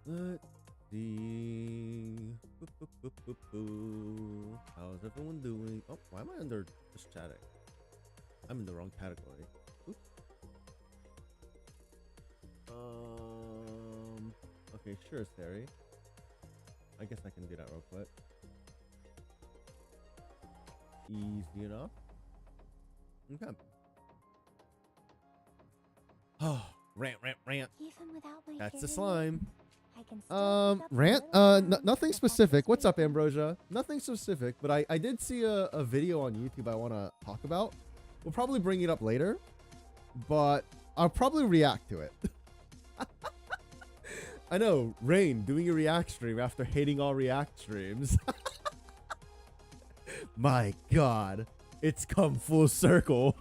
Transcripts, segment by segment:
Let's see. How's everyone doing? Oh, why am I under just chatting? I'm in the wrong category. Oop. Okay, sure, Sari. I guess I can do that real quick. Easy enough. Okay. Oh, rant. Even without my That's the fairy slime. I can still pick up a Rant. little Nothing with the specific. What's up, fairy. Ambrosia? Nothing specific, but I did see a video on YouTube I want to talk about. We'll probably bring it up later, but I'll probably react to it. I know, Rain doing a react stream after hating all react streams. My God, it's come full circle.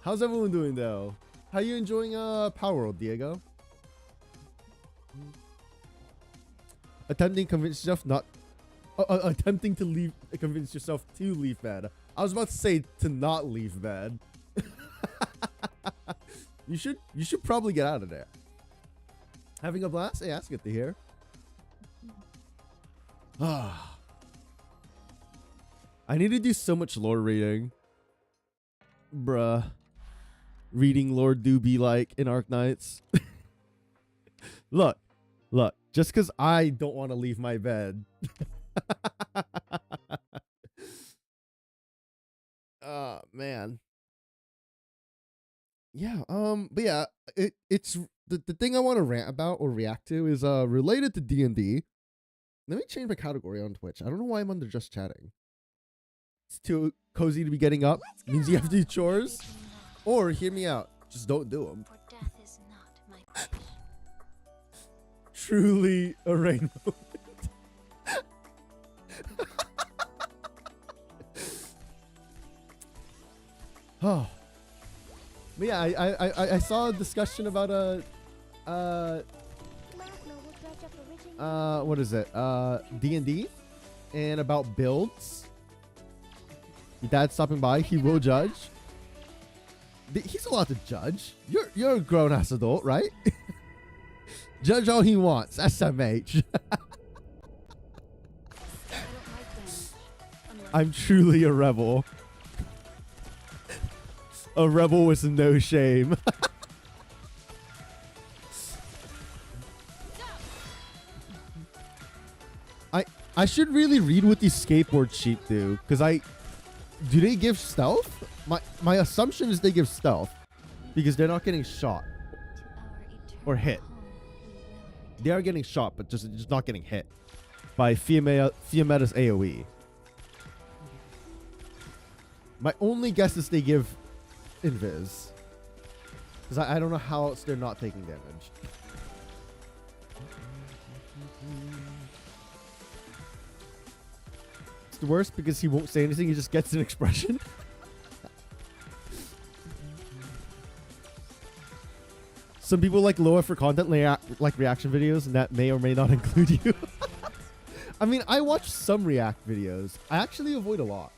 How's everyone doing though? How you enjoying Power World, Diego? Attempting to convince yourself not attempting to convince yourself to leave bed. I was about to say to not leave bed. You should probably get out of there. Having a blast? Hey, that's good to hear. I need to do so much lore reading. Bruh. Reading lore do be like in Arknights. Look. Just because I don't want to leave my bed. Man. Yeah, but yeah, it's the thing I want to rant about or react to is related to D&D. Let me change my category on Twitch. I don't know why I'm under just chatting. It's too cozy to be getting up. Means you have to do chores. Or hear me out. Just don't do them. For death is not my portion. Truly a rain moment. Oh. But yeah, I saw a discussion about what is it? D&D and about builds. Your dad's stopping by. He will judge. He's allowed to judge. You're a grown ass adult, right? Judge all he wants. SMH. I'm truly a rebel. A rebel with no shame. I should really read what these skateboard sheep do, because do they give stealth? My assumption is they give stealth because they're not getting shot or hit. They are getting shot, but just not getting hit by Fiametta's AoE. My only guess is they give invis, because I don't know how else they're not taking damage. It's the worst because he won't say anything. He just gets an expression. Some people like low effort content, like reaction videos, and that may or may not include you. I mean, I watch some react videos. I actually avoid a lot.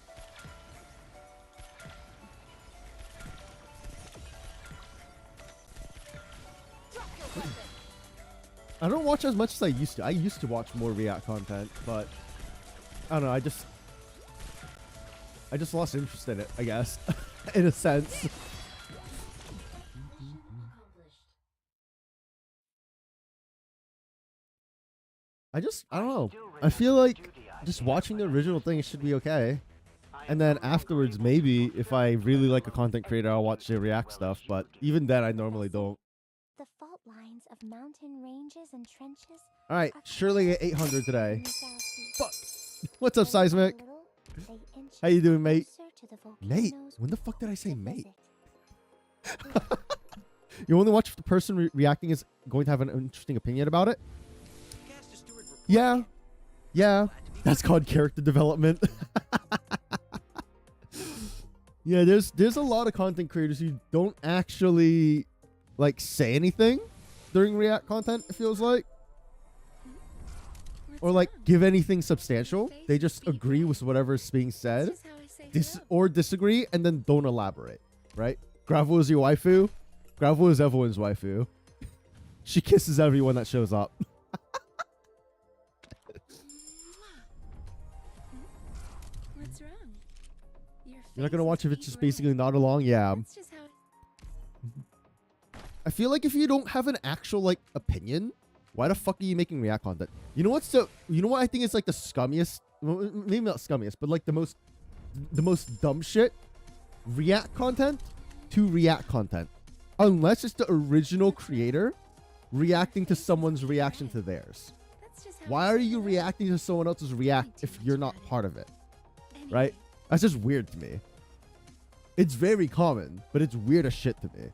I don't watch as much as I used to. I used to watch more react content, but I don't know. I just lost interest in it, I guess, in a sense. I don't know. I feel like just watching the original thing should be okay. And then afterwards, maybe if I really like a content creator, I'll watch their react stuff. But even then, I normally don't. The fault lines of mountain ranges and trenches. All right, surely at 800 today. Fuck. What's up, Seismic? How you doing, mate? Mate? When the fuck did I say mate? You only watch if the person reacting is going to have an interesting opinion about it? Yeah. Yeah. That's called character development. Yeah, there's a lot of content creators who don't actually like say anything during react content, it feels like. Or like give anything substantial. They just agree with whatever's being said. disagree, and then don't elaborate, right? Gravel is your waifu. Gravel is everyone's waifu. She kisses everyone that shows up. What's wrong? You're not gonna watch if it's just basically not along? Yeah. That's just how I feel like if you don't have an actual like opinion, why the fuck are you making react content? You know what's the? You know what I think is like the scummiest? Well, maybe not scummiest, but like the most dumb shit. React content to react content, unless it's the original creator reacting to someone's reaction to theirs. that's just how Why are you reacting to someone else's react if you're not part of it? Anyway, Right? That's just weird to me. It's very common, but it's weird as shit to me.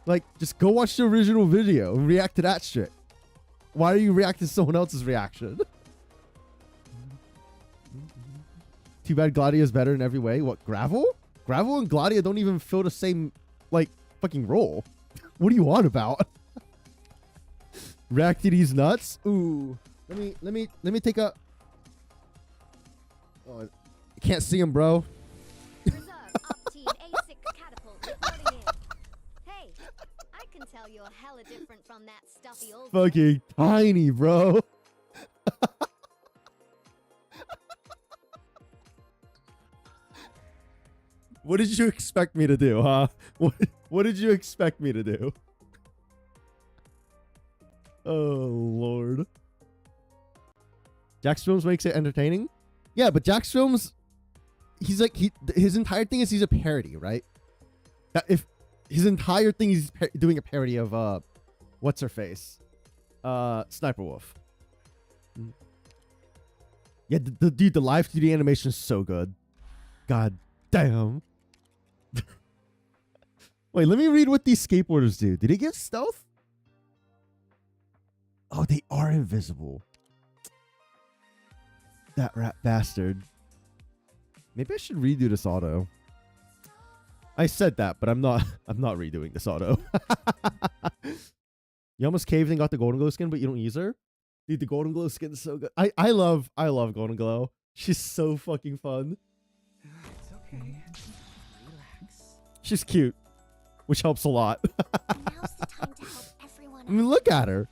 Like, just go watch the original video and react to that shit. Why are you reacting to someone else's reaction? Too bad Gladia is better in every way. What, Gravel? Gravel and Gladia don't even fill the same, like, fucking role. What are you on about? React to these nuts? Ooh. Let me take a... Oh, I can't see him, bro. Reserve up team A6 catapult reporting in. Hey, I can tell you're hella different from that stuffy old boy. Fucking tiny, bro. What did you expect me to do, huh? What did you expect me to do? Oh, Lord. Jack's Films makes it entertaining? Yeah, but Jack's Films, he's like, his entire thing is he's a parody, right? That if his entire thing is doing a parody of, what's her face? Sniper Wolf. Yeah, dude, the live 3D animation is so good. God damn. Wait, let me read what these skateboarders do. Did they get stealth? Oh, they are invisible. That rat bastard. Maybe I should redo this auto. I said that, but I'm not redoing this auto. You almost caved and got the Golden Glow skin, but you don't use her? Dude, the Golden Glow skin is so good. I love Golden Glow. She's so fucking fun. It's okay. Relax. She's cute, which helps a lot. Now's the time to help everyone I mean, out. look at her.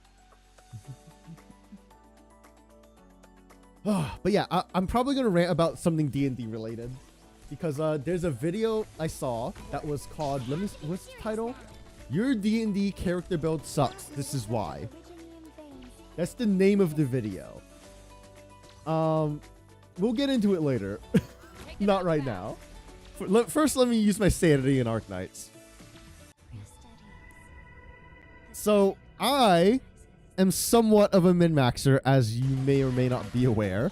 But yeah, I'm probably going to rant about something D&D related. Because there's a video I saw that was called, what's the title? Your D&D character build sucks. This is why. Originian veins. That's the name of the video. We'll get into it later. Not right now. First, let me use my sanity in Arc Knights. So, I am somewhat of a min-maxer, as you may or may not be aware.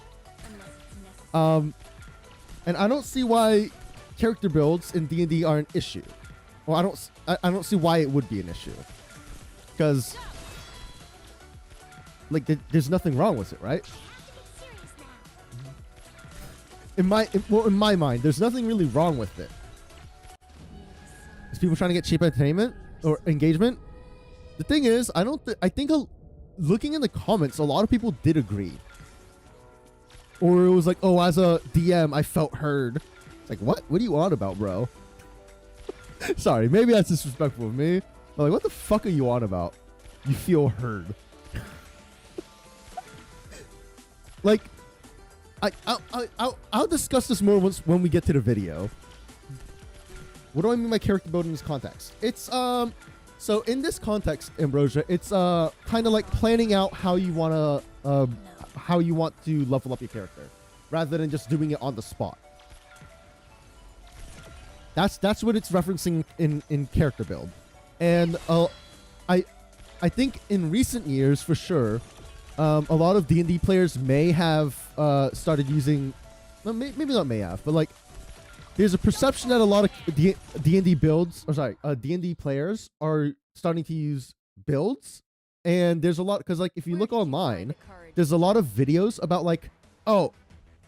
And I don't see why character builds in D&D are an issue. Well, I don't see why it would be an issue. Because, like, there's nothing wrong with it, right? In my mind, there's nothing really wrong with it. Is people trying to get cheap entertainment or engagement? The thing is, I think looking in the comments, a lot of people did agree. Or it was like, oh, as a DM, I felt heard. It's like, what? What are you on about, bro? Sorry, maybe that's disrespectful of me. But like, what the fuck are you on about? You feel heard. Like, I'll discuss this more when we get to the video. What do I mean by character building in this context? It's so in this context, Ambrosia, it's kind of like planning out how you want to level up your character, rather than just doing it on the spot. That's what it's referencing in character build, and I think in recent years for sure, a lot of D&D players may have started using, well, maybe not may have, but like there's a perception that a lot of D&D builds, or sorry, D&D players are starting to use builds, and there's a lot, because like if you look online, there's a lot of videos about like, oh,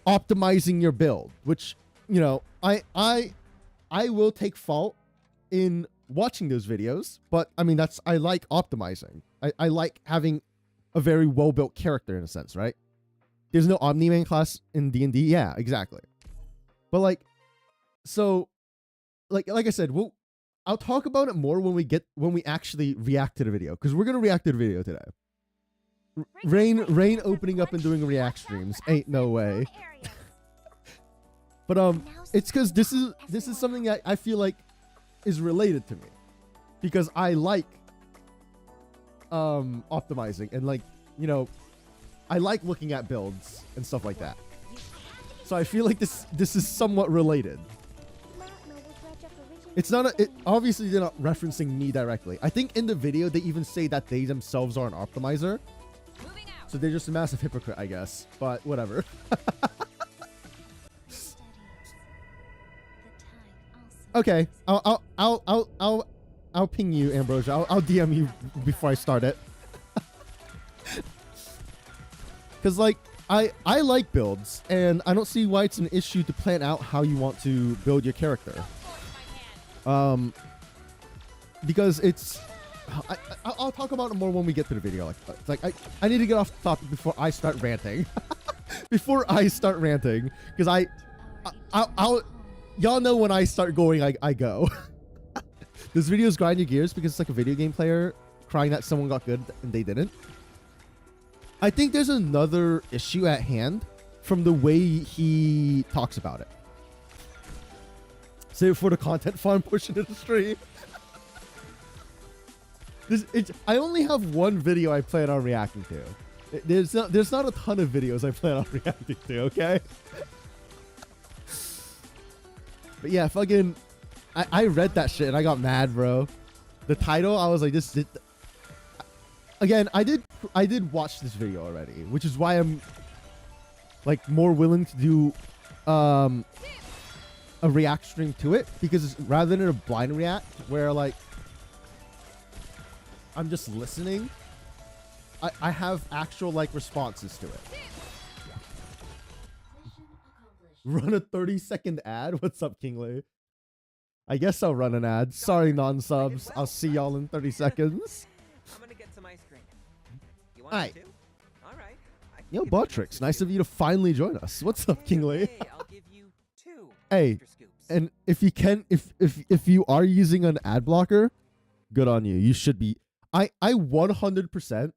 optimizing your build, which, you know, I will take fault in watching those videos, but I mean, I like optimizing. I like having a very well-built character in a sense, right? there's no Omni-Man class in D&D. Yeah, exactly. But like, so like I said, I'll talk about it more when we actually react to the video, because we're gonna react to the video today. Rain opening up and doing react streams. Ain't no way. But it's because this is something that I feel like is related to me, because I like optimizing and, like, you know, I like looking at builds and stuff like that. So I feel like this is somewhat related. It's not obviously they're not referencing me directly. I think in the video they even say that they themselves are an optimizer. So they're just a massive hypocrite, I guess. But whatever. Okay, I'll ping you, Ambrosia. I'll DM you before I start it. Cause like I like builds, and I don't see why it's an issue to plan out how you want to build your character. Because it's I'll talk about it more when we get to the video. Like I need to get off the topic before I start ranting. Before I start ranting, because I'll y'all know when I start going, I go. This video's grind your gears because it's like a video game player crying that someone got good and they didn't. I think there's another issue at hand from the way he talks about it. Save it for the content farm portion of the stream. I only have one video I plan on reacting to. There's not a ton of videos I plan on reacting to, okay? But yeah, fucking, I read that shit and I got mad, bro. The title, I was like, again, I did watch this video already, which is why I'm like more willing to do a react stream to it, because rather than a blind react where like I'm just listening, I have actual like responses to it. Run a 30-second ad? What's up, Kingly? I guess I'll run an ad. Sorry, non-subs. I'll see y'all in 30 seconds. I'm gonna get some ice cream. You want Alright. it too? Alright. Yo, Botrix, nice of you to finally join us. What's up, Kingly? Okay, I'll give you 2 Hey, extra scoops. and if you can, if you are using an ad blocker, good on you. You should be. I 100%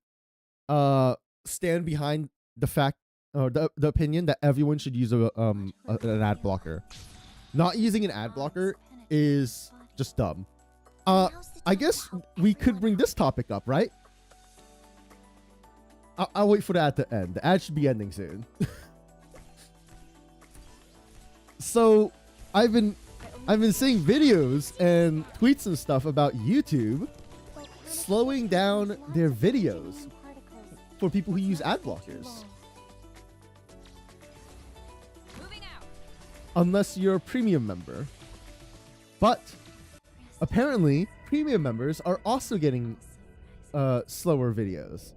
stand behind the fact, or the opinion that everyone should use an ad blocker. Not using an ad blocker is just dumb. I guess we could bring this topic up, right? I'll wait for the ad to end. The ad should be ending soon. So I've been seeing videos and tweets and stuff about YouTube slowing down their videos for people who use ad blockers. Unless you're a premium member. But apparently premium members are also getting slower videos,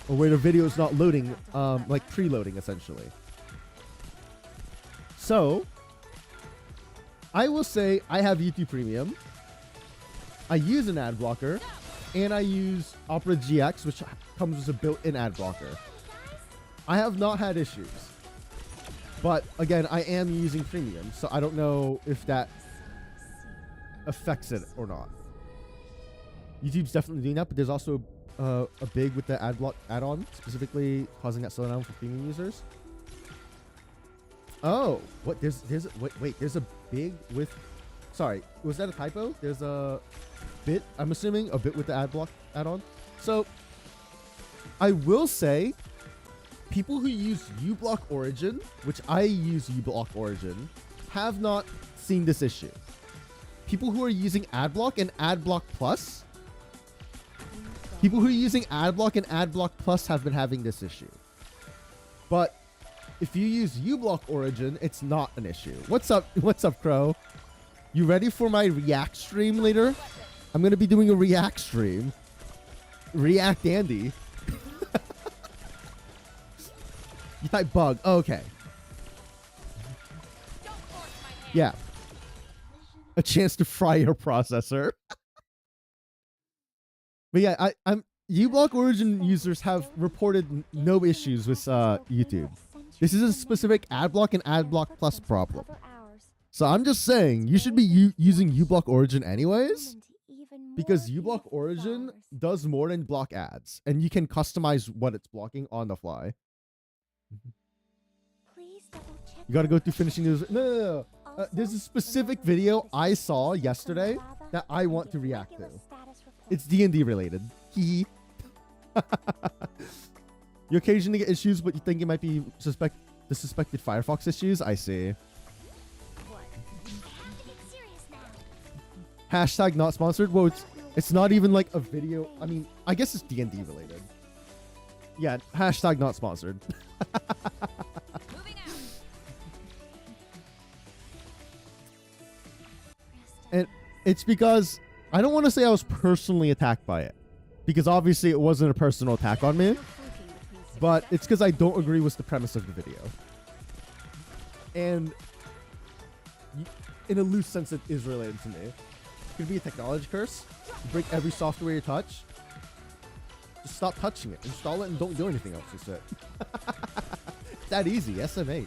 or where the video is not loading, like preloading essentially. So I will say I have YouTube Premium, I use an ad blocker, and I use Opera GX, which comes with a built-in ad blocker. I have not had issues. But again, I am using Premium, so I don't know if that affects it or not. YouTube's definitely doing that, but there's also a big with the ad block add-on, specifically causing that slowdown for premium users. Oh, what? Wait, there's a big with. Sorry, was that a typo? There's a bit. I'm assuming a bit with the ad block add-on. So I will say, people who use uBlock Origin, which I use uBlock Origin, have not seen this issue. People who are using AdBlock and AdBlock Plus, people who are using AdBlock and AdBlock Plus have been having this issue. But if you use uBlock Origin, it's not an issue. What's up? What's up, Crow? You ready for my React stream later? I'm going to be doing a React stream. React Andy. You type bug. Oh, okay. Yeah. A chance to fry your processor. But yeah, I'm uBlock Origin users have reported no issues with YouTube. This is a specific AdBlock and AdBlock Plus problem. So I'm just saying, you should be using uBlock Origin anyways, because uBlock Origin does more than block ads, and you can customize what it's blocking on the fly. You gotta go through finishing this. No. There's a specific video I saw yesterday that I want to react to. It's D&D related. Hee. You occasionally get issues, but you think it might be the suspected Firefox issues? I see. Hashtag not sponsored? Well, it's not even like a video. I mean, I guess it's D&D related. Yeah, hashtag not sponsored. And it's because I don't want to say I was personally attacked by it, because obviously it wasn't a personal attack on me, but it's because I don't agree with the premise of the video. And in a loose sense, it is related to me. It could be a technology curse. You break every software you touch. Just stop touching it. Install it and don't do anything else with it. It's that easy. SMH.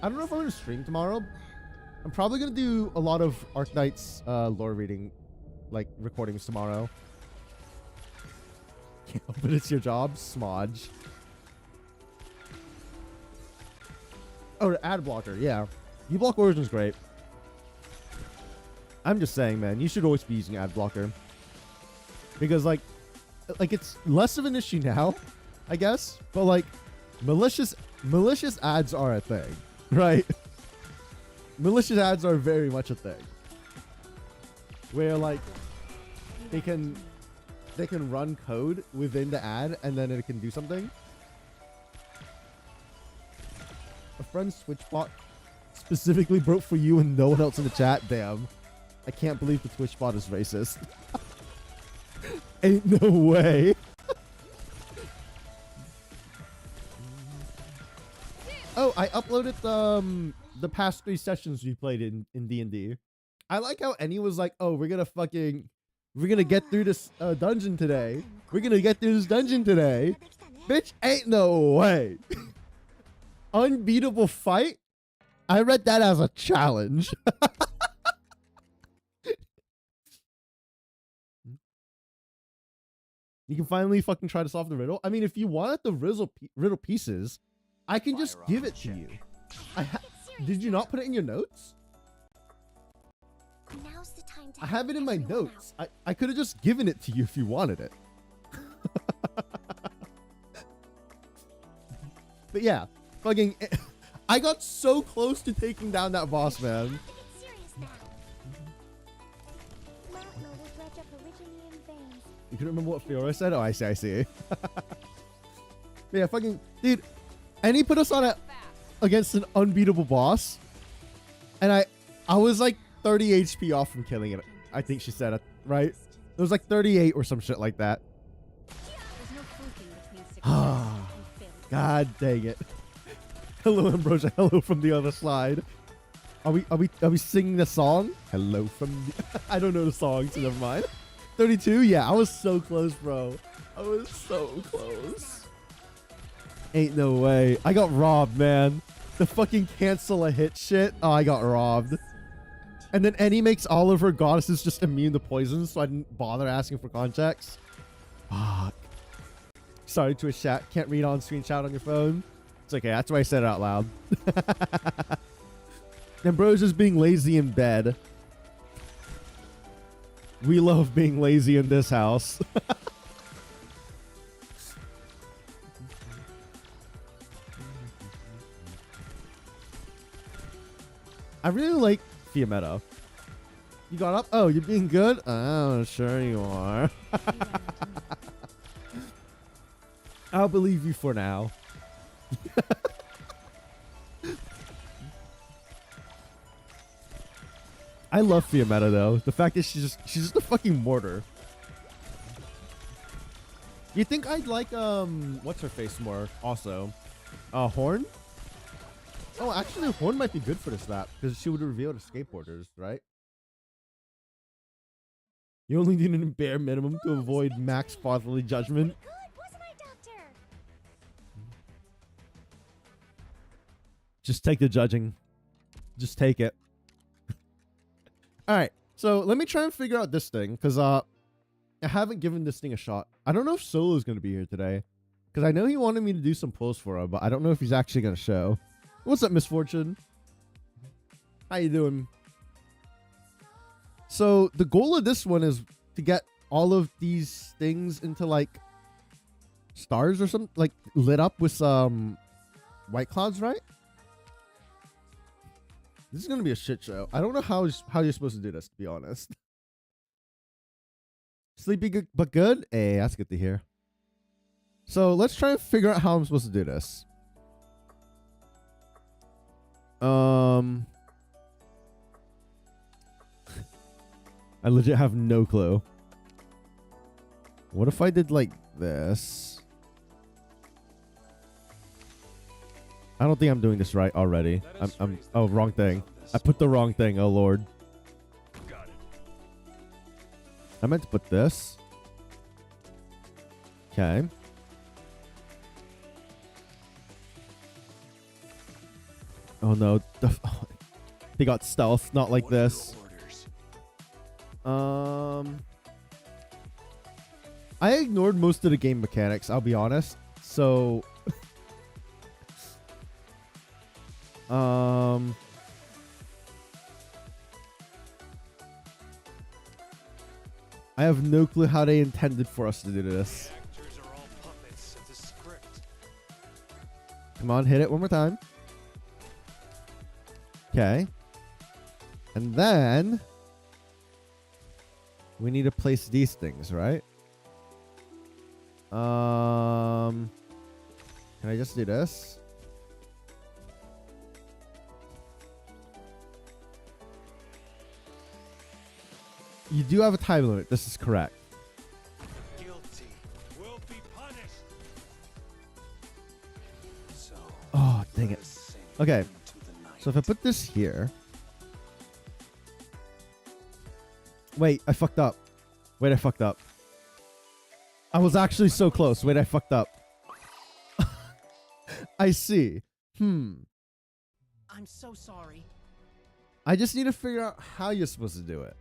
I don't know if I'm going to stream tomorrow. I'm probably going to do a lot of Arknight's lore reading, like, recordings tomorrow. Yeah, but it's your job. Smodge. Oh, ad blocker. Yeah. uBlock Origin's great. I'm just saying, man, you should always be using ad blocker. Because, like it's less of an issue now, I guess. But, like, malicious ads are a thing, right? Malicious ads are very much a thing. Where, like, they can run code within the ad and then it can do something. A friend's Twitch bot specifically broke for you and no one else in the chat. Damn. I can't believe the Twitch bot is racist. Ain't no way. Oh, I uploaded the past 3 sessions we played in D&D. I like how Annie was like, "Oh, we're gonna get through this dungeon today. We're gonna get through this dungeon today." Bitch, ain't no way. Unbeatable fight? I read that as a challenge. You can finally fucking try to solve the riddle. I mean, if you wanted the riddle pieces, I can just give it to you. Did you not put it in your notes? Now's the time to I have it in my notes. I could have just given it to you if you wanted it. But yeah, fucking, I got so close to taking down that boss, man. You can remember what Fiora said? Oh, I see. Yeah, fucking, dude, and he put us on against an unbeatable boss, and I was like 30 HP off from killing it. I think she said it, right? It was like 38 or some shit like that. God dang it. Hello, Ambrosia. Hello from the other side. Are we singing the song? Hello from the I don't know the song, so never mind. 32? Yeah, I was so close, bro. I was so close. Ain't no way. I got robbed, man. The fucking cancel a hit shit. Oh, I got robbed. And then Annie makes all of her goddesses just immune to poison, so I didn't bother asking for context. Fuck. Sorry, Twitch chat. Can't read on screen shout on your phone. It's okay. That's why I said it out loud. Ambrosia's being lazy in bed. We love being lazy in this house. I really like Fiametta. You got up? Oh, you're being good? Oh, sure you are. I'll believe you for now. I love Fiametta though. The fact that she's just a fucking mortar. You think I'd like what's her face more also? Horn? Oh, actually Horn might be good for this map because she would reveal the skateboarders, right? You only need an bare minimum to avoid max fatherly judgment. Good, wasn't I, Doctor? Just take the judging. Just take it. All right. So let me try and figure out this thing because I haven't given this thing a shot. I don't know if Solo's going to be here today because I know he wanted me to do some pulls for him, but I don't know if he's actually going to show. What's up, Misfortune? How you doing? So the goal of this one is to get all of these things into like stars or something, like lit up with some white clouds, right? This is gonna be a shit show. I don't know how you're supposed to do this, to be honest. Sleepy good, but good. Hey, that's good to hear. So let's try and figure out how I'm supposed to do this. I legit have no clue. What if I did like this? I don't think I'm doing this right already. Oh, wrong thing. I put the wrong thing. Oh, Lord. Got it. I meant to put this. Okay. Oh, no. They got stealth, not like this. I ignored most of the game mechanics, I'll be honest. So I have no clue how they intended for us to do this. Actors are all puppets of the script. Come on, hit it one more time. Okay. And then we need to place these things, right? Can I just do this? You do have a time limit. This is correct. Guilty will be punished. So, Oh, dang it. let us sing Okay. into the night. So if I put this here. Wait, I fucked up. Wait, I fucked up. I was actually so close. Wait, I fucked up. I see. I'm so sorry. I just need to figure out how you're supposed to do it.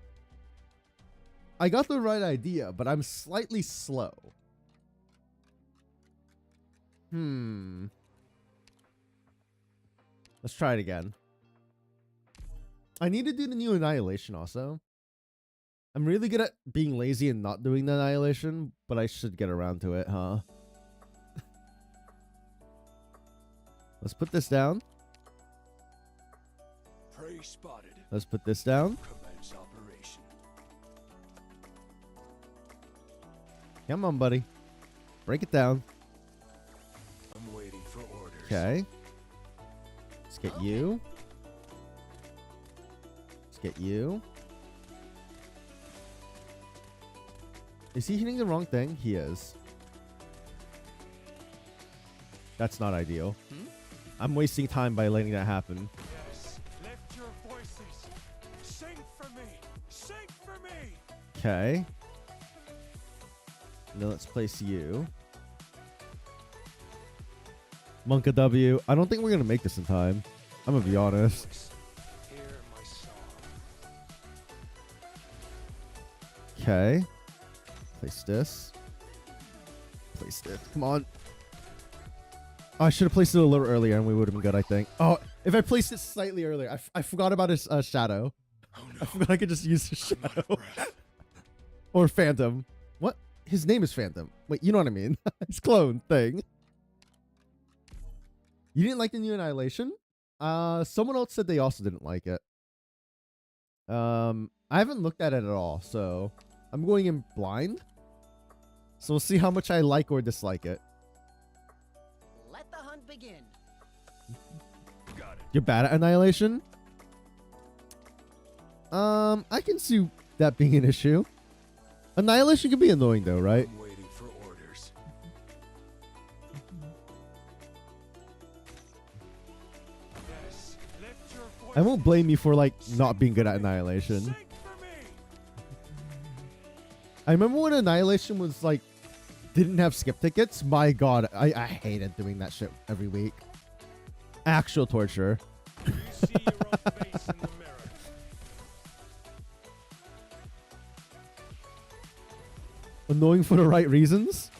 I got the right idea, but I'm slightly slow. Let's try it again. I need to do the new Annihilation also. I'm really good at being lazy and not doing the Annihilation, but I should get around to it, huh? Let's put this down. Prey spotted. Let's put this down. Commence operation. Come on, buddy. Break it down. I'm waiting for orders. Okay. Let's get you. Let's get you. Is he hitting the wrong thing? He is. That's not ideal. I'm wasting time by letting that happen. Yes, lift your voices. Sing for me. Sing for me. Okay. Now let's place you. Monka W. I don't think we're going to make this in time. I'm going to be honest. Hear my song. Okay. Place this. Place this. Come on. Oh, I should have placed it a little earlier and we would have been good, I think. Oh, if I placed it slightly earlier. I forgot about his shadow. Oh no. I forgot I could just use his I'm out of shadow. breath. Or Phantom. What? His name is Phantom. Wait, you know what I mean? His clone thing. You didn't like the new Annihilation? Someone else said they also didn't like it. I haven't looked at it at all, so I'm going in blind. So we'll see how much I like or dislike it. Let the hunt begin. Got it. You're bad at Annihilation? I can see that being an issue. Annihilation can be annoying though, right? I'm waiting for orders. Yes, lift your voices. I won't blame you for like not being good at Annihilation. Sing for me. I remember when Annihilation was like, didn't have skip tickets. My God, I hated doing that shit every week. Actual torture. Do you see your own face in the mirror? Annoying for the right reasons.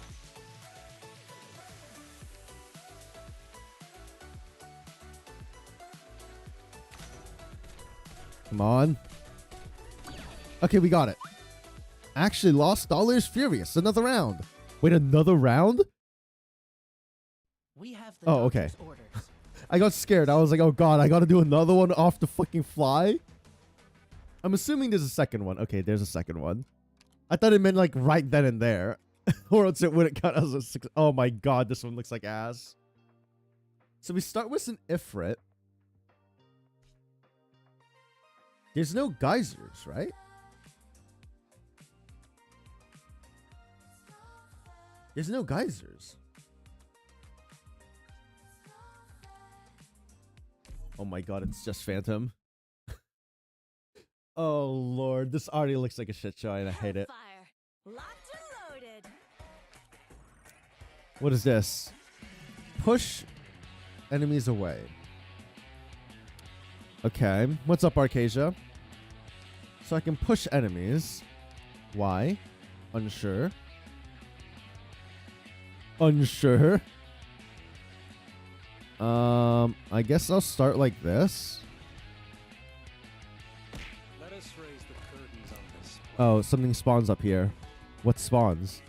Come on. Okay, we got it. Actually, Lost Dollars Furious. Another round. Wait, another round? We have the Oh, okay. doctor's orders. I got scared. I was like, oh God, I got to do another one off the fucking fly. I'm assuming there's a second one. Okay, there's a second one. I thought it meant like right then and there. Or else it wouldn't count as a six. Oh my God, this one looks like ass. So we start with an Ifrit. There's no geysers, right? There's no geysers. Oh my God, it's just Phantom. Oh Lord, this already looks like a shit show and I hate it. Hellfire. Locked and loaded. What is this? Push enemies away. Okay, what's up, Arcasia? So I can push enemies. Why? Unsure. Unsure. I guess I'll start like this. Let us raise the curtains on this. Oh, something spawns up here. What spawns?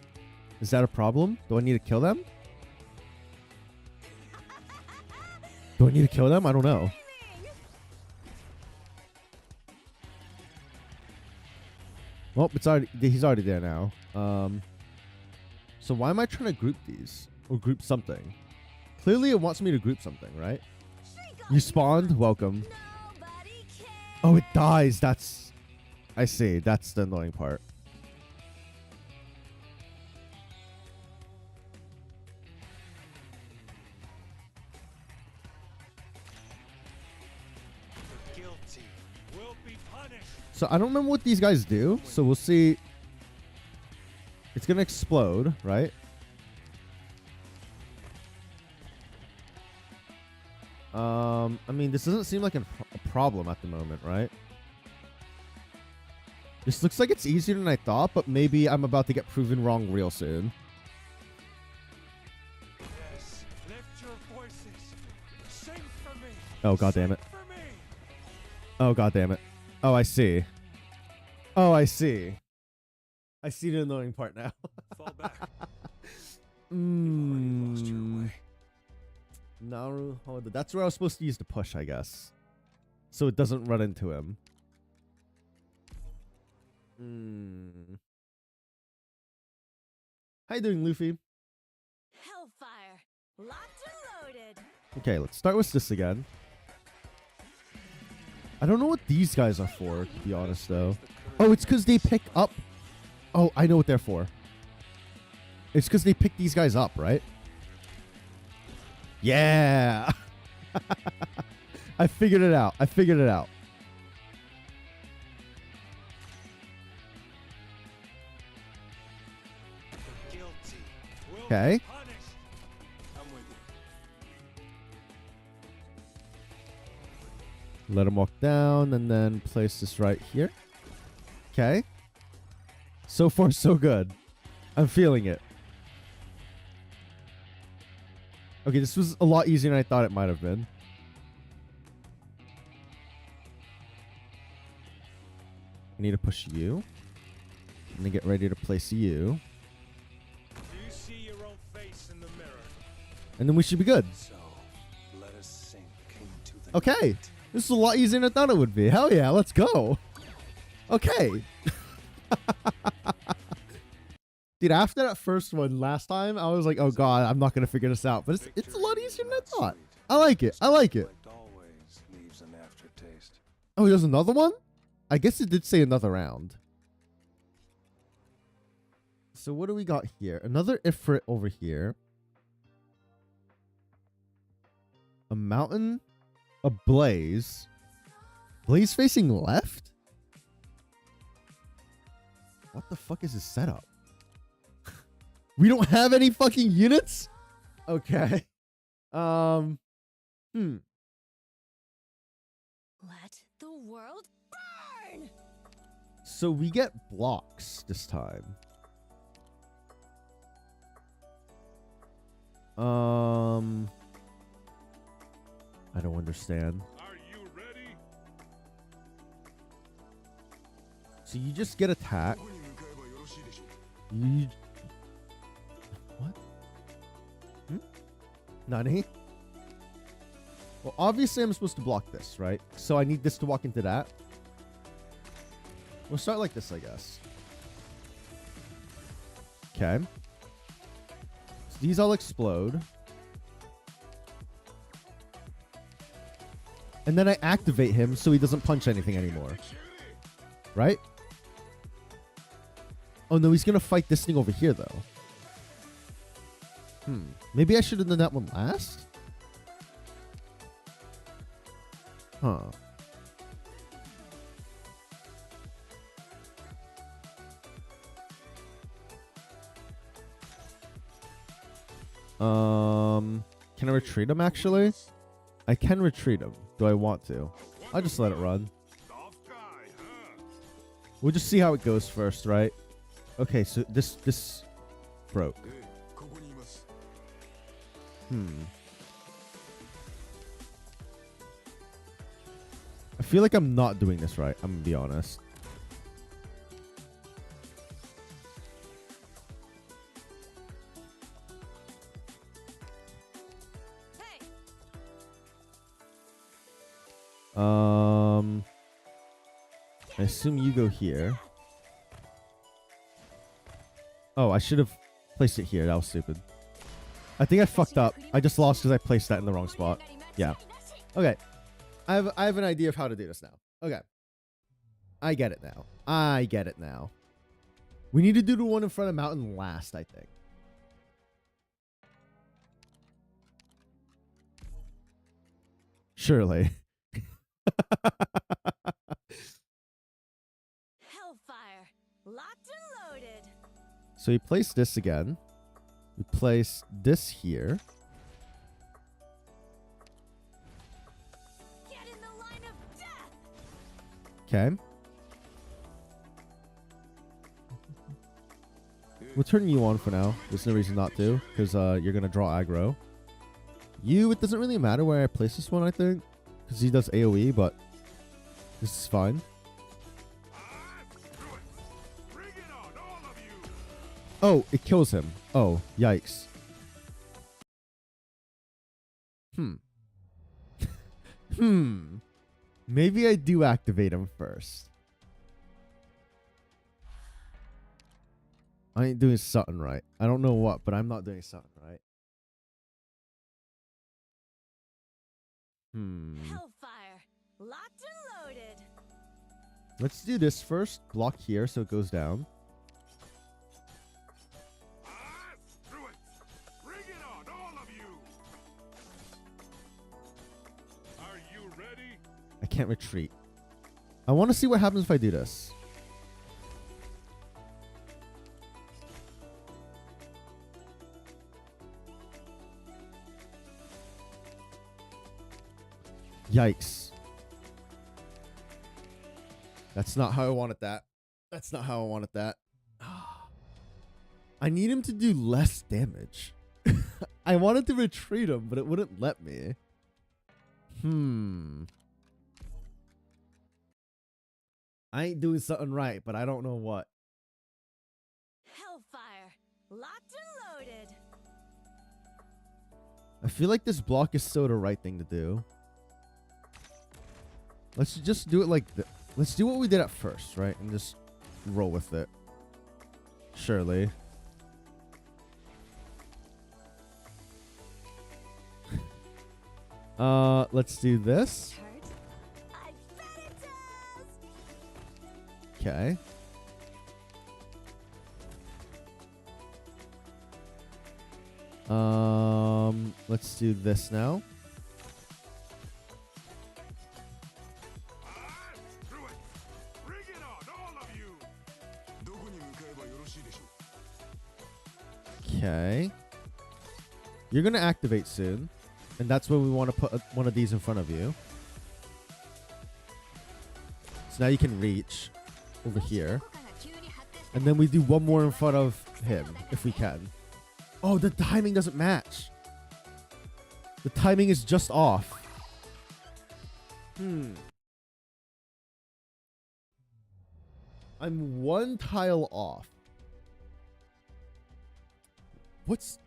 Is that a problem? Do I need to kill them? Do I need to kill them? I don't know. Well, it's already he's already there now. So why am I trying to group these? Or group something? Clearly it wants me to group something, right? You spawned? Welcome. Nobody cares. Oh, it dies. That's... I see. That's the annoying part. The guilty will be punished. So I don't remember what these guys do. So we'll see. It's going to explode, right? I mean, this doesn't seem like a problem at the moment, right? This looks like it's easier than I thought, but maybe I'm about to get proven wrong real soon. Yes, lift your voices. Sing for me. Oh, God damn it. Sing for me. Oh, God damn it. Oh, I see. Oh, I see. I see the annoying part now. Fall back. Already lost your Mm. way. Naruhodo. That's where I was supposed to use the push, I guess. So it doesn't run into him. How you doing, Luffy? Hellfire. Locked and loaded. Okay, let's start with this again. I don't know what these guys are for, to be honest, though. Oh, it's because they pick up... Oh, I know what they're for. It's because they pick these guys up, right? Yeah! I figured it out. I figured it out. The guilty will Okay. be punished. I'm with you. Let him walk down and then place this right here. Okay. So far, so good. I'm feeling it. Okay, this was a lot easier than I thought it might have been. I need to push you. And then get ready to place you. Do you see your own face in the mirror? And then we should be good. So, let us sink into the Okay. night. This is a lot easier than I thought it would be. Hell yeah, let's go. Okay. Dude, after that first one last time, I was like, oh God, I'm not going to figure this out. But it's a lot easier than I thought. I like it. I like it. Always leaves an aftertaste. Oh, there's another one? I guess it did say another round. So what do we got here? Another Ifrit over here. A mountain. A blaze. Blaze facing left? What the fuck is his setup? We don't have any fucking units? Okay. Hmm. Let the world burn! So we get blocks this time. I don't understand. Are you ready? So you just get attacked. You... What? Nani? Well, obviously I'm supposed to block this, right? So I need this to walk into that. We'll start like this, I guess. Okay. So these all explode. And then I activate him so he doesn't punch anything anymore. Right? Oh no, he's gonna fight this thing over here though. Maybe I should have done that one last? Huh. Can I retreat him actually? I can retreat him. Do I want to? I'll just let it run. We'll just see how it goes first, right? Okay, so this broke. I feel like I'm not doing this right. I'm gonna be honest. Hey! I assume you go here. Oh, I should have placed it here. That was stupid. I think I fucked up. I just lost because I placed that in the wrong spot. Yeah. Okay. I have an idea of how to do this now. Okay. I get it now. I get it now. We need to do the one in front of mountain last, I think. Surely. Hellfire! Locked and loaded! So we place this again. We place this here. Get in the line of death! Okay. We'll turn you on for now. There's no reason not to, because you're going to draw aggro. You, it doesn't really matter where I place this one, I think, because he does AoE, but this is fine. Oh, it kills him. Oh, yikes. Maybe I do activate him first. I ain't doing something right. I don't know what, but I'm not doing something right. Hellfire! Locked and loaded! Let's do this first. Block here so it goes down. Bring it on, all of you! Are you ready? I can't retreat. I want to see what happens if I do this. Yikes. That's not how I wanted that. That's not how I wanted that. I need him to do less damage. I wanted to retreat him, but it wouldn't let me. I ain't doing something right, but I don't know what. Hellfire! Locked and loaded! I feel like this block is still the right thing to do. Let's just do it like this. Let's do what we did at first, right? And just roll with it. Surely. Let's do this. Hurt? I bet it does! Okay. Let's do this now. Bring it on, all of you! Okay. You're going to activate soon. And that's when we want to put one of these in front of you. So now you can reach over here. And then we do one more in front of him, if we can. Oh, the timing doesn't match. The timing is just off. I'm one tile off. What's...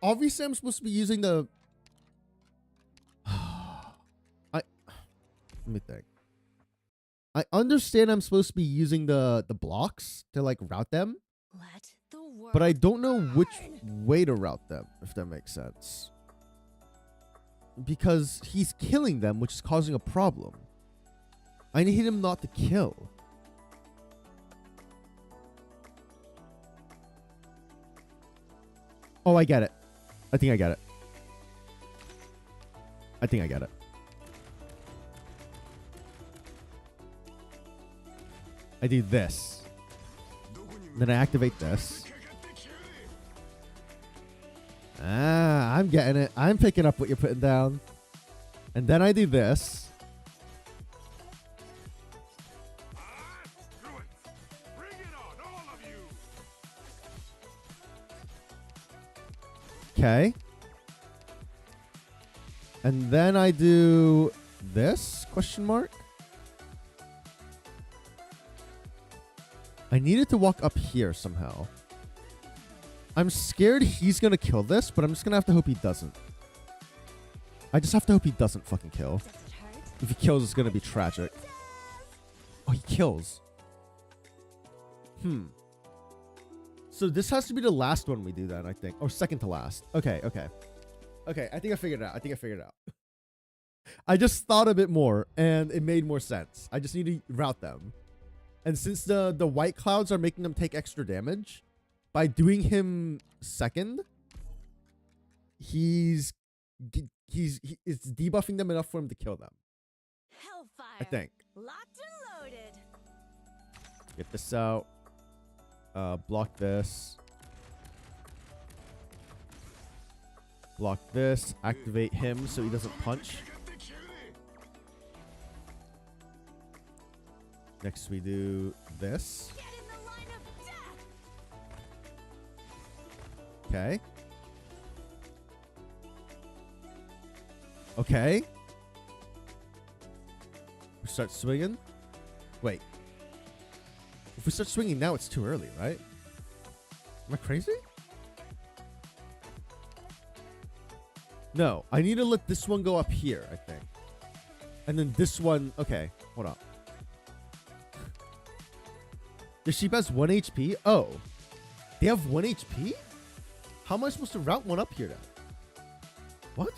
Obviously, I'm supposed to be using the... Let me think. I understand I'm supposed to be using the blocks to, like, route them. Let the world But I don't know which burn. way to route them, if that makes sense. Because he's killing them, which is causing a problem. I need him not to kill. Oh, I get it. I think I get it. I think I get it. I do this. Then I activate this. Ah, I'm getting it. I'm picking up what you're putting down. And then I do this. Bring it on, all of you! Okay. And then I do this? Question mark. I needed to walk up here somehow. I'm scared he's gonna kill this, but I'm just gonna have to hope he doesn't. I just have to hope he doesn't fucking kill. Does it hurt? If he kills, it's gonna be tragic. Oh, he kills. So this has to be the last one we do then, I think. Or second to last. Okay, okay. Okay, I think I figured it out. I think I figured it out. I just thought a bit more, and it made more sense. I just need to route them. And since the white clouds are making them take extra damage, by doing him second, it's debuffing them enough for him to kill them. Hellfire. I think. Locked and loaded. Get this out. Block this. Block this. Activate him so he doesn't punch. Next we do this. Get in the line of death. Okay. Okay. We start swinging. Wait. If we start swinging now, it's too early, right? Am I crazy? No, I need to let this one go up here, I think. And then this one... Okay, hold on. The sheep has 1 HP? Oh. They have 1 HP? How am I supposed to route one up here then? What?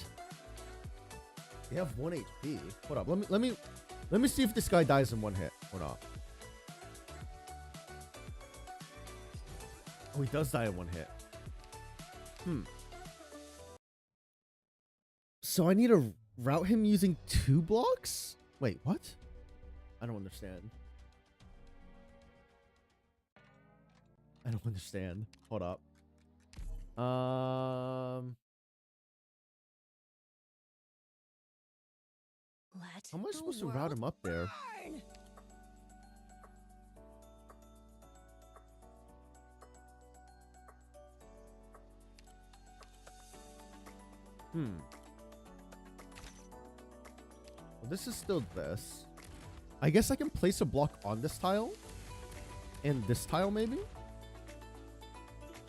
They have 1 HP. Hold up. Let me see if this guy dies in one hit or not. Oh, he does die in one hit. So I need to route him using 2 blocks? Wait, what? I don't understand. I don't understand. Hold up. Let How am I the supposed to route him world up there? burn. Well, this is still this. I guess I can place a block on this tile. And this tile, maybe?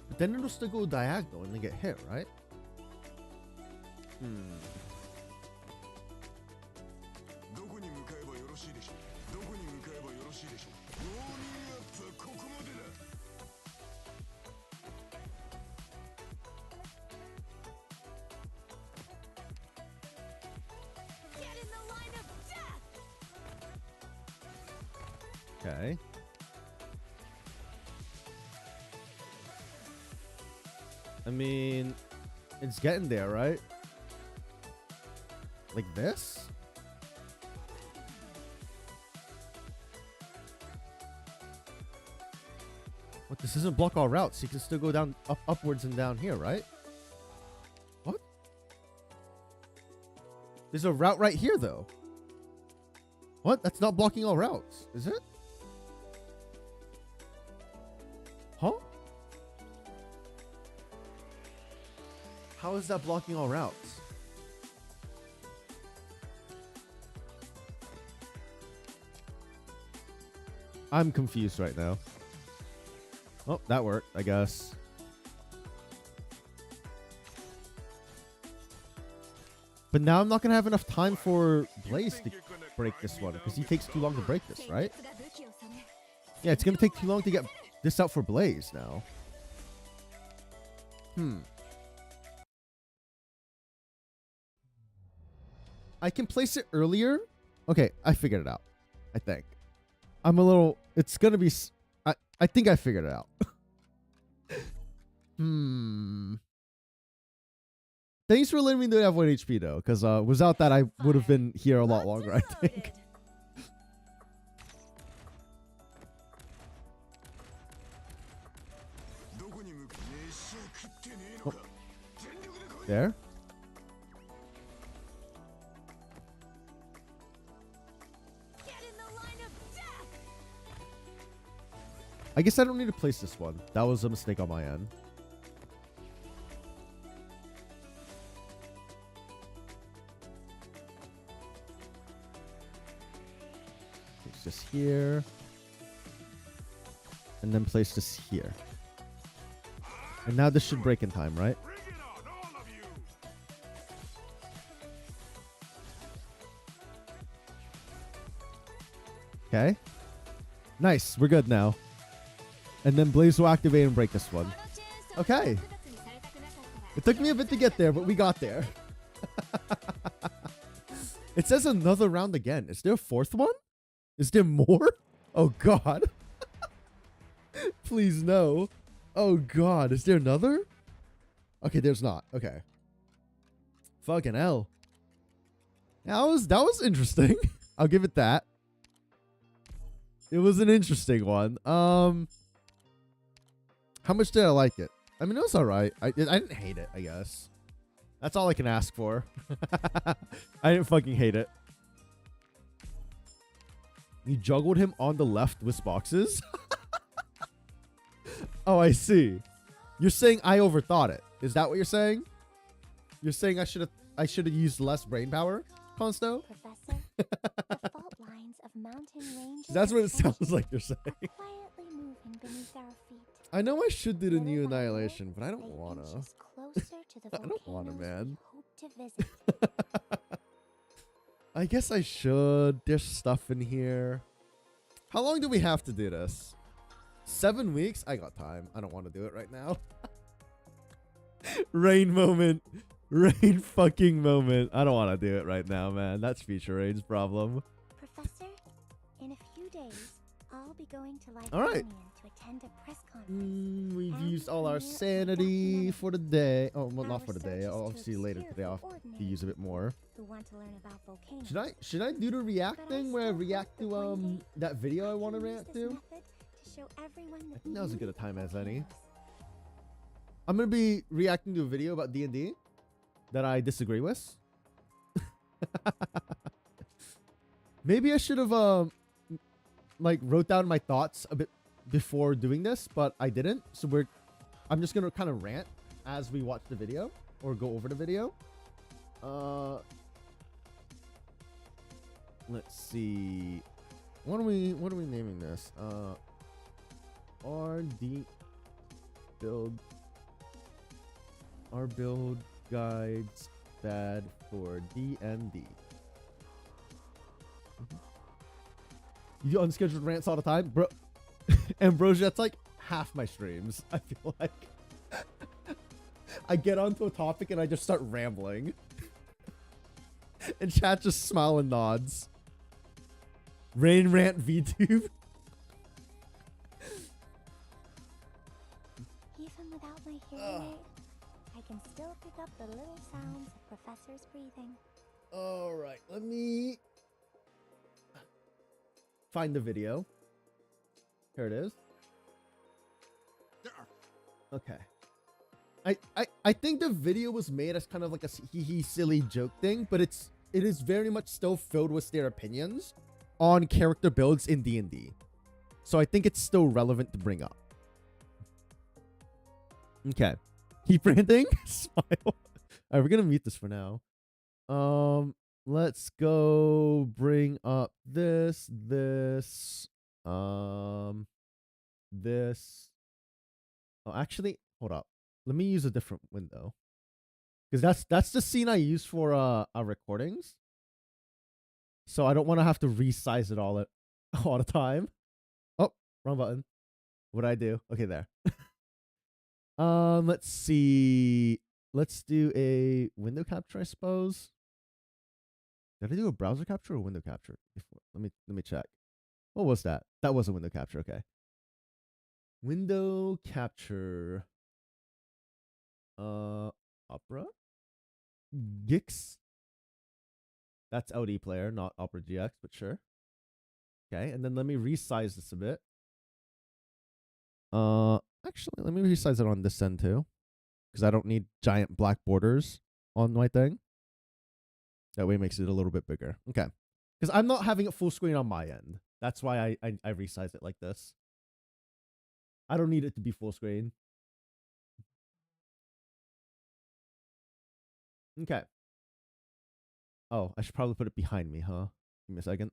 But then it'll still go diagonal and then get hit, right? どこに向かえばよろしいでしょう。どこに向かえばよろしいでしょう。ウォーミングアップはここまでだ。Get in the line of death. Okay. I mean, it's getting there, right? Like this? What, This doesn't block all routes. You can still go down, upwards and down here, right? What? There's a route right here, though. What? That's not blocking all routes, is it? Huh? How is that blocking all routes? I'm confused right now. Oh, that worked, I guess. But now I'm not going to have enough time for Blaze to break this one, because he takes too long to break this, right? Yeah, it's going to take too long to get this out for Blaze now. I can place it earlier. Okay, I figured it out. I think. I'm a little... It's going to be... I think I figured it out. Thanks for letting me know I have 1 HP, though, because without that, I would have been here a lot longer, I think. Oh. There. Get in the line of death. I guess I don't need to place this one. That was a mistake on my end. Place this here. And then place this here. And now this should break in time, right? Bring it on, all of you! Okay. Nice. We're good now. And then Blaze will activate and break this one. Okay. It took me a bit to get there, but we got there. It says another round again. Is there a fourth one? Is there more? Oh, God. Please, no. Oh, God. Is there another? Okay, there's not. Okay. Fucking hell. That was interesting. I'll give it that. It was an interesting one. How much did I like it? I mean, it was alright. I didn't hate it, I guess. That's all I can ask for. I didn't fucking hate it. You juggled him on the left with boxes? Oh, I see. You're saying I overthought it. Is that what you're saying? You're saying I should have used less brain power, Consto? Professor, the fault lines of mountain ranges. That's what it and sounds trenches like you're saying. are quietly moving beneath our feet. I know I should do the new Little by little, annihilation, but I don't they wanna. inch us closer to the I don't wanna, volcanoes man. we hope to visit. I guess I should. There's stuff in here. How long do we have to do this? 7 weeks? I got time. I don't want to do it right now. Rain moment. Rain fucking moment. I don't want to do it right now, man. That's Future Rain's problem. Professor, in a few days, I'll be going to All right. Ligonian to attend a press conference. We've And used all our premiere a sanity documentary. for the day. Oh, well, Our not for the day. research is I'll to obviously later obscure today. the I'll ordinary use a bit more. who want to learn about volcanoes. Should I do the react But I thing where I still hope react that to one day that video I want to can use react this to? method to show everyone the I think now's as good a beauty time of as any. volcanoes. I'm gonna be reacting to a video about D&D that I disagree with. Maybe I should have like wrote down my thoughts a bit before doing this, but I didn't. So I'm just gonna kind of rant as we watch the video or go over the video. Let's see. What are we naming this? RD build. Our build guides bad for D&D. You do unscheduled rants all the time, bro. Ambrosia, that's like half my streams. I feel like I get onto a topic and I just start rambling, and chat just smile and nods. Rain rant VTube. Even without my hearing aid, I can still pick up the little sounds of Professor's breathing. All right, let me find the video. Here it is. Okay. I think the video was made as kind of like a hee silly joke thing, but it is very much still filled with their opinions on character builds in D&D. So I think it's still relevant to bring up. Okay. Keep ranting. Smile. All right, we're gonna mute this for now. Let's go bring up this. Oh, actually, hold up. Let me use a different window. Because that's the scene I use for our recordings. So I don't want to have to resize it all the time. Oh, wrong button. What'd I do? Okay, there. Let's see. Let's do a window capture, I suppose. Did I do a browser capture or window capture before? Let me check. What was that? That was a window capture. Okay. Window capture. Opera. Gix. That's LD player, not Opera GX, but sure. Okay, and then let me resize this a bit. Actually, let me resize it on this end too, because I don't need giant black borders on my thing. That way it makes it a little bit bigger. Okay, because I'm not having it full screen on my end. That's why I resize it like this. I don't need it to be full screen. Okay. Oh, I should probably put it behind me, huh? Give me a second.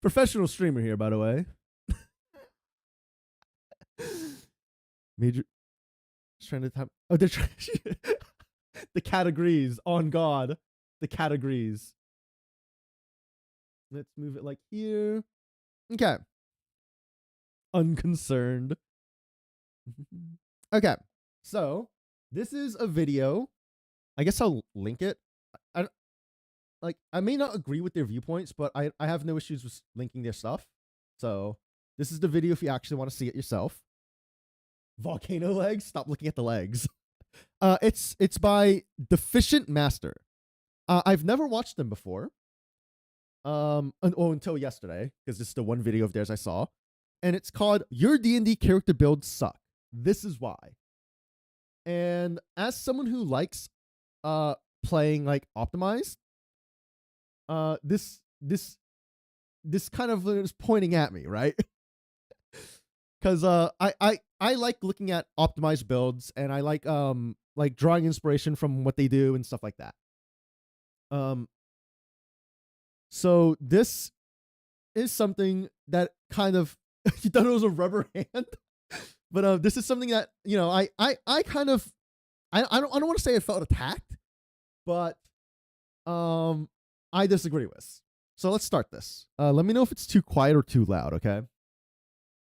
Professional streamer here, by the way. Major. Trying to type. Oh, they're trying. The categories. On God. The categories. Let's move it like here. Okay. Unconcerned. Okay. So, this is a video. I guess I'll link it. I may not agree with their viewpoints, but I have no issues with linking their stuff. So, this is the video if you actually want to see it yourself. Volcano legs? Stop looking at the legs. It's by Deficient Master. I've never watched them before. Until yesterday, because this is the one video of theirs I saw. And it's called Your D&D Character Builds Suck. This is why. And as someone who likes playing like optimized, this kind of is pointing at me, right? Because I like looking at optimized builds, and I like drawing inspiration from what they do and stuff like that. So this is something that kind of you thought it was a rubber hand, but this is something that I kind of I don't want to say I felt attacked, but I disagree with. So let's start this. Let me know if it's too quiet or too loud, okay?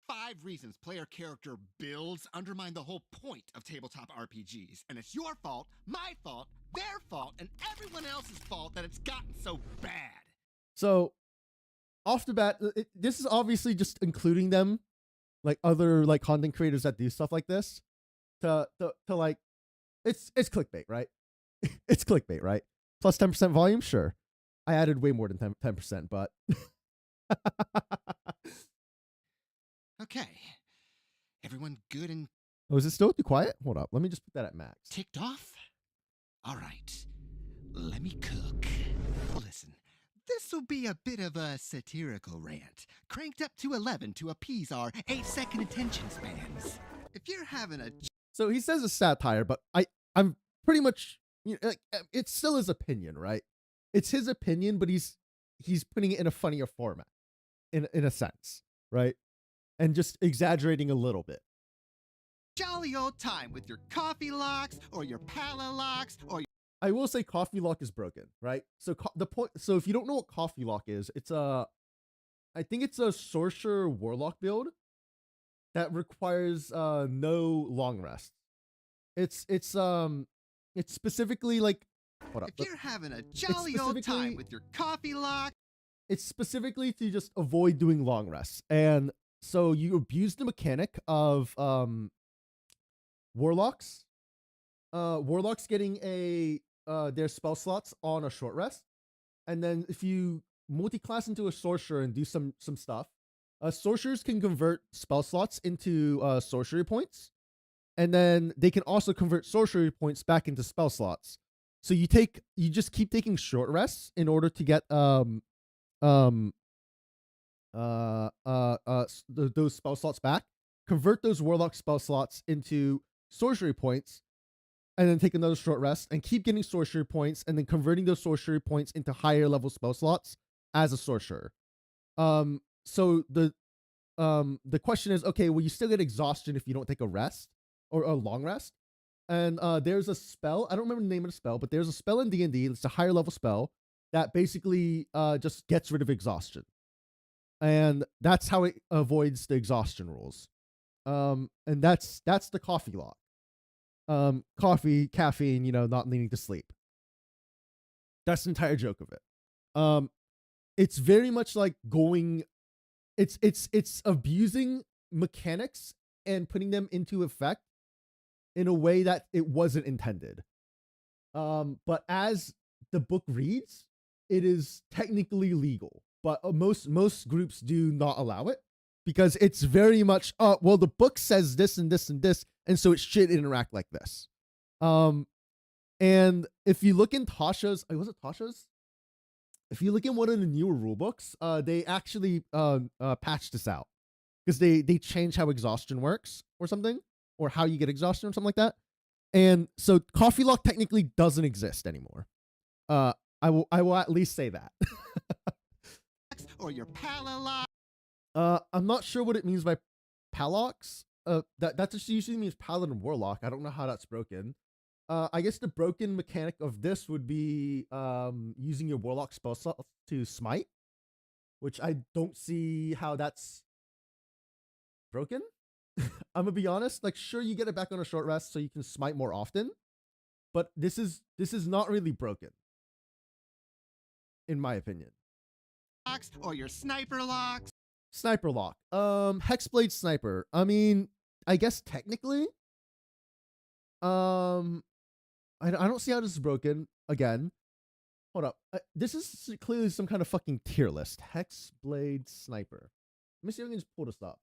5 reasons player character builds undermine the whole point of tabletop RPGs. And it's your fault, my fault, their fault, and everyone else's fault that it's gotten so bad. So, off the bat, this is obviously just including them, like other like content creators that do stuff like this, to like, it's clickbait, right? It's clickbait, right? Plus 10% volume, sure. I added way more than 10%, but okay. Everyone good and oh, is it still too quiet? Hold up. Let me just put that at max. ticked off? All right. Let me cook. Listen, this'll be a bit of a satirical rant, cranked up to 11 to appease our 8-second attention spans. If you're having a So he says a satire, but I'm pretty much, like, it's still his opinion, right? It's his opinion, but he's putting it in a funnier format, in a sense, right? And just exaggerating a little bit. jolly old time with your coffee locks or your pala locks or I will say coffee lock is broken, right? So so if you don't know what coffee lock is, it's I think it's a sorcerer warlock build that requires no long rest. It's specifically like, hold up. if you're having a jolly old time with your coffee lock. It's specifically to just avoid doing long rests. And so you abuse the mechanic of warlocks. Warlocks getting their spell slots on a short rest. And then if you multi-class into a sorcerer and do some stuff, Sorcerers can convert spell slots into sorcery points, and then they can also convert sorcery points back into spell slots. So you just keep taking short rests in order to get um those spell slots back. Convert those warlock spell slots into sorcery points, and then take another short rest and keep getting sorcery points, and then converting those sorcery points into higher level spell slots as a sorcerer. So the question is, okay, will you still get exhaustion if you don't take a rest or a long rest? And there's a spell, I don't remember the name of the spell, but there's a spell in D&D, it's a higher level spell that basically just gets rid of exhaustion. And that's how it avoids the exhaustion rules. And that's the coffee lock. Coffee, caffeine, not needing to sleep. That's the entire joke of it. It's very much like it's abusing mechanics and putting them into effect in a way that it wasn't intended. But as the book reads, it is technically legal, but most groups do not allow it because it's very much, well, the book says this and this and this, and so it should interact like this. And if you look in Tasha's, was it Tasha's? If you look in one of the newer rule books, they actually patched this out because they changed how exhaustion works or something, or how you get exhaustion or something like that. And so coffee lock technically doesn't exist anymore. I will at least say that. Or your palala. I'm not sure what it means by palox. That just usually means paladin warlock. I don't know how that's broken. I guess the broken mechanic of this would be using your warlock spell slot to smite, which I don't see how that's broken. I'm gonna be honest. Like, sure, you get it back on a short rest so you can smite more often, but this is not really broken, in my opinion. Or your sniper locks. Sniper lock. Hexblade sniper. I mean, I guess technically. I don't see how this is broken. Again, hold up. This is clearly some kind of fucking tier list. Hexblade sniper. Let me see if I can just pull this up.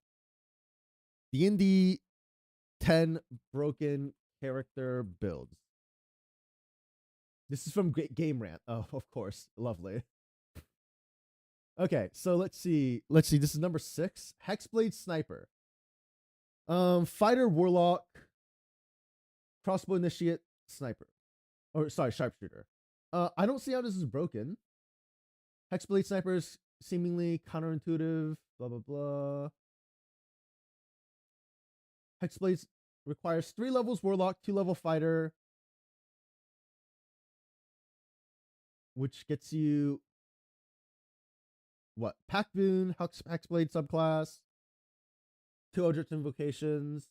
D&D 10 broken character builds. This is from Game Rant. Oh, of course. Lovely. Okay, so let's see. This is number 6. Hexblade sniper. Fighter warlock. Crossbow initiate sniper. Or sorry, sharpshooter. I don't see how this is broken. Hexblade sniper is seemingly counterintuitive. Blah blah blah. Hexblade requires 3 levels warlock, 2 level fighter, which gets you what? Pack boon, Hexblade subclass, 2 Eldritch invocations.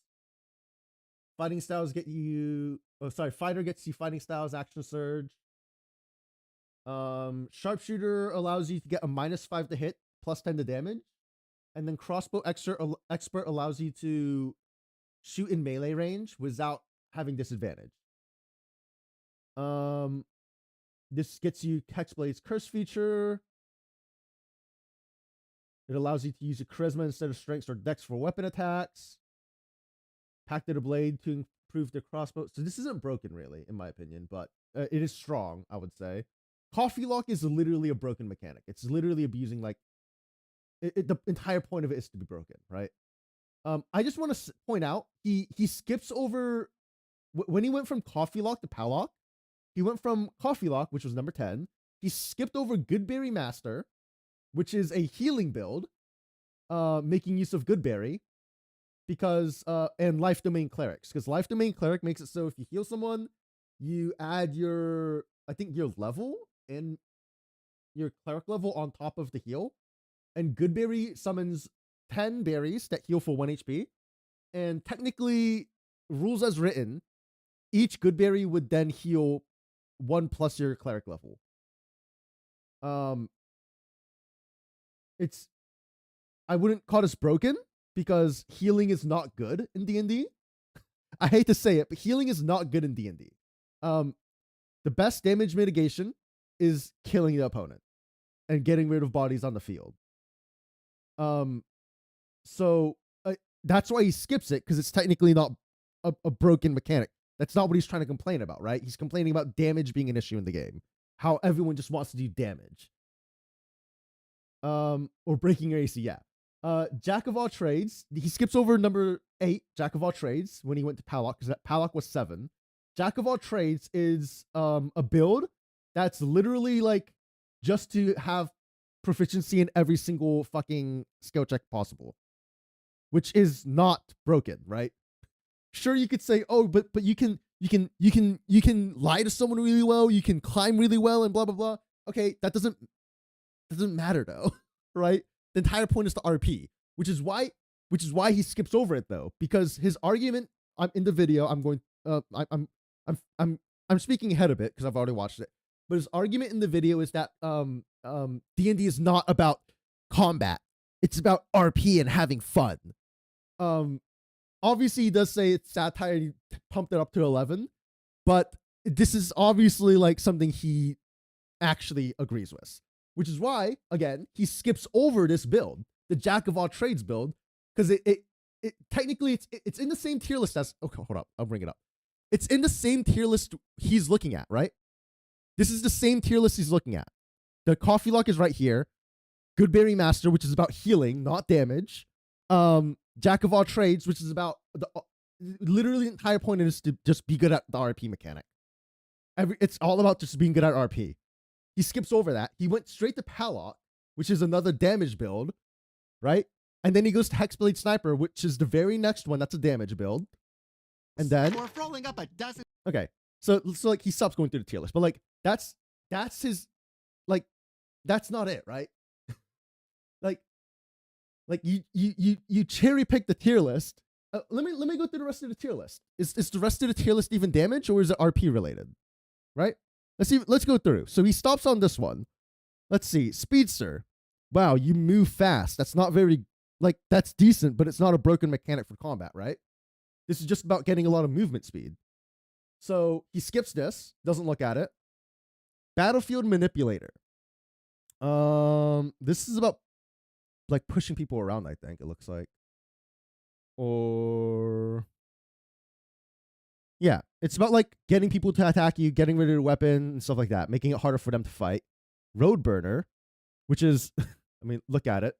Fighting styles get you. Oh, sorry. Fighter gets you fighting styles, action surge. Sharpshooter allows you to get a -5 to hit, +10 to damage, and then crossbow expert allows you to shoot in melee range without having disadvantage. This gets you Hexblade's curse feature. It allows you to use your charisma instead of strength or dex for weapon attacks. Pact of the blade to improve the crossbow. So this isn't broken, really, in my opinion, but it is strong, I would say. Coffee lock is literally a broken mechanic. It's literally abusing, like, the entire point of it is to be broken, right? I just want to point out, he skips over, when he went from coffee lock to pal lock, he went from coffee lock, which was number 10, he skipped over Goodberry Master, which is a healing build, making use of Goodberry, because and life domain clerics, because life domain cleric makes it so if you heal someone, you add your, I think, your level and your cleric level on top of the heal, and Goodberry summons 10 berries that heal for 1 HP, and technically, rules as written, each Goodberry would then heal 1 plus your cleric level. I wouldn't call this broken, because healing is not good in D&D. I hate to say it, but healing is not good in D&D. The best damage mitigation is killing the opponent and getting rid of bodies on the field. So that's why he skips it, because it's technically not a broken mechanic. That's not what he's trying to complain about, right? He's complaining about damage being an issue in the game. How everyone just wants to do damage. Or breaking your AC, yeah. Jack of all trades. He skips over number 8, Jack of all trades, when he went to Palak, because Palak was 7. Jack of all trades is a build that's literally like just to have proficiency in every single fucking skill check possible, which is not broken, right? Sure, you could say, oh, but you can lie to someone really well, you can climb really well, and blah blah blah. Okay, that doesn't matter though, right? The entire point is the RP, which is why he skips over it though, because his argument, I'm in the video, I'm going, I'm speaking ahead a bit because I've already watched it, but his argument in the video is that D&D is not about combat, it's about RP and having fun. Obviously he does say it's satire and he pumped it up to 11, but this is obviously like something he actually agrees with, which is why, again, he skips over this build, the Jack of all trades build, because it technically it's in the same tier list as, okay, hold up, I'll bring it up. It's in the same tier list he's looking at, right? This is the same tier list he's looking at. The coffee lock is right here. Good Berry Master, which is about healing, not damage. Jack of all trades, which is about literally the entire point is to just be good at the RP mechanic. It's all about just being good at RP. He skips over that. He went straight to Palak, which is another damage build, right? And then he goes to Hexblade Sniper, which is the very next one. That's a damage build. And then Or rolling up a dozen. okay, so like he stops going through the tier list, but like that's his, like that's not it, right? like you cherry pick the tier list. Let me go through the rest of the tier list. Is the rest of the tier list even damage, or is it RP related? Right? Let's go through. So he stops on this one. Let's see. Speedster. Wow, you move fast. That's not very, like, that's decent, but it's not a broken mechanic for combat, right? This is just about getting a lot of movement speed. So he skips this, doesn't look at it. Battlefield Manipulator. This is about like pushing people around, I think it looks like. Or yeah, it's about like getting people to attack you, getting rid of your weapon and stuff like that, making it harder for them to fight. Road Burner, which is I mean, look at it.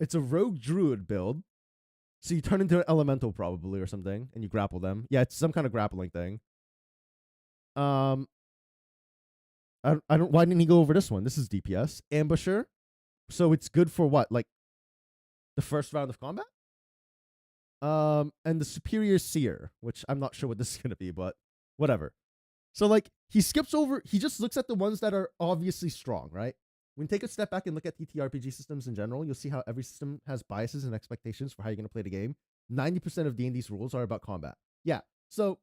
It's a rogue druid build. So you turn into an elemental probably or something, and you grapple them. Yeah, it's some kind of grappling thing. I don't. Why didn't he go over this one? This is DPS Ambusher. So it's good for what, like the first round of combat. And the Superior Seer, which I'm not sure what this is gonna be, but whatever. So like he skips over. He just looks at the ones that are obviously strong, right? When you take a step back and look at TTRPG systems in general, you'll see how every system has biases and expectations for how you're going to play the game. 90% of D&D's rules are about combat. Yeah. So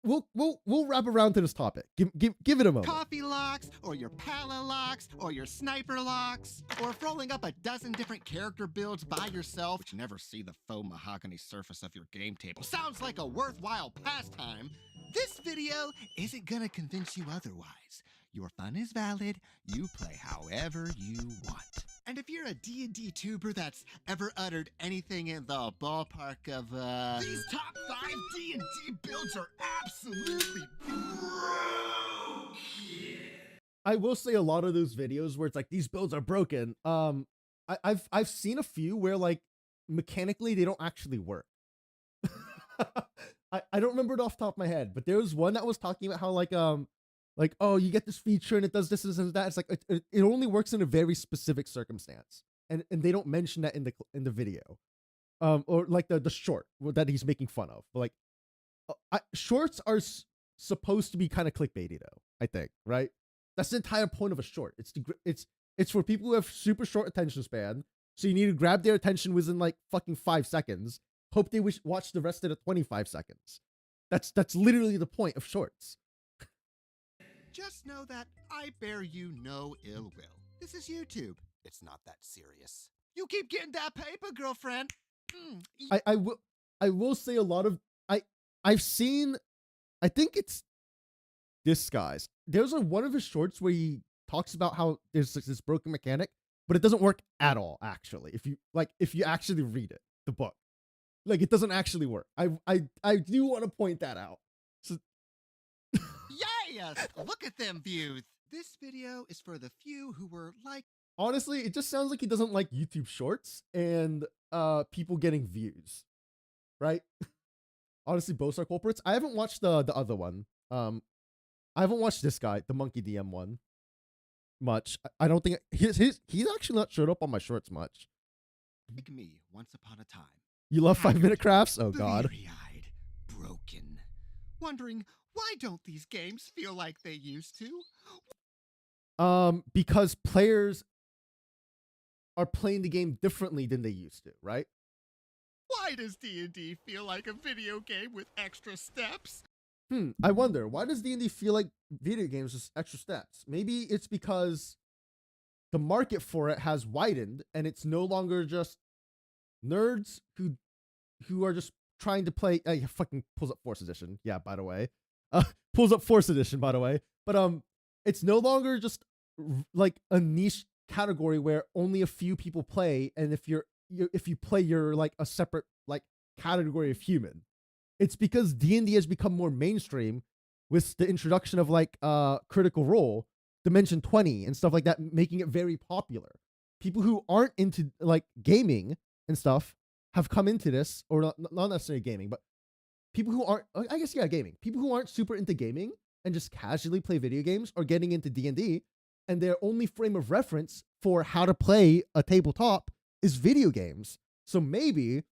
we'll wrap around to this topic. Give it a moment. Coffee locks, or your pala locks, or your sniper locks, or if rolling up a dozen different character builds by yourself, but you never see the faux mahogany surface of your game table. Sounds like a worthwhile pastime. This video isn't gonna convince you otherwise. Your fun is valid. You play however you want. And if you're a D&D tuber that's ever uttered anything in the ballpark of, these top 5 D&D builds are absolutely broken. I will say a lot of those videos where it's like, these builds are broken. I've seen a few where like mechanically they don't actually work. I don't remember it off the top of my head, but there was one that was talking about how like, oh, you get this feature and it does this and that. It's like it only works in a very specific circumstance, and they don't mention that in the video, or like the short that he's making fun of. But like, shorts are supposed to be kind of clickbaity, though. I think, right? That's the entire point of a short. It's for people who have super short attention span, so you need to grab their attention within like fucking 5 seconds. Hope they watch the rest of the 25 seconds. That's literally the point of shorts. Just know that I bear you no ill will. This is YouTube. It's not that serious. You keep getting that paper, girlfriend. I will say a lot of I've seen, I think it's this guy's. There's one of his shorts where he talks about how there's this broken mechanic but it doesn't work at all. Actually, if you actually read it, the book, like it doesn't actually work. I do want to point that out. So, Yes! Look at them views. This video is for the few who were like. honestly, it just sounds like he doesn't like YouTube Shorts and people getting views, right? Honestly, both are culprits. I haven't watched the other one. I haven't watched this guy, the Monkey DM one, much. I don't think he's actually not showed up on my shorts much. Like me once upon a time. You love 5-minute crafts? Oh God. Bleary-eyed, broken. Wondering, why don't these games feel like they used to? Because players are playing the game differently than they used to, right? Why does D&D feel like a video game with extra steps? I wonder, why does D&D feel like video games with extra steps? Maybe it's because the market for it has widened and it's no longer just nerds who are just trying to play. Fucking pulls up 4th edition. Yeah, by the way. Pulls up 4th edition, by the way. But it's no longer just like a niche category where only a few people play, and if you play, you're like a separate like category of human. It's because D&D has become more mainstream with the introduction of like Critical Role, Dimension 20, and stuff like that, making it very popular. People who aren't into like gaming and stuff have come into this, or not necessarily gaming, but people who aren't, I guess, yeah, gaming. People who aren't super into gaming and just casually play video games are getting into D&D, and their only frame of reference for how to play a tabletop is video games. So maybe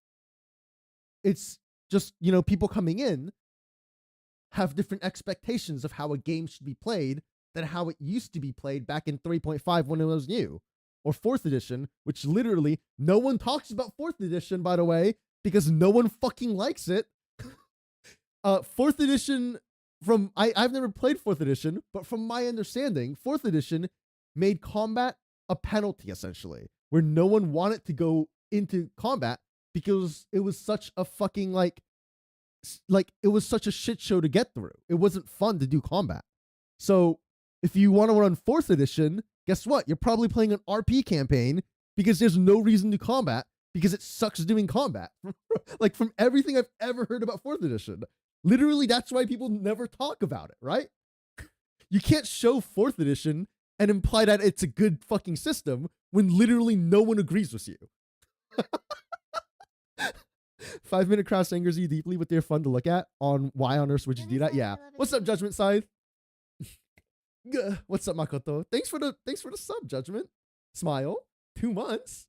it's just, you know, people coming in have different expectations of how a game should be played than how it used to be played back in 3.5 when it was new, or 4th edition, which literally no one talks about 4th edition, by the way, because no one fucking likes it. 4th edition, I've never played 4th edition, but from my understanding, 4th edition made combat a penalty, essentially, where no one wanted to go into combat because it was such a fucking like it was such a shit show to get through. It wasn't fun to do combat. So if you want to run 4th edition, guess what? You're probably playing an RP campaign because there's no reason to combat because it sucks doing combat. Like from everything I've ever heard about 4th edition, literally that's why people never talk about it, right? You can't show 4th edition and imply that it's a good fucking system when literally no one agrees with you. 5-minute crafts angers you deeply, but they're fun to look at. On why on earth would you do that? Yeah. What's up, Judgment Scythe? What's up, Makoto? Thanks for the sub, Judgment. Smile. 2 months.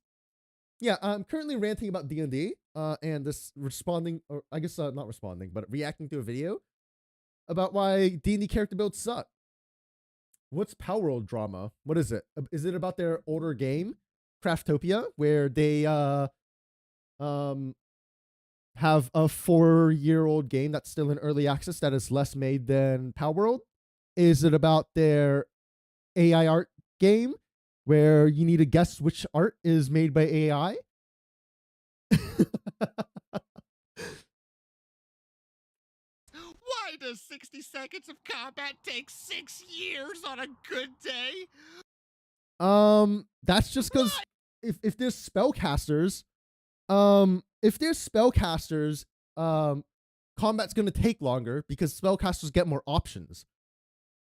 Yeah, I'm currently ranting about D&D, and this responding, or I guess not responding, but reacting to a video about why D&D character builds suck. What's Power World drama? What is it? Is it about their older game, Craftopia, where they have a 4-year-old game that's still in early access that is less made than Power World? Is it about their AI art game where you need to guess which art is made by AI? Why does 60 seconds of combat take 6 years on a good day? That's just because if there's spellcasters, combat's gonna take longer because spellcasters get more options,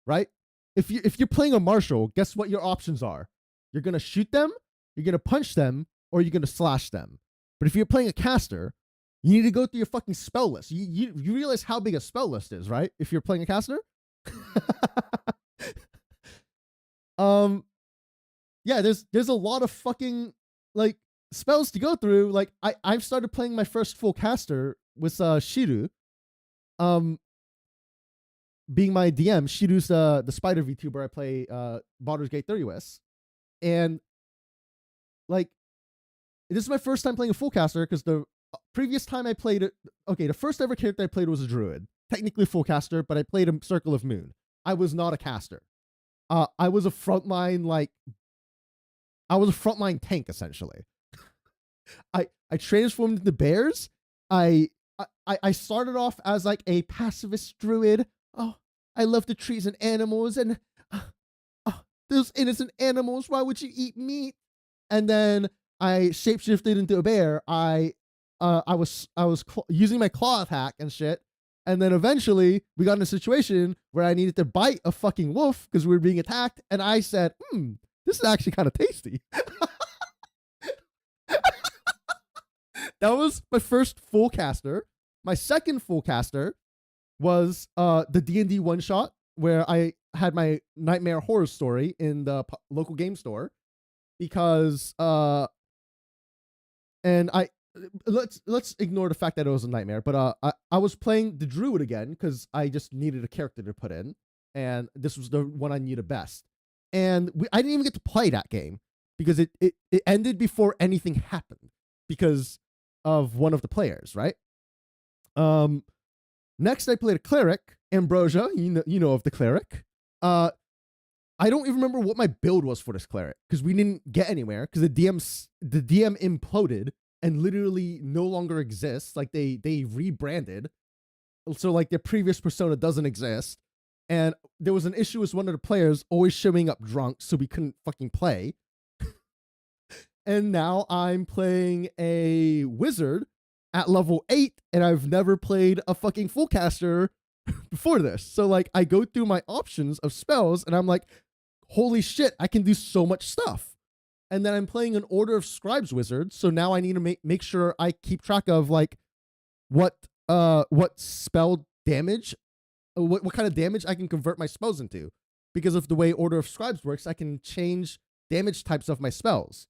right? If you're playing a martial, guess what your options are? You're gonna shoot them, you're gonna punch them, or you're gonna slash them. But if you're playing a caster, you need to go through your fucking spell list. You realize how big a spell list is, right? If you're playing a caster. Yeah, there's a lot of fucking like spells to go through. Like I've started playing my first full caster with Shiru. Being my DM, Shiru's the spider VTuber I play Baldur's Gate 3 with. And like this is my first time playing a full caster because the previous time I played it, okay, the first ever character I played was a druid. Technically a full caster, but I played a Circle of Moon. I was not a caster. I was a frontline tank essentially. I transformed into bears. I started off as like a pacifist druid. Oh, I love the trees and animals, and those innocent animals. Why would you eat meat? and then I shapeshifted into a bear. I was using my claw attack and shit. And then eventually we got in a situation where I needed to bite a fucking wolf because we were being attacked. And I said, this is actually kind of tasty. That was my first full caster. My second full caster was the D&D one shot where I had my nightmare horror story in the local game store because and I let's ignore the fact that it was a nightmare, but I was playing the druid again because I just needed a character to put in, and this was the one I needed best. And I didn't even get to play that game because it ended before anything happened because of one of the players, right? Next I played a cleric, Ambrosia. You know of the cleric. I don't even remember what my build was for this cleric because we didn't get anywhere because the DM imploded and literally no longer exists. Like they rebranded, so like their previous persona doesn't exist. And there was an issue with one of the players always showing up drunk, so we couldn't fucking play. And now I'm playing a wizard at level 8, and I've never played a fucking full caster before this. So like I go through my options of spells and I'm like, holy shit, I can do so much stuff. And then I'm playing an Order of Scribes wizard, so now I need to make sure I keep track of like what spell damage, what kind of damage I can convert my spells into. Because of the way Order of Scribes works, I can change damage types of my spells.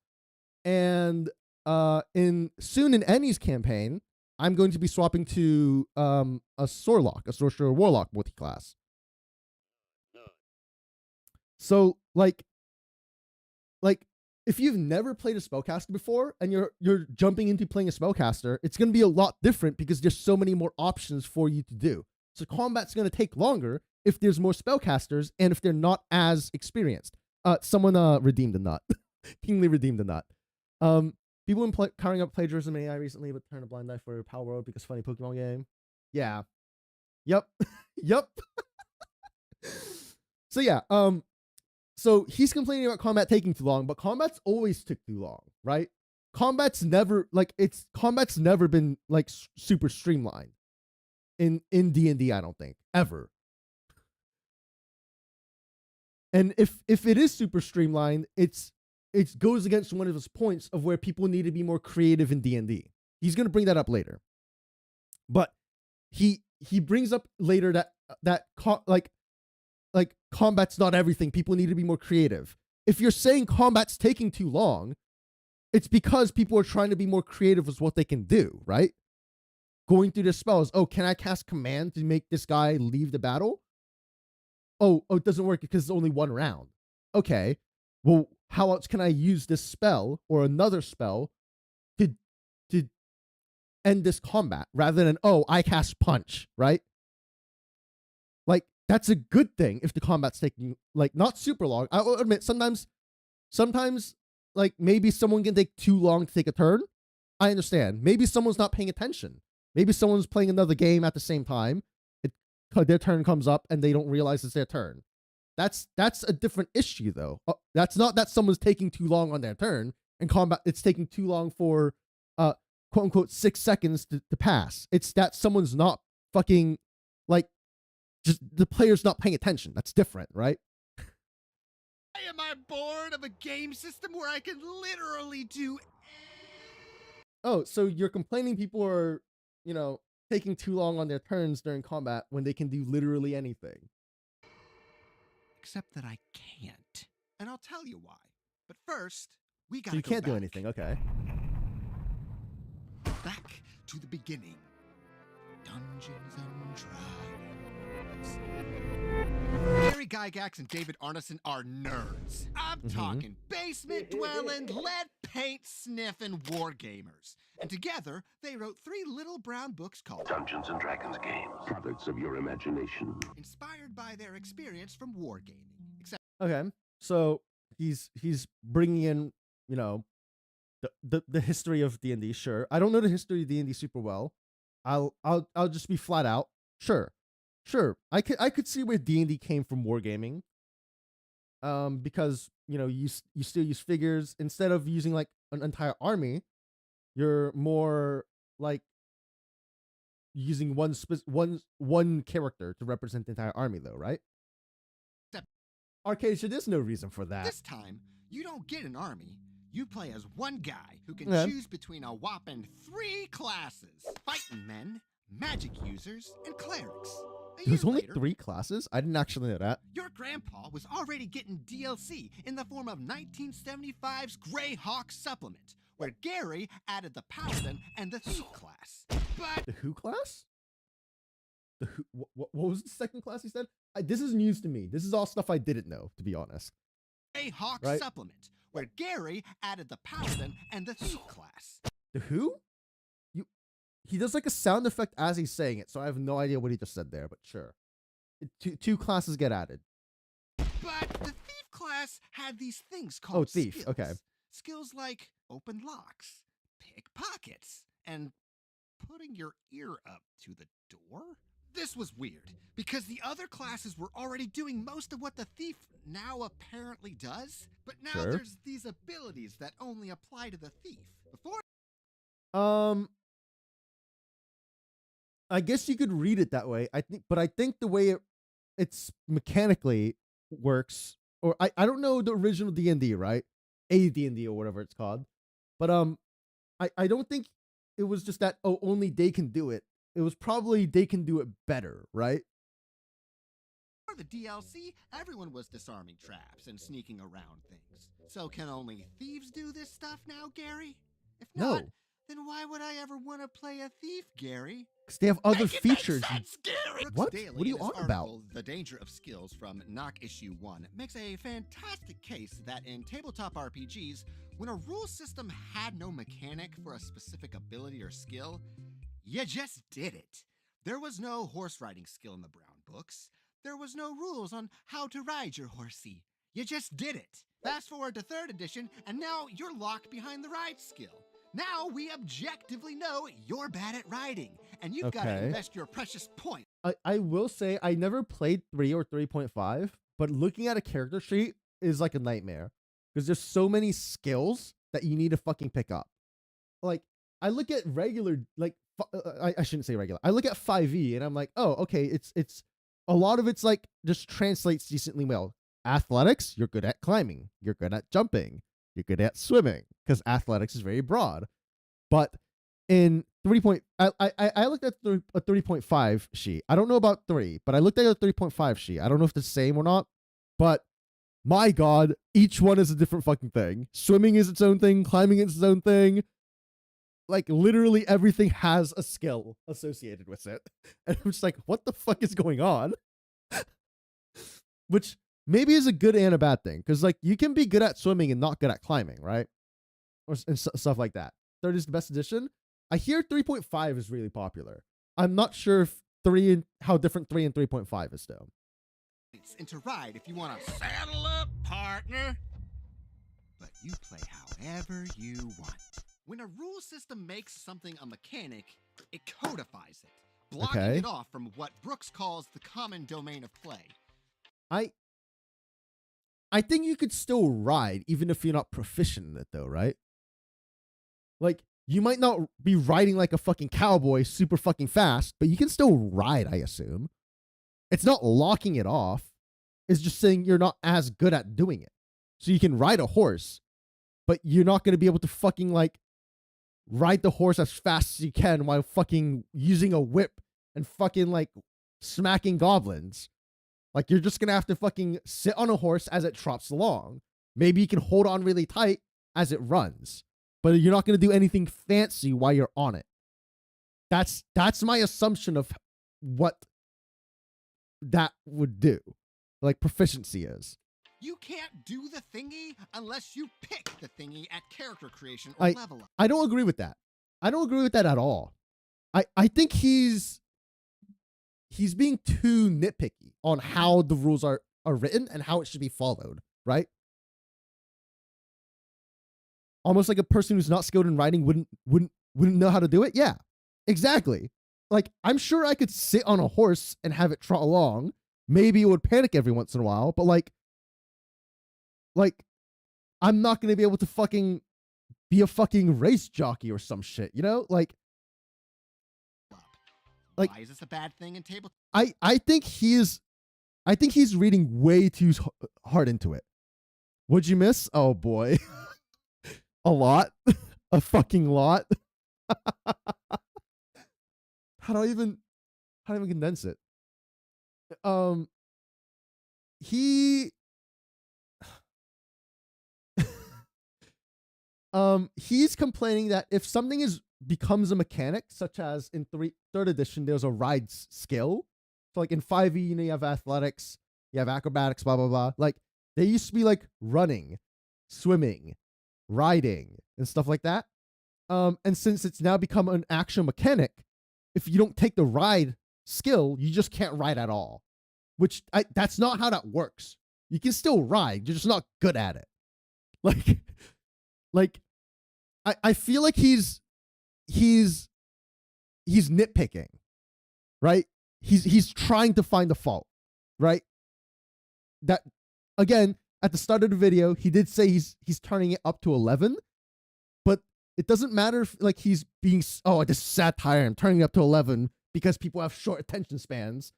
And soon in Annie's campaign, I'm going to be swapping to a Sorlock, a Sorcerer Warlock multi-class. So like if you've never played a spellcaster before and you're jumping into playing a spellcaster, it's going to be a lot different because there's so many more options for you to do. So combat's going to take longer if there's more spellcasters and if they're not as experienced. Someone redeemed a nut. Kingly redeemed a nut. People been carrying up plagiarism in AI recently, but turn a blind eye for Power World because funny Pokemon game. Yeah. Yep. Yep. So yeah. So he's complaining about combat taking too long, but combat's always took too long, right? Combat's never been like super streamlined in D&D, I don't think, ever. And if it is super streamlined, it goes against one of his points of where people need to be more creative in D&D. He's going to bring that up later. But he brings up later that combat's not everything. People need to be more creative. If you're saying combat's taking too long, it's because people are trying to be more creative with what they can do, right? Going through the spells. Oh, can I cast command to make this guy leave the battle? Oh, it doesn't work because it's only one round. Okay. Well, how else can I use this spell or another spell to end this combat rather than, I cast punch, right? Like, that's a good thing if the combat's taking, like, not super long. I will admit, sometimes, like, maybe someone can take too long to take a turn. I understand. Maybe someone's not paying attention. Maybe someone's playing another game at the same time. Their turn comes up and they don't realize it's their turn. That's a different issue, though. That's not that someone's taking too long on their turn and combat. It's taking too long for, quote unquote, 6 seconds to pass. It's that someone's not fucking, like, just the player's not paying attention. That's different, right? Am I bored of a game system where I can literally do? Oh, so you're complaining people are, taking too long on their turns during combat when they can do literally anything. Except that I can't. And I'll tell you why. But first, we gotta So you go can't do back. anything, okay. Back to the beginning. Dungeons and Dragons. Gary Gygax and David Arneson are nerds. I'm talking basement dwelling, lead paint sniffing wargamers. And together, they wrote 3 little brown books called Dungeons and Dragons games, products of your imagination. inspired by their experience from wargaming. Except Okay, so he's bringing in, the history of D&D. Sure, I don't know the history of D&D super well. I'll just be flat out. Sure, I could see where D&D came from wargaming. because you still use figures instead of using like an entire army. You're more like using one character to represent the entire army, though, right? Except Arcadia, there's no reason for that. this time, you don't get an army. You play as one guy who can Yeah. choose between a whopping 3 classes: fighting men, magic users, and clerics. There's only 3 classes? I didn't actually know that. Your grandpa was already getting DLC in the form of 1975's Greyhawk supplement, where Gary added the paladin and the thief class. But The who class? The who? What was the second class he said? This is news to me. This is all stuff I didn't know, to be honest. Greyhawk Right. supplement, where Gary added the paladin and the thief class. The who? He does like a sound effect as he's saying it, so I have no idea what he just said there, but sure. Two classes get added. But the thief class had these things called thief, skills. okay. Skills like open locks, pick pockets, and putting your ear up to the door? This was weird, because the other classes were already doing most of what the thief now apparently does, but now Sure. there's these abilities that only apply to the thief. Before I guess you could read it that way. I think the way it's mechanically works, or I don't know the original D&D, right? A D&D or whatever it's called. But I don't think it was just that only they can do it. It was probably they can do it better, right? the DLC, everyone was disarming traps and sneaking around things. So can only thieves do this stuff now, Gary? If not, No. then why would I ever want to play a thief, Gary? Because they have other Make it make features. sense, Gary! What? Daily, What are you in his on about? article, The Danger of Skills from Knock Issue 1 makes a fantastic case that in tabletop RPGs, when a rule system had no mechanic for a specific ability or skill, you just did it. There was no horse riding skill in the Brown books. There was no rules on how to ride your horsey. You just did it. Fast forward to 3rd edition, and now you're locked behind the ride skill. Now we objectively know you're bad at riding, and you've got to Okay. invest your precious point. I will say I never played 3 or 3.5, but looking at a character sheet is like a nightmare because there's so many skills that you need to fucking pick up. Like I look at regular, like I shouldn't say regular. I look at 5e and I'm like, oh, okay, it's a lot of it's like just translates decently well. Athletics, you're good at climbing, you're good at jumping, you're good at swimming because athletics is very broad. But in 3. I looked at a 3.5 sheet. I don't know about 3, but I looked at a 3.5 sheet. I don't know if it's the same or not, but my God, each one is a different fucking thing. Swimming is its own thing. Climbing is its own thing. Like literally everything has a skill associated with it. And I'm just like, what the fuck is going on? Which maybe is a good and a bad thing. Because like you can be good at swimming and not good at climbing, right? And stuff like that. 3rd is the best edition. I hear 3.5 is really popular. I'm not sure if how different 3 and 3.5 is though. And to ride if you want to saddle up, partner. But you play however you want. When a rule system makes something a mechanic, it codifies it, blocking Okay. it off from what Brooks calls the common domain of play. I think you could still ride even if you're not proficient in it though, right? Like you might not be riding like a fucking cowboy super fucking fast, but you can still ride, I assume. It's not locking it off. It's just saying you're not as good at doing it. So you can ride a horse, but you're not going to be able to fucking like ride the horse as fast as you can while fucking using a whip and fucking like smacking goblins. Like you're just going to have to fucking sit on a horse as it trots along. Maybe you can hold on really tight as it runs, but you're not going to do anything fancy while you're on it. That's my assumption of what that would do. Like proficiency is. You can't do the thingy unless you pick the thingy at character creation or level up. I don't agree with that. I don't agree with that at all. I think he's being too nitpicky on how the rules are written and how it should be followed, right? Almost like a person who's not skilled in writing wouldn't know how to do it. Yeah, exactly. Like I'm sure I could sit on a horse and have it trot along. Maybe it would panic every once in a while, but like like, I'm not going to be able to fucking be a fucking race jockey or some shit, you know? Like, Why is this a bad thing in table? I think he's reading way too hard into it. What'd you miss? Oh boy. A lot. A fucking lot. How do I even condense it? He he's complaining that if something becomes a mechanic, such as in third edition, there's a ride skill. So like in 5e, you know, you have athletics, you have acrobatics, blah blah blah. Like they used to be like running, swimming, riding, and stuff like that. And since it's now become an actual mechanic, if you don't take the ride skill, you just can't ride at all. Which that's not how that works. You can still ride, you're just not good at it. Like I feel like he's nitpicking, right? He's trying to find the fault, right? That again, at the start of the video, he did say he's turning it up to 11, but it doesn't matter if like he's being this is satire, I'm turning it up to 11 because people have short attention spans.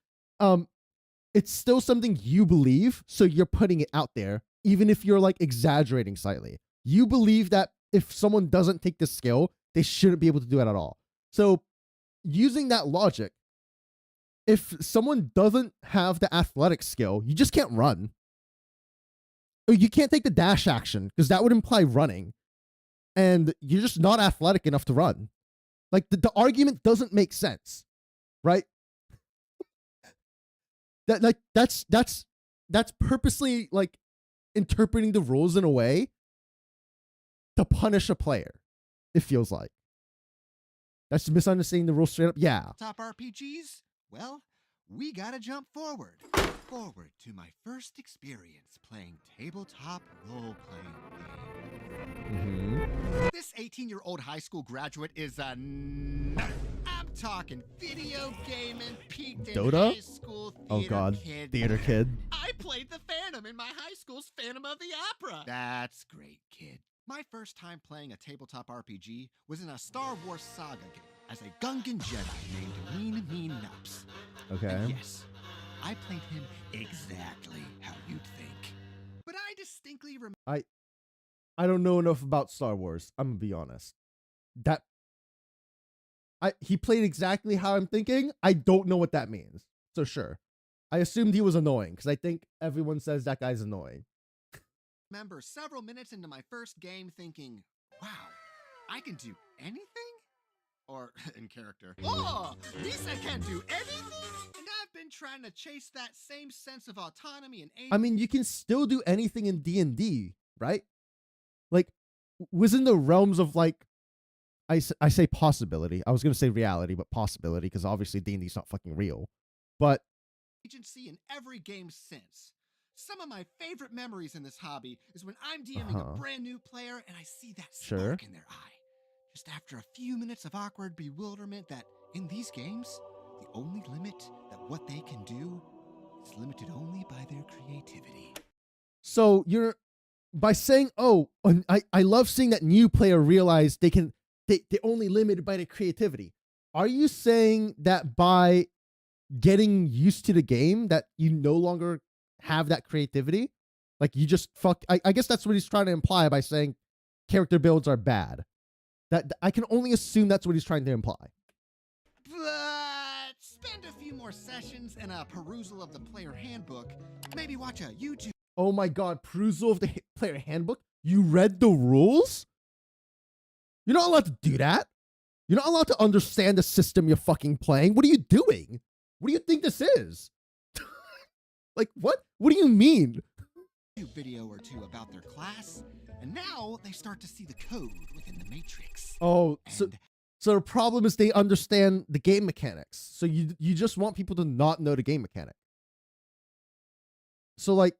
It's still something you believe, so you're putting it out there, even if you're like exaggerating slightly. You believe that if someone doesn't take the skill, they shouldn't be able to do it at all. So using that logic, if someone doesn't have the athletic skill, you just can't run. Or you can't take the dash action because that would imply running. And you're just not athletic enough to run. Like the argument doesn't make sense, right? That's purposely like interpreting the rules in a way to punish a player. It feels like that's misunderstanding the rules straight up. Yeah. Top RPGs? Well, we gotta jump forward to my first experience playing tabletop role-playing games. This 18-year-old high school graduate is a nerd. I'm talking video gaming, peaked in Dota? high school theater Oh god, kid. theater kid. I played the Phantom in my high school's Phantom of the Opera. That's great, kid. My first time playing a tabletop RPG was in a Star Wars saga game as a Gungan Jedi named Mean Nups. Okay. And yes, I played him exactly how you'd think. But I distinctly remember. I don't know enough about Star Wars. I'm gonna be honest. He played exactly how I'm thinking. I don't know what that means. So sure. I assumed he was annoying because I think everyone says that guy's annoying. Remember several minutes into my first game thinking, wow, I can do anything? Or in character, oh, this I can do anything? And I've been trying to chase that same sense of autonomy and I mean, you can still do anything in D&D, right? Like, within the realms of like, I say possibility. I was going to say reality, but possibility, because obviously D&D's not fucking real. But agency in every game since. Some of my favorite memories in this hobby is when I'm DMing a brand new player and I see that spark in their eye. Just after a few minutes of awkward bewilderment that, in these games, the only limit that what they can do is limited only by their creativity. So you're, by saying, oh, I love seeing that new player realize they're only limited by their creativity. Are you saying that by getting used to the game that you no longer have that creativity? Like you just I guess that's what he's trying to imply by saying character builds are bad. That I can only assume that's what he's trying to imply. But spend a few more sessions and a perusal of the player handbook. Maybe watch a YouTube. Oh my god, perusal of the player handbook? You read the rules? You're not allowed to do that. You're not allowed to understand the system you're fucking playing. What are you doing? What do you think this is? Like, what? What do you mean? Video or two about their class, and now they start to see the code within the matrix. Oh, so the problem is they understand the game mechanics. So you just want people to not know the game mechanic. So like,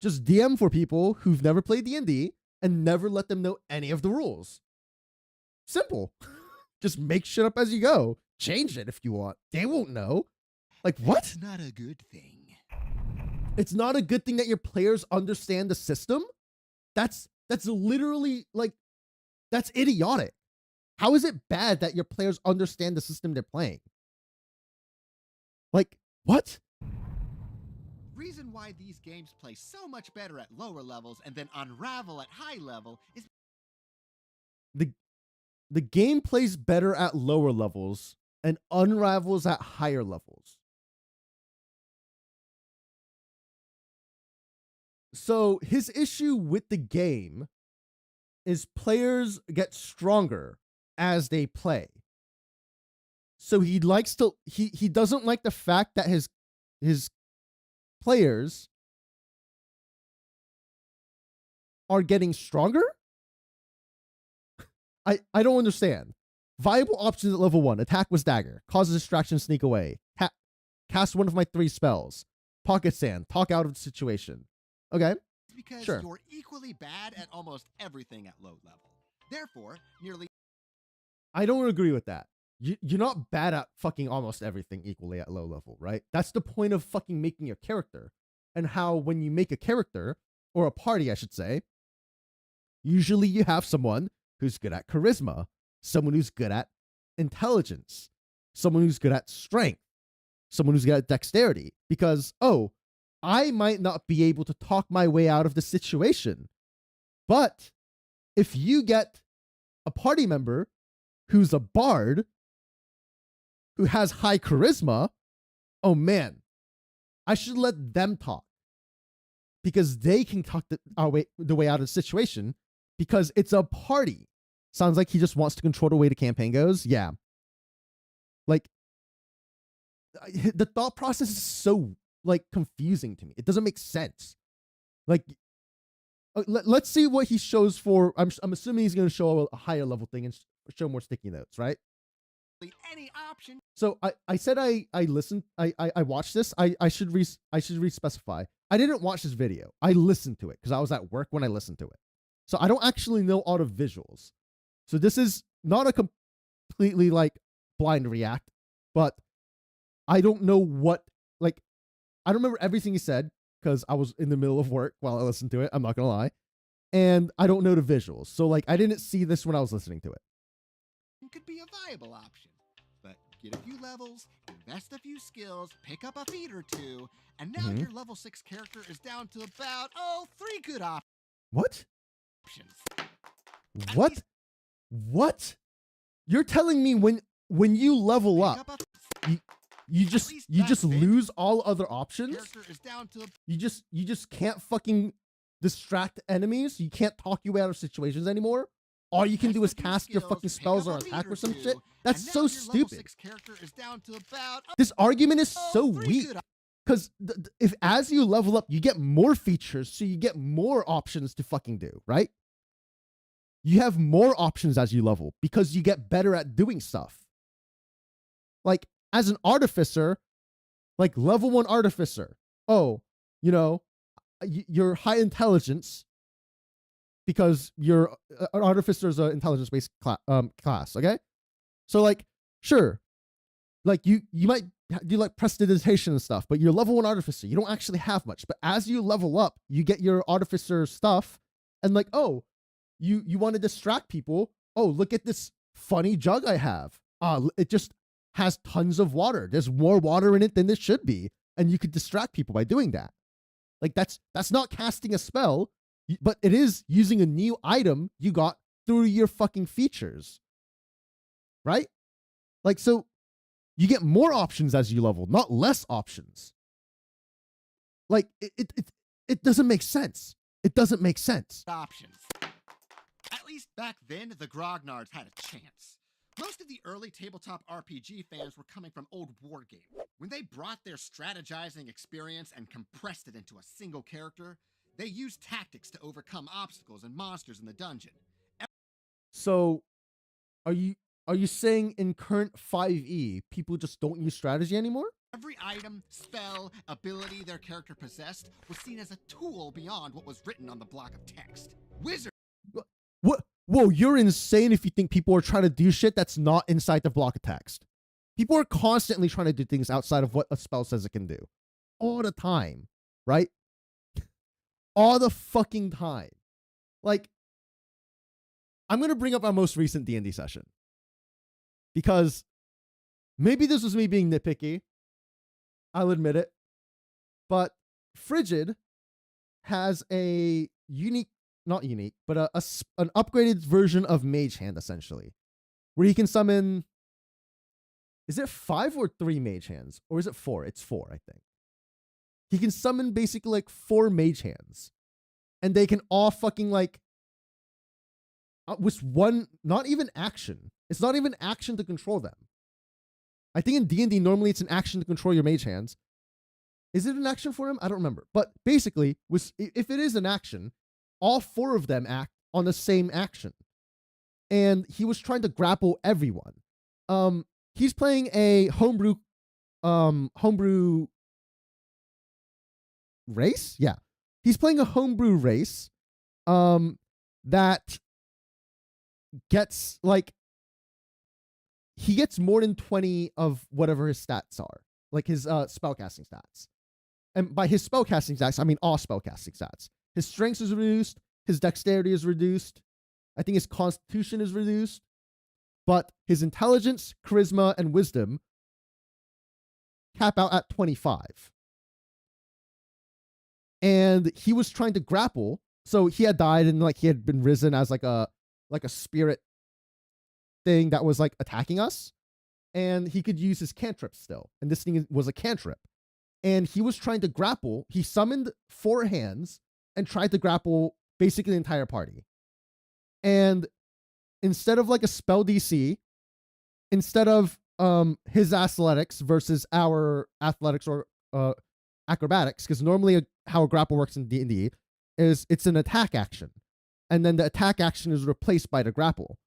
just DM for people who've never played D&D and never let them know any of the rules. Simple. Just make shit up as you go. Change it if you want. They won't know. Like, what? That's not a good thing. It's not a good thing that your players understand the system. That's literally like, that's idiotic. How is it bad that your players understand the system they're playing? Like, what? Reason why these games play so much better at lower levels and then unravel at high level is The game plays better at lower levels and unravels at higher levels. So his issue with the game is players get stronger as they play. So he likes to he doesn't like the fact that his players are getting stronger. I don't understand. Viable options at level 1. Attack with dagger. Cause a distraction, sneak away. Cast one of my 3 spells. Pocket sand. Talk out of the situation. Okay. because Sure. you're equally bad at almost everything at low level. Therefore, nearly I don't agree with that. You're not bad at fucking almost everything equally at low level, right? That's the point of fucking making a character. And how when you make a character, or a party, I should say, usually you have someone who's good at charisma, someone who's good at intelligence, someone who's good at strength, someone who's good at dexterity. Because, oh, I might not be able to talk my way out of the situation. But if you get a party member who's a bard, who has high charisma, oh man, I should let them talk. Because they can talk the way out of the situation, because it's a party. Sounds like he just wants to control the way the campaign goes. Yeah. Like, the thought process is so, like, confusing to me. It doesn't make sense. Like, let's see what he shows for. I'm assuming he's going to show a higher level thing and show more sticky notes, right? any option. So I said I listened. I watched this. I should re-specify. I didn't watch this video. I listened to it because I was at work when I listened to it. So I don't actually know all the visuals. So this is not a completely like blind react, but I don't know what, like, I don't remember everything he said because I was in the middle of work while I listened to it. I'm not gonna lie. And I don't know the visuals. So like I didn't see this when I was listening to it. Could be a viable option. But get a few levels, invest a few skills, pick up a feat or two, and now your level 6 character is down to about, 3 good What? options. What? What? You're telling me when you level Pick up, you just least you then, lose all other options? character is down to You just can't fucking distract enemies? You can't talk your way out of situations anymore? All you can do is invest a few cast your skills, fucking pick spells up or a feat attack or some two, shit? and That's now so your level stupid. 6 character is down to about, This argument is so 3 weak. good Because if as you level up, you get more features, so you get more options to fucking do, right? You have more options as you level because you get better at doing stuff. Like, as an artificer, like level 1 artificer, you're high intelligence because you're an artificer is an intelligence-based class, okay? So, like, sure, like you might do like prestidigitation and stuff, but you're level 1 artificer. You don't actually have much. But as you level up, you get your artificer stuff, and like, oh, you want to distract people. Oh, look at this funny jug I have. It just has tons of water. There's more water in it than there should be, and you could distract people by doing that. Like that's not casting a spell, but it is using a new item you got through your fucking features, right? Like, so you get more options as you level, not less options. Like it doesn't make sense. It doesn't make sense. options. At least back then, the Grognards had a chance. Most of the early tabletop RPG fans were coming from old Wargame. When they brought their strategizing experience and compressed it into a single character, they used tactics to overcome obstacles and monsters in the dungeon. So are you saying in current 5e people just don't use strategy anymore? Every item, spell, ability their character possessed was seen as a tool beyond what was written on the block of text. Wizards What? Whoa, you're insane if you think people are trying to do shit that's not inside the block of text. People are constantly trying to do things outside of what a spell says it can do. All the time. right? All the fucking time. Like, I'm going to bring up our most recent D&D session. Because maybe this was me being nitpicky. I'll admit it. But Frigid has a unique, not unique, but an upgraded version of Mage Hand, essentially. Where he can summon... Is it 5 or 3 Mage Hands? Or is it 4? It's 4, I think. He can summon basically like 4 Mage Hands. And they can all fucking like... with one... Not even action. It's not even action to control them. I think in D&D, normally it's an action to control your Mage Hands. Is it an action for him? I don't remember. But basically, if it is an action, all 4 of them act on the same action. And he was trying to grapple everyone. He's playing a homebrew race? Yeah. He's playing a homebrew race that gets like he gets more than 20 of whatever his stats are. Like his spellcasting stats. And by his spellcasting stats, I mean all spellcasting stats. His strength is reduced, his dexterity is reduced, I think his constitution is reduced, but his intelligence, charisma, and wisdom cap out at 25. And he was trying to grapple, so he had died and like he had been risen as like a spirit thing that was like attacking us, and he could use his cantrip still. And this thing was a cantrip. And he was trying to grapple. He summoned 4 hands and tried to grapple basically the entire party. And instead of like a spell DC, instead of his athletics versus our athletics or acrobatics, because normally how a grapple works in D&D is it's an attack action. And then the attack action is replaced by the grapple.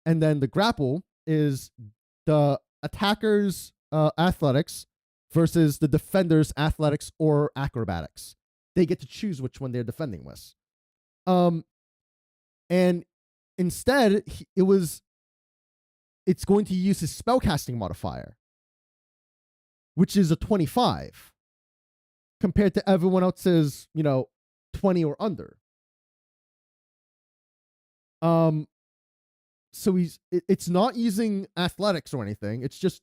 And then the grapple is the attacker's athletics versus the defender's athletics or acrobatics. They get to choose which one they're defending with. And instead, it's going to use his spellcasting modifier, which is a 25, compared to everyone else's, 20 or under. So it's not using athletics or anything. It's just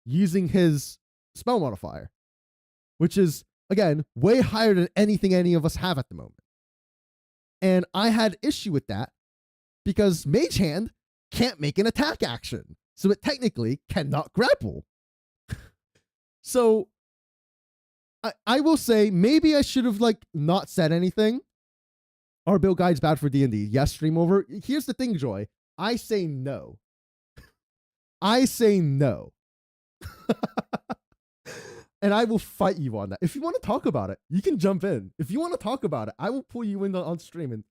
using his spell modifier, which is, again, way higher than anything any of us have at the moment. And I had issue with that because Mage Hand can't make an attack action. So it technically cannot grapple. So I will say maybe I should have like not said anything. Our build guide's bad for D&D. Yes, stream over. Here's the thing, Joy. I say no. I say no. And I will fight you on that. If you want to talk about it, you can jump in. If you want to talk about it, I will pull you in on stream. And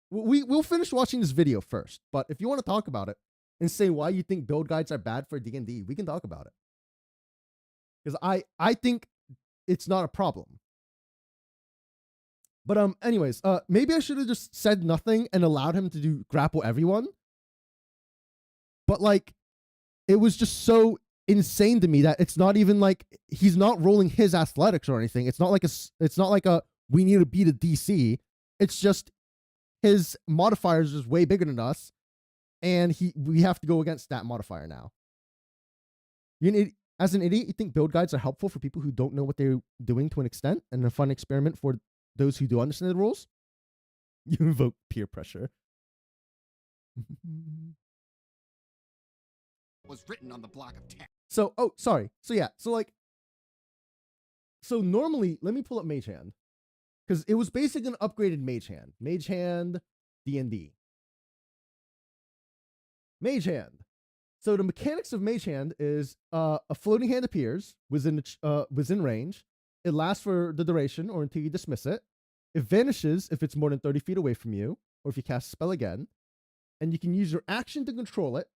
we'll finish watching this video first. But if you want to talk about it and say why you think build guides are bad for D&D, we can talk about it. Because I think it's not a problem. But anyways, maybe I should have just said nothing and allowed him to do grapple everyone. But like, it was just so insane to me that it's not even like he's not rolling his athletics or anything. It's not like a we need to beat a DC. It's just his modifier is just way bigger than us, and we have to go against that modifier now. As an idiot, you think build guides are helpful for people who don't know what they're doing to an extent, and a fun experiment for those who do understand the rules? You invoke peer pressure. Was written on the block of text. So normally, let me pull up Mage Hand, because it was basically an upgraded Mage Hand. Mage Hand D&D. Mage Hand. So the mechanics of Mage Hand is a floating hand appears within range. It lasts for the duration or until you dismiss it. It vanishes if it's more than 30 feet away from you, or if you cast a spell again. And you can use your action to control it.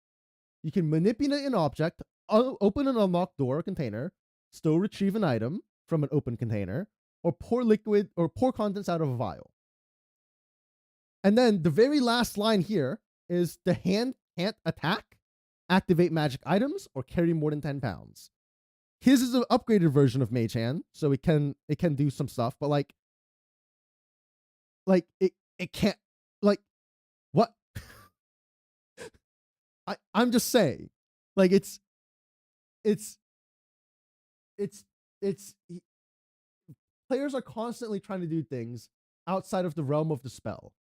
You can manipulate an object, open an unlocked door or container, still retrieve an item from an open container, or pour liquid or pour contents out of a vial. And then the very last line here is the hand can't attack, activate magic items, or carry more than 10 pounds. his is an upgraded version of Mage Hand, so it can do some stuff, but like it can't, like, what? I'm just saying, like, it's players are constantly trying to do things outside of the realm of the spell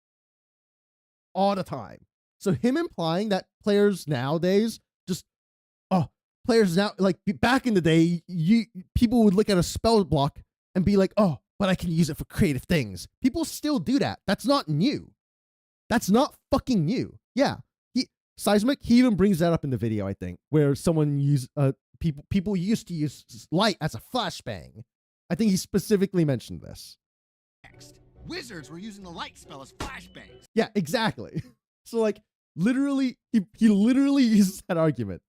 all the time. So him implying that players nowadays just, oh, players now, like back in the day, people would look at a spell block and be like, oh, but I can use it for creative things. People still do that. That's not new. That's not fucking new. Yeah. Seismic, he even brings that up in the video, I think, where someone people used to use light as a flashbang. I think he specifically mentioned this. Next, wizards were using the light spell as flashbangs. Yeah, exactly. So like literally, he literally uses that argument.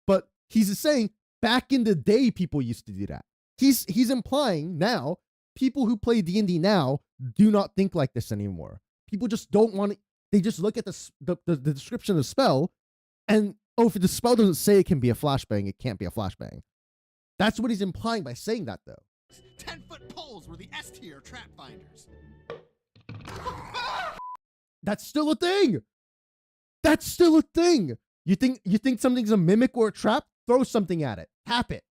But he's saying back in the day people used to do that. He's implying now people who play D&D now do not think like this anymore. People just don't want to, they just look at the description of the spell and, oh, if the spell doesn't say it can be a flashbang, it can't be a flashbang. That's what he's implying by saying that, though. 10-foot poles were the S tier trap finders. That's still a thing. That's still a thing. You think something's a mimic or a trap? Throw something at it. Tap it.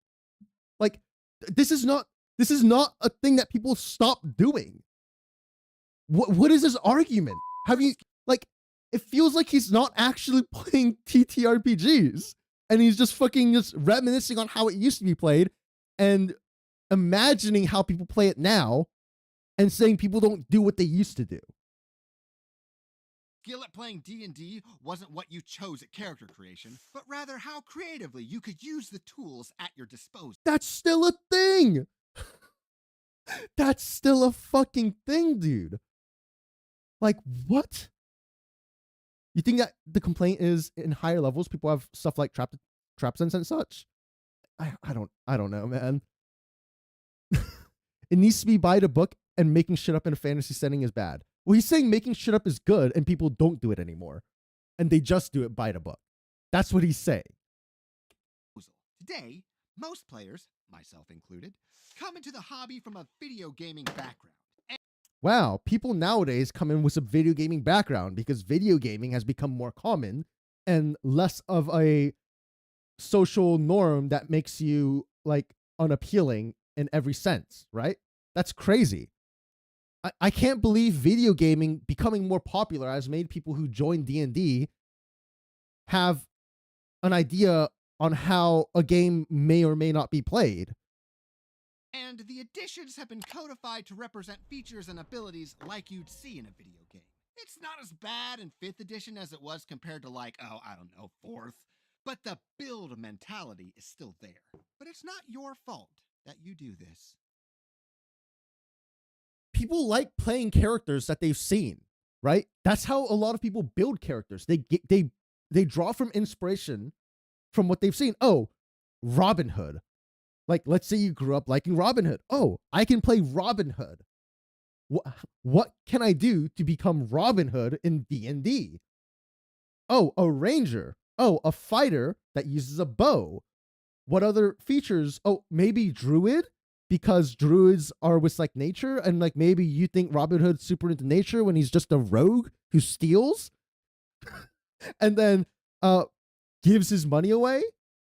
Like, this is not a thing that people stop doing. What is this argument? Have you, like, it feels like he's not actually playing TTRPGs and he's just fucking just reminiscing on how it used to be played and imagining how people play it now and saying people don't do what they used to do. Skill at playing D&D wasn't what you chose at character creation, but rather how creatively you could use the tools at your disposal. That's still a thing. That's still a fucking thing, dude. Like, what? You think that the complaint is in higher levels people have stuff like trap sense and such? I don't know, man. It needs to be by the book, and making shit up in a fantasy setting is bad. Well, he's saying making shit up is good and people don't do it anymore. And they just do it by the book. That's what he's saying. Today, most players, myself included, come into the hobby from a video gaming background. Wow, people nowadays come in with a video gaming background because video gaming has become more common and less of a social norm that makes you like unappealing in every sense, right? That's crazy. I can't believe video gaming becoming more popular has made people who join D&D have an idea on how a game may or may not be played. And the additions have been codified to represent features and abilities like you'd see in a video game. It's not as bad in 5th edition as it was compared to, like, oh, I don't know, 4th. But the build mentality is still there. But it's not your fault that you do this. People like playing characters that they've seen, right? That's how a lot of people build characters. They draw from inspiration from what they've seen. Oh, Robin Hood. Like, let's say you grew up liking Robin Hood. Oh, I can play Robin Hood. What can I do to become Robin Hood in D&D? Oh, a ranger. Oh, a fighter that uses a bow. What other features? Oh, maybe druid, because druids are with like nature, and like maybe you think Robin Hood's super into nature when he's just a rogue who steals and then gives his money away.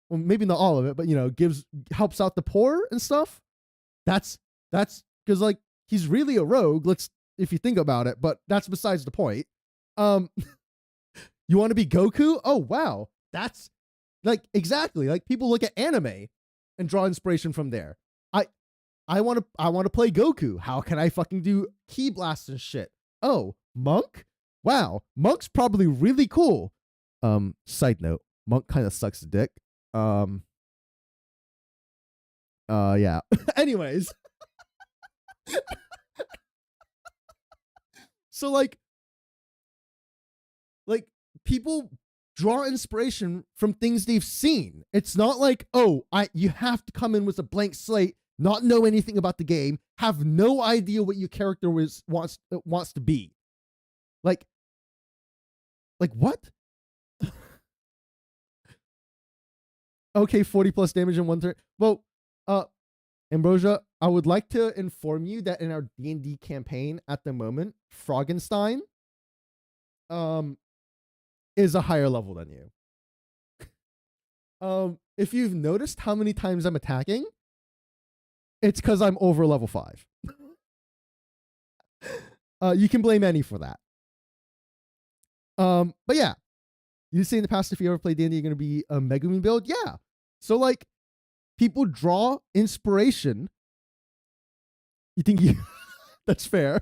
Well, maybe not all of it, but you know, helps out the poor and stuff. That's because like he's really a rogue. If you think about it, but that's besides the point. You want to be Goku? Oh wow, that's like exactly like people look at anime and draw inspiration from there. I want to play Goku. How can I fucking do ki blast and shit? Oh, Monk? Wow, Monk's probably really cool. Side note, Monk kind of sucks a dick. Yeah. Anyways. So like people draw inspiration from things they've seen. It's not like, oh, you have to come in with a blank slate, not know anything about the game, have no idea what your character wants to be. Like what? Okay, 40 plus damage in one turn. Well, Uh, Ambrosia, I would like to inform you that in our D&D campaign at the moment, Froggenstein is a higher level than you. If you've noticed how many times I'm attacking, it's because I'm over level 5. You can blame Annie for that. But yeah, you say in the past if you ever play D&D, you're gonna be a Megumi build. Yeah. So like, people draw inspiration. You think you? That's fair.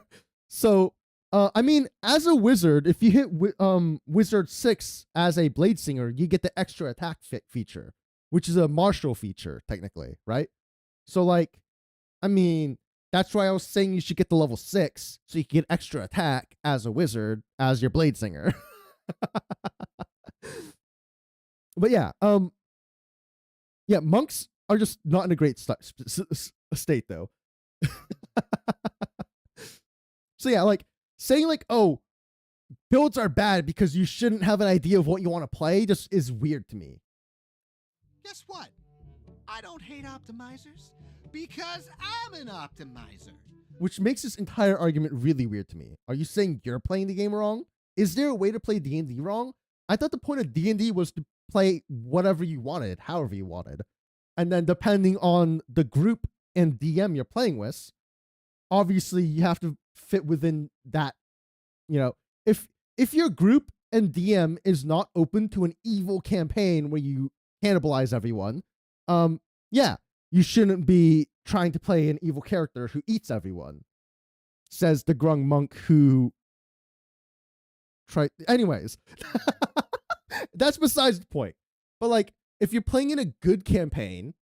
So, I mean, as a wizard, if you hit Wizard 6 as a Blade Singer, you get the extra attack feature, which is a martial feature technically, right? So like, I mean, that's why I was saying you should get the level 6 so you can get extra attack as a wizard as your Blade Singer. But yeah, monks are just not in a great state though. So yeah, like saying like, oh, builds are bad because you shouldn't have an idea of what you want to play just is weird to me. Guess what? I don't hate optimizers because I'm an optimizer. Which makes this entire argument really weird to me. Are you saying you're playing the game wrong? Is there a way to play D&D wrong? I thought the point of D&D was to play whatever you wanted, however you wanted. And then depending on the group and DM you're playing with, obviously you have to fit within that. You know, if your group and DM is not open to an evil campaign where you cannibalize everyone, yeah, you shouldn't be trying to play an evil character who eats everyone, says the grung monk who tried. Anyways, that's besides the point. But like, if you're playing in a good campaign,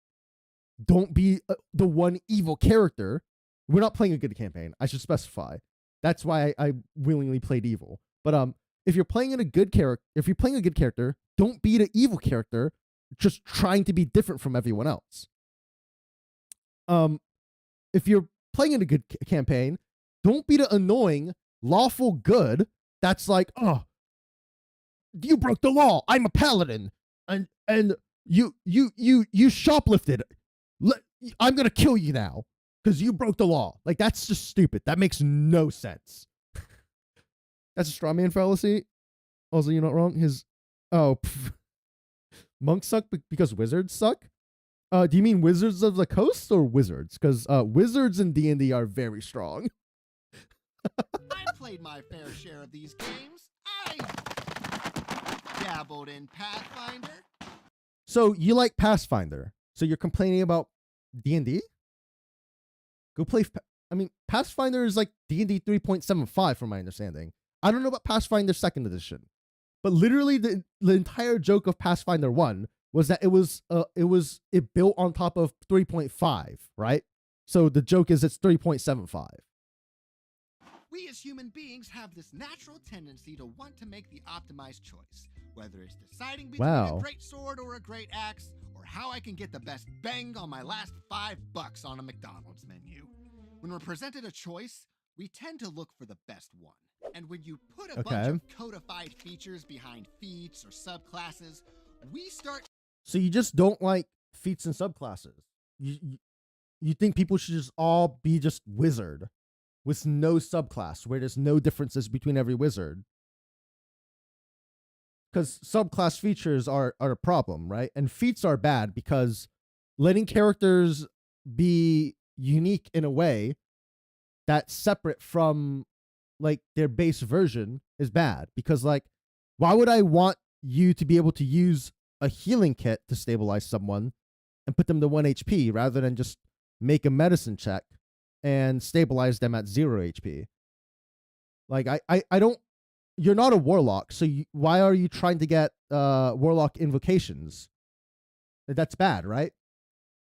don't be the one evil character. We're not playing a good campaign. I should specify. That's why I willingly played evil. But if you're playing in a good character, if you're playing a good character, don't be the evil character, just trying to be different from everyone else. If you're playing in a good campaign, don't be the annoying lawful good that's like, oh, you broke the law. I'm a paladin, and you shoplifted. I'm gonna kill you now because you broke the law. Like, that's just stupid. That makes no sense. That's a straw man fallacy. Also, you're not wrong. Monks suck because wizards suck. Do you mean Wizards of the Coast or wizards? Because wizards in D&D are very strong. I've played my fair share of these games. I dabbled in Pathfinder. So you like Pathfinder. So you're complaining about D&D? Go play. I mean, Pathfinder is like D&D 3.75 from my understanding. I don't know about Pathfinder 2nd edition. But literally the entire joke of Pathfinder 1 was that it built on top of 3.5, right? So the joke is it's 3.75. We as human beings have this natural tendency to want to make the optimized choice, whether it's deciding between a great sword or a great axe, or how I can get the best bang on my last $5 on a McDonald's menu. When we're presented a choice, we tend to look for the best one. And when you put a bunch of codified features behind feats or subclasses, we start. So you just don't like feats and subclasses. You think people should just all be just wizard with no subclass, where there's no differences between every wizard. Because subclass features are a problem, right? And feats are bad because letting characters be unique in a way that's separate from like their base version is bad. Because like, why would I want you to be able to use a healing kit to stabilize someone and put them to 1 HP rather than just make a medicine check and stabilize them at 0 HP? Like, I don't, you're not a warlock, so why are you trying to get warlock invocations? That's bad, right?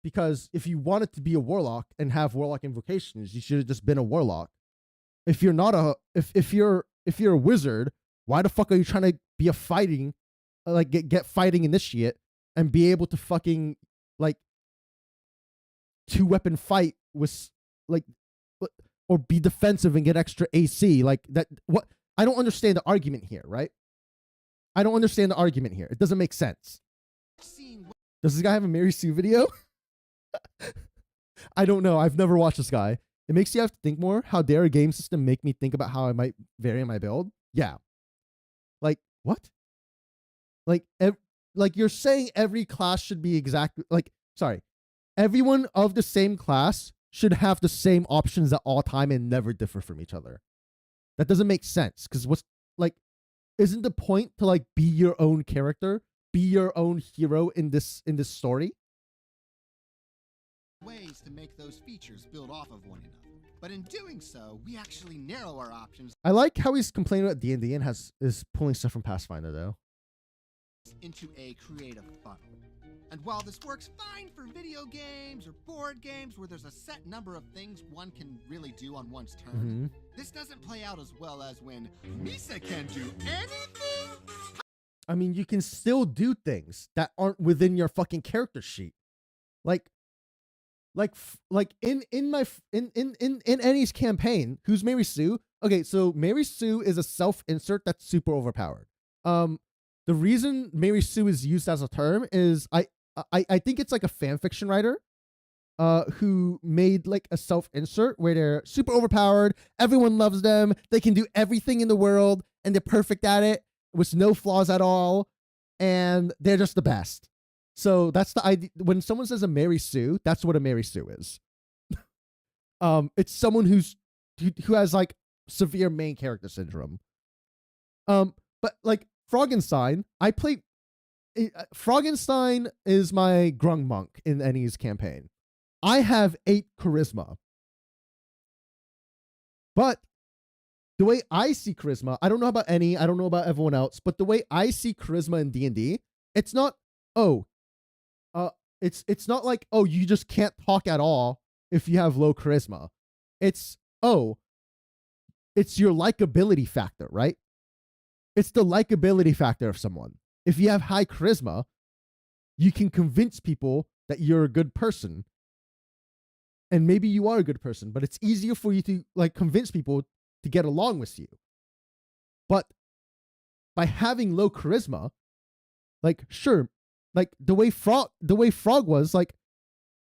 Because if you wanted to be a warlock and have warlock invocations, you should have just been a warlock. If you're not a, if you're a wizard, why the fuck are you trying to be a fighting, like get fighting initiate and be able to fucking like 2-weapon fight with like, or be defensive and get extra AC? Like that, what? I don't understand the argument here, right? I don't understand the argument here. It doesn't make sense. Does this guy have a Mary Sue video? I don't know. I've never watched this guy. It makes you have to think more. How dare a game system make me think about how I might vary my build? Yeah. Like, what? Like, like you're saying every class should be exactly like, sorry, everyone of the same class should have the same options at all time and never differ from each other. That doesn't make sense because what's like, isn't the point to like be your own character, be your own hero in this story? Ways to make those features build off of one another. But in doing so, we actually narrow our options I like how he's complaining about D&D and is pulling stuff from Pathfinder though. into a creative funnel. And while this works fine for video games or board games where there's a set number of things one can really do on one's turn, this doesn't play out as well as when Misa can do anything. I mean, you can still do things that aren't within your fucking character sheet. Like in Annie's campaign, who's Mary Sue? Okay, so Mary Sue is a self-insert that's super overpowered. The reason Mary Sue is used as a term is I think it's like a fan fiction writer who made like a self-insert where they're super overpowered, everyone loves them, they can do everything in the world, and they're perfect at it with no flaws at all, and they're just the best. So that's the idea. When someone says a Mary Sue, that's what a Mary Sue is. It's someone who has like severe main character syndrome. But like Froggenstein, I play. Froggenstein is my grung monk in Annie's campaign. I have 8 charisma, but the way I see charisma, I don't know about Annie, I don't know about everyone else, but the way I see charisma in D&D, it's not it's not like, oh, you just can't talk at all if you have low charisma. It's your likability factor, right? It's the likability factor of someone. If you have high charisma, you can convince people that you're a good person. And maybe you are a good person, but it's easier for you to like convince people to get along with you. But by having low charisma, like sure, like the way Frog was, like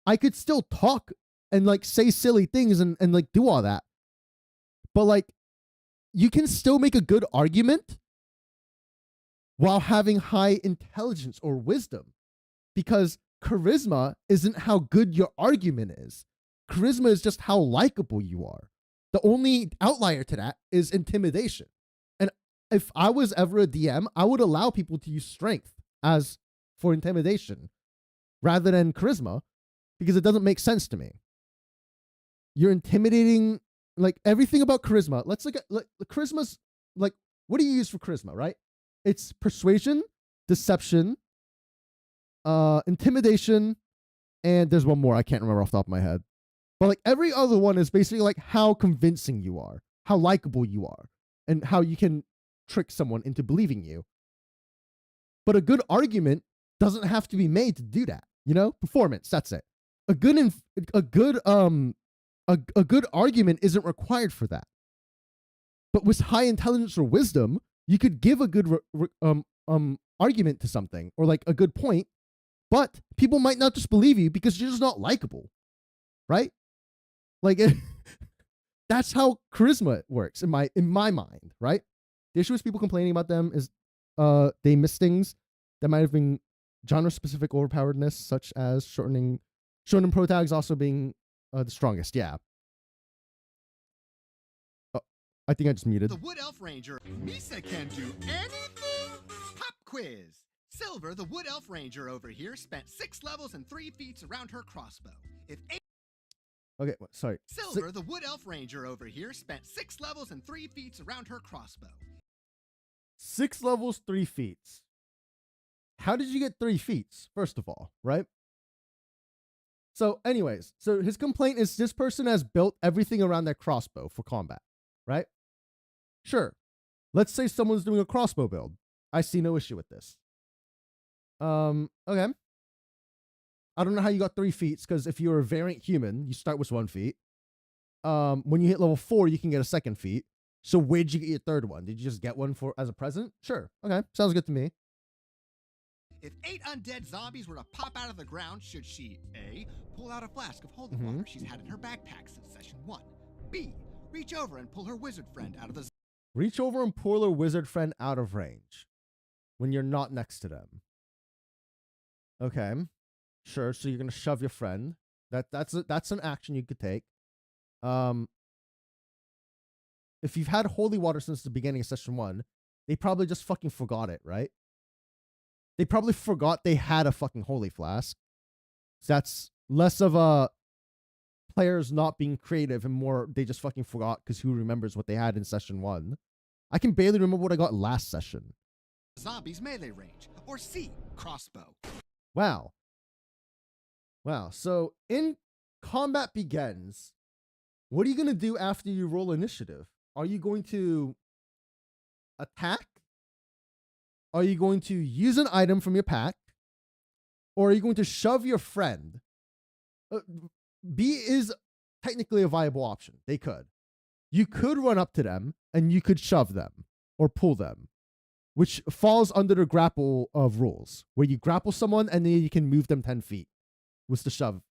I could still talk and like say silly things and like do all that. But like you can still make a good argument while having high intelligence or wisdom, because charisma isn't how good your argument is. Charisma is just how likable you are. The only outlier to that is intimidation. And if I was ever a DM, I would allow people to use strength as for intimidation rather than charisma, because it doesn't make sense to me. You're intimidating, like everything about charisma. Let's look at charisma's like, what do you use for charisma, right? It's persuasion, deception, intimidation, and there's one more I can't remember off the top of my head. But like every other one is basically like how convincing you are, how likable you are, and how you can trick someone into believing you. But a good argument doesn't have to be made to do that. You know, performance. That's it. A good argument isn't required for that. But with high intelligence or wisdom, you could give a good argument to something or like a good point, but people might not just believe you because you're just not likable, right? Like that's how charisma works in my mind, right? The issue with people complaining about them is they miss things that might have been genre-specific overpoweredness, such as shonen pro tags also being the strongest. Yeah. I think I just muted. The Wood Elf Ranger, Misa can do anything. Pop quiz. Silver, the Wood Elf Ranger over here, spent 6 levels and 3 feats around her crossbow. Okay, sorry. Silver, the Wood Elf Ranger over here, spent 6 levels and 3 feats around her crossbow. 6 levels, 3 feats. How did you get 3 feats, first of all, right? So anyways, so his complaint is this person has built everything around their crossbow for combat, right? Sure. Let's say someone's doing a crossbow build. I see no issue with this. Okay. I don't know how you got 3 feats, because if you're a variant human, you start with 1 feat. When you hit level 4, you can get a 2nd feat. So where'd you get your 3rd one? Did you just get one as a present? Sure. Okay. Sounds good to me. If 8 undead zombies were to pop out of the ground, should she A, pull out a flask of holy Mhm. water she's had in her backpack since session 1, B, reach over and pull her wizard friend out of the Reach over and pull a wizard friend out of range when you're not next to them. Okay, sure. So you're gonna shove your friend. That's an action you could take. If you've had holy water since the beginning of session 1, they probably just fucking forgot it, right? They probably forgot they had a fucking holy flask. So that's less of a players not being creative and more they just fucking forgot because who remembers what they had in session 1? I can barely remember what I got last session. zombies melee range, or C, crossbow. Wow. Wow. So in combat begins, what are you going to do after you roll initiative? Are you going to attack? Are you going to use an item from your pack? Or are you going to shove your friend? B is technically a viable option. They could. You could run up to them and you could shove them or pull them, which falls under the grapple of rules, where you grapple someone and then you can move them 10 feet. Was the shove.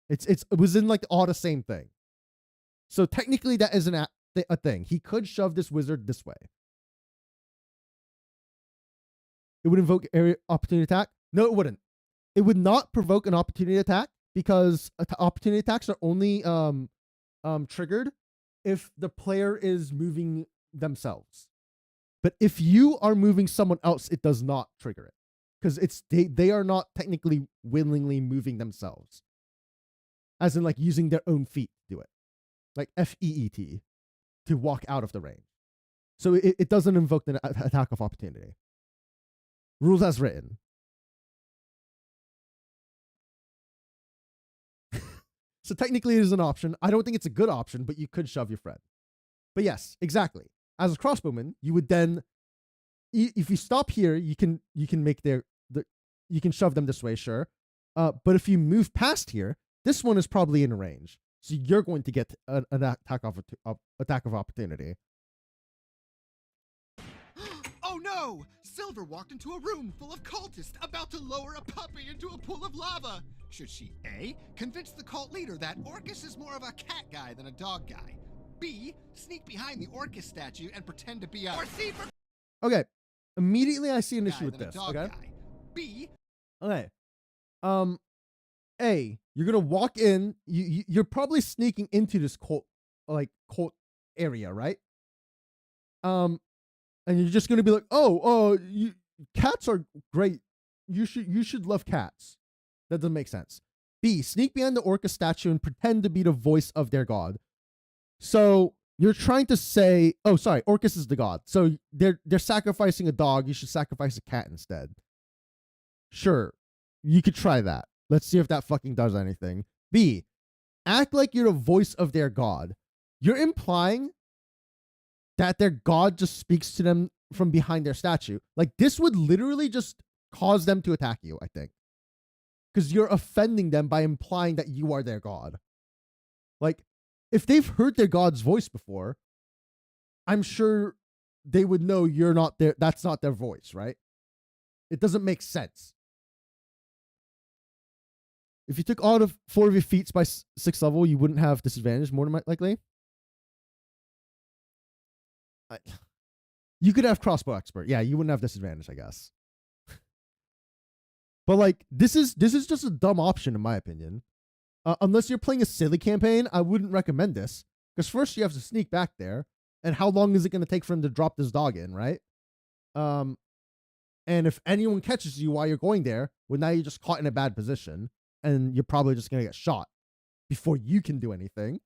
It was in like all the same thing. So technically that isn't a thing. He could shove this wizard this way. It would invoke area opportunity attack. No, it wouldn't. It would not provoke an opportunity attack because opportunity attacks are only triggered if the player is moving themselves. But if you are moving someone else, it does not trigger it because they are not technically willingly moving themselves, as in like using their own feet to do it, like FEET, to walk out of the range. So it doesn't invoke the attack of opportunity. Rules as written. So technically it is an option. I don't think it's a good option, but you could shove your friend. But yes, exactly. As a crossbowman, you would then, if you stop here, you can make you can shove them this way, sure. But if you move past here, this one is probably in range, so you're going to get an attack of opportunity. Oh no! Silver walked into a room full of cultists about to lower a puppy into a pool of lava. Should she A, convince the cult leader that Orcus is more of a cat guy than a dog guy? B, sneak behind the Orcus statue and pretend to be a... Or C for... Okay. Immediately I see an issue guy with than a this. dog Okay. guy. B... Okay. A, you're gonna walk in. You're probably sneaking into this cult area, right? And you're just gonna be like, cats are great. You should love cats. That doesn't make sense. B, sneak behind the Orcus statue and pretend to be the voice of their god. So you're trying to say, oh, sorry, Orcus is the god. So they're sacrificing a dog. You should sacrifice a cat instead. Sure, you could try that. Let's see if that fucking does anything. B, act like you're the voice of their god. You're implying that their god just speaks to them from behind their statue. Like, this would literally just cause them to attack you, I think. Because you're offending them by implying that you are their god. Like, if they've heard their god's voice before, I'm sure they would know you're not their, that's not their voice, right? It doesn't make sense. If you took all of 4 of your feats by 6th level, you wouldn't have disadvantage, more than likely. You could have crossbow expert. Yeah, you wouldn't have disadvantage, I guess. But like, this is just a dumb option in my opinion. Unless you're playing a silly campaign, I wouldn't recommend this. Because first you have to sneak back there. And how long is it going to take for him to drop this dog in, right? And if anyone catches you while you're going there, well, now you're just caught in a bad position. And you're probably just going to get shot before you can do anything.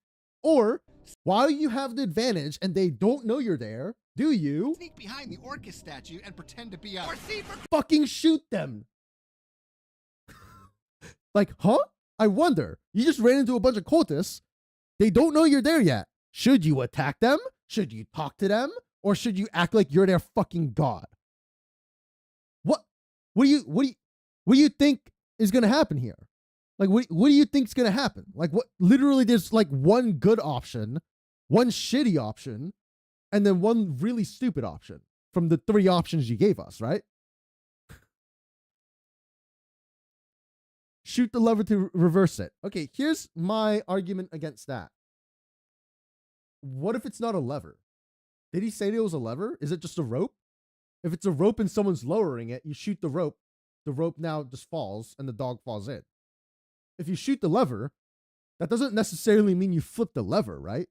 Or, while you have the advantage and they don't know you're there, do you sneak behind the Orcus statue and pretend to be a... Or C for... fucking shoot them? Like, huh? I wonder. You just ran into a bunch of cultists. They don't know you're there yet. Should you attack them? Should you talk to them? Or should you act like you're their fucking god? What do you think is gonna happen here? Like, what do you think's gonna happen? Like, what? Literally, there's like one good option, one shitty option, and then one really stupid option from the 3 options you gave us, right? shoot the lever to reverse it. Okay, here's my argument against that. What if it's not a lever? Did he say it was a lever? Is it just a rope? If it's a rope and someone's lowering it, you shoot the rope now just falls and the dog falls in. If you shoot the lever, that doesn't necessarily mean you flip the lever, right?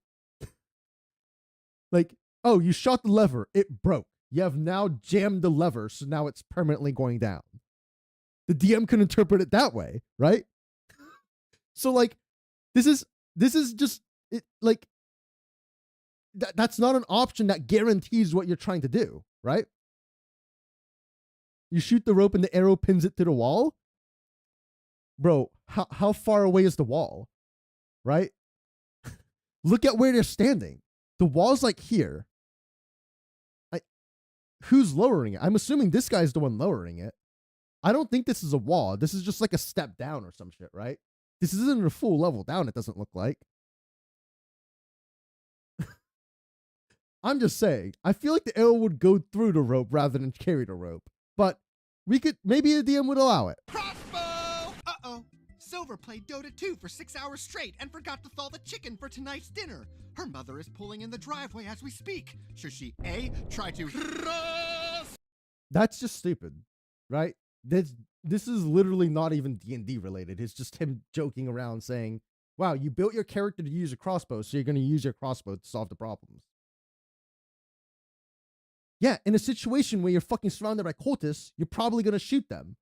Like, oh, you shot the lever, it broke. You have now jammed the lever, so now it's permanently going down. The DM can interpret it that way, right? So like, this is just it, like that's not an option that guarantees what you're trying to do, right? You shoot the rope and the arrow pins it to the wall. Bro, how far away is the wall? Right? Look at where they're standing. The wall's like here. Who's lowering it? I'm assuming this guy's the one lowering it. I don't think this is a wall. This is just like a step down or some shit, right? This isn't a full level down, it doesn't look like. I'm just saying, I feel like the arrow would go through the rope rather than carry the rope. But we could, maybe the DM would allow it. Crossbow! Uh-oh. Silver played Dota 2 for 6 hours straight and forgot to thaw the chicken for tonight's dinner. Her mother is pulling in the driveway as we speak. Should she A, try to... That's just stupid, right? This is literally not even D&D related. It's just him joking around saying, wow, you built your character to use a crossbow, so you're going to use your crossbow to solve the problems. Yeah, in a situation where you're fucking surrounded by cultists, you're probably going to shoot them.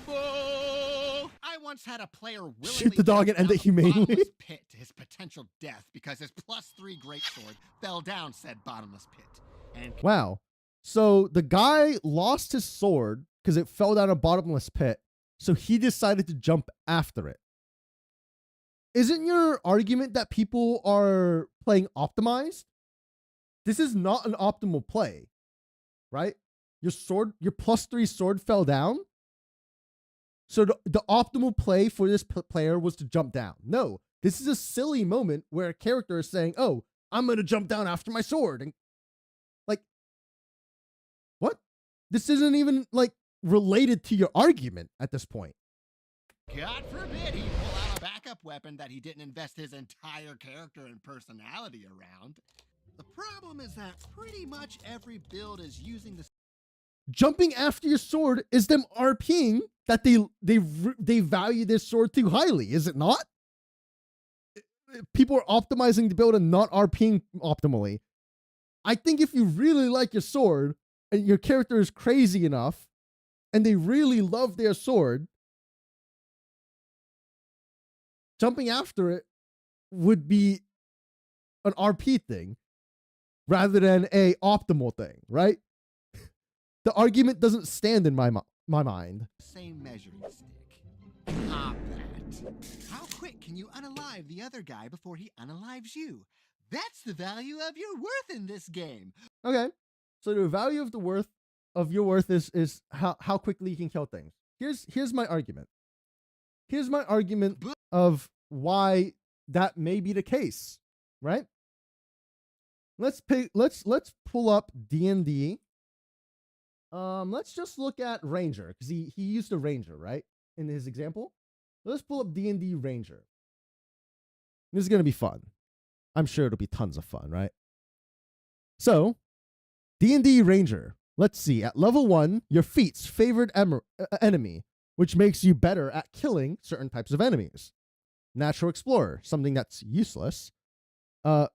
I once had a player willingly Shoot the dog and end it humanely. bottomless pit to his potential death because his +3 greatsword fell down said bottomless pit. And Wow. So the guy lost his sword because it fell down a bottomless pit, so he decided to jump after it. Isn't your argument that people are playing optimized? This is not an optimal play, right? Your +3 sword fell down. So the optimal play for this player was to jump down. No, this is a silly moment where a character is saying, oh, I'm going to jump down after my sword. And like, what? This isn't even like related to your argument at this point. God forbid he pull out a backup weapon that he didn't invest his entire character and personality around. The problem is that pretty much every build is using the... Jumping after your sword is them RPing that they value their sword too highly, is it not? People are optimizing the build and not RPing optimally. I think if you really like your sword and your character is crazy enough and they really love their sword, jumping after it would be an RP thing rather than a optimal thing, right? The argument doesn't stand in my mind. Same measuring stick. Combat. How quick can you unalive the other guy before he unalives you? That's the value of your worth in this game. Okay, so the value of your worth is how quickly you can kill things. Here's my argument. Here's my argument of why that may be the case, right? Let's pull up D&D. Let's just look at Ranger, because he used a Ranger, right? In his example. Let's pull up D&D Ranger. This is going to be fun. I'm sure it'll be tons of fun, right? So, D&D Ranger. Let's see. At level 1, your feat's favored enemy, which makes you better at killing certain types of enemies. Natural Explorer, something that's useless.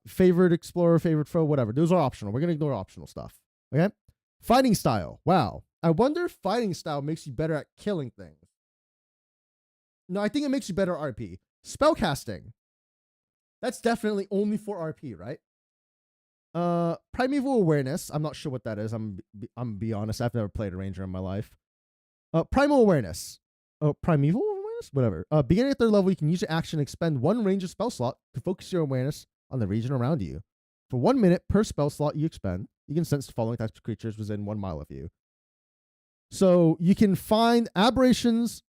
Favored Explorer, favorite foe, whatever. Those are optional. We're going to ignore optional stuff. Okay? Fighting style. Wow. I wonder if fighting style makes you better at killing things. No, I think it makes you better at RP. Spellcasting. That's definitely only for RP, right? Primeval Awareness. I'm not sure what that is. I'm be honest. I've never played a Ranger in my life. Primal Awareness. Primeval Awareness? Whatever. Beginning at 3rd level, you can use your action to expend 1 Ranger spell slot to focus your awareness on the region around you. For 1 minute per spell slot you expend, you can sense the following types of creatures within 1 mile of you. So you can find aberrations.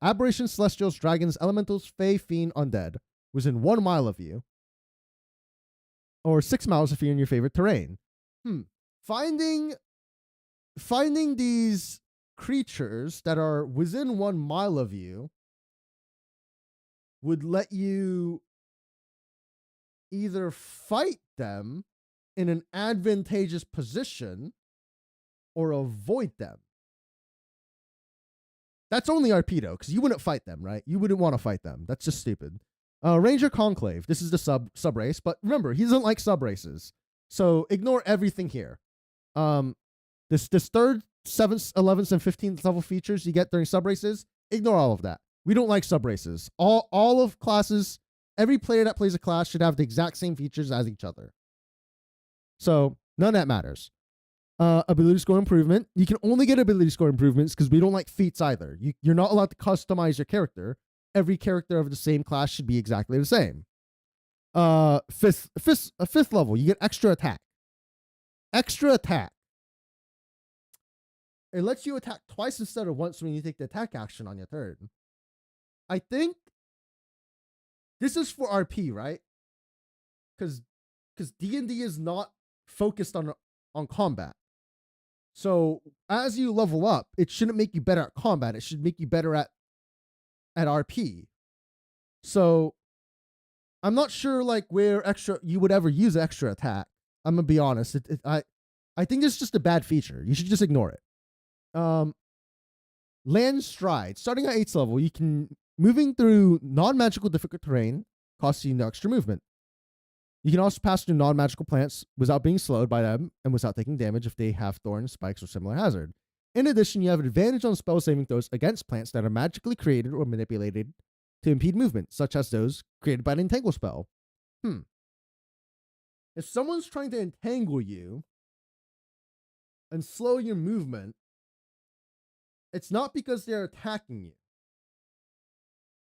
Aberrations, celestials, dragons, elementals, fae, fiend, undead within 1 mile of you, or 6 miles if you're in your favorite terrain. Finding these creatures that are within 1 mile of you would let you either fight them in an advantageous position or avoid them. That's only RP though, because you wouldn't fight them, right? You wouldn't want to fight them. That's just stupid. Ranger Conclave. This is the sub race, but remember, he doesn't like sub races, so ignore everything here. This 3rd, 7th, 11th, and 15th level features you get during sub races, ignore all of that. We don't like sub races. All of classes, every player that plays a class should have the exact same features as each other. So none of that matters. Ability score improvement. You can only get ability score improvements because we don't like feats either. You're not allowed to customize your character. Every character of the same class should be exactly the same. Fifth level, you get extra attack. Extra attack. It lets you attack twice instead of once when you take the attack action on your turn. I think this is for RP, right? Because D&D is not focused on combat. So as you level up, it shouldn't make you better at combat. It should make you better at RP. So I'm not sure like where you would ever use extra attack. I'm gonna be honest. I think this is just a bad feature. You should just ignore it. Land Stride. Starting at 8th level, you can moving through non-magical difficult terrain costs you no extra movement. You can also pass through non-magical plants without being slowed by them and without taking damage if they have thorns, spikes, or similar hazard. In addition, you have an advantage on spell saving throws against plants that are magically created or manipulated to impede movement, such as those created by an entangle spell. If someone's trying to entangle you and slow your movement, it's not because they're attacking you.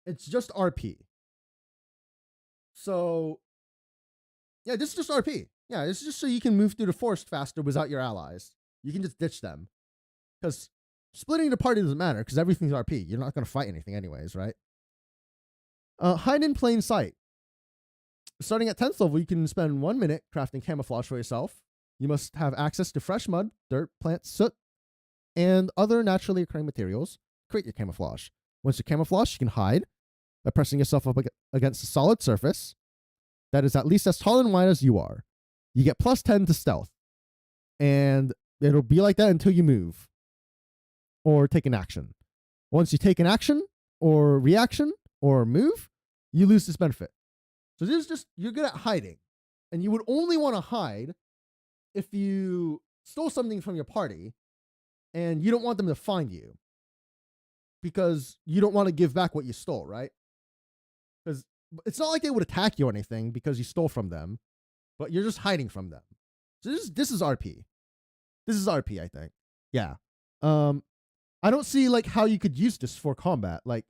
It's just RP. So, yeah, this is just RP. Yeah, this is just so you can move through the forest faster without your allies. You can just ditch them. Because splitting the party doesn't matter, because everything's RP. You're not going to fight anything anyways, right? Hide in plain sight. Starting at 10th level, you can spend 1 minute crafting camouflage for yourself. You must have access to fresh mud, dirt, plants, soot, and other naturally occurring materials. Create your camouflage. Once you're camouflaged, you can hide by pressing yourself up against a solid surface that is at least as tall and wide as you are. You get plus 10 to stealth. And it'll be like that until you move or take an action. Once you take an action or reaction or move, you lose this benefit. So this is just, you're good at hiding. And you would only want to hide if you stole something from your party and you don't want them to find you because you don't want to give back what you stole, right? Because it's not like they would attack you or anything because you stole from them, but you're just hiding from them. So this is RP. This is RP, I think. Yeah. I don't see like how you could use this for combat. Like,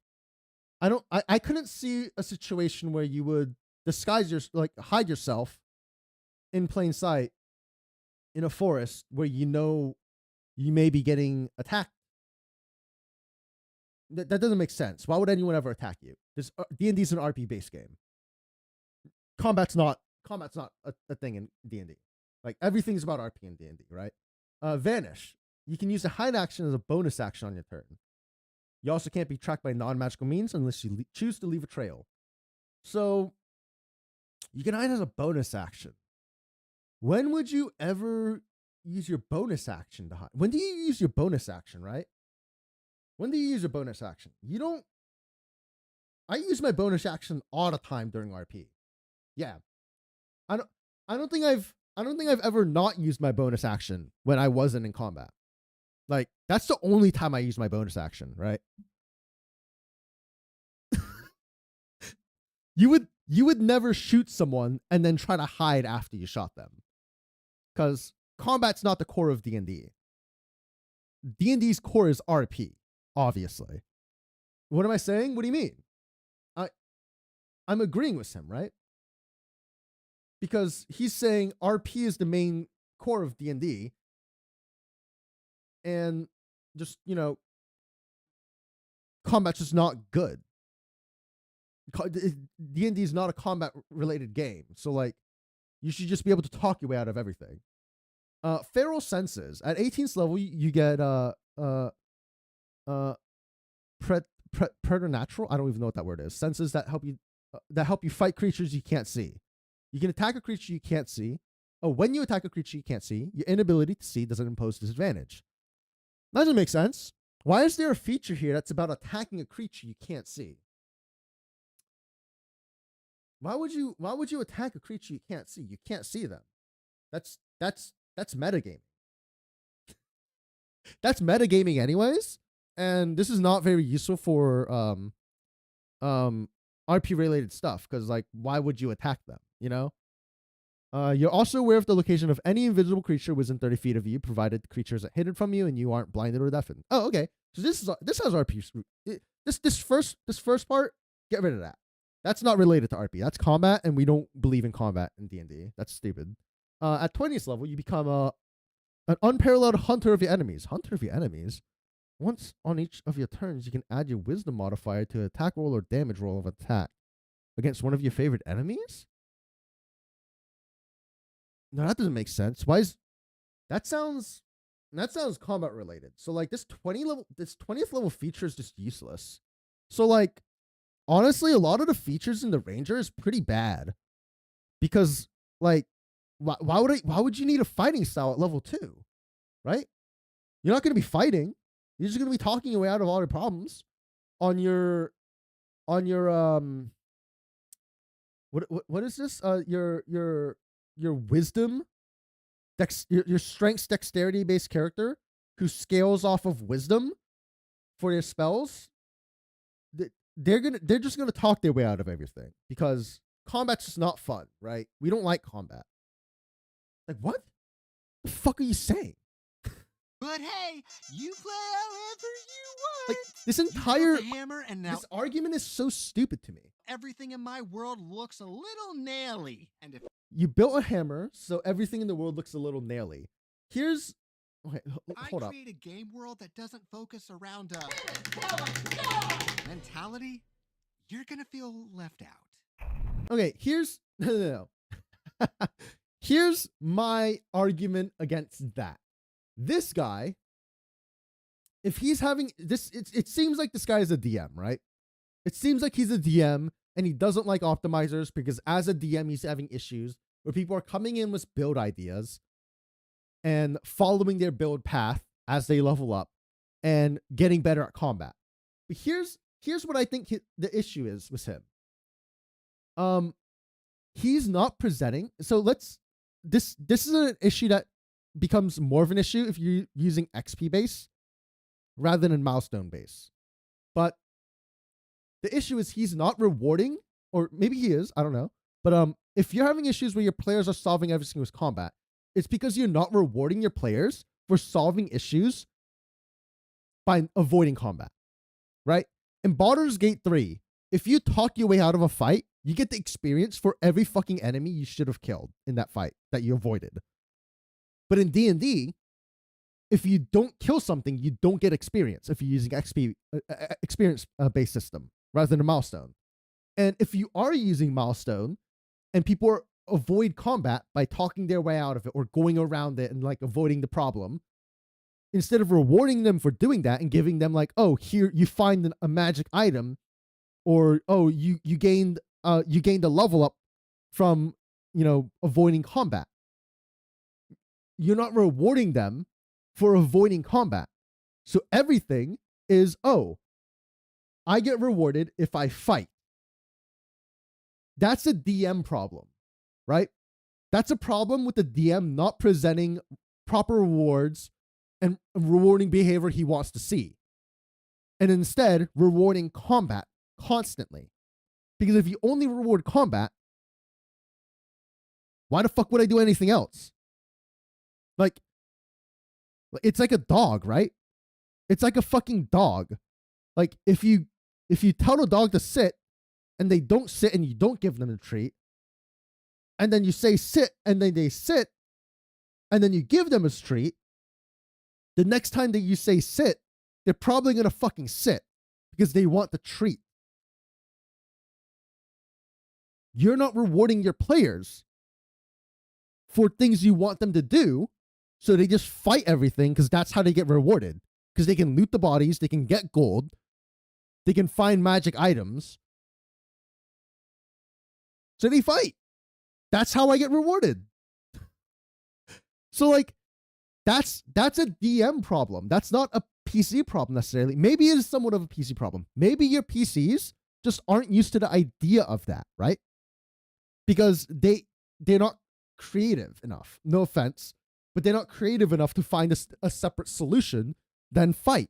I couldn't see a situation where you would hide yourself in plain sight in a forest where you know you may be getting attacked. That doesn't make sense. Why would anyone ever attack you? This D&D is an RP based game. Combat's not a thing in D&D. Like everything's about RP in D&D, right? Vanish. You can use a hide action as a bonus action on your turn. You also can't be tracked by non-magical means unless you choose to leave a trail. So you can hide as a bonus action. When would you ever use your bonus action to hide? When do you use your bonus action, right? When do you use your bonus action? You don't. I use my bonus action all the time during RP. Yeah. I don't think I've ever not used my bonus action when I wasn't in combat. Like, that's the only time I use my bonus action, right? You would never shoot someone and then try to hide after you shot them. Because combat's not the core of D&D. D&D's core is RP, obviously. What am I saying? What do you mean? I'm agreeing with him, right? Because he's saying RP is the main core of D&D. And just, combat's just not good. D&D is not a combat-related game. So, like, you should just be able to talk your way out of everything. Feral Senses. At 18th level, you get preternatural. I don't even know what that word is. Senses that help you fight creatures you can't see. You can attack a creature you can't see. Oh, when you attack a creature you can't see, your inability to see doesn't impose disadvantage. That doesn't make sense. Why is there a feature here that's about attacking a creature you can't see? Why would you attack a creature you can't see? You can't see them. That's metagaming. That's metagaming anyways, and this is not very useful for RP related stuff, because like, why would you attack them, you know? You're also aware of the location of any invisible creature within 30 feet of you, provided the creature isn't hidden from you and you aren't blinded or deafened. Oh, okay. So this has RP. This first part, get rid of that. That's not related to RP. That's combat, and we don't believe in combat in D&D. That's stupid. At 20th level, you become an unparalleled hunter of your enemies. Hunter of your enemies. Once on each of your turns, you can add your wisdom modifier to attack roll or damage roll of attack against one of your favorite enemies. No, that doesn't make sense. Why is that sounds combat related. So like this 20th level feature is just useless. So like honestly, a lot of the features in the Ranger is pretty bad. Because like why would you need a fighting style at level 2? Right? You're not gonna be fighting. You're just gonna be talking your way out of all your problems on your what is this? Your wisdom, your strengths, dexterity based character who scales off of wisdom for their spells. They're just gonna talk their way out of everything because combat's just not fun, right? We don't like combat. Like, what the fuck are you saying? But hey, you play however you want. Like this You entire built a hammer, and now this argument is so stupid to me. everything in my world looks a little naily. And if You built a hammer, so everything in the world looks a little naily. Here's okay, hold I up. create a game world that doesn't focus around mentality, you're gonna feel left out. Okay, here's no. Here's my argument against that. This guy, if he's having this, it seems like this guy is a DM, right? It seems like he's a DM and he doesn't like optimizers because as a DM, he's having issues where people are coming in with build ideas and following their build path as they level up and getting better at combat. But here's what I think the issue is with him. He's not presenting. So this is an issue that becomes more of an issue if you're using XP base rather than milestone base. But the issue is he's not rewarding, or maybe he is, I don't know. But if you're having issues where your players are solving everything with combat, it's because you're not rewarding your players for solving issues by avoiding combat, right? In Baldur's Gate 3, if you talk your way out of a fight, you get the experience for every fucking enemy you should have killed in that fight that you avoided. But in D&D, if you don't kill something, you don't get experience if you're using XP experience-based system rather than a milestone. And if you are using milestone and people avoid combat by talking their way out of it or going around it and like avoiding the problem, instead of rewarding them for doing that and giving them like, oh, here you find a magic item, or oh, you gained a level up from, you know, avoiding combat. You're not rewarding them for avoiding combat. So everything is, oh, I get rewarded if I fight. That's a DM problem, right? That's a problem with the DM not presenting proper rewards and rewarding behavior he wants to see. And instead, rewarding combat constantly. Because if you only reward combat, why the fuck would I do anything else? Like, it's like a dog, right? It's like a fucking dog. Like, if you tell the dog to sit and they don't sit and you don't give them a treat, and then you say sit and then they sit, and then you give them a treat, the next time that you say sit, they're probably going to fucking sit because they want the treat. You're not rewarding your players for things you want them to do, so they just fight everything because that's how they get rewarded. because they can loot the bodies, they can get gold, they can find magic items. So they fight. That's how I get rewarded. So like, that's a DM problem. That's not a PC problem necessarily. Maybe it is somewhat of a PC problem. Maybe your PCs just aren't used to the idea of that, right? Because they're not creative enough. No offense, but they're not creative enough to find a separate solution than fight.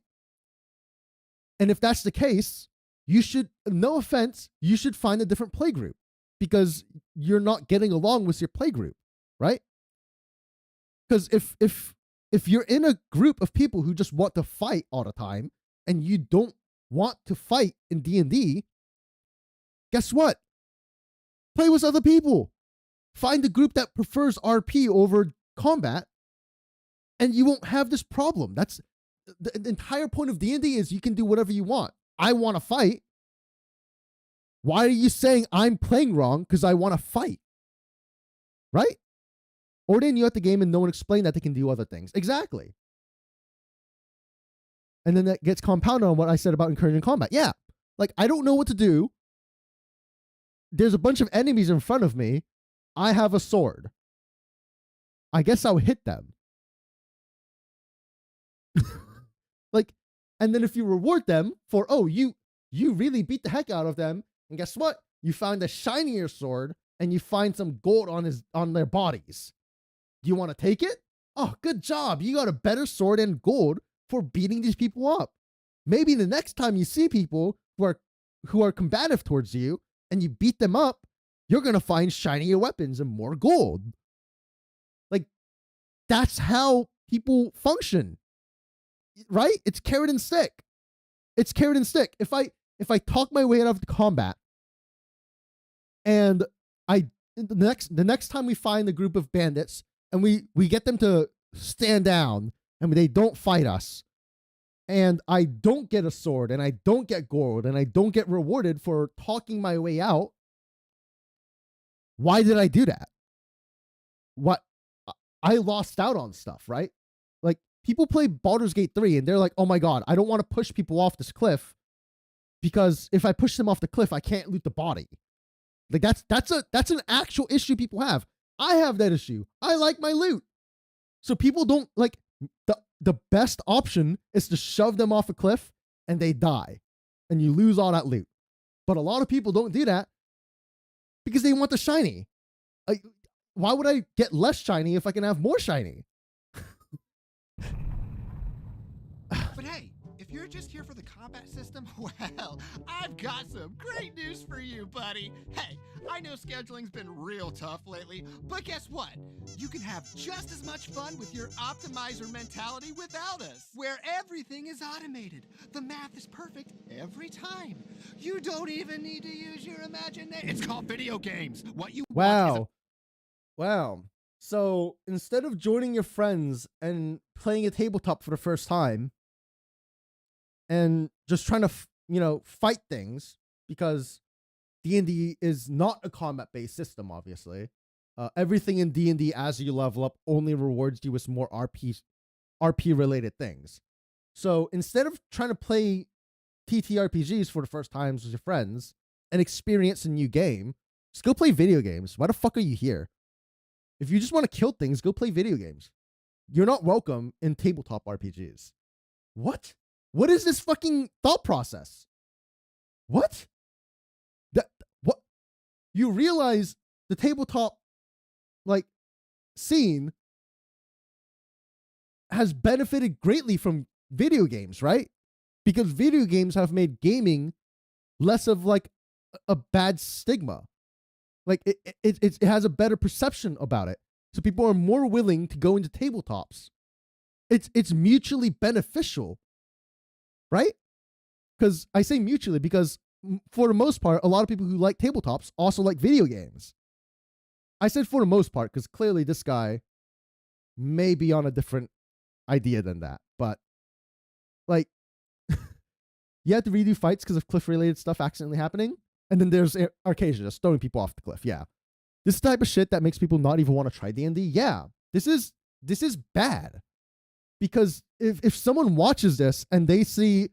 And if that's the case, you should, no offense, you should find a different playgroup because you're not getting along with your playgroup, right? Because if you're in a group of people who just want to fight all the time and you don't want to fight in D&D, guess what? Play with other people. Find a group that prefers RP over combat and you won't have this problem. That's the entire point of D&D is you can do whatever you want. I want to fight. Why are you saying I'm playing wrong because I want to fight? Right? Or then you at the game and no one explained that they can do other things. Exactly. And then that gets compounded on what I said about encouraging combat. Yeah. Like, I don't know what to do. There's a bunch of enemies in front of me. I have a sword. I guess I'll hit them. Like, and then if you reward them for, oh, you really beat the heck out of them, and guess what? You find a shinier sword and you find some gold on their bodies. Do you want to take it? Oh, good job. You got a better sword and gold for beating these people up. Maybe the next time you see people who are combative towards you and you beat them up, you're going to find shinier weapons and more gold. Like, that's how people function. Right? It's carrot and stick. It's carrot and stick. If I talk my way out of the combat and the next time we find a group of bandits and we get them to stand down and they don't fight us and I don't get a sword and I don't get gold and I don't get rewarded for talking my way out, why did I do that? What? I lost out on stuff, right? Like, people play Baldur's Gate 3 and they're like, oh my God, I don't want to push people off this cliff because if I push them off the cliff, I can't loot the body. Like, that's an actual issue people have. I have that issue. I like my loot. So people don't like, the best option is to shove them off a cliff and they die and you lose all that loot. But a lot of people don't do that because they want the shiny. Like, why would I get less shiny if I can have more shiny? But hey, if you're just here for the combat system, well, I've got some great news for you, buddy. Hey, I know scheduling's been real tough lately, but guess what? You can have just as much fun with your optimizer mentality without us, where everything is automated. The math is perfect every time. You don't even need to use your imagination. It's called video games. What you want is Wow. So instead of joining your friends and playing a tabletop for the first time and just trying to, fight things, because D&D is not a combat-based system, obviously. Everything in D&D as you level up only rewards you with more RP-related things. So instead of trying to play TTRPGs for the first time with your friends and experience a new game, just go play video games. Why the fuck are you here? If you just want to kill things, go play video games. You're not welcome in tabletop RPGs. What? What is this fucking thought process? What? What? You realize the tabletop, like, scene has benefited greatly from video games, right? Because video games have made gaming less of, like, a bad stigma. Like, it has a better perception about it. So people are more willing to go into tabletops. It's mutually beneficial, right? Because I say mutually because for the most part, a lot of people who like tabletops also like video games. I said for the most part because clearly this guy may be on a different idea than that. But, like, you have to redo fights because of cliff-related stuff accidentally happening. And then there's Arcasia just throwing people off the cliff. Yeah. This type of shit that makes people not even want to try D&D. Yeah. This is bad. because if someone watches this and they see,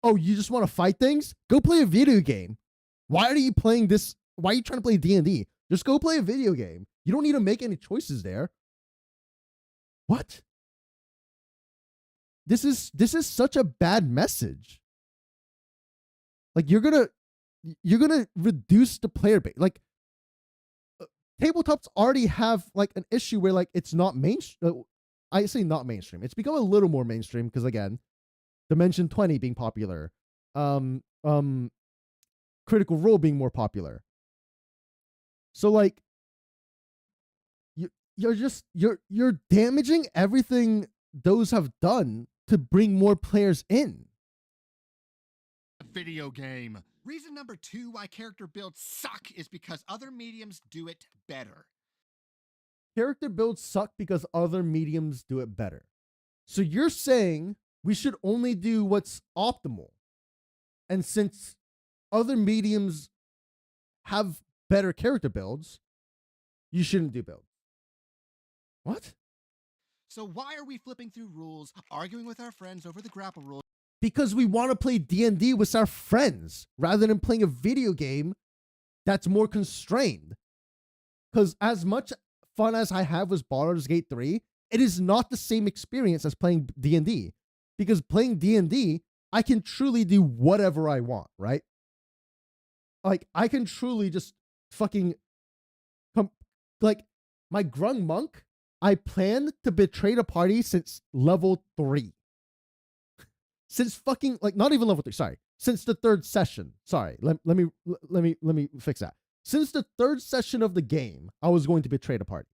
oh, you just want to fight things, go play a video game. Why are you playing this? Why are you trying to play D&D? Just go play a video game. You don't need to make any choices there. What? This is such a bad message. Like, you're gonna reduce the player base. Like, tabletops already have like an issue where like it's not mainstream. I say not mainstream. It's become a little more mainstream because, again, Dimension 20 being popular, Critical Role being more popular. So like, you're damaging everything those have done to bring more players in. Video game. Reason number 2 why character builds suck is because other mediums do it better. Character builds suck because other mediums do it better. So you're saying we should only do what's optimal. And since other mediums have better character builds, you shouldn't do builds. What? So why are we flipping through rules, arguing with our friends over the grapple rules? Because we want to play D&D with our friends rather than playing a video game that's more constrained. Because as much fun as I have with Baldur's Gate 3, it is not the same experience as playing D&D. Because playing D&D, I can truly do whatever I want, right? Like, I can truly just fucking... like, my Grung Monk, I planned to betray the party since level 3. Since fucking, like, not even level 3, sorry. Since the 3rd session. Sorry, let me fix that. Since the 3rd session of the game, I was going to betray the party.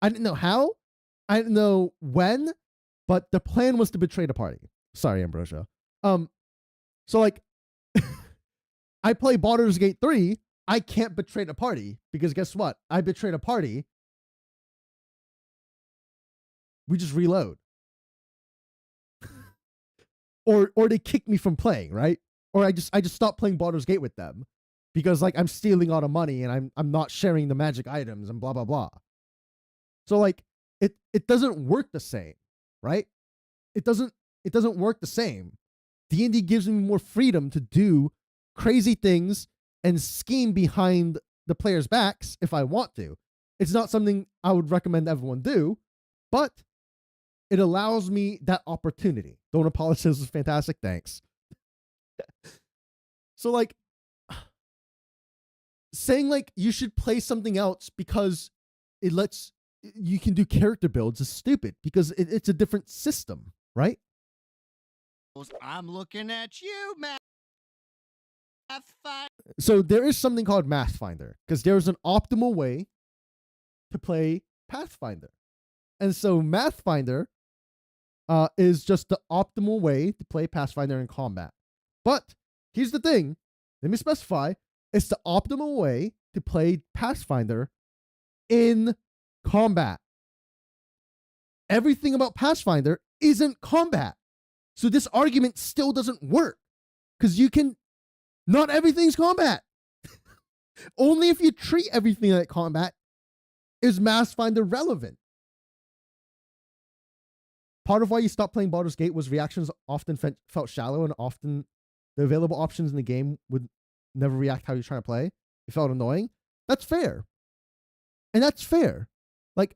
I didn't know how, I didn't know when, but the plan was to betray the party. Sorry, Ambrosia. So like, I play Baldur's Gate 3, I can't betray the party, because guess what? I betrayed a party, we just reload. Or they kick me from playing, right? Or I just stop playing Baldur's Gate with them because like I'm stealing all the money and I'm not sharing the magic items and blah blah blah. So like it doesn't work the same, right? It doesn't work the same. D&D gives me more freedom to do crazy things and scheme behind the players' backs if I want to. It's not something I would recommend everyone do, but it allows me that opportunity. Don't apologize was fantastic. Thanks. So like saying like you should play something else because it lets you can do character builds is stupid because it's a different system, right? I'm looking at you, Math. So there is something called Mathfinder because there's an optimal way to play Pathfinder. And so Mathfinder is just the optimal way to play Pathfinder in combat. But here's the thing. Let me specify. It's the optimal way to play Pathfinder in combat. Everything about Pathfinder isn't combat. So this argument still doesn't work. Because not everything's combat. Only if you treat everything like combat is Pathfinder relevant. Part of why you stopped playing Baldur's Gate was reactions often felt shallow and often the available options in the game would never react how you're trying to play. It felt annoying. That's fair. And that's fair. Like,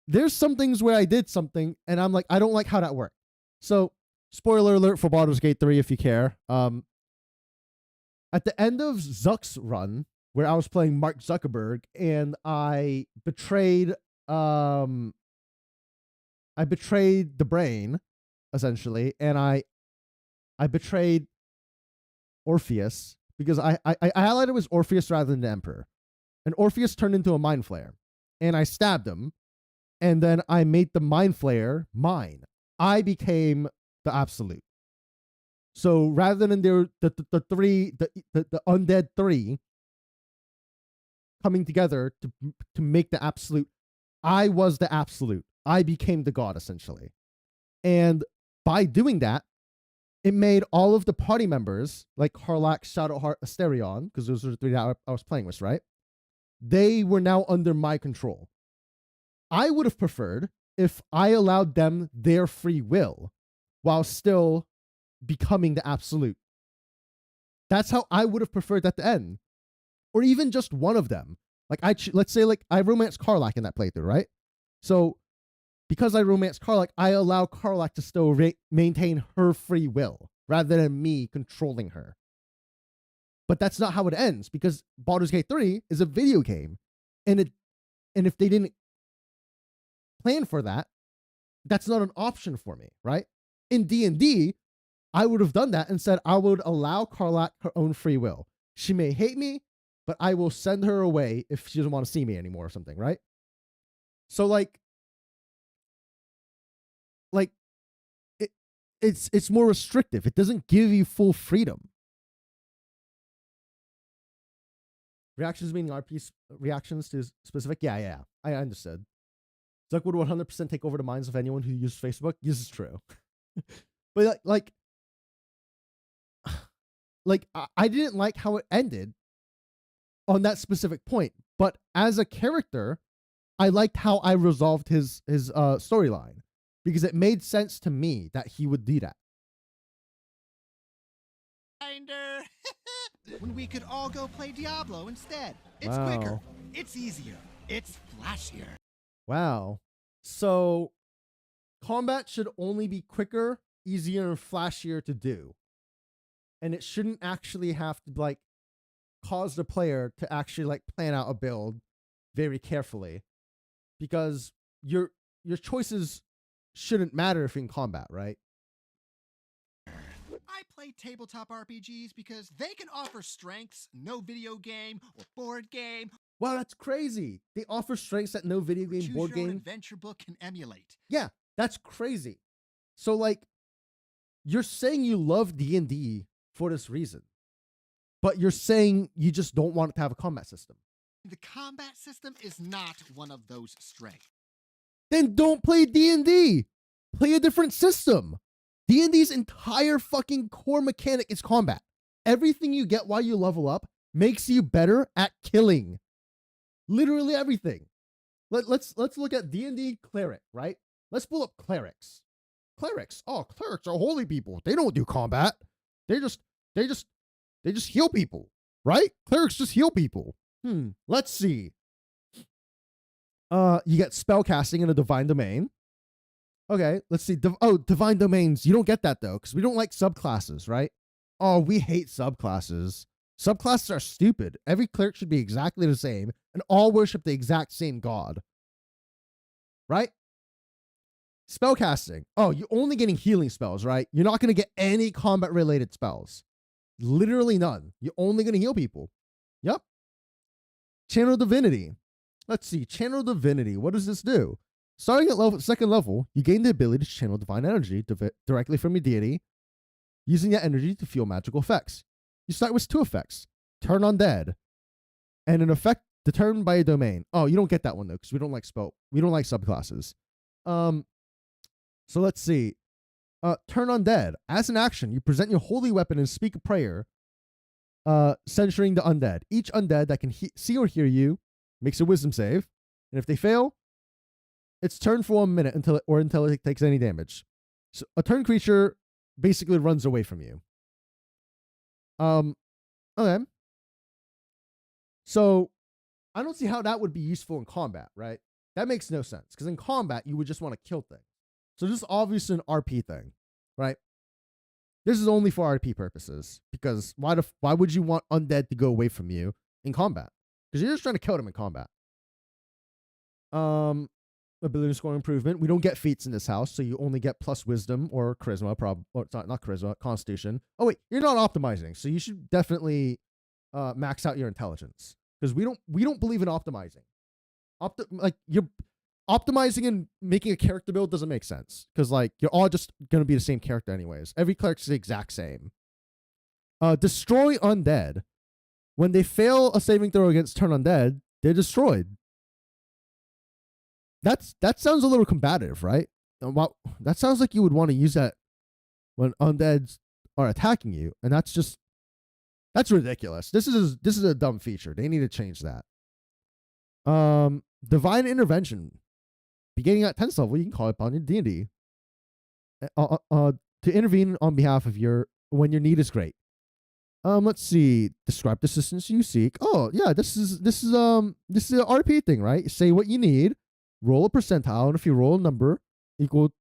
there's some things where I did something and I'm like, I don't like how that worked. So, spoiler alert for Baldur's Gate 3 if you care. At the end of Zuck's run, where I was playing Mark Zuckerberg and I betrayed the brain, essentially, and I betrayed Orpheus because I highlighted it was Orpheus rather than the Emperor. And Orpheus turned into a mind flayer. And I stabbed him. And then I made the mind flayer mine. I became the absolute. So rather than the undead 3 coming together to make the absolute, I was the absolute. I became the god, essentially. And by doing that, it made all of the party members, like Harlack, Shadowheart, Asterion, because those are the 3 that I was playing with, right? They were now under my control. I would have preferred if I allowed them their free will while still becoming the absolute. That's how I would have preferred that to end. Or even just one of them. Like let's say like I romance Karlach in that playthrough, right? So because I romance Karlach, I allow Karlach to still maintain her free will rather than me controlling her. But that's not how it ends, because Baldur's Gate 3 is a video game. And if they didn't plan for that, that's not an option for me, right? In D&D, I would have done that and said I would allow Karlach her own free will. She may hate me, but I will send her away if she doesn't want to see me anymore or something, right? So like it's more restrictive. It doesn't give you full freedom. Reactions meaning RP reactions to specific? Yeah. I understood. Zuck would 100% take over the minds of anyone who uses Facebook. This is true. But like I didn't like how it ended on that specific point. But as a character, I liked how I resolved his storyline, because it made sense to me that he would do that. When we could all go play Diablo instead. It's Wow. quicker. It's easier. It's flashier. Wow. So combat should only be quicker, easier, and flashier to do. And it shouldn't actually have to like cause the player to actually like plan out a build very carefully, because your choices shouldn't matter if in combat, right? I play tabletop RPGs because they can offer strengths no video game or board game. Wow, that's crazy. They offer strengths that no video game, Choose board your own game. adventure book can emulate. Yeah, that's crazy. So like, you're saying you love D&D for this reason, but you're saying you just don't want it to have a combat system. The combat system is not one of those strengths. Then don't play D&D. Play a different system. D&D's entire fucking core mechanic is combat. Everything you get while you level up makes you better at killing. Literally everything. Let's look at D&D cleric, right? Let's pull up clerics. Clerics. Oh, clerics are holy people. They don't do combat. They just heal people, right? Clerics just heal people. Let's see. You get spellcasting in a divine domain. Okay, let's see. Divine domains. You don't get that though, because we don't like subclasses, right? Oh, we hate subclasses. Subclasses are stupid. Every cleric should be exactly the same and all worship the exact same god. Right? Spellcasting. Oh, you're only getting healing spells, right? You're not going to get any combat related spells. Literally none. You're only going to heal people. Yep. Channel divinity. Let's see. Channel divinity. What does this do? Starting at second level, you gain the ability to channel divine energy directly from your deity, using that energy to fuel magical effects. You start with 2 effects. Turn undead, and an effect determined by a domain. Oh, you don't get that one though, because we don't like subclasses. So let's see. Turn undead. As an action, you present your holy weapon and speak a prayer, censuring the undead. Each undead that can see or hear you makes a wisdom save, and if they fail, it's turn for 1 minute until it takes any damage. So a turn creature basically runs away from you. Okay. So I don't see how that would be useful in combat, right? That makes no sense, because in combat you would just want to kill things. So this is obviously an RP thing, right? This is only for RP purposes, because why would you want undead to go away from you in combat? Because you're just trying to kill them in combat. Ability score improvement. We don't get feats in this house, so you only get plus wisdom or charisma, or not charisma, constitution. Oh wait, you're not optimizing, so you should definitely max out your intelligence, because we don't believe in optimizing. Like you're optimizing and making a character build doesn't make sense, because like you're all just gonna be the same character anyways. Every character's the exact same. Destroy undead. When they fail a saving throw against turn undead, they're destroyed. That sounds a little combative, right? That sounds like you would want to use that when undeads are attacking you, and that's ridiculous. This is a dumb feature. They need to change that. Divine intervention. beginning at 10th level, you can call upon your D&D to intervene on behalf of when your need is great. Let's see. Describe the assistance you seek. Oh yeah, this is an RP thing, right? Say what you need, roll a percentile, and if you roll a number equal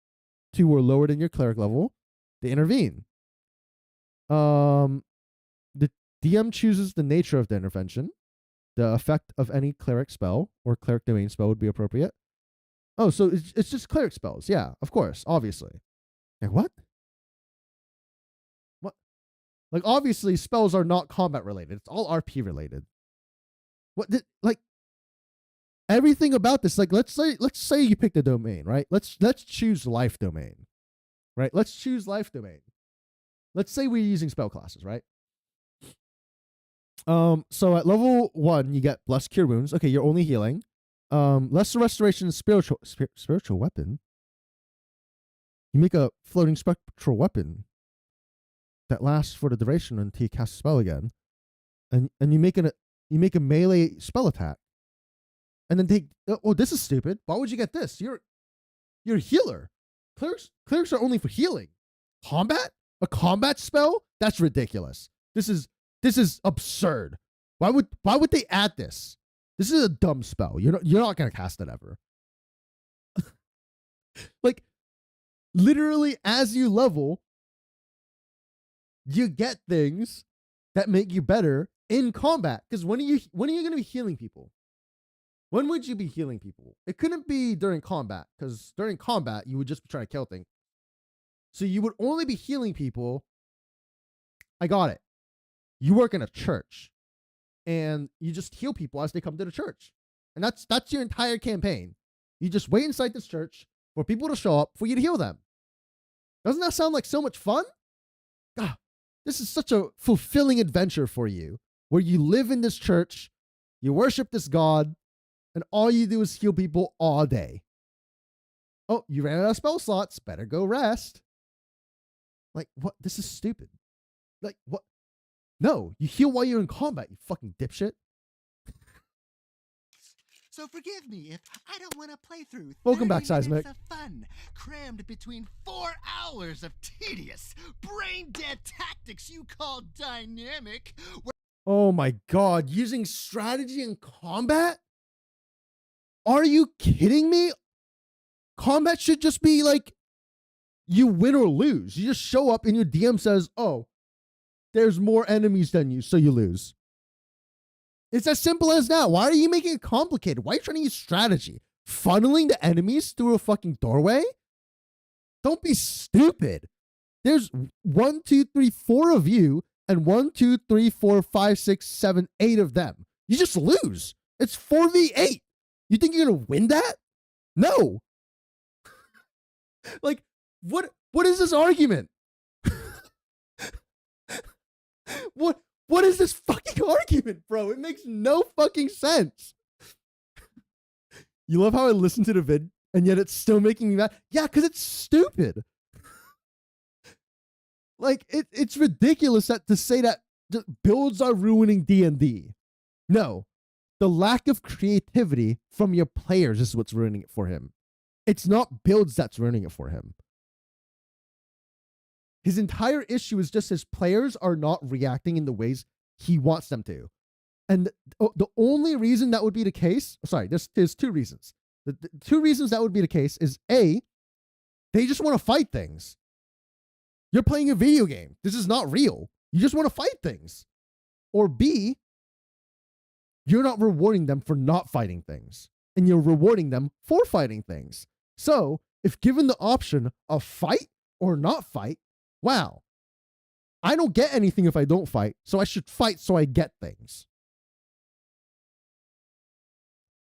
to or lower than your cleric level, they intervene. The DM chooses the nature of the intervention. The effect of any cleric spell or cleric domain spell would be appropriate. Oh, so it's just cleric spells. Yeah, of course, obviously. Like what? What? Like obviously spells are not combat related. It's all RP related. Like everything about this, like let's say you picked a domain, right? Let's choose life domain. Right? Let's choose life domain. Let's say we're using spell classes, right? So at level 1, you get Bless Cure Wounds. Okay, you're only healing. Lesser Restoration is spiritual weapon. You make a floating spectral weapon that lasts for the duration until you cast a spell again. And you make a melee spell attack. And then take this is stupid. Why would you get this? You're a healer. Clerics are only for healing. Combat? A combat spell? That's ridiculous. This is absurd. Why would they add this? This is a dumb spell. You're not gonna cast it ever. Like literally, as you level, you get things that make you better in combat. Because when are you gonna be healing people? When would you be healing people? It couldn't be during combat, because during combat you would just be trying to kill things. So you would only be healing people. I got it. You work in a church and you just heal people as they come to the church. And that's your entire campaign. You just wait inside this church for people to show up for you to heal them. Doesn't that sound like so much fun? God, this is such a fulfilling adventure for you, where you live in this church, you worship this God, and all you do is heal people all day. Oh, you ran out of spell slots. Better go rest. Like, what? This is stupid. Like, what? No, you heal while you're in combat, you fucking dipshit. So forgive me if I don't want to play through Welcome back, 30 Seismic. minutes of fun, crammed between 4 hours of tedious, brain-dead tactics you call dynamic. Oh my god, using strategy in combat? Are you kidding me? Combat should just be like, you win or lose. You just show up and your DM says, oh, there's more enemies than you, so you lose. It's as simple as that. Why are you making it complicated? Why are you trying to use strategy? Funneling the enemies through a fucking doorway? Don't be stupid. There's 1, 2, 3, 4 of you, and 1, 2, 3, 4, 5, 6, 7, 8 of them. You just lose. It's 4v8. You think you're gonna win that? No. Like, what is this argument? What is this fucking argument, bro? It makes no fucking sense. You love how I listen to the vid and yet it's still making me mad? Yeah, because it's stupid. Like, it's ridiculous to say that builds are ruining D&D. No. The lack of creativity from your players is what's ruining it for him. It's not builds that's ruining it for him. His entire issue is just his players are not reacting in the ways he wants them to. And the only reason that would be the case, sorry, there's 2 reasons. The 2 reasons that would be the case is A, they just want to fight things. You're playing a video game. This is not real. You just want to fight things. Or B, you're not rewarding them for not fighting things. And you're rewarding them for fighting things. So, if given the option of fight or not fight, wow, I don't get anything if I don't fight, so I should fight so I get things.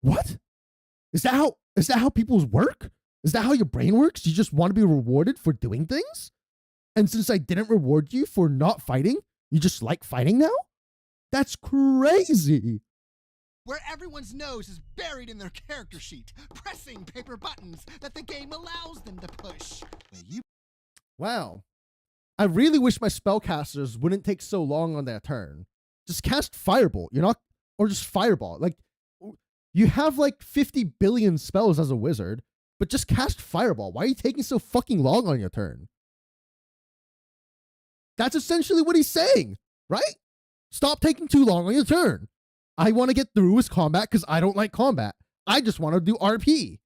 What? Is that how people's work? Is that how your brain works? You just want to be rewarded for doing things? And since I didn't reward you for not fighting, you just like fighting now? That's crazy. Where everyone's nose is buried in their character sheet, pressing paper buttons that the game allows them to push. Wow. I really wish my spellcasters wouldn't take so long on their turn. Just cast Firebolt. Or just Fireball. Like, you have like 50 billion spells as a wizard. but just cast Fireball. Why are you taking so fucking long on your turn? That's essentially what he's saying, right? Stop taking too long on your turn. I want to get through with combat because I don't like combat. I just want to do RP.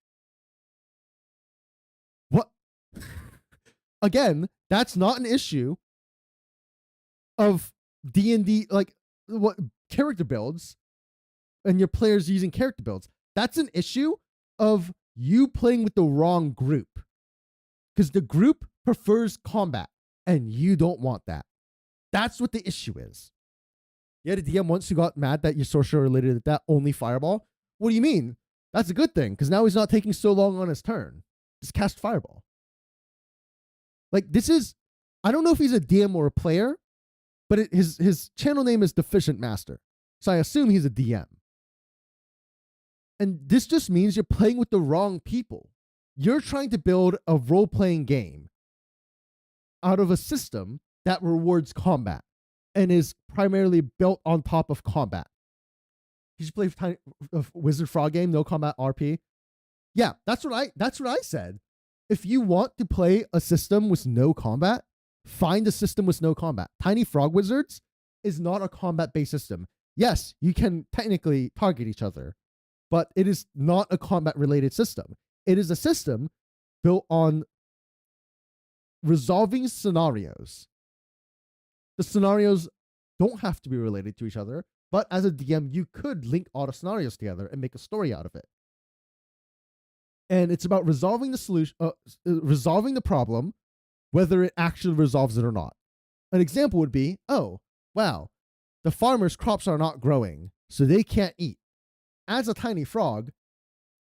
What? Again, that's not an issue of D&D, like what character builds and your players using character builds. That's an issue of you playing with the wrong group, because the group prefers combat and you don't want that. That's what the issue is. You had a DM once who got mad that your sorcerer related to that only Fireball. What do you mean? That's a good thing, because now he's not taking so long on his turn. Just cast Fireball. Like, this is, I don't know if he's a DM or a player, but his channel name is Deficient Master. So I assume he's a DM. And this just means you're playing with the wrong people. You're trying to build a role-playing game out of a system that rewards combat and is primarily built on top of combat. You should play a Wizard Frog game, no combat RP. Yeah, that's what I said. If you want to play a system with no combat, find a system with no combat. Tiny Frog Wizards is not a combat-based system. Yes, you can technically target each other, but it is not a combat-related system. It is a system built on resolving scenarios. The scenarios don't have to be related to each other, but as a DM, you could link all the scenarios together and make a story out of it. And it's about resolving the solution, resolving the problem, whether it actually resolves it or not. An example would be, oh, wow, the farmer's crops are not growing, so they can't eat. As a tiny frog,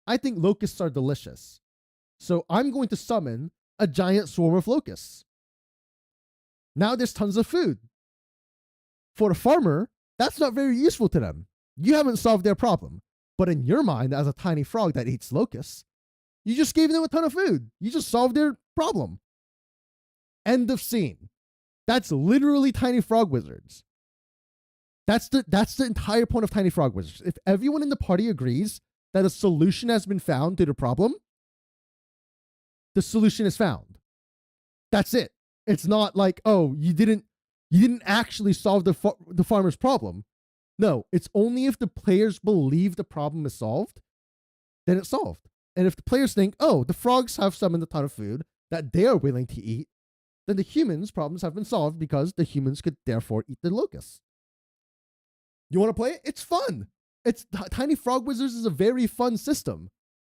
I think locusts are delicious. So I'm going to summon a giant swarm of locusts. Now there's tons of food. For a farmer, that's not very useful to them. You haven't solved their problem. But in your mind, as a tiny frog that eats locusts, you just gave them a ton of food. You just solved their problem. End of scene. That's literally Tiny Frog Wizards. That's the entire point of Tiny Frog Wizards. If everyone in the party agrees that a solution has been found to the problem, the solution is found. That's it. It's not like, oh, you didn't actually solve the farmer's problem. No, it's only if the players believe the problem is solved, then it's solved. And if the players think, oh, the frogs have summoned a ton of food that they are willing to eat, then the humans' problems have been solved because the humans could therefore eat the locusts. You want to play it? It's fun. Tiny Frog Wizards is a very fun system.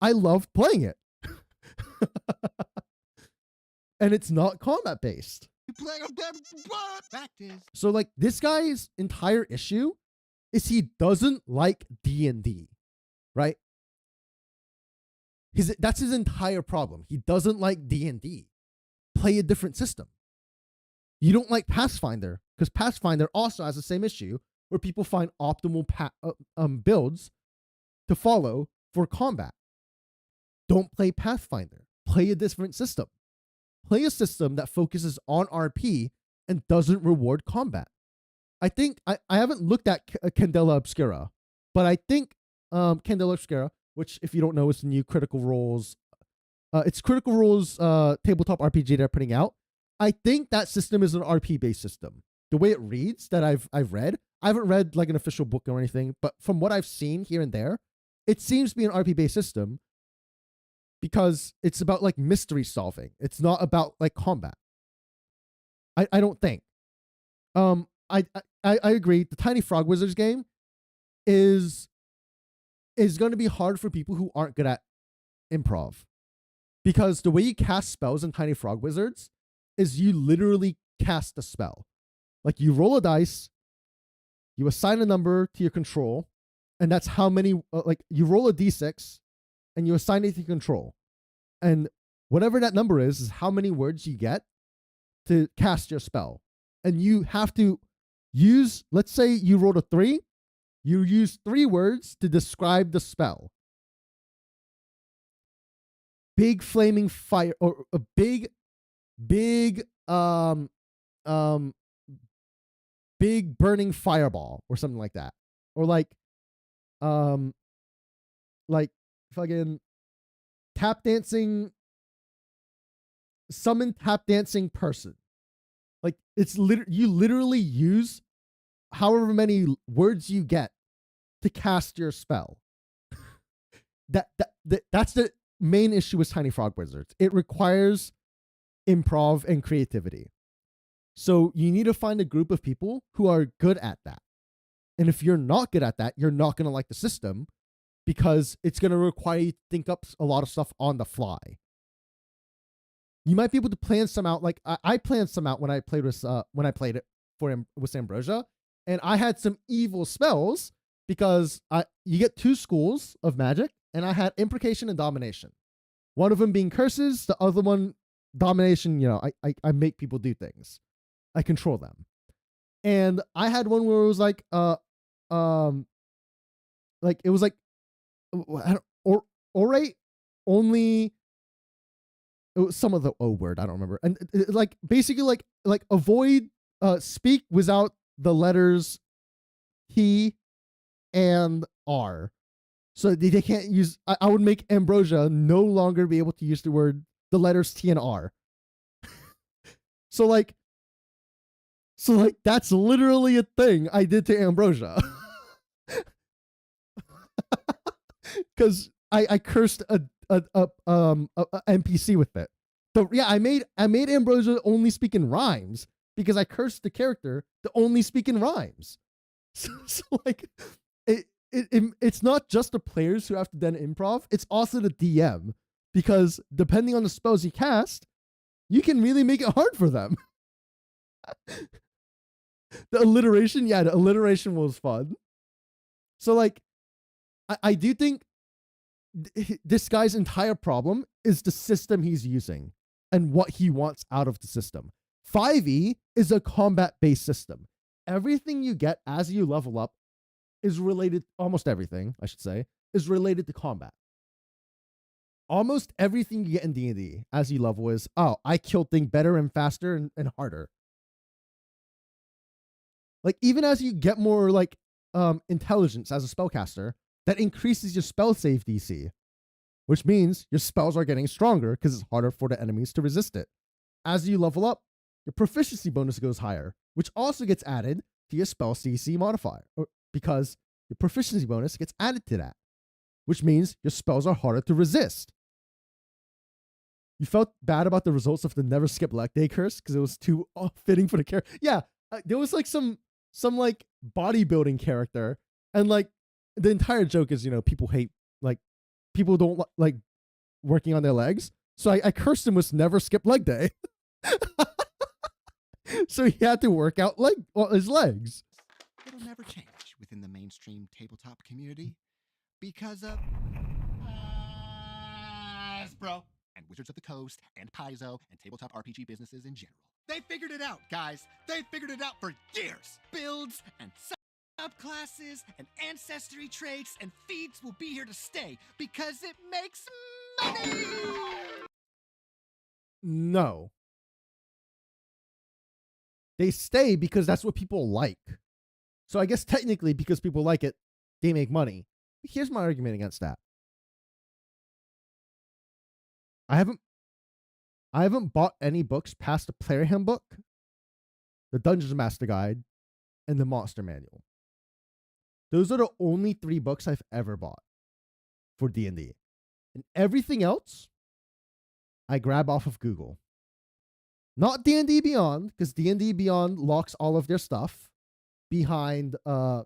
I loved playing it. And it's not combat based. So like this guy's entire issue is he doesn't like D&D, right? That's his entire problem. He doesn't like D&D. Play a different system. You don't like Pathfinder because Pathfinder also has the same issue where people find optimal builds to follow for combat. Don't play Pathfinder. Play a different system. Play a system that focuses on RP and doesn't reward combat. I think I haven't looked at Candela Obscura, but I think Candela Obscura, which if you don't know is the new Critical Role's it's Critical Role's tabletop RPG they're putting out. I think that system is an RP based system. The way it reads that I've read, I haven't read like an official book or anything, but from what I've seen here and there, it seems to be an RP based system because it's about like mystery solving. It's not about like combat. I don't think. I agree. The Tiny Frog Wizards game is going to be hard for people who aren't good at improv, because the way you cast spells in Tiny Frog Wizards is you literally cast a spell. Like you roll a dice, you assign a number to your control, and that's how many. Like you roll a d6, and you assign it to your control, and whatever that number is how many words you get to cast your spell. And you have to use, let's say you rolled a 3, you use 3 words to describe the spell. Big flaming fire, or a big burning fireball or something like that. Or like fucking tap dancing, summon tap dancing person. Like it's you literally use however many words you get to cast your spell. That's the main issue with Tiny Frog Wizards. It requires improv and creativity. So you need to find a group of people who are good at that. And if you're not good at that, you're not going to like the system because it's going to require you to think up a lot of stuff on the fly. You might be able to plan some out. Like I planned some out when I played with it with Ambrosia, and I had some evil spells because you get 2 schools of magic, and I had imprecation and domination. One of them being curses, the other one domination. You know, I make people do things. I control them. And I had one where it was like it was like orate only. It was some of the O word, I don't remember. And like basically like avoid speak without the letters T and R. So they can't use I would make Ambrosia no longer be able to use the letters T and R. So like that's literally a thing I did to Ambrosia. Cuz I cursed a NPC with it. So yeah, I made Ambrosia only speak in rhymes because I cursed the character to only speak in rhymes. So like it's not just the players who have to then improv, it's also the DM, because depending on the spells you cast, you can really make it hard for them. The alliteration was fun. So like I do think this guy's entire problem is the system he's using and what he wants out of the system. 5e is a combat-based system. Everything you get as you level up is related, almost everything, I should say, is related to combat. Almost everything you get in D&D as you level is, oh, I kill things better and faster and harder. Like, even as you get more, like, intelligence as a spellcaster, that increases your spell save DC, which means your spells are getting stronger because it's harder for the enemies to resist it. As you level up, your proficiency bonus goes higher, which also gets added to your spell DC modifier, because your proficiency bonus gets added to that, which means your spells are harder to resist. You felt bad about the results of the never skip leg day curse because it was too fitting for the character. Yeah, there was like some like bodybuilding character, and like the entire joke is, you know, people hate, like, people don't like working on their legs. So I cursed him with never skip leg day. So he had to work out his legs. It'll never change within the mainstream tabletop community because of Hasbro and Wizards of the Coast and Paizo and tabletop RPG businesses in general. They figured it out, guys. They figured it out for years. Builds and subclasses and ancestry traits and feats will be here to stay because it makes money. No. They stay because that's what people like. So I guess technically because people like it, they make money. Here's my argument against that. I haven't bought any books past the Player Handbook, the Dungeons Master Guide, and the Monster Manual. Those are the only 3 books I've ever bought for D&D. And everything else, I grab off of Google. Not D&D Beyond, because D&D Beyond locks all of their stuff behind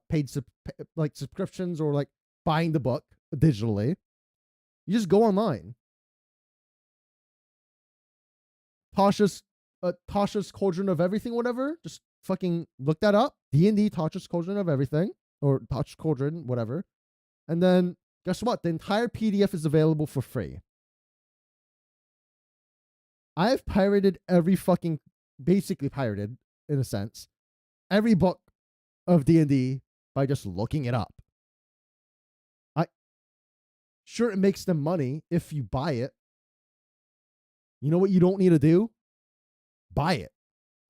paid subscriptions or like buying the book digitally. You just go online. Tasha's Cauldron of Everything, whatever. Just fucking look that up. D&D Tasha's Cauldron of Everything, or Tasha's Cauldron, whatever. And then guess what? The entire PDF is available for free. I've pirated basically pirated, in a sense, every book of D&D by just looking it up. Sure, it makes them money if you buy it. You know what you don't need to do? Buy it.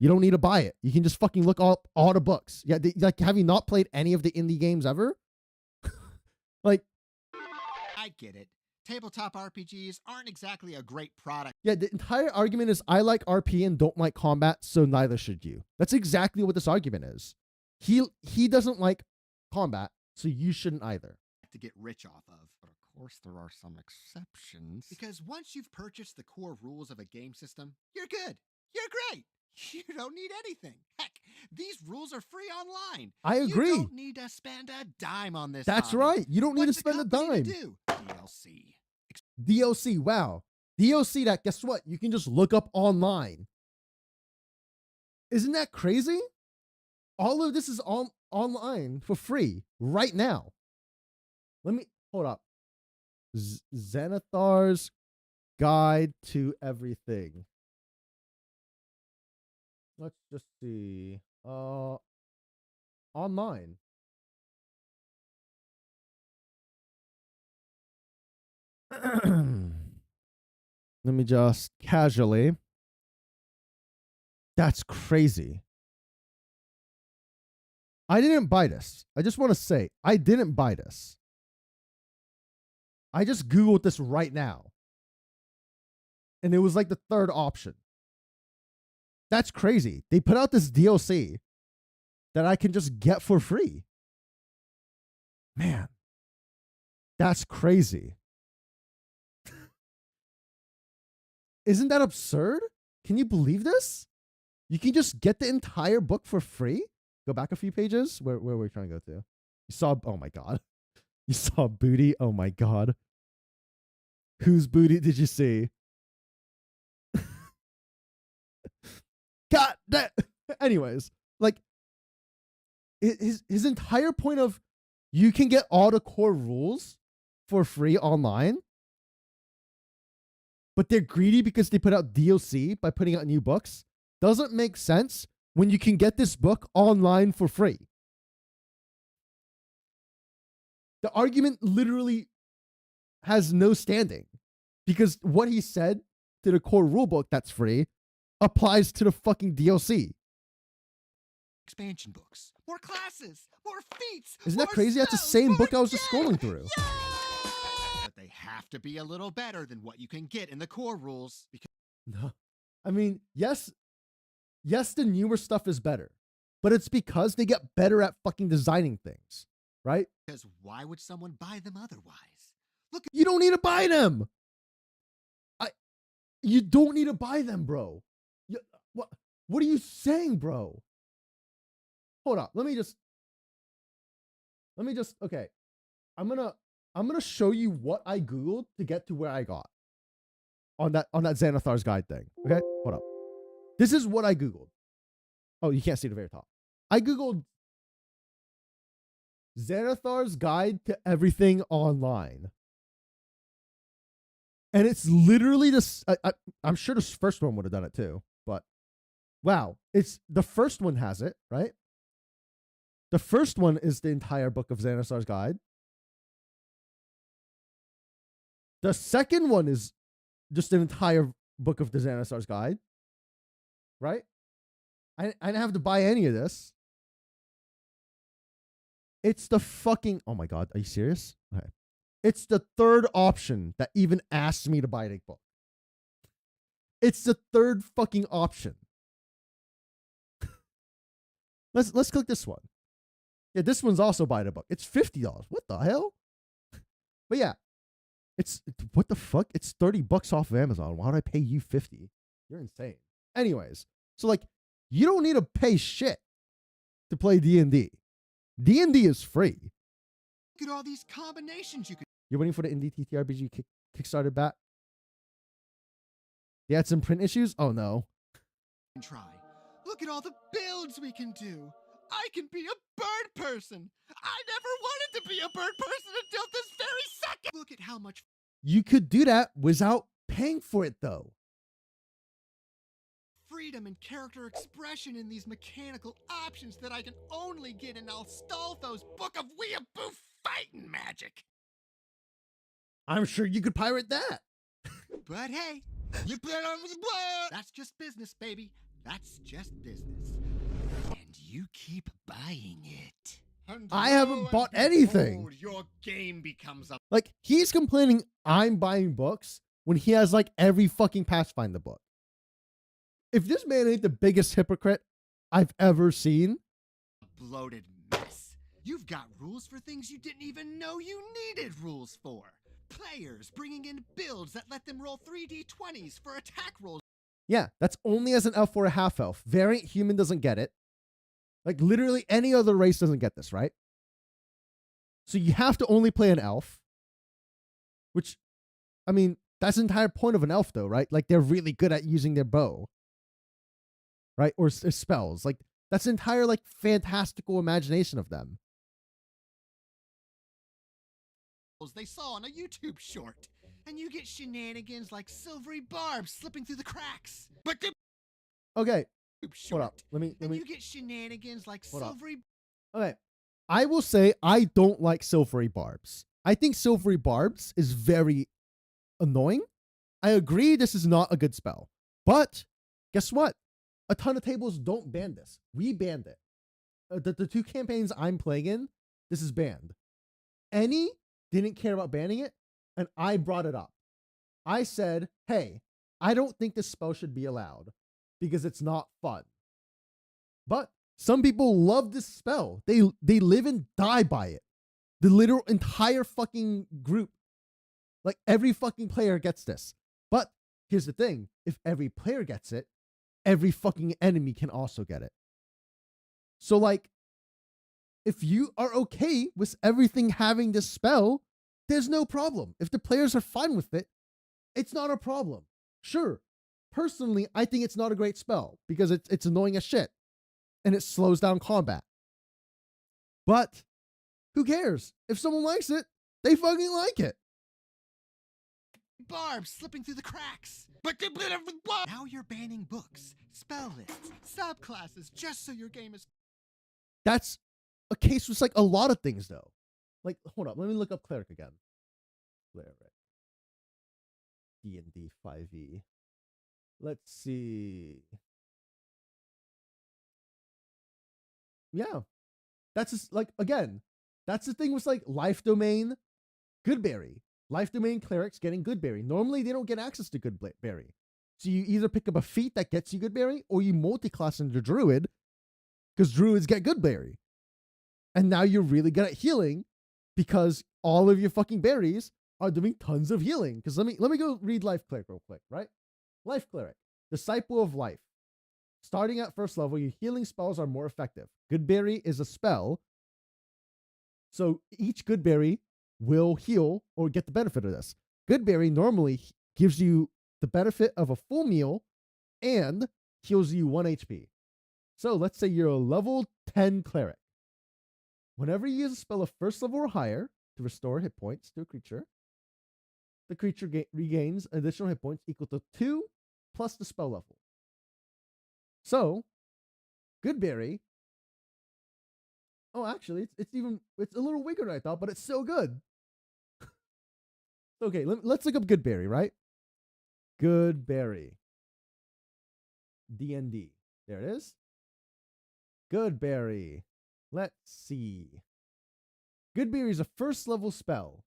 You don't need to buy it. You can just fucking look up all the books. Yeah, like, have you not played any of the indie games ever? Like, I get it. Tabletop RPGs aren't exactly a great product. Yeah, the entire argument is I like RP and don't like combat, so neither should you. That's exactly what this argument is. He doesn't like combat, so you shouldn't either. To get rich off of. But of course, there are some exceptions. Because once you've purchased the core rules of a game system, you're good. You're great. You don't need anything. Heck, these rules are free online. I agree. You don't need to spend a dime on this. That's hobby. right. You don't need What's to spend a the company dime. to do? DLC. DLC, wow. DLC that, guess what? You can just look up online. Isn't that crazy? All of this is online for free right now. Let me, hold up. Xanathar's Guide to Everything. Let's just see. Online. Let me just casually. That's crazy. I didn't buy this. I just want to say, I didn't buy this. I just Googled this right now. And it was like the third option. That's crazy. They put out this DLC that I can just get for free. Man, that's crazy. Isn't that absurd? Can you believe this? You can just get the entire book for free? Go back a few pages. Where were we trying to go to? You saw, oh my God. You saw booty? Oh my God. Whose booty did you see? God, that. Anyways, like, his entire point of you can get all the core rules for free online, but they're greedy because they put out DLC by putting out new books, doesn't make sense when you can get this book online for free. The argument literally has no standing because what he said to the core rulebook that's free applies to the fucking DLC. Expansion books, more classes, more feats. Isn't that more crazy? That's the spells, same more book I was just death. scrolling through. But they have to be a little better than what you can get in the core rules. Because No. I mean, yes, the newer stuff is better, but it's because they get better at fucking designing things, right? why would someone buy them otherwise? Look, You don't need to buy them. You don't need to buy them, bro. What are you saying, bro? Hold on. Let me just okay. I'm gonna show you what I Googled to get to where I got on that Xanathar's Guide thing. Okay? Hold up. This is what I Googled. Oh, you can't see the very top. I Googled Xanathar's Guide to Everything Online. And it's literally this. I'm sure this first one would have done it too, but wow, it's the first one has it, right? The first one is the entire book of Xanathar's Guide. The second one is just an entire book of the Xanathar's Guide, right? I didn't have to buy any of this. It's the fucking, oh my God, are you serious? Okay. It's the third option that even asked me to buy the book. It's the third fucking option. Let's click this one. Yeah, this one's also buy the book. It's $50. What the hell? But yeah, it's what the fuck? It's $30 off of Amazon. Why would I pay you $50? You're insane. Anyways, so like, you don't need to pay shit to play D&D. D&D is free. look at all these combinations you could You're waiting for the Indie TTRPG Kickstarter back? They had some print issues? Oh no. try. Look at all the builds we can do. I can be a bird person. I never wanted to be a bird person until this very second. Look at how much You could do that without paying for it though. freedom and character expression in these mechanical options that I can only get in Astolfo's Book of Weeaboo Fighting Magic. I'm sure you could pirate that. But hey, you play on with the blood. That's just business, baby. That's just business. And you keep buying it. And I haven't lo and bought anything. behold, your game becomes a Like, he's complaining I'm buying books when he has like every fucking Pathfinder book. If this man ain't the biggest hypocrite I've ever seen, bloated mess. You've got rules for things you didn't even know you needed rules for. Players bringing in builds that let them roll 3d20s for attack rolls. yeah, that's only as an elf or a half elf. Variant human doesn't get it. Like, literally any other race doesn't get this, right? So you have to only play an elf, which, I mean, that's the entire point of an elf, though, right? Like, they're really good at using their bow, right? Or spells. Like, that's the entire, like, fantastical imagination of them. They saw on a YouTube short. And you get shenanigans like silvery barbs slipping through the cracks. But the Okay, short. hold up. Let me. You get shenanigans like silvery. Okay, I will say I don't like silvery barbs. I think silvery barbs is very annoying. I agree this is not a good spell. But guess what? A ton of tables don't ban this. We banned it. The two campaigns I'm playing in, this is banned. Any didn't care about banning it, and I brought it up. I said, hey, I don't think this spell should be allowed because it's not fun. But some people love this spell. They live and die by it. The literal entire fucking group, like every fucking player gets this. But here's the thing. If every player gets it, every fucking enemy can also get it. So like, if you are okay with everything having this spell, there's no problem. If the players are fine with it, it's not a problem. Sure, personally, I think it's not a great spell because it's annoying as shit and it slows down combat. But who cares? If someone likes it, they fucking like it. Barbs slipping through the cracks. But now you're banning books, spell lists, subclasses, just so your game is. That's a case with like a lot of things though. Like, hold up, let me look up cleric again. Cleric. D&D 5e. Let's see. Yeah. That's just like, again, that's the thing with like life domain, Goodberry. Life domain clerics getting Goodberry. Normally they don't get access to Goodberry. So you either pick up a feat that gets you Goodberry or you multi-class into Druid because Druids get Goodberry. And now you're really good at healing because all of your fucking berries are doing tons of healing. Because let me go read Life Cleric real quick, right? Life Cleric, Disciple of Life. Starting at first level, your healing spells are more effective. Goodberry is a spell. So each Goodberry will heal or get the benefit of this. Goodberry normally gives you the benefit of a full meal and heals you 1 HP. So let's say you're a level 10 cleric. Whenever you use a spell of first level or higher to restore hit points to a creature, the creature regains additional hit points equal to 2 plus the spell level. So, Goodberry. Oh, actually, it's a little weaker than I thought, but it's so good. Okay, let's look up Goodberry, right? Goodberry. D&D. There it is. Goodberry. Let's see. Goodberry is a first level spell.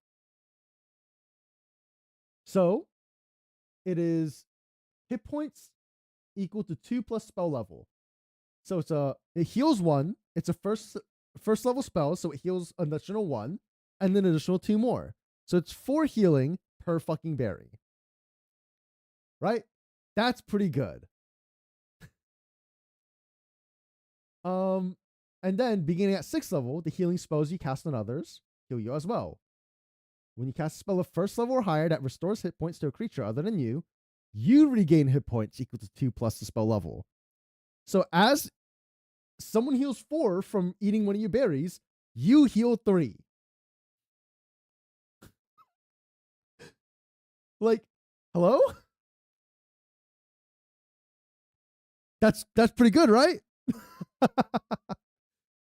So, it is hit points equal to 2 plus spell level. So it heals 1. It's a first level spell, so it heals an additional 1 and then additional 2 more. So it's 4 healing per fucking berry. Right? That's pretty good. And then beginning at 6th level, the healing spells you cast on others heal you as well. When you cast a spell of first level or higher that restores hit points to a creature other than you, you regain hit points equal to 2 plus the spell level. So as someone heals 4 from eating one of your berries, you heal 3. Like, hello? That's pretty good, right?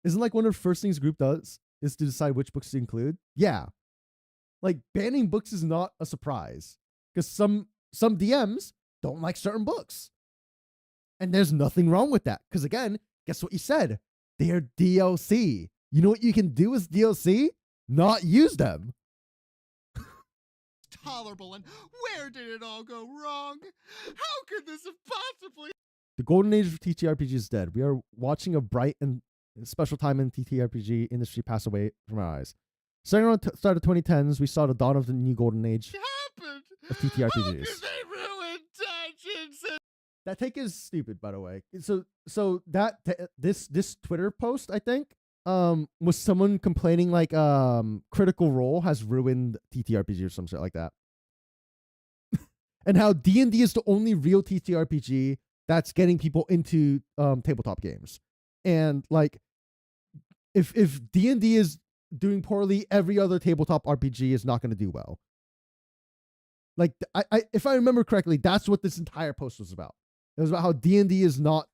Isn't like one of the first things group does is to decide which books to include? Yeah. Like banning books is not a surprise because some DMs don't like certain books. And there's nothing wrong with that. Because again, guess what you said? They're DLC. You know what you can do with DLC? Not use them. Tolerable, and where did it all go wrong? How could this have possibly? The golden age of TTRPG is dead. We are watching a bright and special time in TTRPG industry pass away from our eyes. Starting around start of 2010s, we saw the dawn of the new golden age Happened? of TTRPGs. How could they ruin Dungeons? That take is stupid, by the way. So that this Twitter post, I think, was someone complaining like Critical Role has ruined TTRPG or some shit like that. And how D&D is the only real TTRPG that's getting people into tabletop games. And like if D&D is doing poorly, every other tabletop RPG is not going to do well. Like I if I remember correctly, that's what this entire post was about. It was about how D&D is not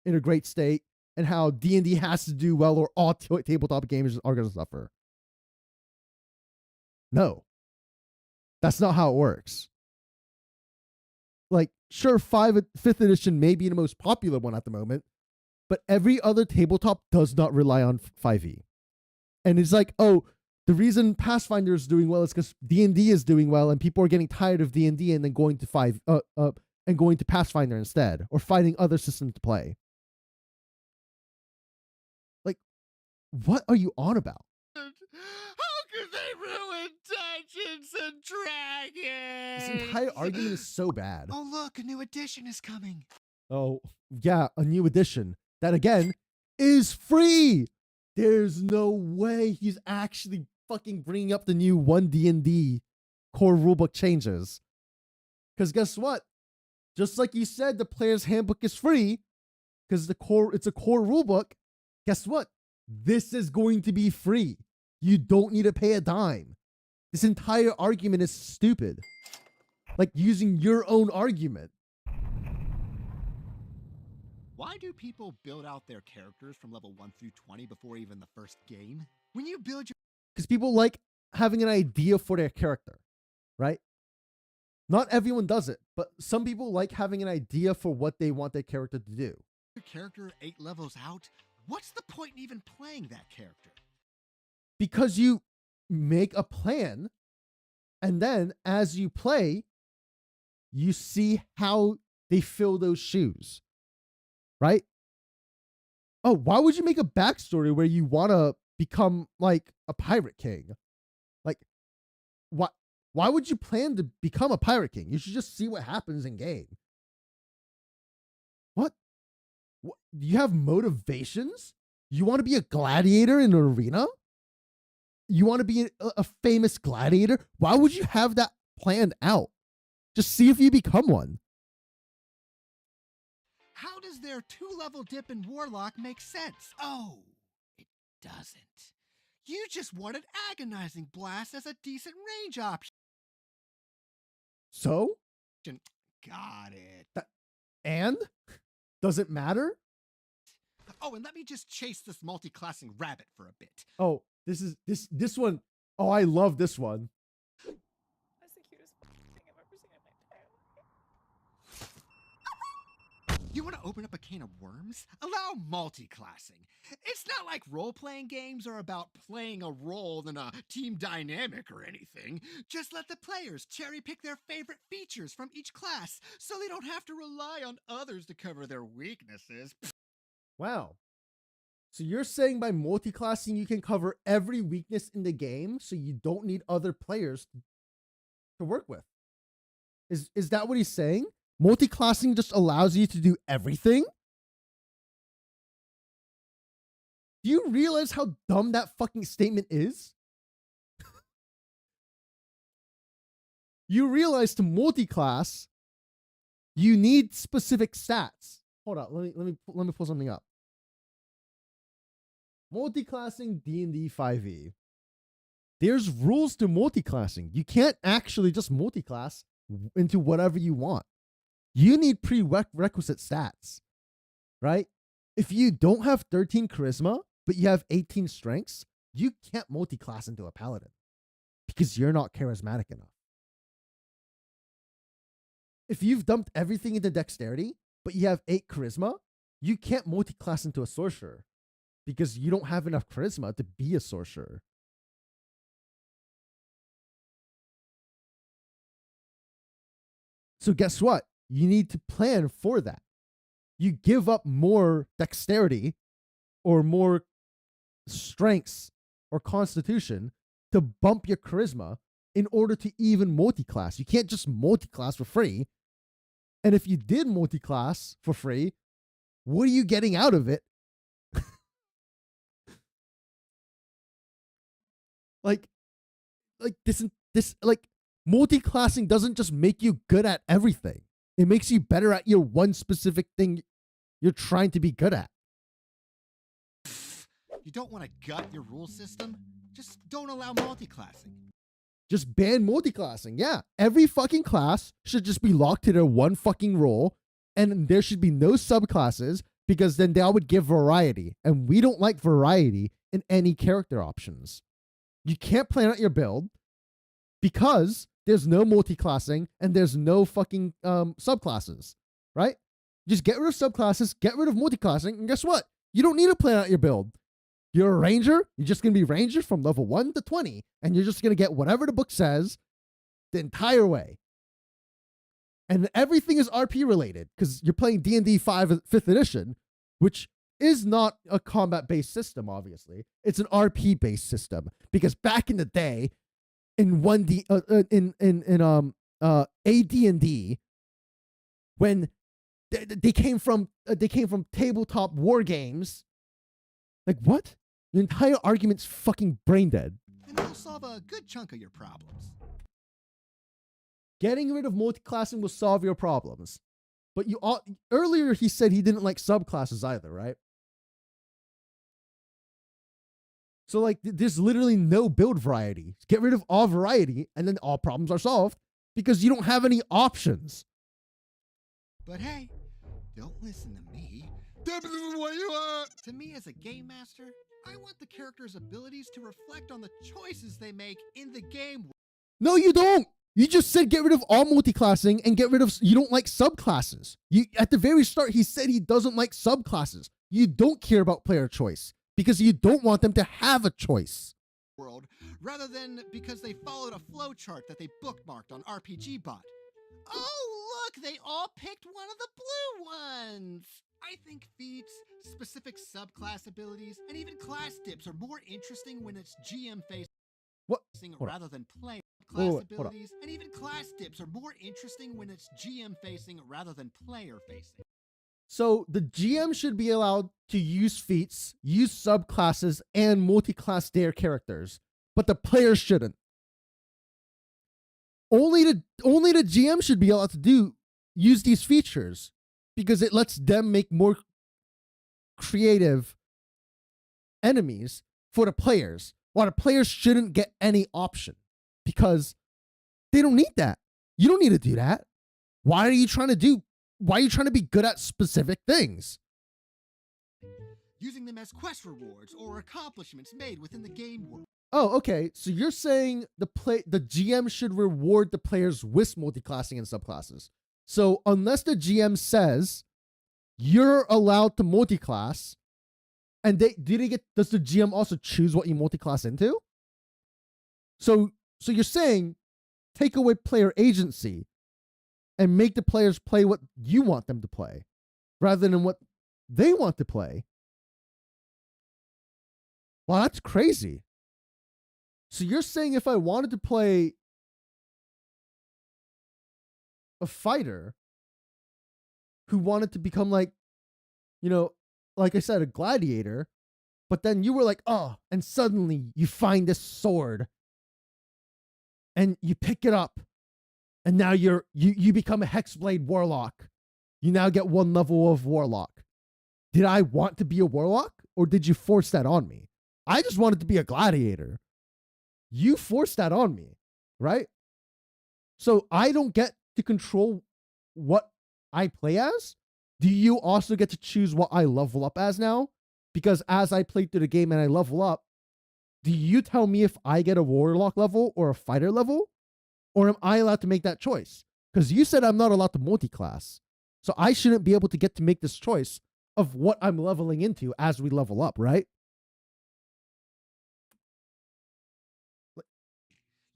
in a great state and how D&D has to do well or all tabletop games are going to suffer. No. That's not how it works. Like, sure, 5th edition may be the most popular one at the moment, but every other tabletop does not rely on 5e. And it's like, oh, the reason Pathfinder is doing well is because D&D is doing well, and people are getting tired of D&D and then going to and going to Pathfinder instead, or finding other systems to play. Like, what are you on about? How could they ruin Dungeons and Dragons? This entire argument is so bad. Oh, look, a new edition is coming. Oh, yeah, a new edition that, again, is free. There's no way he's actually fucking bringing up the new 1D&D core rulebook changes. Because guess what? Just like you said, the player's handbook is free because it's a core rulebook. Guess what? This is going to be free. You don't need to pay a dime. This entire argument is stupid. Like using your own argument. Why do people build out their characters from level 1 through 20 before even the first game? When you build your Because people like having an idea for their character, right? Not everyone does it, but some people like having an idea for what they want their character to do. character 8 levels out, what's the point in even playing that character? Because you make a plan, and then as you play, you see how they fill those shoes, right? Oh, why would you make a backstory where you want to become like a pirate king? Like, why would you plan to become a pirate king? You should just see what happens in game. What? Do you have motivations? You want to be a gladiator in an arena? You want to be a famous gladiator? Why would you have that planned out? Just see if you become one. How does their 2-level dip in Warlock make sense? Oh, it doesn't. You just wanted Agonizing Blast as a decent range option. So? Got it. And? Does it matter? Oh, and let me just chase this multi-classing rabbit for a bit. Oh, this one. Oh, I love this one. That's the cutest thing I've ever seen in my entire life. You want to open up a can of worms? Allow multi-classing. It's not like role-playing games are about playing a role in a team dynamic or anything. Just let the players cherry-pick their favorite features from each class so they don't have to rely on others to cover their weaknesses. Wow. So you're saying by multi-classing you can cover every weakness in the game so you don't need other players to work with? Is that what he's saying? Multi-classing just allows you to do everything? Do you realize how dumb that fucking statement is? You realize to multi-class, you need specific stats. Hold on, let me pull something up. Multi-classing D&D 5e. There's rules to multi-classing. You can't actually just multi-class into whatever you want. You need prerequisite stats, right? If you don't have 13 charisma, but you have 18 strengths, you can't multi-class into a paladin because you're not charismatic enough. If you've dumped everything into dexterity, but you have 8 charisma, you can't multi-class into a sorcerer because you don't have enough charisma to be a sorcerer. So guess what? You need to plan for that. You give up more dexterity or more strengths or constitution to bump your charisma in order to even multi-class. You can't just multi-class for free. And if you did multi-class for free, what are you getting out of it? like this multi-classing doesn't just make you good at everything. It makes you better at your one specific thing you're trying to be good at. You don't want to gut your rule system? Just don't allow multi-classing. Just ban multi-classing. Yeah. Every fucking class should just be locked to their one fucking role, and there should be no subclasses, because then that would give variety. And we don't like variety in any character options. You can't plan out your build because there's no multi-classing and there's no fucking subclasses, right? Just get rid of subclasses, get rid of multi-classing, and guess what? You don't need to plan out your build. You're a ranger, you're just going to be ranger from level 1 to 20, and you're just going to get whatever the book says the entire way. And everything is RP related, because you're playing D&D 5th edition, which is not a combat-based system, obviously. It's an RP-based system, because back in the day, in 1D, AD&D, when they came from tabletop war games, like what? The entire argument's fucking brain dead. And it'll solve a good chunk of your problems. Getting rid of multi-classing will solve your problems. But earlier he said he didn't like subclasses either, right? So like there's literally no build variety. Get rid of all variety and then all problems are solved, because you don't have any options. But hey, don't listen to me. To me as a game master, I want the character's abilities to reflect on the choices they make in the game. No, you don't. You just said get rid of all multi-classing and get rid of, you don't like subclasses. You, at the very start, he said he doesn't like subclasses. You don't care about player choice because you don't want them to have a choice. World, rather than because they followed a flowchart that they bookmarked on RPG Bot. Oh, look, they all picked one of the blue ones. I think feats, specific subclass abilities, and even class dips are more interesting when it's GM facing rather than player. Class abilities and even class dips are more interesting when it's GM facing rather than player facing. So the GM should be allowed to use feats, use subclasses, and multi-class their characters, but the players shouldn't. Only the GM should be allowed to use these features, because it lets them make more creative enemies for the players, while the players shouldn't get any option, because they don't need that. You don't need to do that. Why are you trying to be good at specific things? Using them as quest rewards or accomplishments made within the game world. Oh, okay. So you're saying the GM should reward the players with multi-classing and subclasses. So unless the GM says you're allowed to multi-class, and does the GM also choose what you multi-class into? So you're saying take away player agency and make the players play what you want them to play rather than what they want to play. Wow, that's crazy. So you're saying if I wanted to play a fighter who wanted to become like I said, a gladiator, but then you were like, oh, and suddenly you find this sword and you pick it up, and now you become a Hexblade warlock. You now get 1 level of warlock. Did I want to be a warlock, or did you force that on me? I just wanted to be a gladiator. You forced that on me, right? So I don't get to control what I play as. Do you also get to choose what I level up as now? Because as I play through the game and I level up, do you tell me if I get a warlock level or a fighter level? Or am I allowed to make that choice? Because you said I'm not allowed to multi-class. So I shouldn't be able to get to make this choice of what I'm leveling into as we level up, right?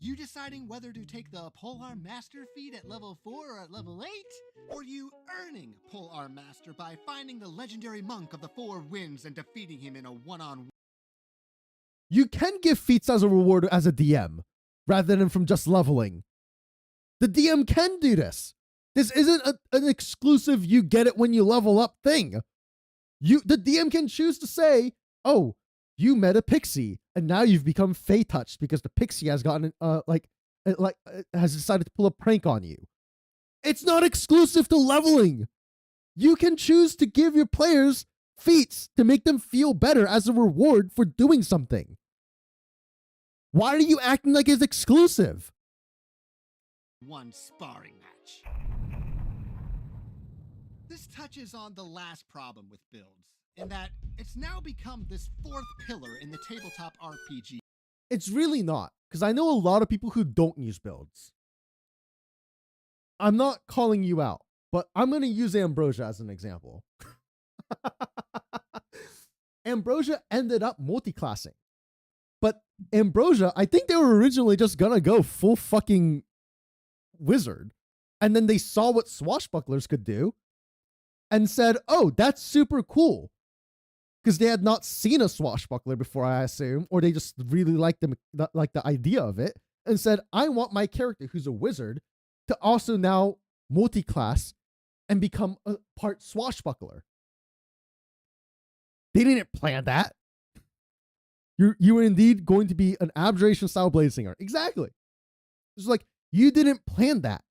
You deciding whether to take the Polearm Master feat at level 4 or at level 8? Or you earning Polearm Master by finding the legendary monk of the 4 winds and defeating him in a one-on-one? You can give feats as a reward as a DM, rather than from just leveling. The DM can do this. This isn't an exclusive you get it when you level up thing. The DM can choose to say, oh, you met a pixie, and now you've become Fey touched because the pixie has gotten has decided to pull a prank on you. It's not exclusive to leveling. You can choose to give your players feats to make them feel better as a reward for doing something. Why are you acting like it's exclusive? One sparring match. This touches on the last problem with builds, in that it's now become this 4th pillar in the tabletop RPG. It's really not, because I know a lot of people who don't use builds. I'm not calling you out, but I'm going to use Ambrosia as an example. Ambrosia ended up multi-classing. But Ambrosia, I think they were originally just going to go full fucking wizard. And then they saw what swashbucklers could do and said, oh, that's super cool. Because they had not seen a swashbuckler before, I assume, or they just really liked the idea of it and said, I want my character who's a wizard to also now multi-class and become a part swashbuckler. They didn't plan that. You were indeed going to be an abjuration style blade-singer. Exactly. It's like, you didn't plan that.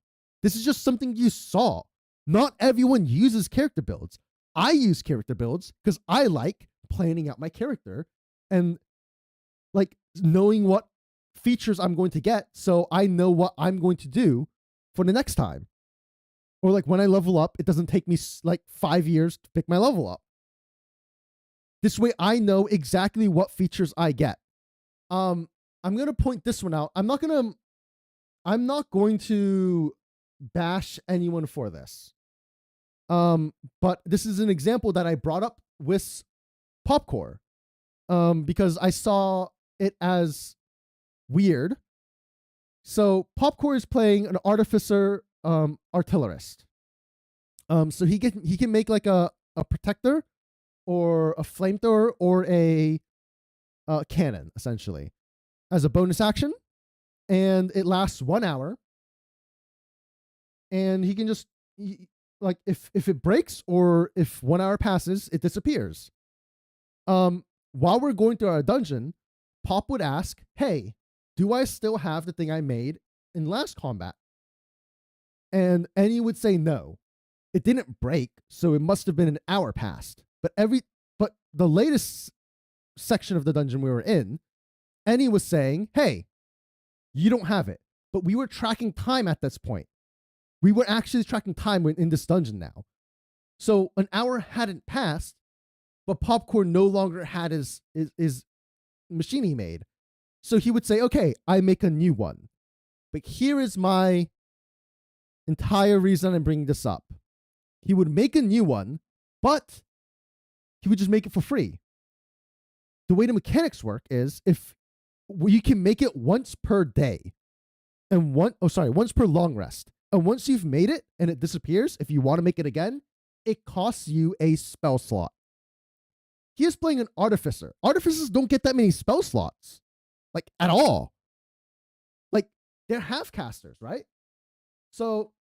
This is just something you saw. Not everyone uses character builds. I use character builds because I like planning out my character and like knowing what features I'm going to get so I know what I'm going to do for the next time. Or like when I level up, it doesn't take me like 5 years to pick my level up. This way I know exactly what features I get. I'm going to point this one out. I'm not going to bash anyone for this. But this is an example that I brought up with Popcore, because I saw it as weird. So Popcore is playing an artificer, artillerist. So he can make like a protector or a flamethrower or a cannon essentially as a bonus action, and it lasts 1 hour. And he can just like if it breaks or if 1 hour passes, it disappears. While we're going through our dungeon, Pop would ask, hey, do I still have the thing I made in last combat? And he would say no. It didn't break, so it must have been an hour past. But the latest section of the dungeon we were in, Annie was saying, hey, you don't have it. But we were tracking time at this point. We were actually tracking time in this dungeon now. So an hour hadn't passed, but Popcorn no longer had his machine he made. So he would say, okay, I make a new one. But here is my entire reason I'm bringing this up. He would make a new one, but he would just make it for free. The way the mechanics work is if you can make it once per day and once per long rest. And once you've made it and it disappears, if you want to make it again, it costs you a spell slot. He is playing an artificer. Artificers don't get that many spell slots, like at all. Like they're half casters, right? So,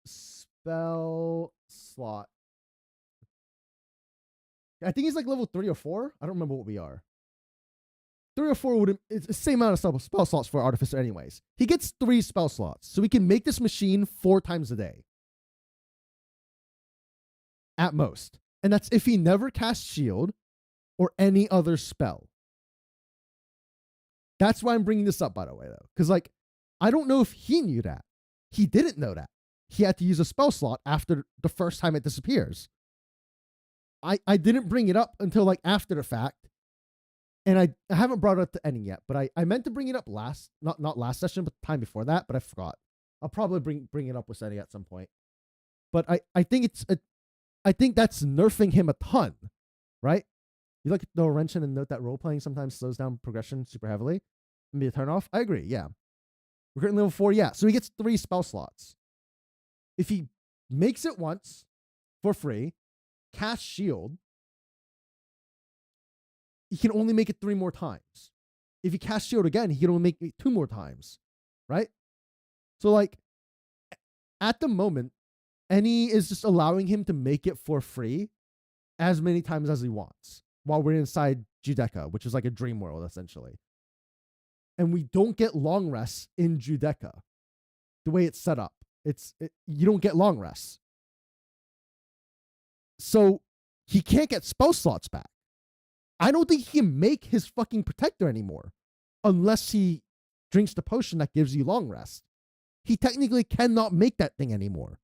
spell slot. I think he's like level 3 or 4. I don't remember what we are. 3 or 4 would, it's the same amount of spell slots for Artificer anyways. He gets 3 spell slots, so we can make this machine 4 times a day. At most. And that's if he never casts shield or any other spell. That's why I'm bringing this up, by the way, though. Because, like, I don't know if he knew that. He didn't know that. He had to use a spell slot after the first time it disappears. I didn't bring it up until, like, after the fact. And I haven't brought it up to any yet, but I meant to bring it up not last session, but the time before that, but I forgot. I'll probably bring it up with Seti at some point. But I think I think that's nerfing him a ton, right? You look at the wrench and note that role playing sometimes slows down progression super heavily. Maybe a turn off. I agree. Yeah. Recruiting level 4. Yeah. So he gets 3 spell slots. If he makes it once for free, cast shield, he can only make it 3 more times. If he casts shield again, he can only make it 2 more times. Right? So like at the moment, NE is just allowing him to make it for free as many times as he wants while we're inside Judecca, which is like a dream world essentially. And we don't get long rests in Judecca. The way it's set up, you don't get long rests. So he can't get spell slots back. I don't think he can make his fucking protector anymore unless he drinks the potion that gives you long rest. He technically cannot make that thing anymore.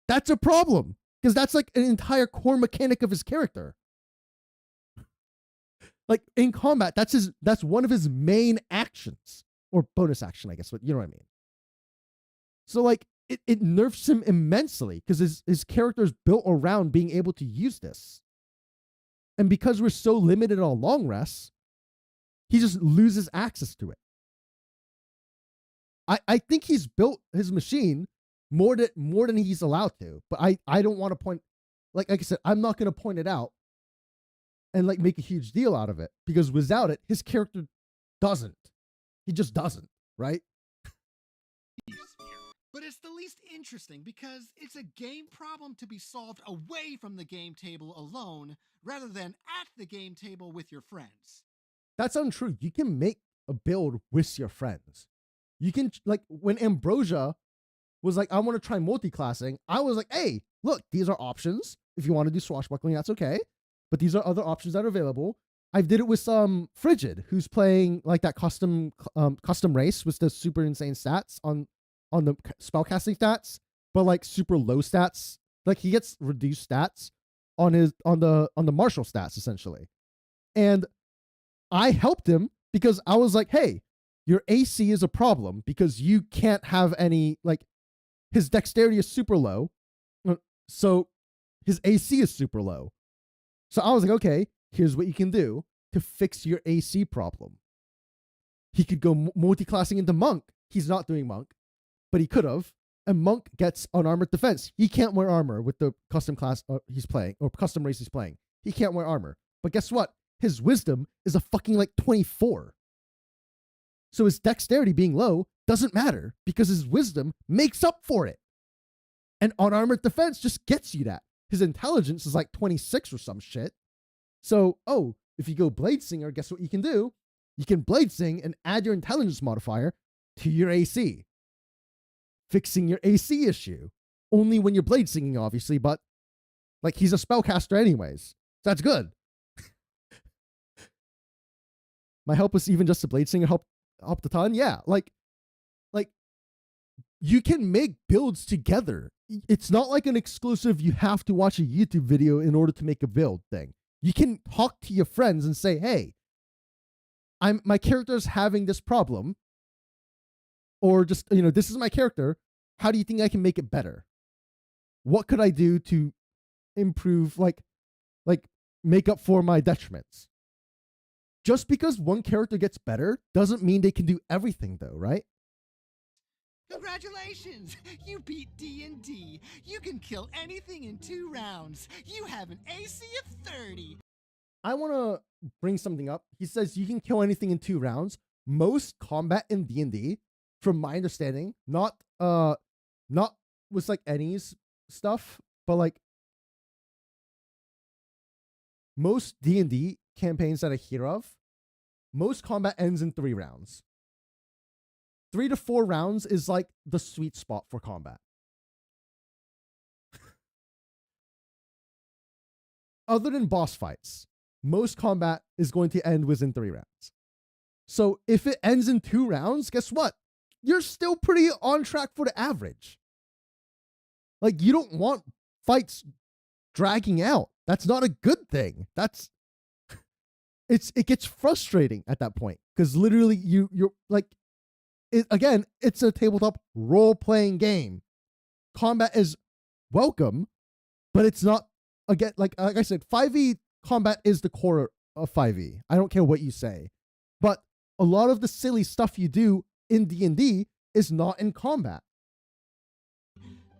That's a problem because that's like an entire core mechanic of his character. Like in combat, that's one of his main actions or bonus action, I guess. But you know what I mean. So like it nerfs him immensely because his character is built around being able to use this. And because we're so limited on long rests, he just loses access to it. I think he's built his machine more than he's allowed to, but I don't want to point, like I said, I'm not going to point it out and like make a huge deal out of it because without it, his character doesn't. He just doesn't, right? But it's the least interesting because it's a game problem to be solved away from the game table alone rather than at the game table with your friends. That's untrue. You can make a build with your friends. You can, like, when Ambrosia was like, I want to try multi-classing, I was like, hey, look, these are options. If you want to do swashbuckling, that's okay. But these are other options that are available. I did it with Frigid, who's playing like that custom race with the super insane stats on the spellcasting stats, but like super low stats. Like he gets reduced stats on the martial stats essentially. And I helped him because I was like, hey, your AC is a problem because you can't have any, like, his dexterity is super low. So his AC is super low. So I was like, okay, here's what you can do to fix your AC problem. He could go multi-classing into Monk. He's not doing Monk, but he could have. And Monk gets unarmored defense. He can't wear armor with the custom class he's playing, or custom race he's playing. He can't wear armor. But guess what? His wisdom is a fucking like 24. So his dexterity being low doesn't matter because his wisdom makes up for it. And unarmored defense just gets you that. His intelligence is like 26 or some shit. So, if you go Blade Singer, guess what you can do? You can Blade Sing and add your intelligence modifier to your AC. Fixing your AC issue. Only when you're Blade Singing, obviously, but like he's a spellcaster anyways. So that's good. My help was even just a Blade Singer helped a ton. Yeah, like you can make builds together. It's not like an exclusive you have to watch a YouTube video in order to make a build thing. You can talk to your friends and say, hey, my character's having this problem. Or just, this is my character. How do you think I can make it better? What could I do to improve, like make up for my detriments? Just because one character gets better doesn't mean they can do everything though, right? Congratulations! You beat D&D. You can kill anything in 2 rounds. You have an AC of 30. I want to bring something up. He says you can kill anything in 2 rounds. Most combat in D&D, from my understanding, not with like NE's stuff, but like most D&D campaigns that I hear of, most combat ends in 3 rounds. 3 to 4 rounds is like the sweet spot for combat. Other than boss fights, most combat is going to end within 3 rounds. So if it ends in 2 rounds, guess what? You're still pretty on track for the average. Like, you don't want fights dragging out. That's not a good thing. It gets frustrating at that point because literally you're like, again, it's a tabletop role-playing game. Combat is welcome, but it's not, again, like I said, 5e combat is the core of 5e. I don't care what you say. But a lot of the silly stuff you do in D&D is not in combat.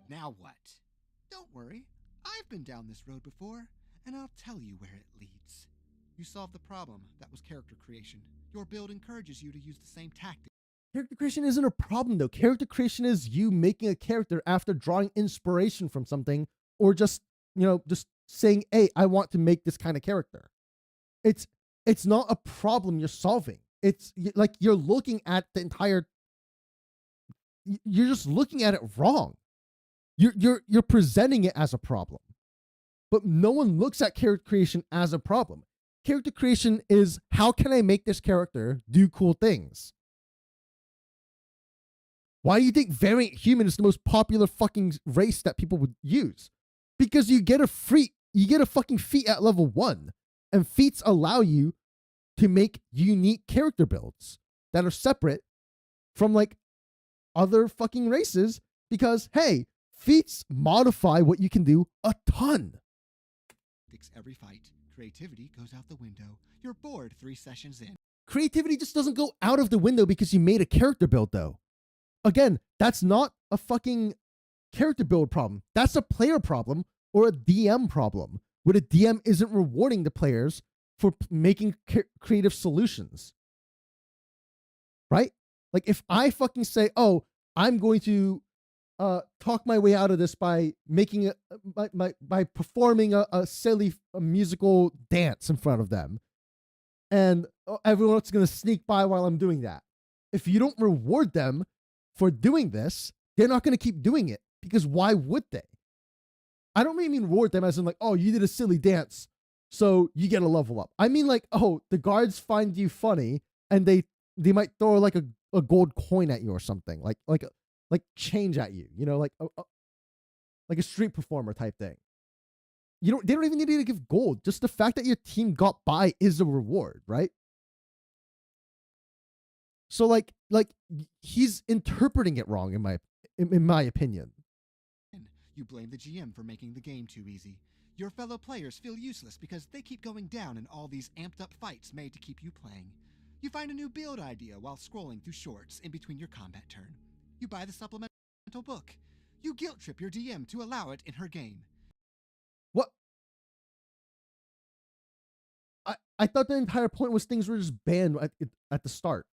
Now what? Don't worry. I've been down this road before, and I'll tell you where it leads. You solved the problem. That was character creation. Your build encourages you to use the same tactics. Character creation isn't a problem, though. Character creation is you making a character after drawing inspiration from something, or just, just saying, hey, I want to make this kind of character. It's not a problem you're solving. It's like you're looking at the entire, you're just looking at it wrong. You're presenting it as a problem. But no one looks at character creation as a problem. Character creation is, how can I make this character do cool things? Why do you think variant human is the most popular fucking race that people would use? Because you get a fucking feat at level 1, and feats allow you to make unique character builds that are separate from like other fucking races, because hey, feats modify what you can do a ton. Every fight, creativity goes out the window. You're bored 3 sessions in. Creativity just doesn't go out of the window because you made a character build, though. Again, that's not a fucking character build problem. That's a player problem or a DM problem, where the DM isn't rewarding the players for making creative solutions. Right? Like if I fucking say, oh, I'm going to talk my way out of this by making by performing a silly musical dance in front of them, and everyone else is going to sneak by while I'm doing that. If you don't reward them for doing this, they're not going to keep doing it, because why would they? I don't really mean reward them as in like, oh, you did a silly dance, so you get a level up. I mean like, oh, the guards find you funny and they might throw like a gold coin at you or something, like change at you, like a street performer type thing. They don't even need to give gold. Just the fact that your team got by is a reward, right? So like he's interpreting it wrong in my opinion. You blame the GM for making the game too easy. Your fellow players feel useless because they keep going down in all these amped up fights made to keep you playing. You find a new build idea while scrolling through shorts in between your combat turn. You buy the supplemental book. You guilt trip your DM to allow it in her game. What? I thought the entire point was things were just banned at the start.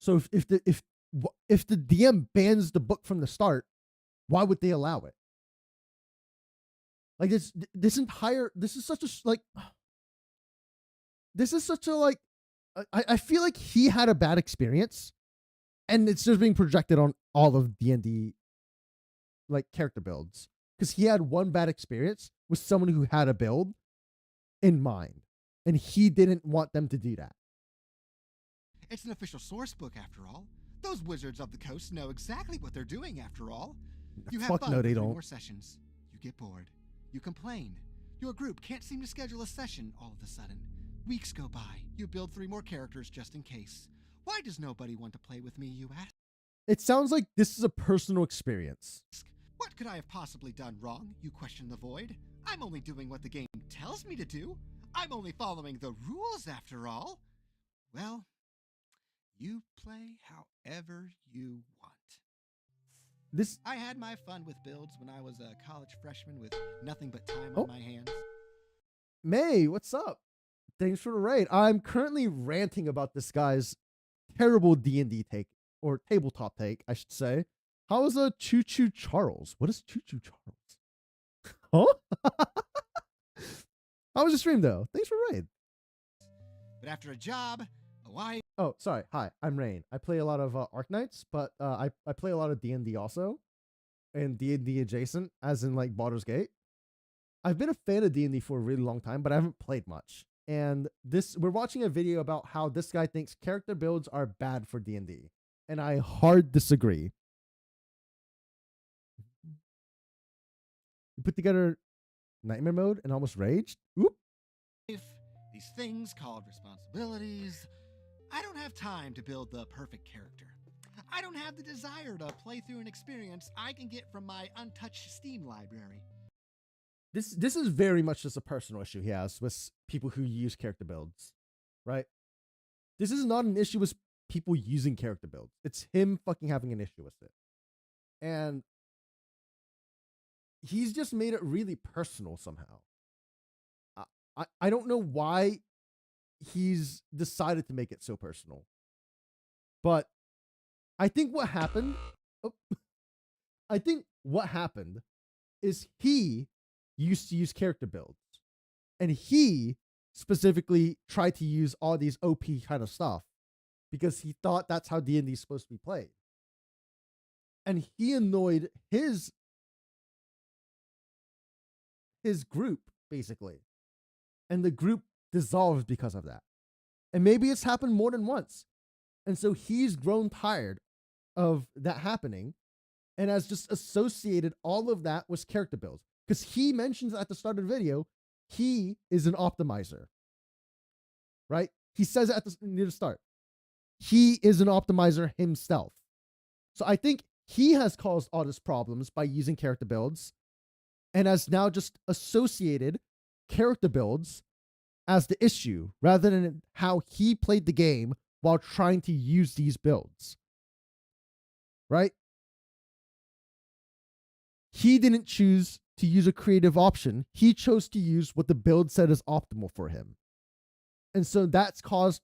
So if the DM bans the book from the start, why would they allow it? Like this is such a like, I feel like he had a bad experience, and it's just being projected on all of D&D like character builds, because he had one bad experience with someone who had a build in mind, and he didn't want them to do that. It's an official source book after all. Those wizards of the coast know exactly what they're doing after all. You have fun no, for they 3 don't. more sessions. You get bored. You complain. Your group can't seem to schedule a session all of a sudden. Weeks go by. You build 3 more characters just in case. Why does nobody want to play with me, you ask? It sounds like this is a personal experience. What could I have possibly done wrong? You question the void. I'm only doing what the game tells me to do. I'm only following the rules after all. Well, you play however you want. I had my fun with builds when I was a college freshman with nothing but time on my hands. May, what's up? Thanks for the raid. I'm currently ranting about this guy's terrible D&D take, or tabletop take, I should say. How is a Choo Choo Charles? What is Choo Choo Charles? Huh? How was your stream though? Thanks for raid. But after a job, a wife. Oh, sorry. Hi, I'm Rain. I play a lot of Arknights, but I play a lot of D&D also, and D&D adjacent, as in like Baldur's Gate. I've been a fan of D&D for a really long time, but I haven't played much. And we're watching a video about how this guy thinks character builds are bad for D&D, and I hard disagree. You put together nightmare mode and almost raged? Oop. These things called responsibilities. I don't have time to build the perfect character. I don't have the desire to play through an experience I can get from my untouched Steam library. This is very much just a personal issue he has with people who use character builds, right? This is not an issue with people using character builds. It's him fucking having an issue with it. And he's just made it really personal somehow. I don't know why he's decided to make it so personal. But I think what happened is he used to use character builds. And he specifically tried to use all these OP kind of stuff because he thought that's how D&D is supposed to be played. And he annoyed his group, basically. And the group dissolved because of that. And maybe it's happened more than once. And so he's grown tired of that happening and has just associated all of that with character builds. Because he mentions at the start of the video, he is an optimizer. Right? He says it near the start. He is an optimizer himself. So I think he has caused all these problems by using character builds and has now just associated character builds as the issue rather than how he played the game while trying to use these builds. Right? He didn't choose to use a creative option. He chose to use what the build said is optimal for him. And so that's caused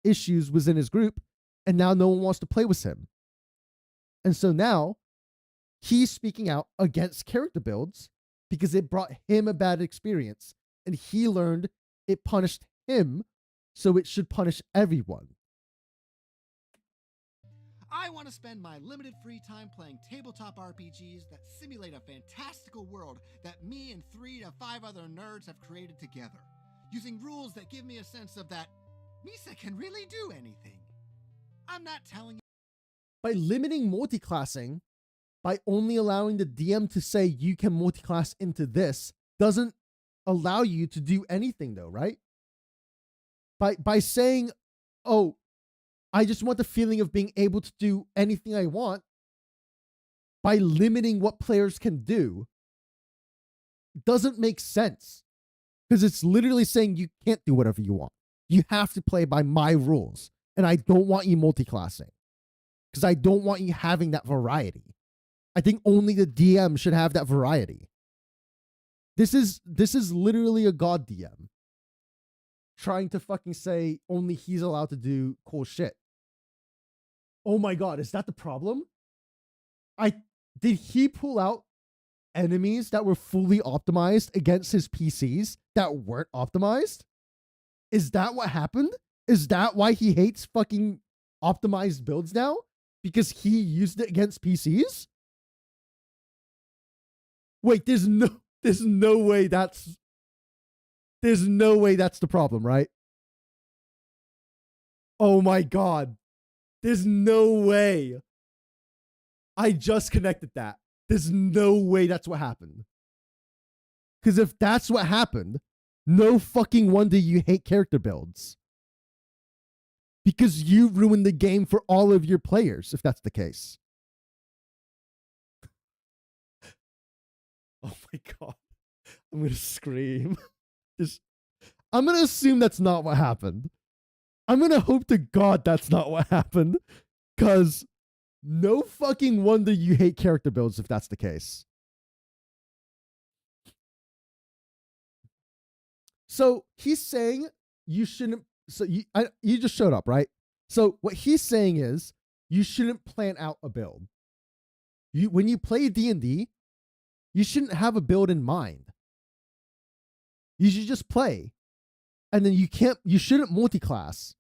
issues within his group, and now no one wants to play with him. And so now he's speaking out against character builds because it brought him a bad experience, and he learned it punished him, so it should punish everyone. I want to spend my limited free time playing tabletop RPGs that simulate a fantastical world that me and 3 to 5 other nerds have created together, using rules that give me a sense of that Misa can really do anything. I'm not telling you. By limiting multiclassing, by only allowing the DM to say you can multiclass into this, doesn't allow you to do anything though, right? By saying, oh, I just want the feeling of being able to do anything I want, by limiting what players can do, doesn't make sense. Because it's literally saying you can't do whatever you want. You have to play by my rules. And I don't want you multiclassing. Because I don't want you having that variety. I think only the DM should have that variety. This is literally a god DM. Trying to fucking say only he's allowed to do cool shit. Oh my god, is that the problem? Did he pull out enemies that were fully optimized against his PCs that weren't optimized? Is that what happened? Is that why he hates fucking optimized builds now? Because he used it against PCs? Wait, there's no way that's the problem, right? Oh my god. There's no way. I just connected that. There's no way that's what happened. Because if that's what happened, no fucking wonder you hate character builds. Because you ruined the game for all of your players, if that's the case. Oh my god. I'm going to scream. I'm going to assume that's not what happened. I'm going to hope to God that's not what happened. Because no fucking wonder you hate character builds if that's the case. So he's saying you shouldn't. So you just showed up, right? So what he's saying is you shouldn't plan out a build. When you play D&D, you shouldn't have a build in mind. You should just play. And then you shouldn't multiclass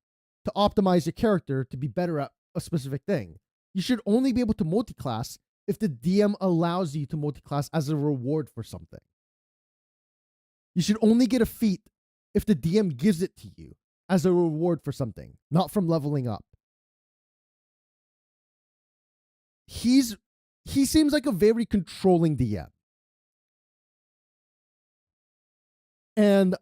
to optimize your character to be better at a specific thing. You should only be able to multiclass if the DM allows you to multiclass as a reward for something. You should only get a feat if the DM gives it to you as a reward for something, not from leveling up. He seems like a very controlling DM. And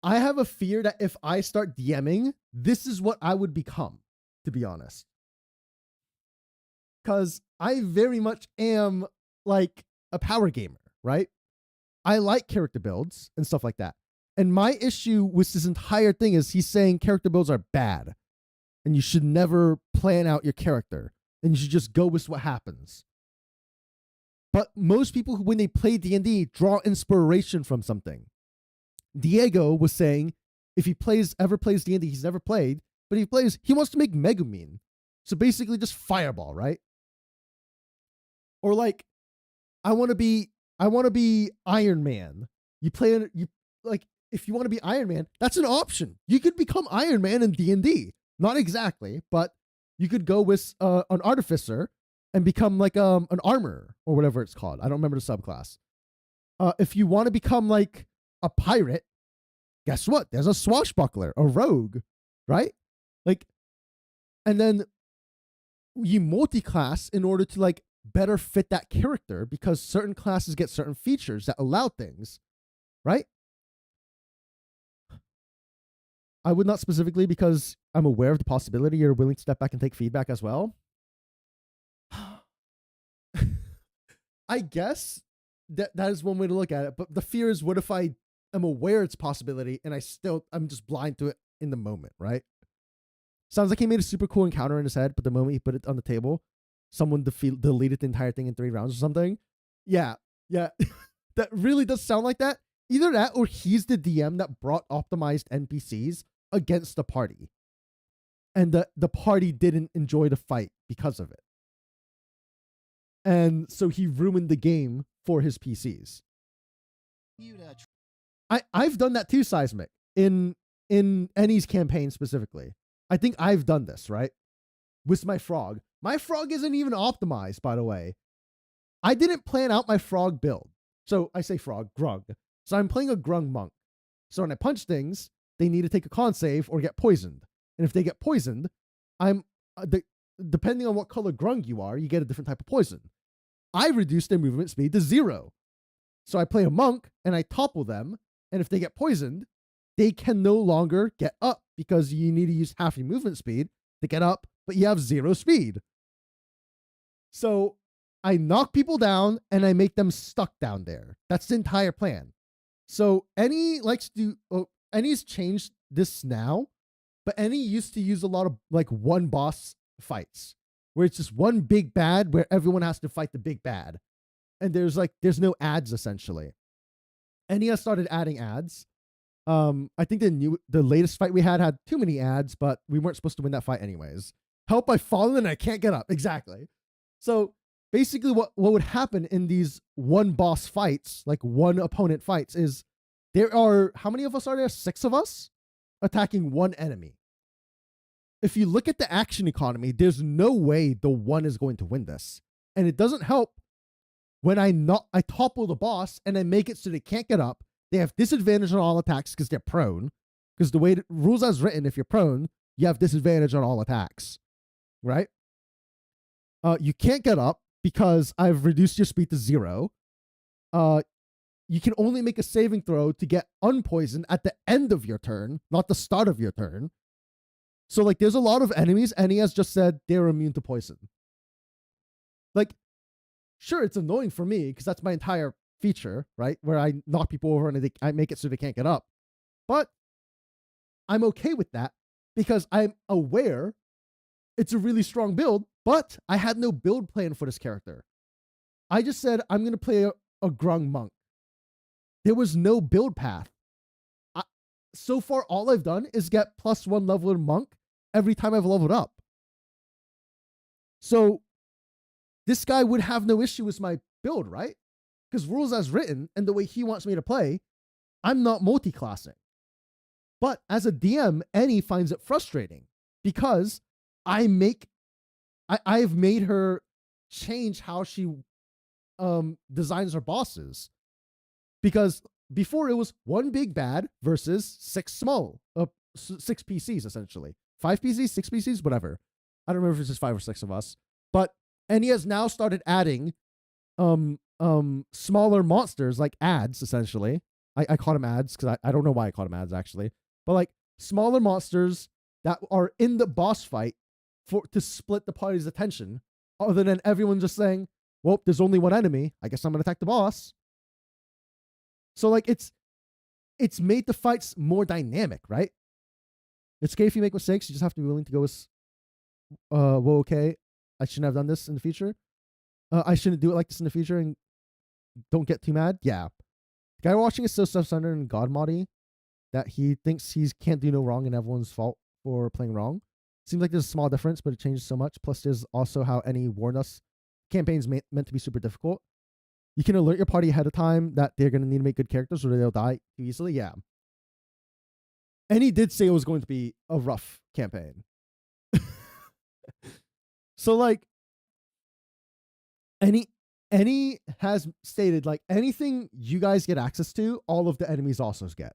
I have a fear that if I start DMing, this is what I would become, to be honest. Because I very much am like a power gamer, right? I like character builds and stuff like that. And my issue with this entire thing is he's saying character builds are bad. and you should never plan out your character, and you should just go with what happens. But most people who, when they play D&D, draw inspiration from something. Diego was saying if he ever plays D&D, he's never played, but he wants to make Megumin. So basically just fireball, right? Or like, I want to be Iron Man. If you want to be Iron Man, that's an option. You could become Iron Man in D&D. Not exactly, but you could go with an artificer and become like an armorer or whatever it's called. I don't remember the subclass. If you want to become like a pirate, guess what? There's a swashbuckler, a rogue, right? Like, and then you multi-class in order to like better fit that character because certain classes get certain features that allow things, right? I would not specifically because I'm aware of the possibility you're willing to step back and take feedback as well. I guess that is one way to look at it. But the fear is, what if I am aware it's a possibility and I'm just blind to it in the moment, right? Sounds like he made a super cool encounter in his head, but the moment he put it on the table, someone deleted the entire thing in 3 rounds or something. Yeah. That really does sound like that. Either that or he's the DM that brought optimized NPCs against the party. And the party didn't enjoy the fight because of it. And so he ruined the game for his PCs. I've done that too, Seismic, in Ennie's campaign specifically. I think I've done this, right? With my frog. My frog isn't even optimized, by the way. I didn't plan out my frog build. So I say frog, grung. So I'm playing a grung monk. So when I punch things, they need to take a con save or get poisoned. And if they get poisoned, depending on what color grung you are, you get a different type of poison. I reduce their movement speed to 0. So I play a monk and I topple them. And if they get poisoned, they can no longer get up because you need to use half your movement speed to get up, but you have 0 speed. So I knock people down and I make them stuck down there. That's the entire plan. So Ennie's changed this now, but Ennie used to use a lot of like one boss fights where it's just one big bad where everyone has to fight the big bad. And there's no ads essentially. Ennie has started adding ads. I think the latest fight we had too many ads, but we weren't supposed to win that fight anyways. Help, I've fallen and I can't get up. Exactly. So basically what would happen in these one boss fights, like one opponent fights, is there are, how many of us are there? 6 of us attacking one enemy. If you look at the action economy, there's no way the one is going to win this. And it doesn't help when I topple the boss and I make it so they can't get up. They have disadvantage on all attacks because they're prone. Because the way the rules as written, if you're prone, you have disadvantage on all attacks. Right? You can't get up because I've reduced your speed to 0. You can only make a saving throw to get unpoisoned at the end of your turn, not the start of your turn. So like there's a lot of enemies, and he has just said they're immune to poison. Like, sure, it's annoying for me because that's my entire feature, right? Where I knock people over and I make it so they can't get up. But I'm okay with that because I'm aware it's a really strong build, but I had no build plan for this character. I just said I'm going to play a grung monk. There was no build path. So far, all I've done is get +1 level in monk every time I've leveled up. So this guy would have no issue with my build, right? Because rules as written and the way he wants me to play, I'm not multi-classing. But as a DM, Annie finds it frustrating because I've made her change how she designs her bosses. Because before it was one big bad versus 6 PCs essentially. 5 PCs, 6 PCs, whatever. I don't remember if it's just 5 or 6 of us. But and he has now started adding smaller monsters like ads essentially. I call them ads because I don't know why I call them ads actually. But like smaller monsters that are in the boss fight to split the party's attention, other than everyone just saying, well, there's only one enemy. I guess I'm gonna attack the boss. So like it's made the fights more dynamic, right? It's okay if you make mistakes, you just have to be willing to go with well, okay, I shouldn't have done this in the future. I shouldn't do it like this in the future and don't get too mad. Yeah. The guy watching is so self-centered and god moddy that he thinks he can't do no wrong and everyone's fault for playing wrong. Seems like there's a small difference, but it changes so much. Plus, there's also how any warn us campaigns meant to be super difficult. You can alert your party ahead of time that they're going to need to make good characters or they'll die too easily. Yeah. And he did say it was going to be a rough campaign. So, like, any has stated, like, anything you guys get access to, all of the enemies also get.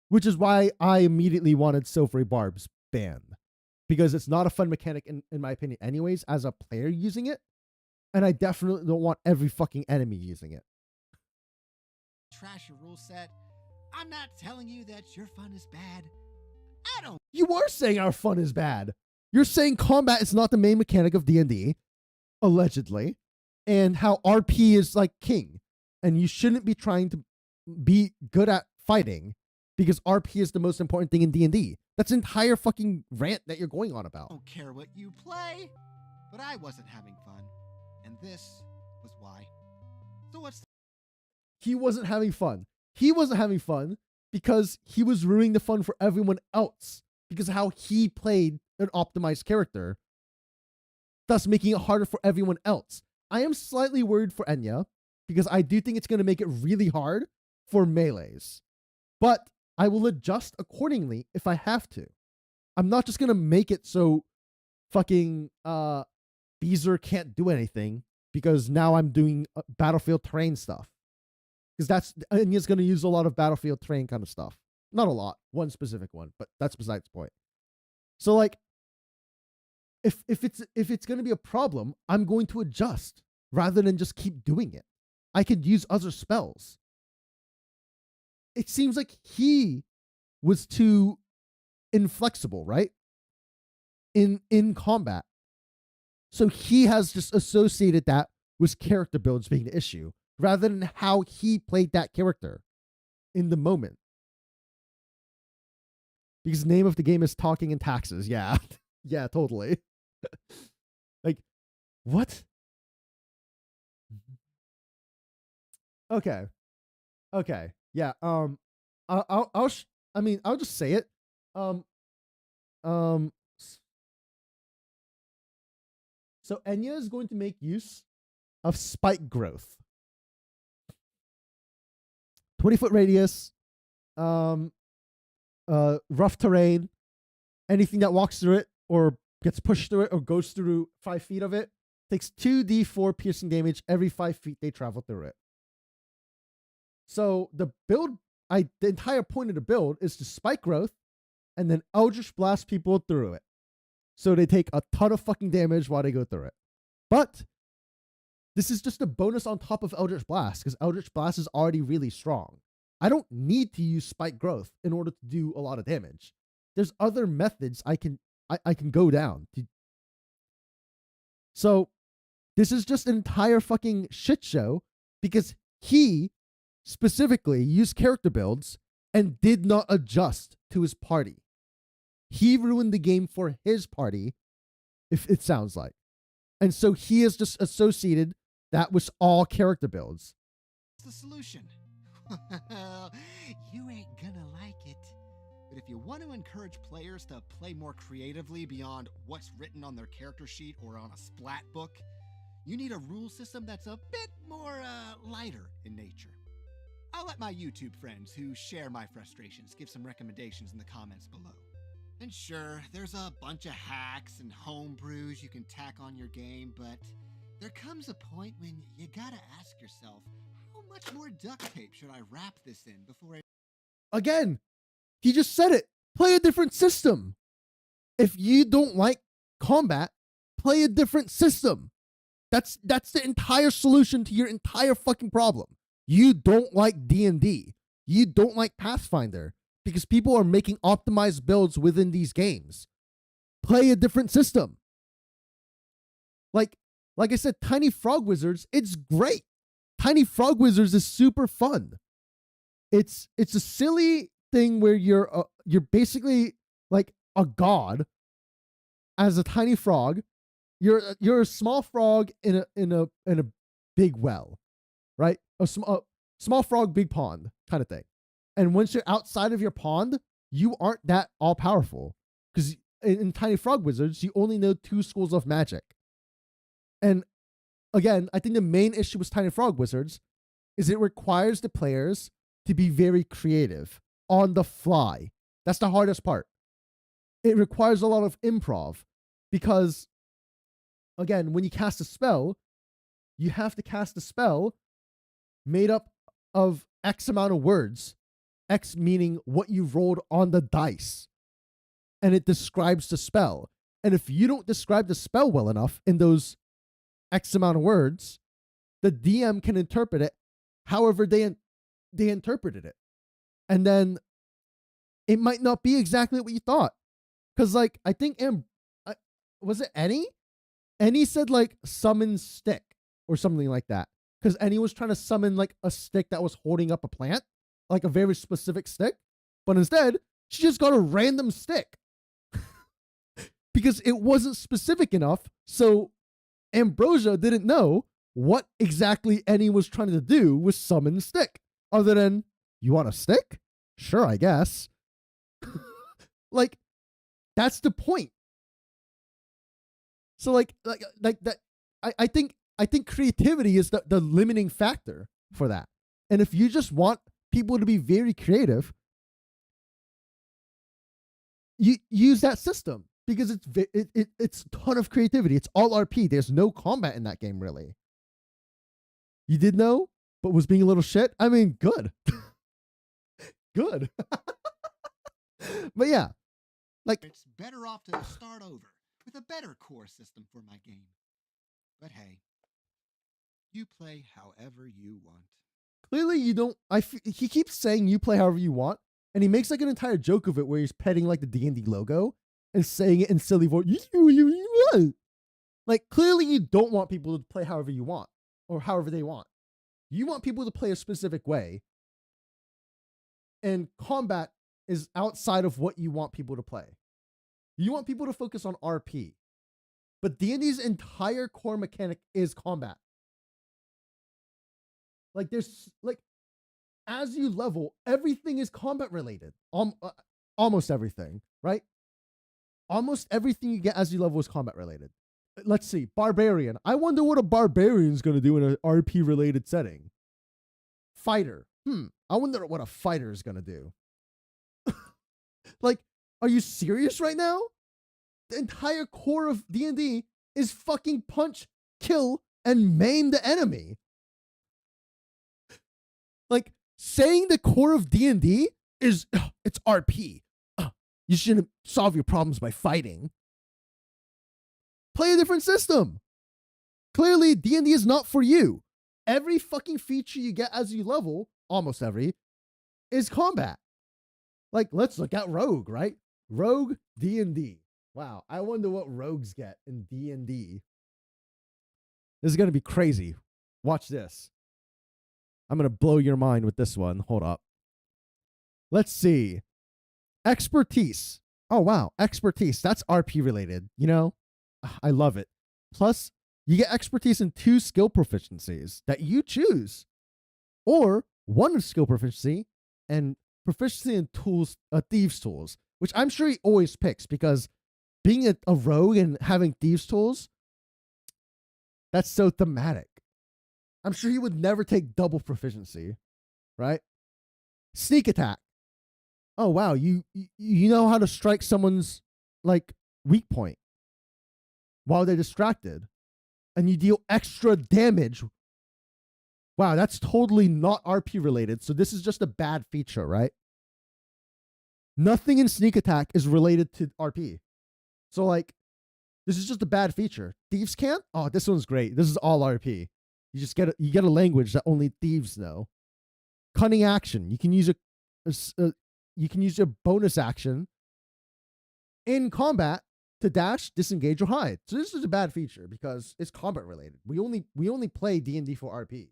Which is why I immediately wanted Silvery Barbs banned. Because it's not a fun mechanic, in my opinion, anyways, as a player using it. And I definitely don't want every fucking enemy using it. Trash your rule set. I'm not telling you that your fun is bad. I don't. You are saying our fun is bad. You're saying combat is not the main mechanic of D&D, allegedly, and how RP is like king, and you shouldn't be trying to be good at fighting because RP is the most important thing in D&D. That's an entire fucking rant that you're going on about. I don't care what you play, but I wasn't having fun, and this was why. So what's He wasn't having fun. He wasn't having fun because he was ruining the fun for everyone else because of how he played an optimized character, thus making it harder for everyone else. I am slightly worried for Enya because I do think it's going to make it really hard for melees, but I will adjust accordingly if I have to. I'm not just going to make it so fucking Beezer can't do anything because now I'm doing battlefield terrain stuff. Because Enya's going to use a lot of battlefield terrain kind of stuff. Not a lot, one specific one, but that's besides the point. So, like, if it's going to be a problem, I'm going to adjust rather than just keep doing it. I could use other spells. It seems like he was too inflexible, right? In combat. So he has just associated that with character builds being the issue, rather than how he played that character in the moment. Because the name of the game is Talking and Taxes. Yeah. Yeah, totally. Like, what? Okay. Okay. Yeah. I'll just say it. So Enya is going to make use of spike growth. 20-foot radius, rough terrain, anything that walks through it or gets pushed through it or goes through 5 feet of it takes 2d4 piercing damage every 5 feet they travel through it. So the entire point of the build is to spike growth and then Eldritch Blast people through it. So they take a ton of fucking damage while they go through it. But this is just a bonus on top of Eldritch Blast because Eldritch Blast is already really strong. I don't need to use spike growth in order to do a lot of damage. There's other methods I can go down. So this is just an entire fucking shit show because he specifically used character builds and did not adjust to his party. He ruined the game for his party, if it sounds like. And so he has just associated that with all character builds. the solution? You ain't gonna like it. But if you want to encourage players to play more creatively beyond what's written on their character sheet or on a splat book, you need a rule system that's a bit more lighter in nature. I'll let my YouTube friends who share my frustrations give some recommendations in the comments below. And sure, there's a bunch of hacks and homebrews you can tack on your game, but there comes a point when you gotta ask yourself, how much more duct tape should I wrap this in before I... Again, he just said it. Play a different system. If you don't like combat, play a different system. That's the entire solution to your entire fucking problem. You don't like D&D. You don't like Pathfinder because people are making optimized builds within these games. Play a different system. Like I said, Tiny Frog Wizards, it's great. Tiny Frog Wizards is super fun. It's a silly thing where you're basically like a god as a tiny frog, you're a small frog in a big well, right? A small frog, big pond kind of thing. And once you're outside of your pond, you aren't that all powerful because in Tiny Frog Wizards, you only know 2 schools of magic. And again, I think the main issue with Tiny Frog Wizards is it requires the players to be very creative on the fly. That's the hardest part. It requires a lot of improv because, again, when you cast a spell, you have to cast a spell made up of X amount of words, X meaning what you rolled on the dice, and it describes the spell. And if you don't describe the spell well enough in those X amount of words, the DM can interpret it however they interpreted it. And then it might not be exactly what you thought. Because, like, I think, was it Annie? Annie said, like, summon stick or something like that. Because Annie was trying to summon, like, a stick that was holding up a plant, like a very specific stick. But instead, she just got a random stick. Because it wasn't specific enough. So Ambrosia didn't know what exactly Annie was trying to do with summon stick. Other than, you want a stick? Sure, I guess. Like, that's the point. So like that I think creativity is the limiting factor for that. And if you just want people to be very creative, you use that system because it's a ton of creativity. It's all RP. There's no combat in that game really. You did know, but was being a little shit. I mean, good. Good. But yeah, like, It's better off to start over with a better core system for my game. But hey, you play however you want. clearly you don't. He keeps saying you play however you want, and he makes like an entire joke of it where he's petting like the D&D logo and saying it in silly voice. Like, clearly you don't want people to play however you want or however they want. You want people to play a specific way, and combat is outside of what you want people to play. You want people to focus on RP. But D&D's entire core mechanic is combat. Like, there's, like, as you level, everything is combat related. Almost everything, right? Almost everything you get as you level is combat related. Let's see, Barbarian. I wonder what a Barbarian's going to do in an RP related setting. Fighter. I wonder what a fighter is going to do. Like, are you serious right now? The entire core of D&D is fucking punch, kill, and maim the enemy. Like, saying the core of D&D is, it's RP. You shouldn't solve your problems by fighting. Play a different system. Clearly, D&D is not for you. Every fucking feature you get as you level, almost every, is combat. Like, let's look at Rogue, right? Rogue, D&D. Wow, I wonder what rogues get in D&D. This is going to be crazy. Watch this. I'm going to blow your mind with this one. Hold up. Let's see. Expertise. Oh, wow. Expertise. That's RP related. You know, I love it. Plus, you get expertise in 2 skill proficiencies that you choose. Or 1 skill proficiency and proficiency in tools, thieves' tools, which I'm sure he always picks because being a rogue and having thieves' tools, that's so thematic. I'm sure he would never take double proficiency, right? Sneak attack. Oh, wow. You know how to strike someone's, like, weak point while they're distracted, and you deal extra damage. Wow, that's totally not RP related, so this is just a bad feature, right? Nothing in sneak attack is related to RP. So, like, this is just a bad feature. Thieves can't? Oh, this one's great. This is all RP. You get a language that only thieves know. Cunning action. You can use a bonus action in combat to dash, disengage, or hide. So this is a bad feature because it's combat related. We only play D&D for RP.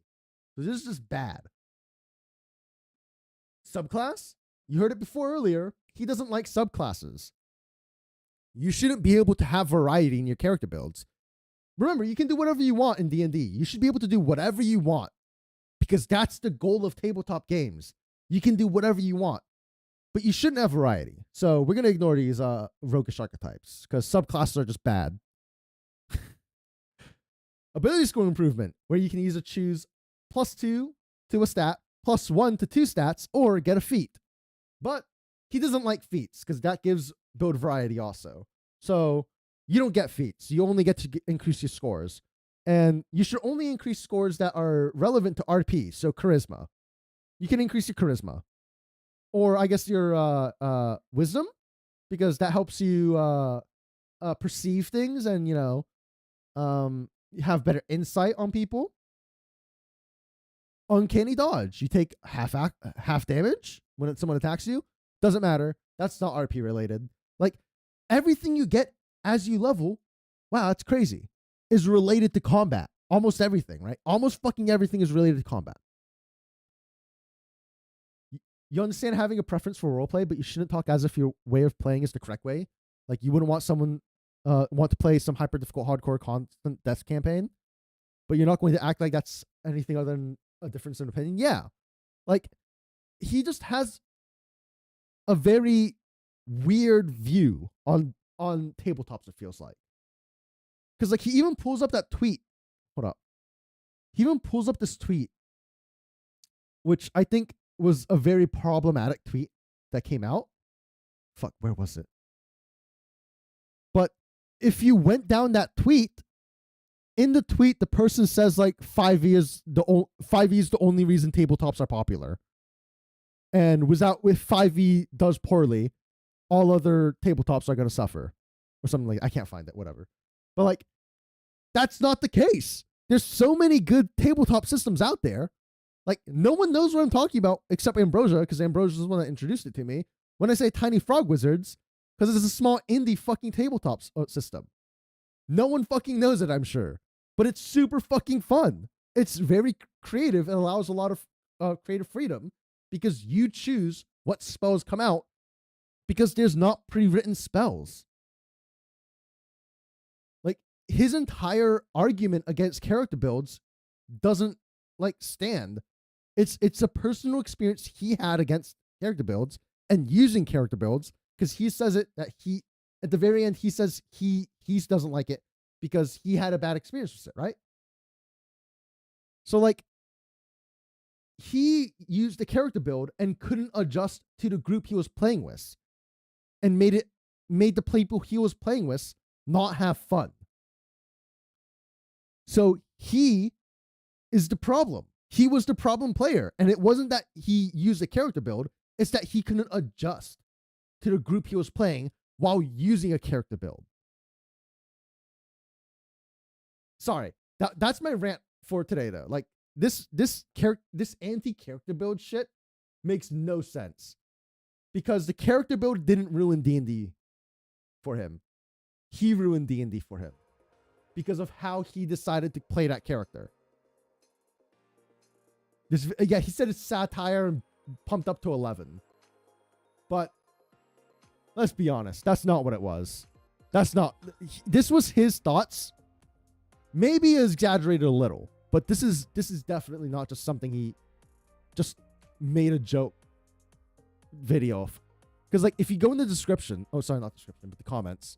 So this is just bad. Subclass? You heard it before earlier. He doesn't like subclasses. You shouldn't be able to have variety in your character builds. Remember, you can do whatever you want in D&D. You should be able to do whatever you want because that's the goal of tabletop games. You can do whatever you want, but you shouldn't have variety. So we're going to ignore these roguish archetypes because subclasses are just bad. Ability score improvement, where you can either choose +2 to a stat, +1 to 2 stats, or get a feat. But he doesn't like feats because that gives build variety also. So you don't get feats. You only get to increase your scores. And you should only increase scores that are relevant to RP. So charisma. You can increase your charisma. Or I guess your wisdom, because that helps you perceive things and, you know, have better insight on people. Uncanny dodge. You take half damage when someone attacks you. Doesn't matter. That's not RP related. Like, everything you get as you level, wow, that's crazy, is related to combat. Almost everything, right? Almost fucking everything is related to combat. You understand having a preference for roleplay, but you shouldn't talk as if your way of playing is the correct way. Like, you wouldn't want someone want to play some hyper difficult hardcore constant death campaign, but you're not going to act like that's anything other than a difference in opinion. Yeah. Like, he just has a very weird view on tabletops, it feels like. Because, like, he even pulls up that tweet. Hold up. He even pulls up this tweet, which I think was a very problematic tweet that came out. Fuck, where was it? But if you went down that tweet, in the tweet, the person says, like, 5e is the only reason tabletops are popular. And if 5e does poorly, all other tabletops are going to suffer. Or something like that. I can't find it, whatever. But, like, that's not the case. There's so many good tabletop systems out there. Like, no one knows what I'm talking about except Ambrosia, because Ambrosia is the one that introduced it to me. When I say Tiny Frog Wizards, because it's a small indie fucking tabletop system. No one fucking knows it, I'm sure. But it's super fucking fun. It's very creative and allows a lot of creative freedom because you choose what spells come out because there's not pre-written spells. Like, his entire argument against character builds doesn't, like, stand. It's a personal experience he had against character builds and using character builds, because he says it that he, at the very end, he says he doesn't like it because he had a bad experience with it, right? So, like, he used the character build and couldn't adjust to the group he was playing with, and made the people he was playing with not have fun. So he is the problem. He was the problem player, and it wasn't that he used a character build, it's that he couldn't adjust to the group he was playing while using a character build. Sorry, that's my rant for today, though. Like, this anti-character build shit makes no sense, because the character build didn't ruin D&D for him. He ruined D&D for him because of how he decided to play that character. He said it's satire and pumped up to 11. But let's be honest, that's not what it was. This was his thoughts. Maybe exaggerated a little, but this is definitely not just something he just made a joke video of. Because, like, if you go in the description, not description, but the comments.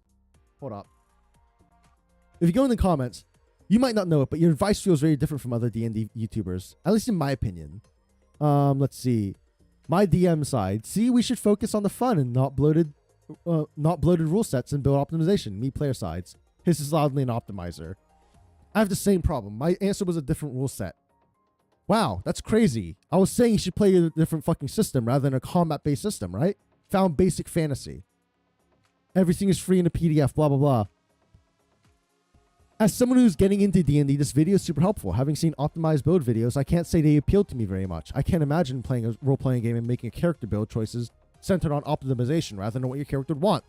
Hold up. If you go in the comments, you might not know it, but your advice feels very different from other D&D YouTubers, at least in my opinion. Let's see. My DM side. See, we should focus on the fun and not bloated rule sets and build optimization. Me player sides. His is loudly an optimizer. I have the same problem. My answer was a different rule set. Wow, that's crazy. I was saying you should play a different fucking system rather than a combat-based system, right? Found basic fantasy. Everything is free in a PDF, blah, blah, blah. As someone who's getting into D&D, this video is super helpful. Having seen optimized build videos, I can't say they appealed to me very much. I can't imagine playing a role-playing game and making a character build choices centered on optimization rather than what your character would want.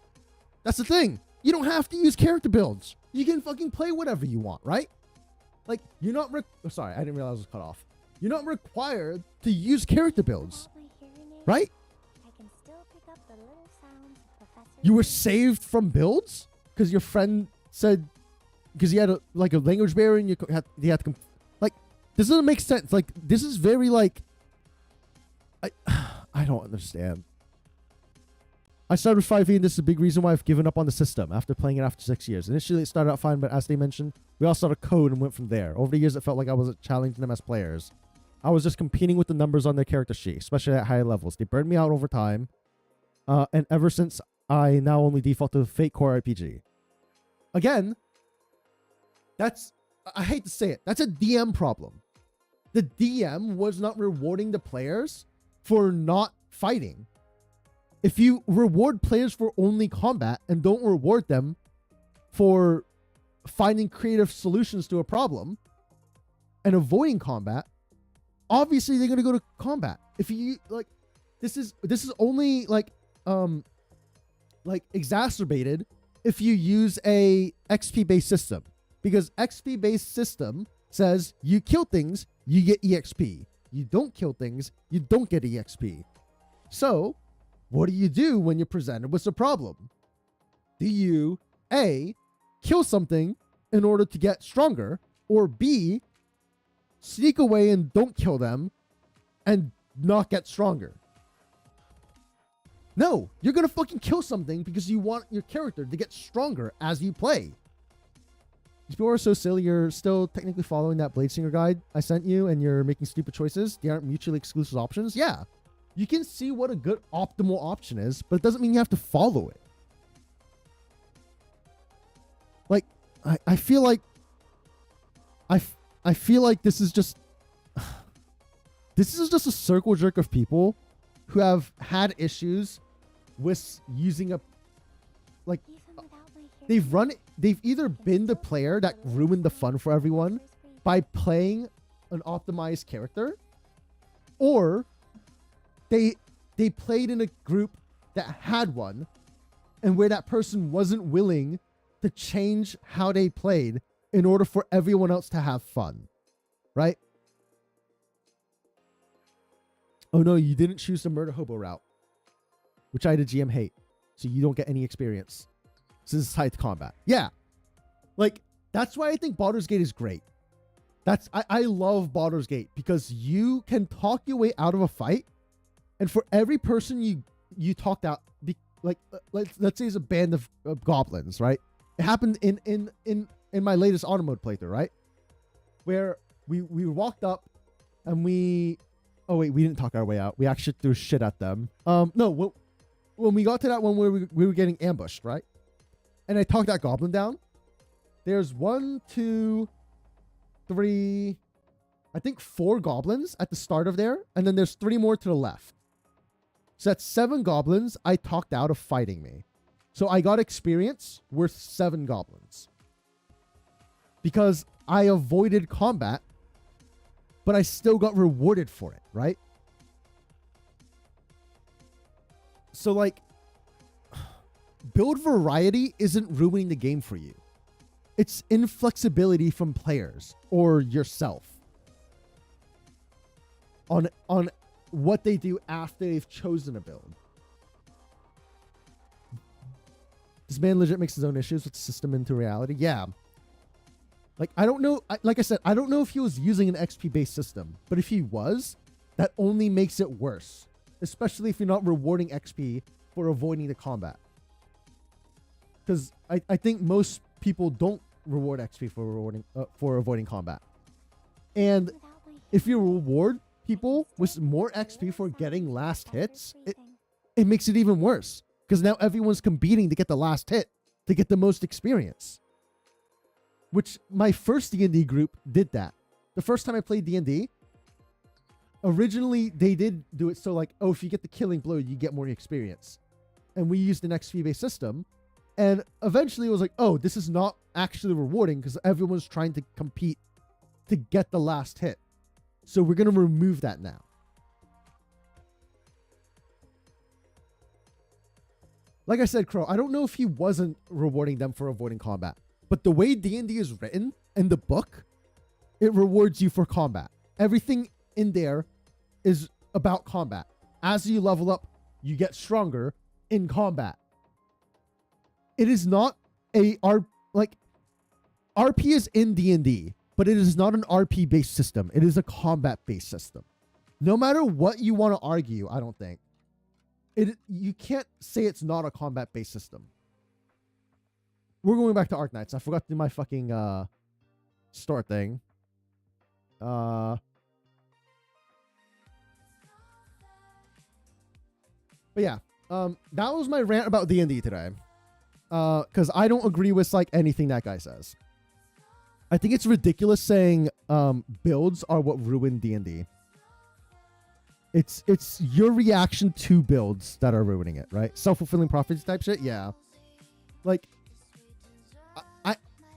That's the thing. You don't have to use character builds. You can fucking play whatever you want, right? Like, you're not sorry, I didn't realize I was cut off. You're not required to use character builds, right? I can still pick up the little sounds of Professor You were saved from builds because your friend said, because he had a language barrier and you had to like, this doesn't make sense. Like, this is very like, I don't understand. I started with 5e, and this is a big reason why I've given up on the system after playing it after 6 years. Initially, it started out fine, but as they mentioned, we all started code and went from there. Over the years, it felt like I wasn't challenging them as players. I was just competing with the numbers on their character sheet, especially at higher levels. They burned me out over time, and ever since, I now only default to Fate Core RPG. Again, I hate to say it, that's a DM problem. The DM was not rewarding the players for not fighting. If you reward players for only combat and don't reward them for finding creative solutions to a problem and avoiding combat, obviously they're going to go to combat. If you like, this is only like exacerbated if you use a XP based system, because XP based system says you kill things, you get EXP. You don't kill things, you don't get EXP. So what do you do when you're presented with a problem? Do you A, kill something in order to get stronger, or B, sneak away and don't kill them and not get stronger? No, you're gonna fucking kill something because you want your character to get stronger as you play. These people are so silly. You're still technically following that Bladesinger guide I sent you, and you're making stupid choices. They aren't mutually exclusive options. Yeah, you can see what a good optimal option is, but it doesn't mean you have to follow it. Like, I feel like I feel like this is just a circle jerk of people who have had issues with using a like they've either been the player that ruined the fun for everyone by playing an optimized character, or they played in a group that had one and where that person wasn't willing to change how they played in order for everyone else to have fun, right? Oh no, you didn't choose the murder hobo route, which I, the GM, hate, so you don't get any experience since it's tied to combat. Yeah, like, that's why I think Baldur's Gate is great. I love Baldur's Gate because you can talk your way out of a fight, and for every person you talked out, let's say it's a band of goblins, right? It happened in my latest auto mode playthrough, right? Where we walked up and we didn't talk our way out. We actually threw shit at them. No, when we got to that one where we were getting ambushed, right? And I talked that goblin down. There's 1, 2, 3, I think 4 goblins at the start of there, and then there's 3 more to the left. So that's 7 goblins I talked out of fighting me. So I got experience worth 7 goblins. Because I avoided combat, but I still got rewarded for it, right? So like, build variety isn't ruining the game for you. It's inflexibility from players or yourself on what they do after they've chosen a build. This man legit makes his own issues with the system into reality. Yeah. Like, I don't know. Like I said, I don't know if he was using an XP-based system, but if he was, that only makes it worse, especially if you're not rewarding XP for avoiding the combat. Because I think most people don't reward XP for avoiding combat. And if you reward people with more XP for getting last hits, it makes it even worse. Because now everyone's competing to get the last hit, to get the most experience. Which my first D&D group did that. The first time I played D&D, originally they did do it so like, oh, if you get the killing blow, you get more experience. And we used an XP-based system. And eventually it was like, oh, this is not actually rewarding because everyone's trying to compete to get the last hit. So we're going to remove that now. Like I said, Crow, I don't know if he wasn't rewarding them for avoiding combat. But the way D&D is written in the book, it rewards you for combat. Everything in there is about combat. As you level up, you get stronger in combat. it is not a like RP is in D&D, but it is not an RP based system. It is a combat based system. No matter what you want to argue, I don't think you can't say it's not a combat based system. We're going back to Arknights. I forgot to do my fucking store thing. But yeah, that was my rant about D&D today. Because I don't agree with like anything that guy says. I think it's ridiculous saying builds are what ruin D&D. It's your reaction to builds that are ruining it, right? Self-fulfilling prophecy type shit, yeah. Like,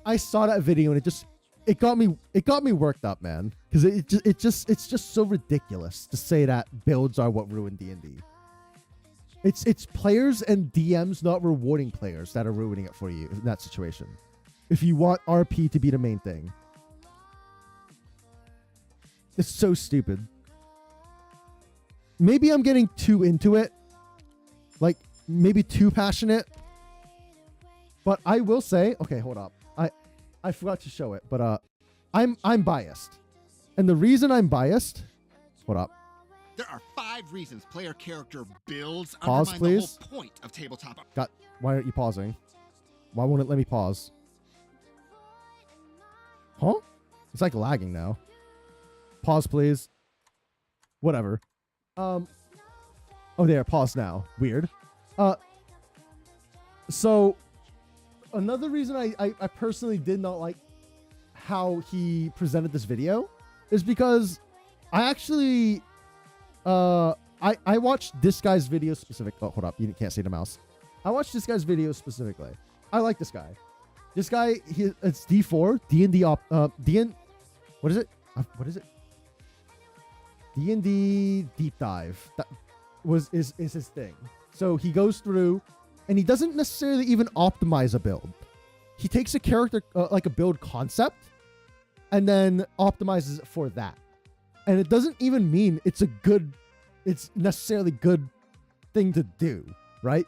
I saw that video and it got me worked up, man. Because it's just so ridiculous to say that builds are what ruin D&D. It's players and DMs not rewarding players that are ruining it for you in that situation. If you want RP to be the main thing. It's so stupid. Maybe I'm getting too into it. Like, maybe too passionate. But I will say, okay, hold up. I forgot to show it, but I'm biased. And the reason I'm biased, hold up. There are 5 reasons player character builds Pause, undermine please. the whole point of tabletop. Why aren't you pausing? Why won't it let me pause? Huh? It's like lagging now. Pause, please. Whatever. Oh, there. Pause now. Weird. So another reason I personally did not like how he presented this video is because I actually I watched this guy's video specific. Oh, hold up. You can't see the mouse. I watched this guy's video specifically. I like this guy. This guy, it's D4, D&D what is it? What is it? D&D deep dive. That is his thing. So he goes through and he doesn't necessarily even optimize a build. He takes a character, like a build concept, and then optimizes it for that. And it doesn't even mean it's necessarily good thing to do, right?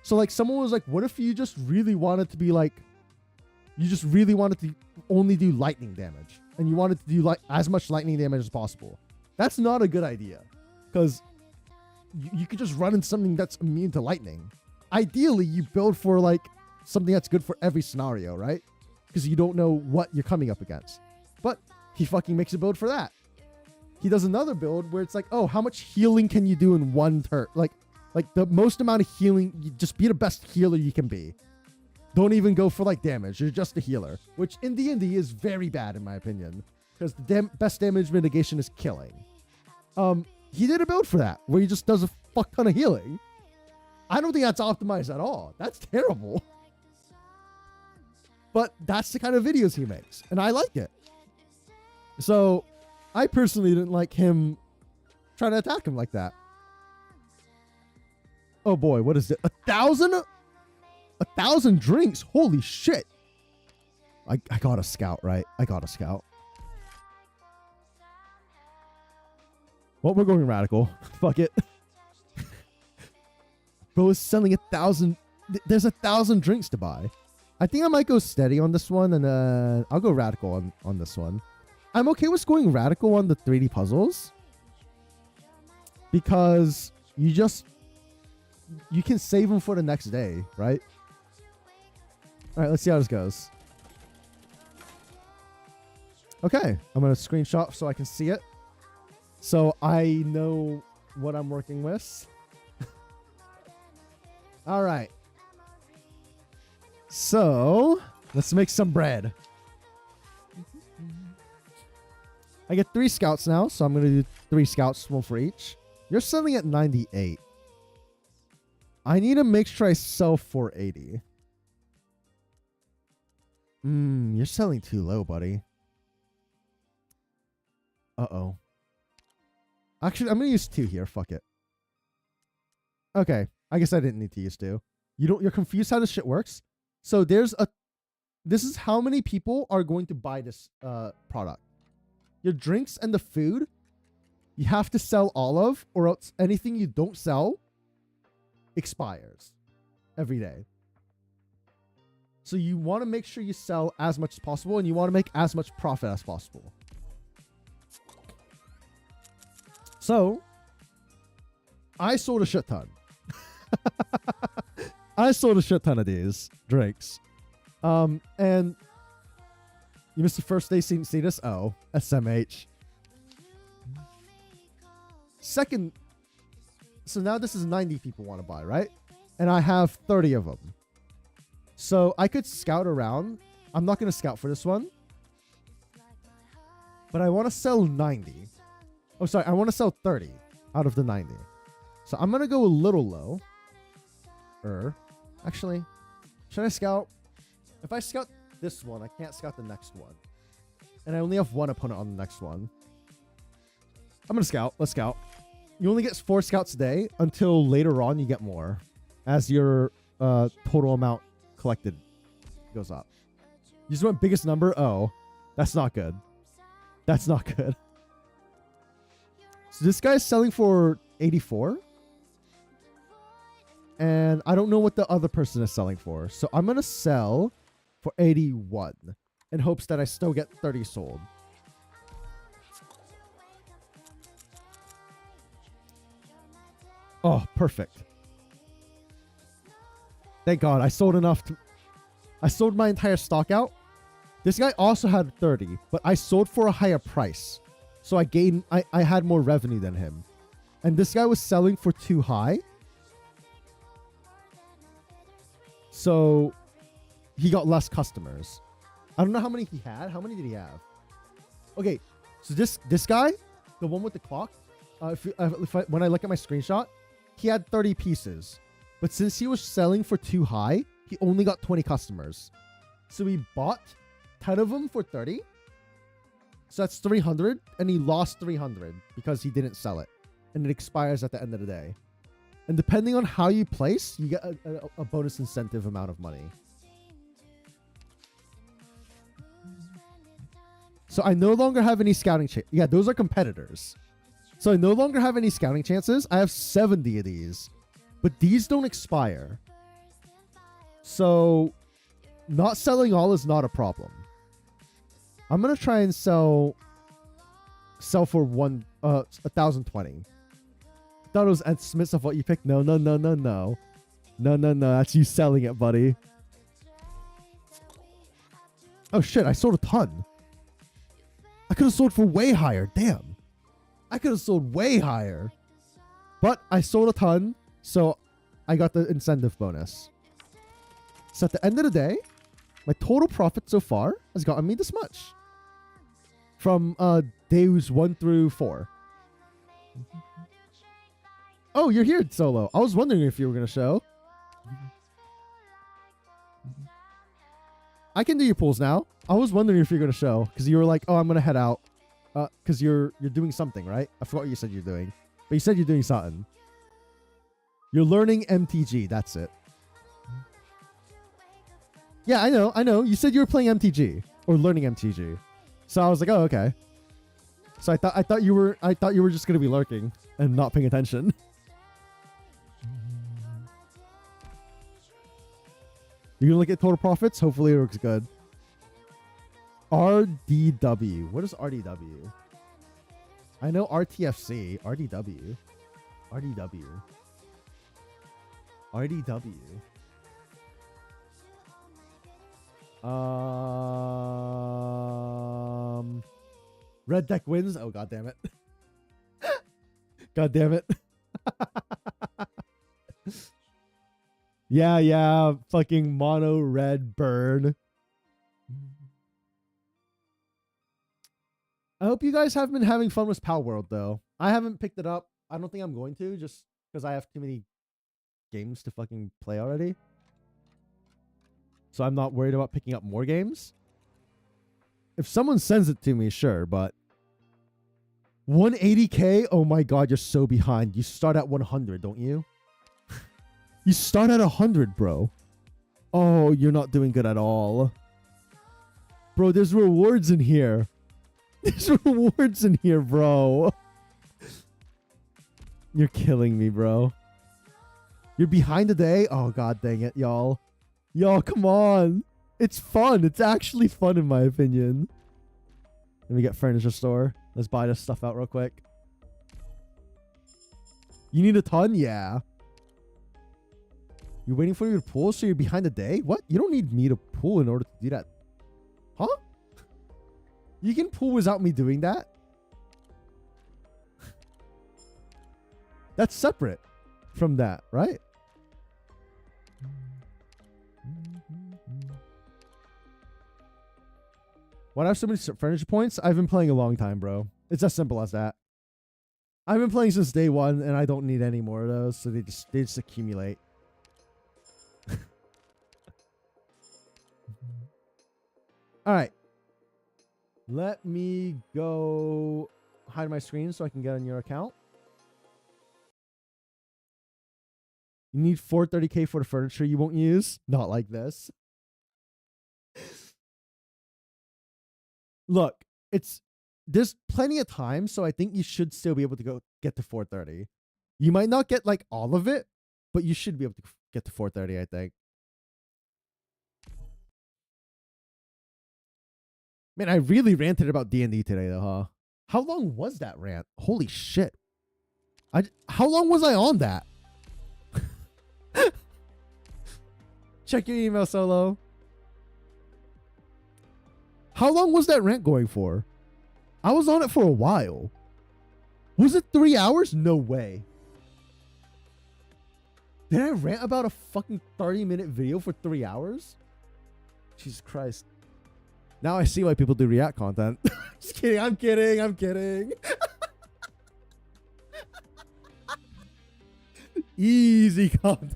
So like someone was like, what if you just really wanted to be like, you just really wanted to only do lightning damage and you wanted to do like as much lightning damage as possible? That's not a good idea because you could just run in something that's immune to lightning. Ideally, you build for like something that's good for every scenario, right? Because you don't know what you're coming up against. But he fucking makes a build for that. He does another build where it's like, oh, how much healing can you do in one turn? Like the most amount of healing, you just be the best healer you can be. Don't even go for like damage. You're just a healer, which in D&D is very bad in my opinion, because the best damage mitigation is killing. He did a build for that where he just does a fuck ton of healing. I don't think that's optimized at all. That's terrible. But that's the kind of videos he makes, and I like it. So I personally didn't like him trying to attack him like that. Oh boy, what is it? 1,000? 1,000 drinks? Holy shit. I got a scout, right? I got a scout. Well, we're going radical. Fuck it. Bro is selling 1,000. There's 1,000 drinks to buy. I think I might go steady on this one, and I'll go radical on this one. I'm okay with going radical on the 3D puzzles because you can save them for the next day, right? All right, let's see how this goes. Okay, I'm going to screenshot so I can see it. So I know what I'm working with. All right. So let's make some bread. I get 3 scouts now, so I'm going to do 3 scouts, 1 for each. You're selling at 98. I need to make sure I sell 480. You're selling too low, buddy. Uh-oh. Actually, I'm going to use 2 here. Fuck it. Okay. I guess I didn't need to use 2. You're confused how this shit works? So this is how many people are going to buy this product. Your drinks and the food, you have to sell all of, or else anything you don't sell expires every day. So you want to make sure you sell as much as possible, and you want to make as much profit as possible. So I sold a shit ton. I sold a shit ton of these drinks. And you missed the first day seeing this. Oh, SMH. Second, so now this is 90 people want to buy, right? And I have 30 of them. So I could scout around. I'm not going to scout for this one. But I want to sell 90. Oh, sorry. I want to sell 30 out of the 90. So I'm going to go a little low. Actually, should I scout? If I scout this one, I can't scout the next one. And I only have one opponent on the next one. I'm going to scout. Let's scout. You only get 4 scouts a day until later on you get more. As your total amount collected goes up. You just want biggest number? Oh, that's not good. That's not good. So this guy's selling for 84. And I don't know what the other person is selling for. So I'm going to sell for 81 in hopes that I still get 30 sold. Oh, perfect. Thank God. I sold enough to... I sold my entire stock out. This guy also had 30, but I sold for a higher price. So I gained... I had more revenue than him. And this guy was selling for too high. So he got less customers. I don't know how many he had. How many did he have? Okay, so this guy, the one with the clock, when I look at my screenshot, he had 30 pieces. But since he was selling for too high, he only got 20 customers. So he bought 10 of them for 30. So that's 300, and he lost 300 because he didn't sell it. And it expires at the end of the day. And depending on how you place, you get a bonus incentive amount of money. So I no longer have any scouting chances. Yeah, those are competitors. So I no longer have any scouting chances. I have 70 of these. But these don't expire. So not selling all is not a problem. I'm going to try and sell for 1,020. Thought it was estimates of what you picked. No. No. That's you selling it, buddy. Oh, shit. I sold a ton. I could have sold for way higher. Damn. I could have sold way higher. But I sold a ton, so I got the incentive bonus. So at the end of the day, my total profit so far has gotten me this much. From days 1 through 4. Oh, you're here, Solo. I was wondering if you were going to show. I can do your pulls now. I was wondering if you're going to show. Because you were like, oh, I'm going to head out. Because you're doing something, right? I forgot what you said you're doing. But you said you're doing something. You're learning MTG. That's it. Yeah, I know. You said you were playing MTG. Or learning MTG. So I was like, oh, okay. So I thought you were just going to be lurking. And not paying attention. You're going to look at total profits? Hopefully it looks good. RDW. What is RDW? I know RTFC. RDW. Red deck wins. Oh, god damn it. God damn it. Yeah. Fucking mono red burn. I hope you guys have been having fun with Pal World, though. I haven't picked it up. I don't think I'm going to, just because I have too many games to fucking play already. So I'm not worried about picking up more games. If someone sends it to me, sure, but 180k? Oh my god, you're so behind. You start at 100, don't you? You start at 100, bro. Oh, you're not doing good at all. Bro, there's rewards in here. There's rewards in here, bro. You're killing me, bro. You're behind today? Oh, god dang it, y'all. Y'all, come on. It's fun. It's actually fun in my opinion. Let me get furniture store. Let's buy this stuff out real quick. You need a ton? Yeah. You're waiting for me to pull, so you're behind the day? What? You don't need me to pull in order to do that. Huh? You can pull without me doing that? That's separate from that, right? Why do I have so many furniture points? I've been playing a long time, bro. It's as simple as that. I've been playing since day one, and I don't need any more of those, so they just accumulate. All right. Let me go hide my screen so I can get on your account. You need 430K for the furniture you won't use? Not like this. Look, there's plenty of time, so I think you should still be able to go get to 430. You might not get like all of it, but you should be able to get to 430, I think. Man, I really ranted about D&D today though, huh? How long was that rant? Holy shit. How long was I on that? Check your email, Solo. How long was that rant going for? I was on it for a while. Was it 3 hours? No way. Did I rant about a fucking 30-minute video for 3 hours? Jesus Christ. Now I see why people do React content. Just kidding. I'm kidding. I'm kidding. Easy content.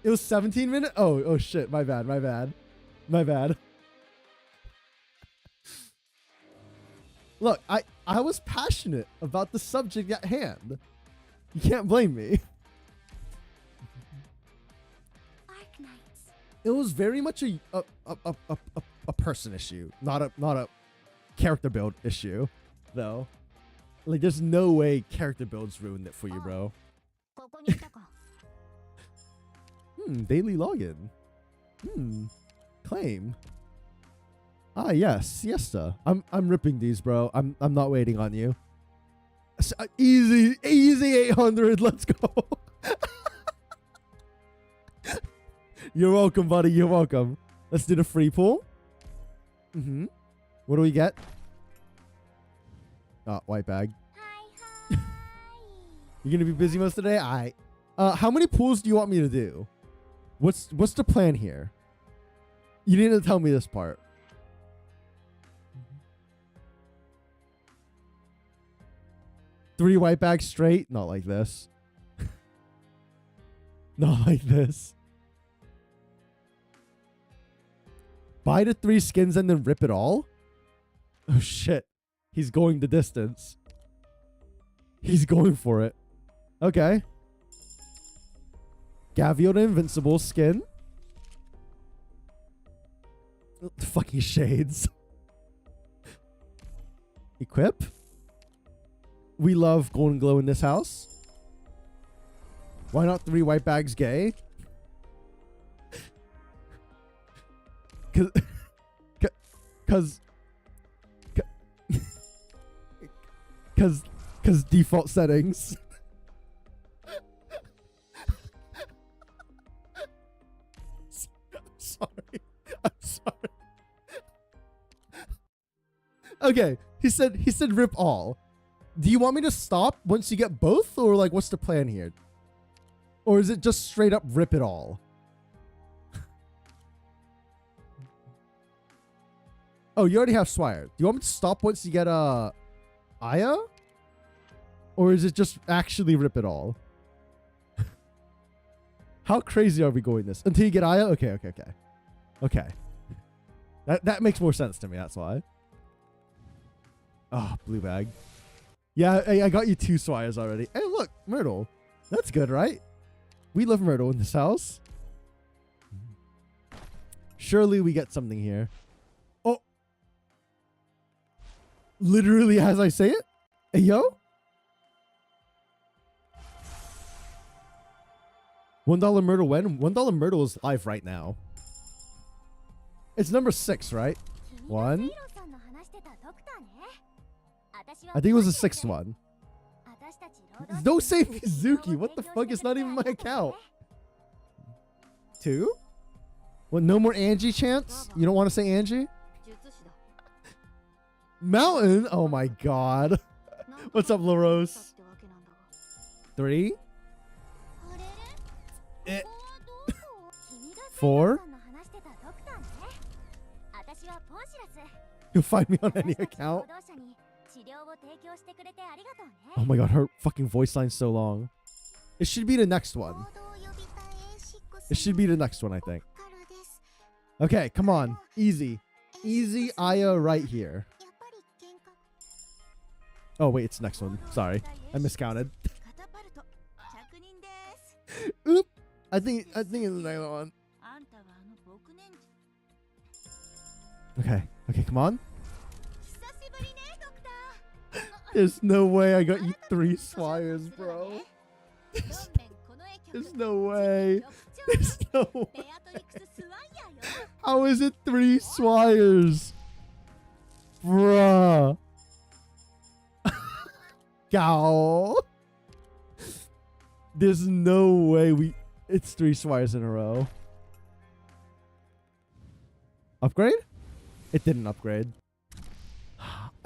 It was 17 minutes? Oh shit. My bad. My bad. My bad. Look, I was passionate about the subject at hand. You can't blame me. It was very much a person issue, not a character build issue, though. Like, there's no way character builds ruined it for you, bro. Daily login. Claim. Ah, yes, siesta. I'm ripping these, bro. I'm not waiting on you. Easy 800. Let's go. You're welcome, buddy. You're welcome. Let's do the free pool. What do we get? Oh, white bag. Hi. You're gonna be busy most of the day? Alright. How many pools do you want me to do? What's the plan here? You need to tell me this part. Three white bags straight? Not like this. Not like this. Buy the 3 skins and then rip it all? Oh shit. He's going the distance. He's going for it. Okay. Gavio the Invincible skin. Fucking shades. Equip. We love golden glow in this house. Why not 3 white bags gay? Cause default settings. I'm sorry. Okay, he said rip all. Do you want me to stop once you get both, or like what's the plan here? Or is it just straight up rip it all? Oh, you already have Swire. Do you want me to stop once you get Aya? Or is it just actually rip it all? How crazy are we going this? Until you get Aya? Okay. Okay. That makes more sense to me, that's why. Oh, blue bag. Yeah, I got you 2 Swires already. Hey, look, Myrtle. That's good, right? We love Myrtle in this house. Surely we get something here. Oh. Literally as I say it? Hey, yo? $1 Myrtle when? $1 Myrtle is live right now. It's number 6, right? 1. I think it was the 6th one. Don't say Mizuki. What the fuck? It's not even my account. 2? Well, no more Angie chants? You don't want to say Angie? Mountain? Oh my god. What's up, LaRose? 3? 4? You'll find me on any account. Oh my god, her fucking voice line's so long. It should be the next one. It should be the next one, I think. Okay, come on. Easy. Easy Aya right here. Oh, wait, it's the next one. Sorry. I miscounted. Oop. I think it's the next one. Okay. Okay, come on. There's no way I got you 3 Swires, bro. There's no way. There's no way. How is it 3 Swires? Bruh. Cow. There's no way it's 3 Swires in a row. Upgrade? It didn't upgrade.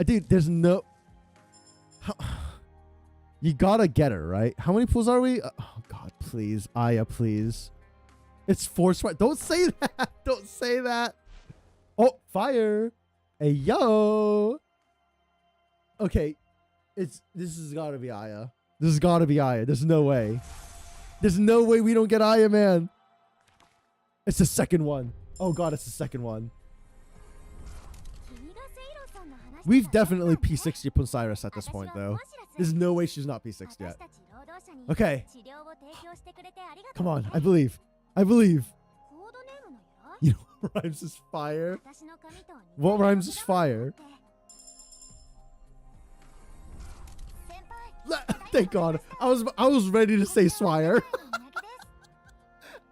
Dude, there's no... You gotta get her, right? How many pools are we? Oh, God, please. Aya, please. It's 4 Swires. Don't say that. Don't say that. Oh, fire. Hey, yo. Okay. This has gotta be Aya. This has gotta be Aya. There's no way. There's no way we don't get Aya, man. It's the second one. Oh, God, it's the second one. We've definitely P60 Punsiris at this point, though. There's no way she's not P60 yet. Okay. Come on. I believe. I believe. You know what rhymes is fire? What rhymes is fire? Thank God. I was ready to say Swire.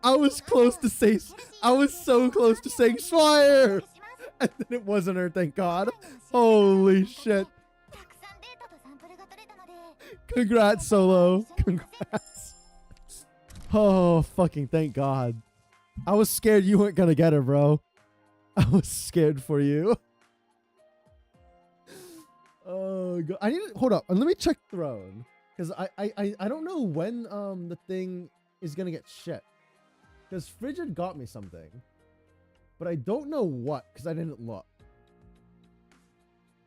I was close to say... I was so close to saying Swire. And then it wasn't her, thank God. Holy shit. Congrats, Solo. Congrats. Oh, fucking thank God. I was scared you weren't gonna get her, bro. I was scared for you. Oh, God. I need to... Hold up. Let me check Throne. Because I don't know when the thing is gonna get shit. Because Frigid got me something. But I don't know what, because I didn't look.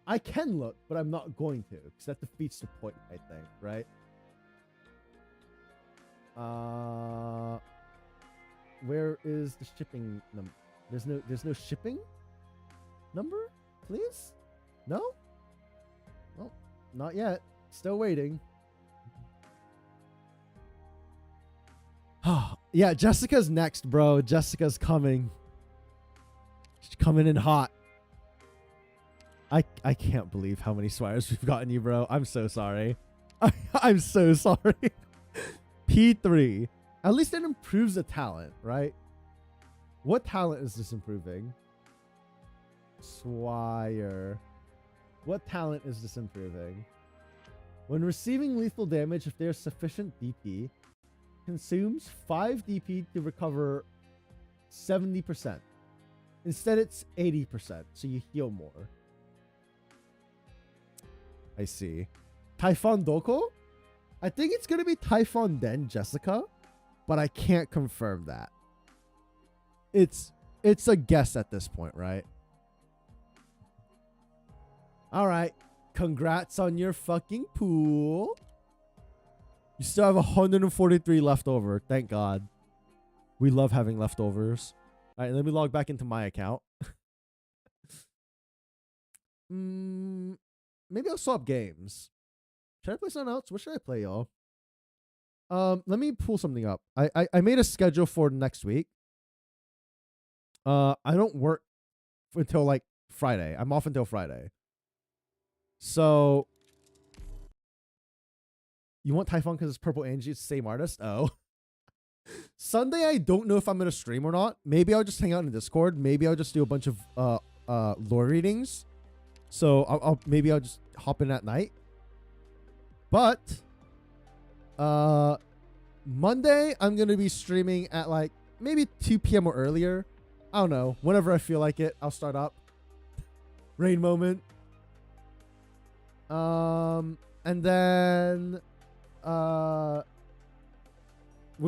I can look, but I'm not going to, because that defeats the point, I think, right? Where is the shipping number? There's no shipping number, please? No? Well, not yet. Still waiting. Yeah, Jessica's next, bro. Jessica's coming. She's coming in hot. I can't believe how many Swires we've gotten you, bro. I'm so sorry. I'm so sorry. P3. At least it improves the talent, right? What talent is this improving? Swire. What talent is this improving? When receiving lethal damage, if there's sufficient DP, consumes 5 DP to recover 70%. Instead, it's 80%, so you heal more. I see. Typhon Doko? I think it's going to be Typhon Den Jessica, but I can't confirm that. It's a guess at this point, right? All right. Congrats on your fucking pool. You still have 143 left over. Thank God. We love having leftovers. All right, let me log back into my account. Maybe I'll swap games. Should I play something else? What should I play, y'all? Let me pull something up. I made a schedule for next week. I don't work until like Friday. I'm off until Friday. So you want Typhon because it's Purple Angie, it's the same artist? Oh. Sunday, I don't know if I'm gonna stream or not. Maybe I'll just hang out in Discord. Maybe I'll just do a bunch of lore readings. So maybe I'll just hop in at night. But Monday, I'm gonna be streaming at like maybe 2 p.m. or earlier. I don't know. Whenever I feel like it, I'll start up. Rain moment. And then we're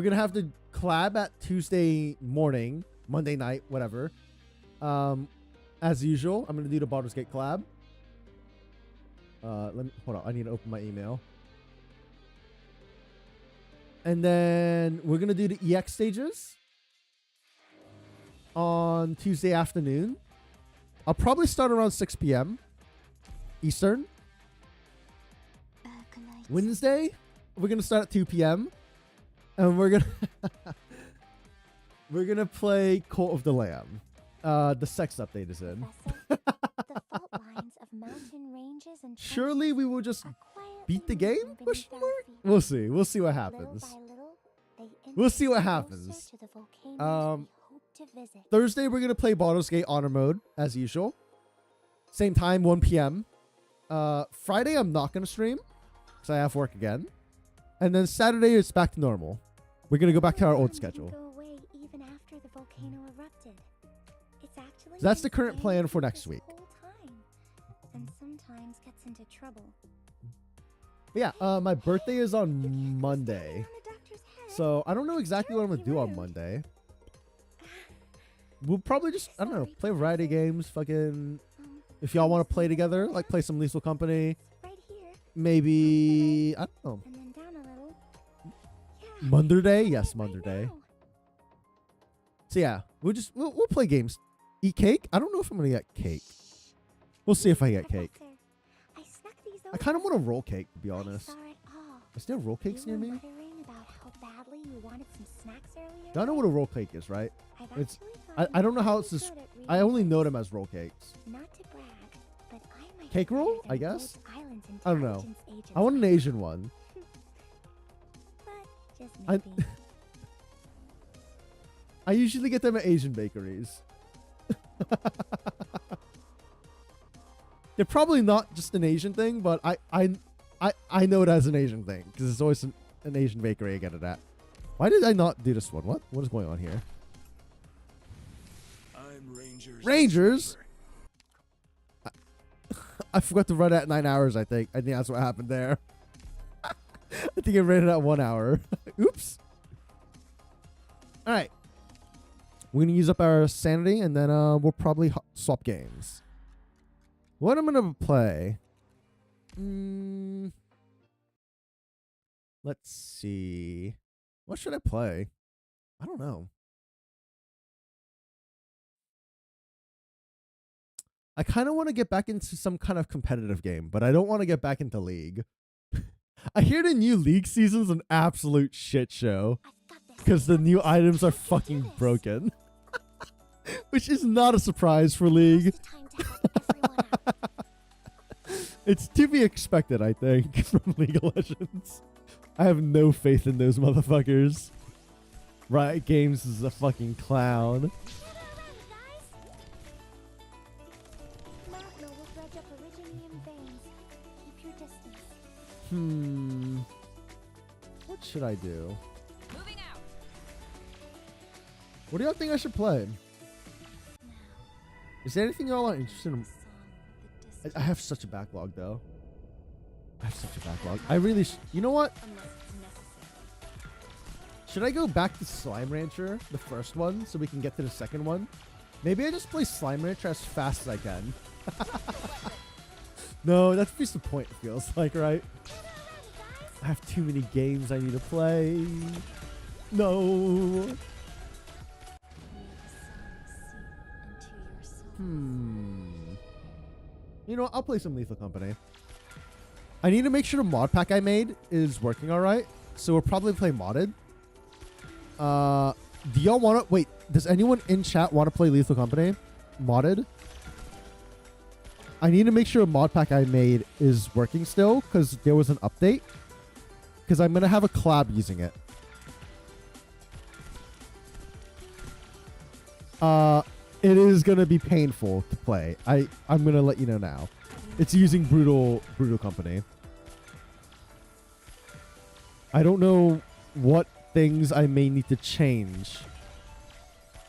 gonna have the collab at Tuesday morning, Monday night, whatever. As usual, I'm gonna do the Baldur's Gate collab. Let me hold on. I need to open my email. And then we're gonna do the EX stages on Tuesday afternoon. I'll probably start around 6 p.m. Eastern. Wednesday, we're gonna start at 2 p.m. and we're gonna play Cult of the Lamb. The sex update is in. Surely we will just beat the game? Question mark? We'll see. We'll see what happens. We'll see what happens. Thursday we're gonna play Baldur's Gate Honor Mode as usual. Same time, 1 p.m. Friday I'm not gonna stream because I have work again. And then Saturday it's back to normal. We're gonna go back to our old schedule. That's the current plan for next week. And sometimes gets into trouble. But yeah, my birthday is on Monday. So I don't know exactly what I'm gonna do on Monday. We'll probably just, I don't know, play variety games, fucking, if y'all want to play together, like play some Lethal Company. Maybe, I don't know. Mother Day? Yes, Mother Day. So yeah, we'll play games. Eat cake? I don't know if I'm gonna get cake. We'll see if I get cake. I kind of want a roll cake, to be honest. Is there roll cakes near me? Y'all know what a roll cake is, right? It's I don't know how it's just. I only know them as roll cakes. Cake roll, I guess. I don't know. I want an Asian one. I usually get them at Asian bakeries. They're probably not just an Asian thing, but I know it as an Asian thing because it's always an Asian bakery I get it at. Why did I not do this one? What is going on here? I'm Rangers? I forgot to run at 9 hours, I think. I think that's what happened there. I think I ran it at 1 hour. Oops. All right. We're going to use up our sanity, and then we'll probably swap games. What I'm going to play? Let's see. What should I play? I don't know. I kind of want to get back into some kind of competitive game, but I don't want to get back into League. I hear the new League season's an absolute shit show because the new items are fucking broken. Which is not a surprise for League. It's to be expected, I think, from League of Legends. I have no faith in those motherfuckers. Riot Games is a fucking clown. What should I do? Moving out. What do y'all think I should play? Is there anything y'all are interested in? I have such a backlog, though. I have such a backlog. I really... you know what? Should I go back to Slime Rancher, the first one, so we can get to the second one? Maybe I just play Slime Rancher as fast as I can. No, that's just the point, it feels like, right? I have too many games I need to play. No. You know what? I'll play some Lethal Company. I need to make sure the mod pack I made is working all right. So we'll probably play modded. Do y'all want to... wait, does anyone in chat want to play Lethal Company? Modded? I need to make sure a mod pack I made is working still because there was an update. Because I'm going to have a collab using it. It is gonna be painful to play. I'm gonna let you know now. It's using Brutal Company. I don't know what things I may need to change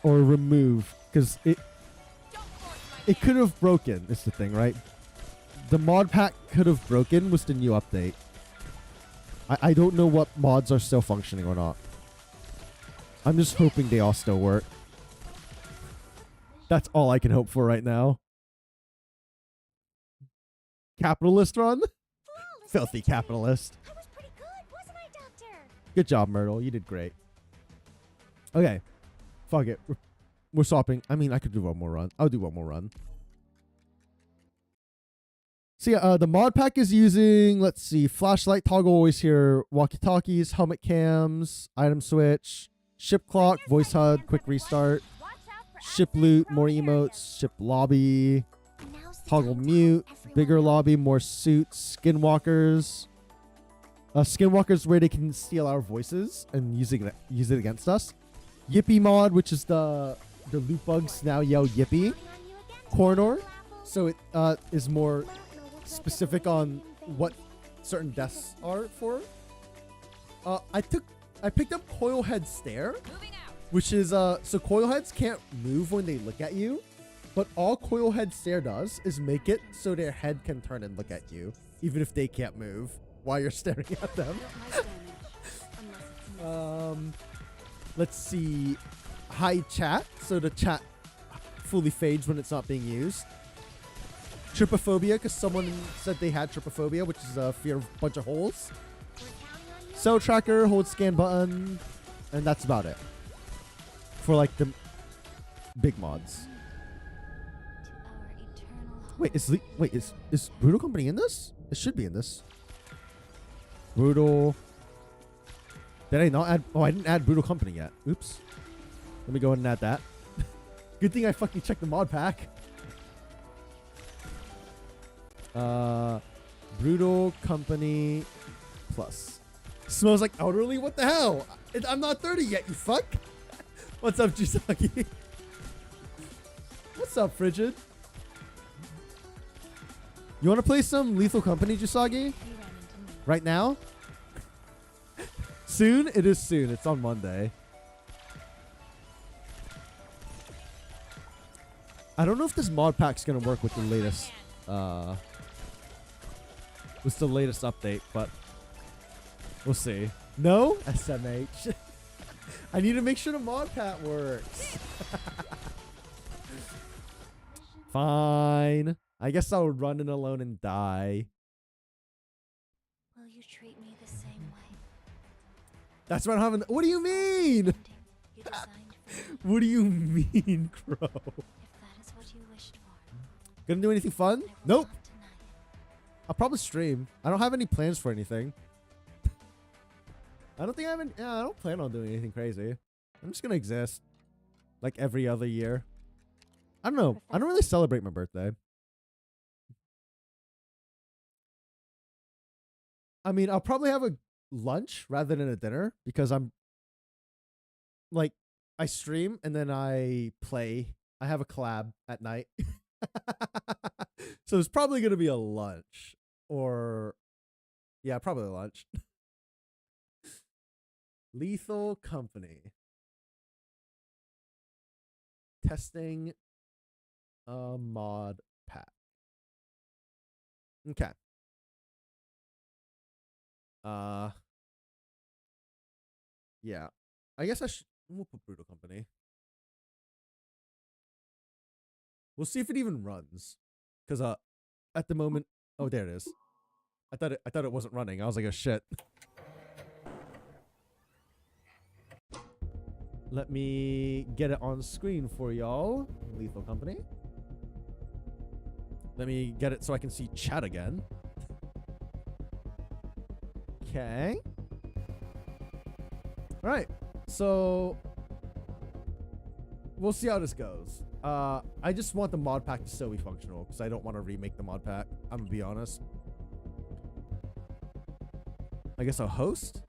or remove because it could have broken. Is the thing, right? The mod pack could have broken with the new update. I don't know what mods are still functioning or not. I'm just hoping they all still work. That's all I can hope for right now. Capitalist run? Filthy capitalist. I was pretty good, wasn't I, Doctor? Good job, Myrtle. You did great. Okay. Fuck it. We're swapping. I mean, I could do one more run. I'll do one more run. So yeah, the mod pack is using, let's see, flashlight, toggle voice here, walkie-talkies, helmet cams, item switch, ship clock, voice HUD, quick restart, ship loot, more emotes, ship lobby, toggle mute, bigger lobby, more suits, skinwalkers. Skinwalkers where they can steal our voices and use it against us. Yippee mod, which is the loot bugs now yell yippee. Corridor, so it is more specific on what certain deaths are for. I picked up Coilhead Stare, which is so Coilheads can't move when they look at you, but all Coilhead Stare does is make it so their head can turn and look at you, even if they can't move while you're staring at them. Let's see, hide chat, so the chat fully fades when it's not being used. Trypophobia, because someone said they had trypophobia, which is a fear of a bunch of holes. Cell tracker, hold scan button, and that's about it for like the big mods. Wait, is Brutal Company in this? It should be in this. Brutal. Did I not add? Oh, I didn't add Brutal Company yet. Oops. Let me go ahead and add that. Good thing I fucking checked the mod pack. Brutal Company Plus. Smells like elderly? What the hell? I'm not 30 yet, you fuck. What's up, Jusagi? What's up, Frigid? You want to play some Lethal Company, Jusagi? Right now? Soon? It is soon. It's on Monday. I don't know if this mod pack's gonna work with the latest update, but we'll see. No? SMH. I need to make sure the mod pack works. Fine. I guess I'll run it alone and die. Will you treat me the same way? That's what I'm having. What do you mean? You designed for me, What do you mean, Crow? if that is what you wished for. Gonna do anything fun? I will Nope. not deny it. I'll probably stream. I don't have any plans for anything. I don't think I have any. Yeah, I don't plan on doing anything crazy. I'm just gonna exist. Like every other year. I don't know. I don't really celebrate my birthday. I mean, I'll probably have a lunch rather than a dinner because I'm like, I stream and then I play. I have a collab at night. So it's probably going to be a lunch or yeah, probably a lunch. Lethal Company. Testing a mod pack. Okay. Yeah. I guess we'll put Brutal Company. We'll see if it even runs. Cause at the moment, oh there it is. I thought it wasn't running. I was like, oh shit. Let me get it on screen for y'all. Lethal Company. Let me get it so I can see chat again. Okay. All right. So we'll see how this goes. I just want the mod pack to still be functional because I don't want to remake the mod pack. I'm gonna be honest. I guess I'll host.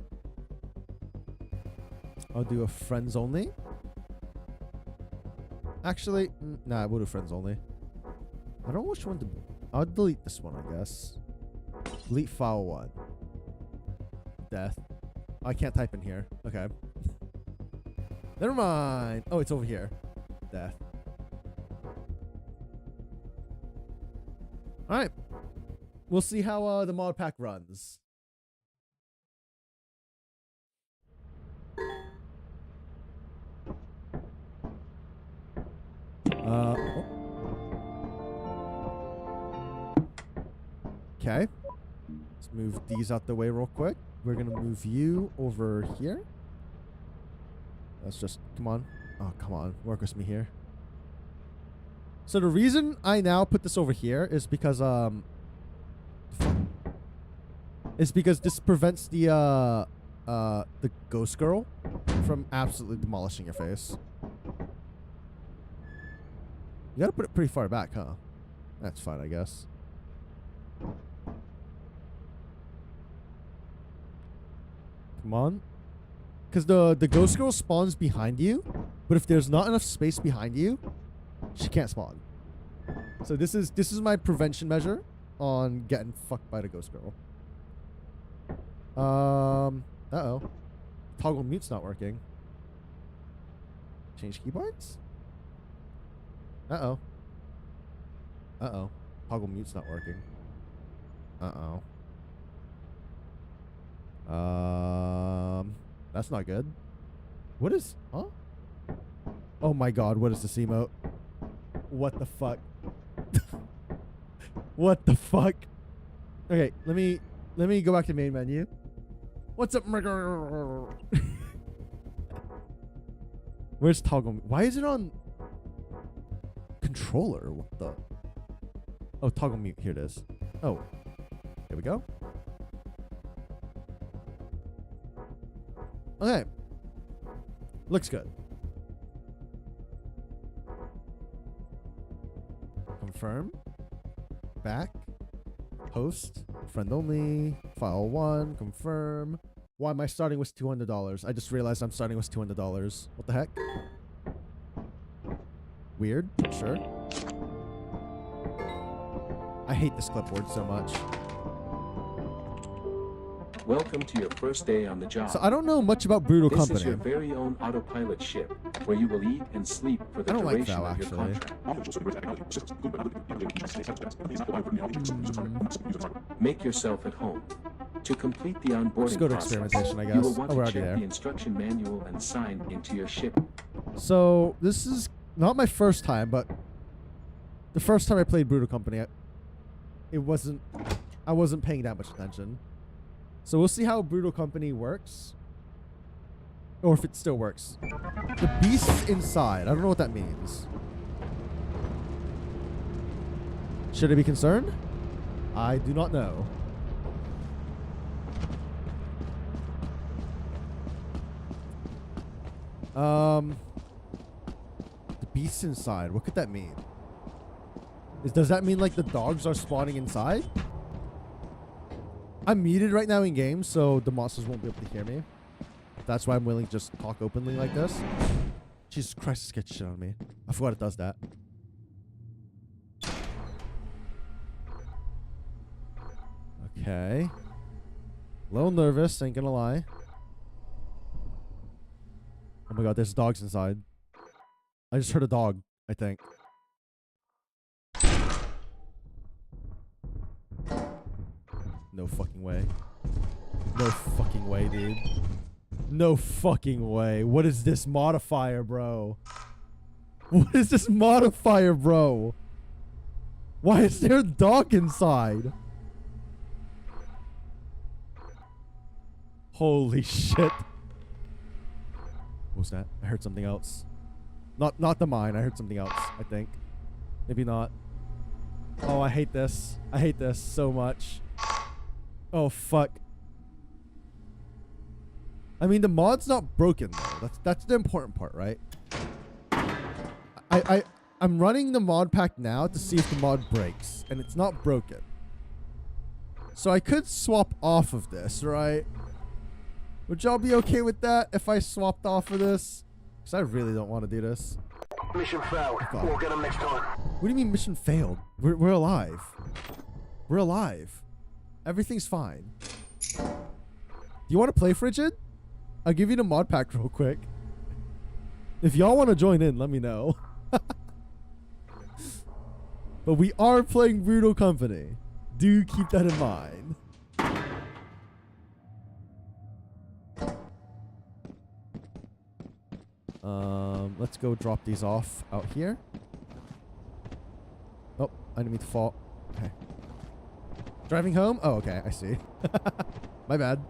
I'll do a friends only. Actually, nah, we'll do friends only. I don't know which one to... I'll delete this one, I guess. Delete file 1. Death. Oh, I can't type in here. Okay. Never mind. Oh, it's over here. Death. Alright. We'll see how the mod pack runs. Okay. Let's move these out the way real quick. We're gonna move you over here. Let's just, come on. Oh, come on. Work with me here. So the reason I now put this over here is because, this prevents the ghost girl from absolutely demolishing your face. You gotta put it pretty far back, huh? That's fine, I guess. Come on. Because the ghost girl spawns behind you, but if there's not enough space behind you, she can't spawn. So this is my prevention measure on getting fucked by the ghost girl. Uh-oh. Toggle mute's not working. Change keyboards? Uh-oh. Uh-oh. Toggle mute's not working. Uh-oh. That's not good. What is... Huh? Oh my god, what is this emote? What the fuck? What the fuck? Okay, let me go back to main menu. What's up, Where's toggle? Why is it on controller? What the? Oh, toggle mute. Here it is. Oh, here we go. Okay, looks good. Confirm. Back. Host. Friend only. File 1. Confirm. Why am I starting with $200? I just realized I'm starting with $200. What the heck? Weird. Sure. I hate this clipboard so much. Welcome to your first day on the job. So I don't know much about Brutal This Company. is your very own autopilot ship, where you will eat and sleep for the I don't like duration Val, of your actually. contract. Make yourself at home. To complete the onboarding Let's go to process, experimentation, I you guess. will want Oh, we're to already check there. the instruction manual and sign into your ship. So this is not my first time, but the first time I played Brutal Company, I wasn't paying that much attention. So we'll see how Brutal Company works. Or if it still works. The beast's inside. I don't know what that means. Should I be concerned? I do not know. The beast's inside. What could that mean? Does that mean like the dogs are spawning inside? I'm muted right now in game, so the monsters won't be able to hear me. That's why I'm willing to just talk openly like this. Jesus Christ, this gets shit on me. I forgot it does that. Okay. A little nervous, ain't gonna lie. Oh my god, there's dogs inside. I just heard a dog, I think. No fucking way. No fucking way, dude. No fucking way. What is this modifier, bro? What is this modifier, bro? Why is there a dog inside? Holy shit. What was that? I heard something else. Not the mine. I heard something else, I think. Maybe not. Oh, I hate this. I hate this so much. Oh, fuck. I mean, the mod's not broken, though. That's the important part, right? I'm running the mod pack now to see if the mod breaks, and it's not broken. So I could swap off of this, right? Would y'all be okay with that if I swapped off of this? Because I really don't want to do this. Mission failed. God. We'll get them next time. What do you mean mission failed? We're alive. We're alive. Everything's fine. You want to play Frigid? I'll give you the mod pack real quick. If y'all want to join in, let me know. But we are playing Brutal Company. Do keep that in mind. Let's go drop these off out here. Oh, I didn't mean to fall. Okay. Driving home? Oh, okay, I see. My bad.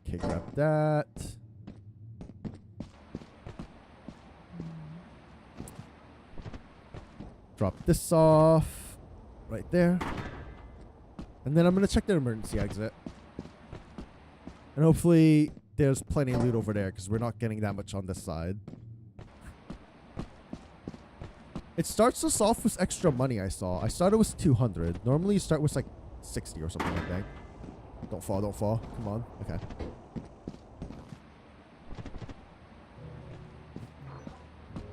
Okay, grab that. Drop this off right there. And then I'm going to check the emergency exit. And hopefully there's plenty of loot over there because we're not getting that much on this side. It starts us off with extra money, I saw. I started with 200. Normally you start with like 60 or something like that. Don't fall, don't fall. Come on. Okay.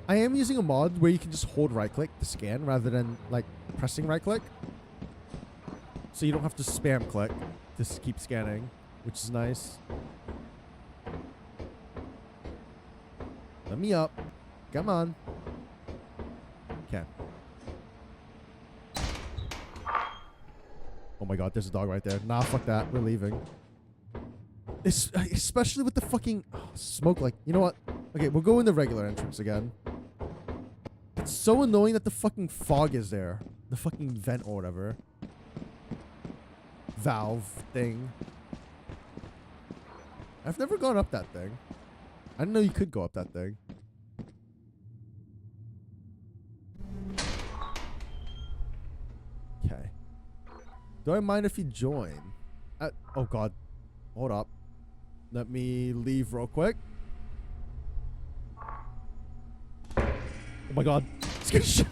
I am using a mod where you can just hold right click to scan rather than like pressing right click. So you don't have to spam click to keep scanning, which is nice. Let me up. Come on. Okay. Oh my god, there's a dog right there. Nah, fuck that. We're leaving. Especially with the fucking smoke. Like, you know what? Okay, we'll go in the regular entrance again. It's so annoying that the fucking fog is there. The fucking vent or whatever. Valve thing. I've never gone up that thing. I didn't know you could go up that thing. Okay. Do I mind if you join? Oh god. Hold up. Let me leave real quick. Oh my god. Scared the shit.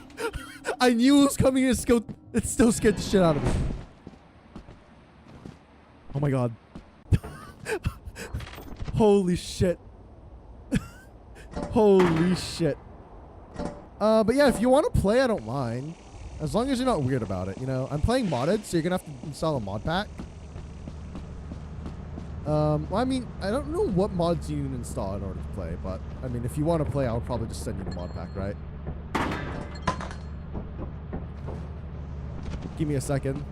I knew it was coming in. It still scared the shit out of me. Oh my god. Holy shit. Holy shit. But yeah, if you want to play, I don't mind. As long as you're not weird about it, you know? I'm playing modded, so you're gonna have to install a mod pack. Well, I mean, I don't know what mods you can install in order to play, but, I mean, if you want to play, I'll probably just send you the mod pack, right? Give me a second.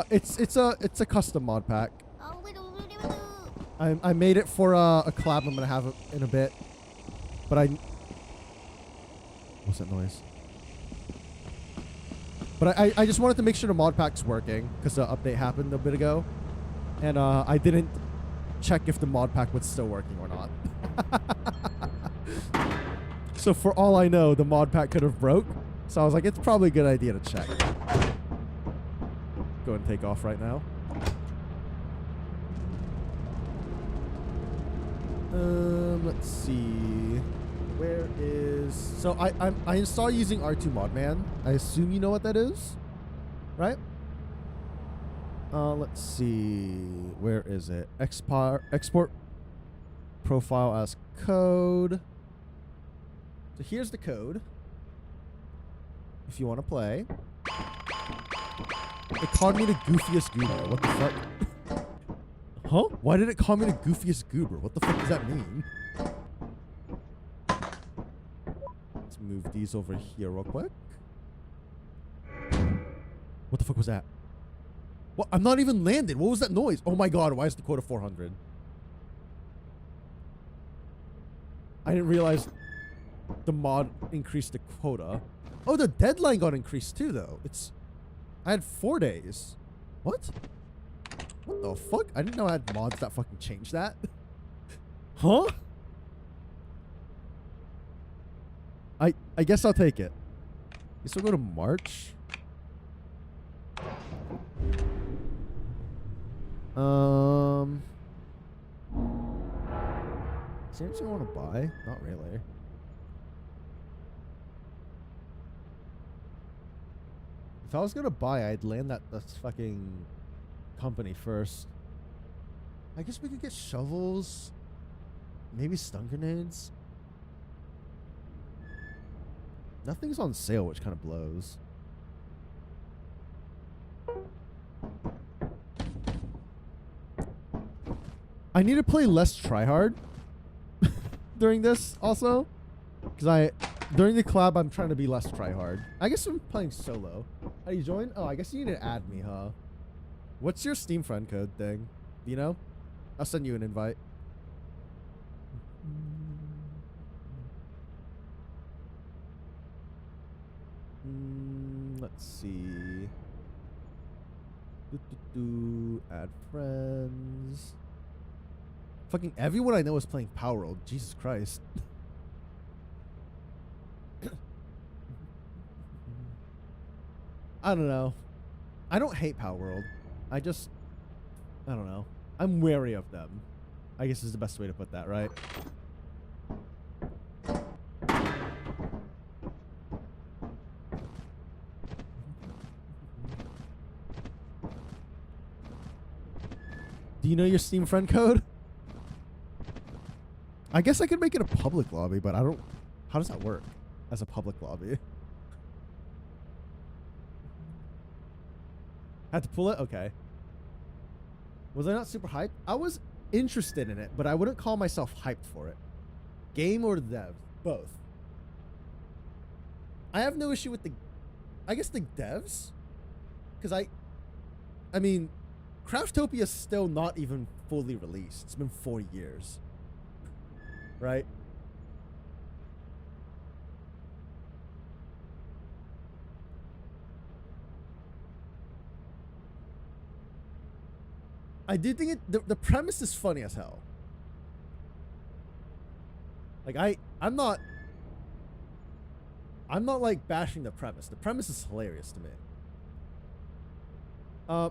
It's a custom mod pack. I made it for a collab I'm gonna have in a bit, but what's that noise? But I just wanted to make sure the mod pack's working because the update happened a bit ago, and I didn't check if the mod pack was still working or not. So for all I know, the mod pack could have broke. So I was like, it's probably a good idea to check. Go and take off right now. Let's see. Where is... So I install using R2 Modman. I assume you know what that is, right? Let's see. Where is it? Export profile as code. So here's the code. If you want to play. It called me the goofiest goober. What the fuck? Huh? Why did it call me the goofiest goober? What the fuck does that mean? Let's move these over here real quick. What the fuck was that? What? I'm not even landed. What was that noise? Oh my god, why is the quota 400? I didn't realize the mod increased the quota. Oh, the deadline got increased too, though. I had 4 days. What? What the fuck? I didn't know I had mods that fucking changed that. Huh? I guess I'll take it. Guess we'll go to March. Is there anything I want to buy? Not really. If I was gonna buy, I'd land this fucking company first. I guess we could get shovels. Maybe stun grenades. Nothing's on sale, which kind of blows. I need to play less tryhard during this also. Because during the collab, I'm trying to be less tryhard. I guess I'm playing solo. How do you join? Oh, I guess you need to add me, huh? What's your Steam friend code thing? Do you know? I'll send you an invite. Let's see. Add friends. Fucking everyone I know is playing Power World. Jesus Christ. I don't know. I don't hate Power World. I don't know. I'm wary of them. I guess is the best way to put that, right? Do you know your Steam friend code? I guess I could make it a public lobby, but I don't... How does that work as a public lobby? Had to pull it? Okay. Was I not super hyped? I was interested in it, but I wouldn't call myself hyped for it. Game or dev? Both. I have no issue with the... I guess the devs? Because I mean, Craftopia is still not even fully released. It's been 4 years. Right? I do think the premise is funny as hell. Like I'm not like bashing the premise. The premise is hilarious to me.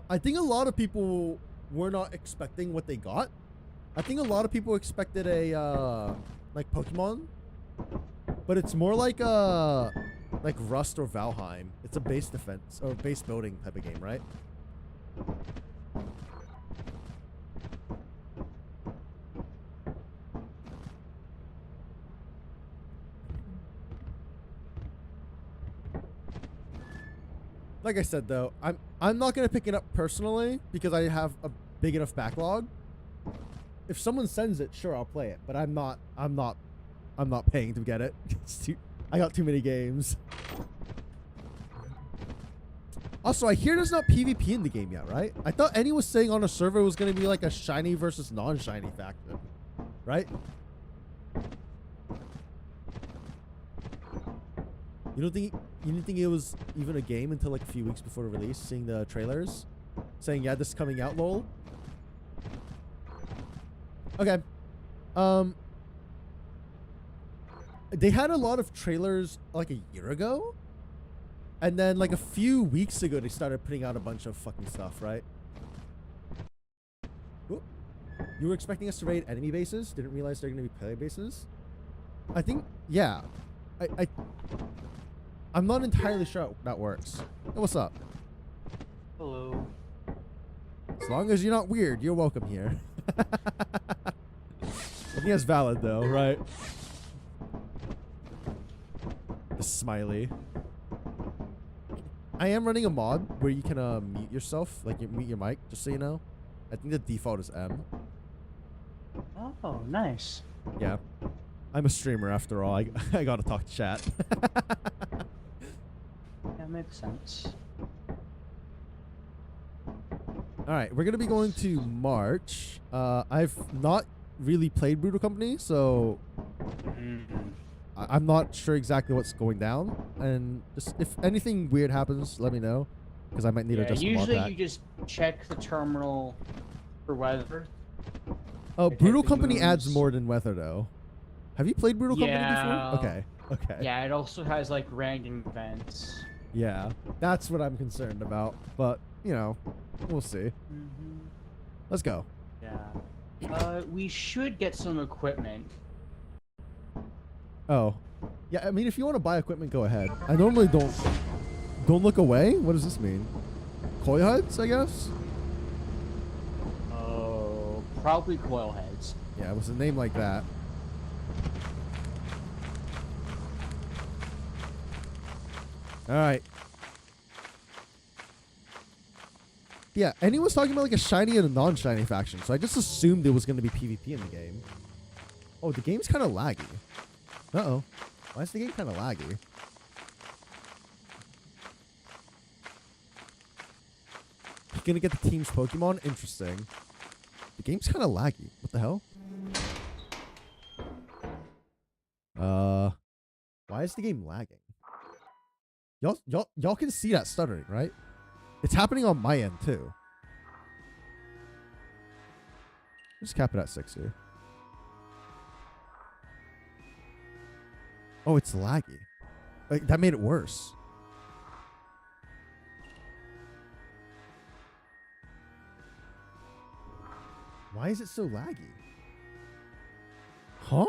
I think a lot of people were not expecting what they got. I think a lot of people expected a like Pokemon, but it's more like Rust or Valheim. It's a base defense or base building type of game, right? Like I said though, I'm not gonna pick it up personally because I have a big enough backlog. If someone sends it, sure I'll play it, but I'm not paying to get it. I got too many games. Also, I hear there's not PvP in the game yet, right? I thought Annie was saying on a server it was gonna be like a shiny versus non-shiny faction, right? You didn't think it was even a game until like a few weeks before the release, seeing the trailers, saying yeah, this is coming out, lol. Okay. They had a lot of trailers like a year ago, and then like a few weeks ago they started putting out a bunch of fucking stuff, right? Ooh. You were expecting us to raid enemy bases? Didn't realize they're gonna be player bases? I think, yeah. I'm not entirely sure how that works. Hey, what's up? Hello. As long as you're not weird, you're welcome here. I think that's valid though, right? The smiley. I am running a mod where you can mute yourself, like you mute your mic, just so you know. I think the default is M. Oh, nice. Yeah. I'm a streamer after all. I gotta talk to chat. That makes sense. Alright, we're gonna be going to March. I've not really played Brutal Company, so I'm not sure exactly what's going down. And just if anything weird happens, let me know, because I might need to adjust the mod pack. Usually you just check the terminal for weather. Oh, Brutal Company adds more than weather though. Have you played Brutal Company before? Okay. Okay. Yeah, it also has like random events. Yeah, that's what I'm concerned about. But, you know, we'll see. Let's go. Yeah. We should get some equipment. Oh. Yeah, I mean, if you want to buy equipment, go ahead. I normally don't look away? What does this mean? Koi huts, I guess? Oh, probably coil heads. Yeah, it was a name like that. All right. Yeah, and he was talking about like a shiny and a non-shiny faction, so I just assumed there was going to be PvP in the game. Oh, the game's kind of laggy. Uh-oh. Why is the game kind of laggy? You're going to get the team's Pokemon? Interesting. The game's kind of laggy. What the hell? Why is the game lagging? Y'all can see that stuttering, right? It's happening on my end too. Just cap it at 60. Oh, it's laggy. Like that made it worse. Why is it so laggy? Huh?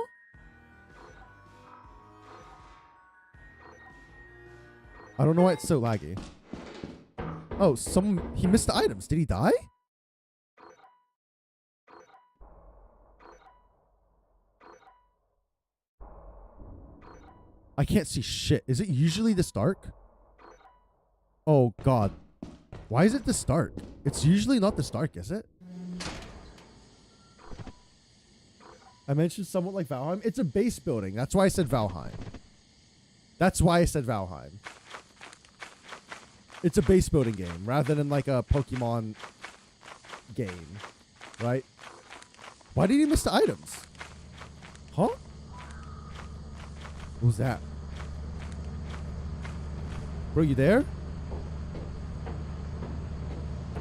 I don't know why it's so laggy. Oh, he missed the items. Did he die? I can't see shit. Is it usually this dark? Oh, God. Why is it this dark? It's usually not this dark, is it? I mentioned somewhat like Valheim. It's a base building. That's why I said Valheim. That's why I said Valheim. It's a base building game rather than like a Pokemon game, right? Why did he miss the items? Huh? What was that? Bro, you there?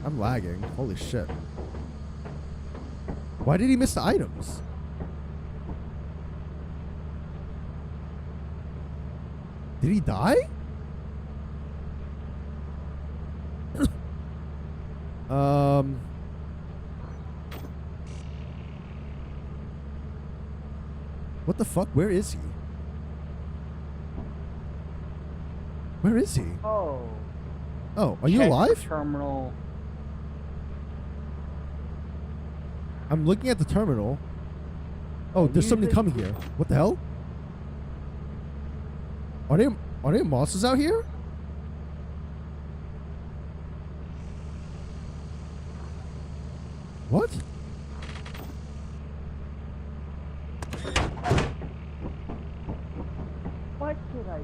I'm lagging. Holy shit. Why did he miss the items? Did he die? What the fuck? Where is he? Where is he? Oh. Oh, are you Check alive? Terminal. I'm looking at the terminal. Oh, there's somebody coming here. What the hell? Are there monsters out here? What? What did I?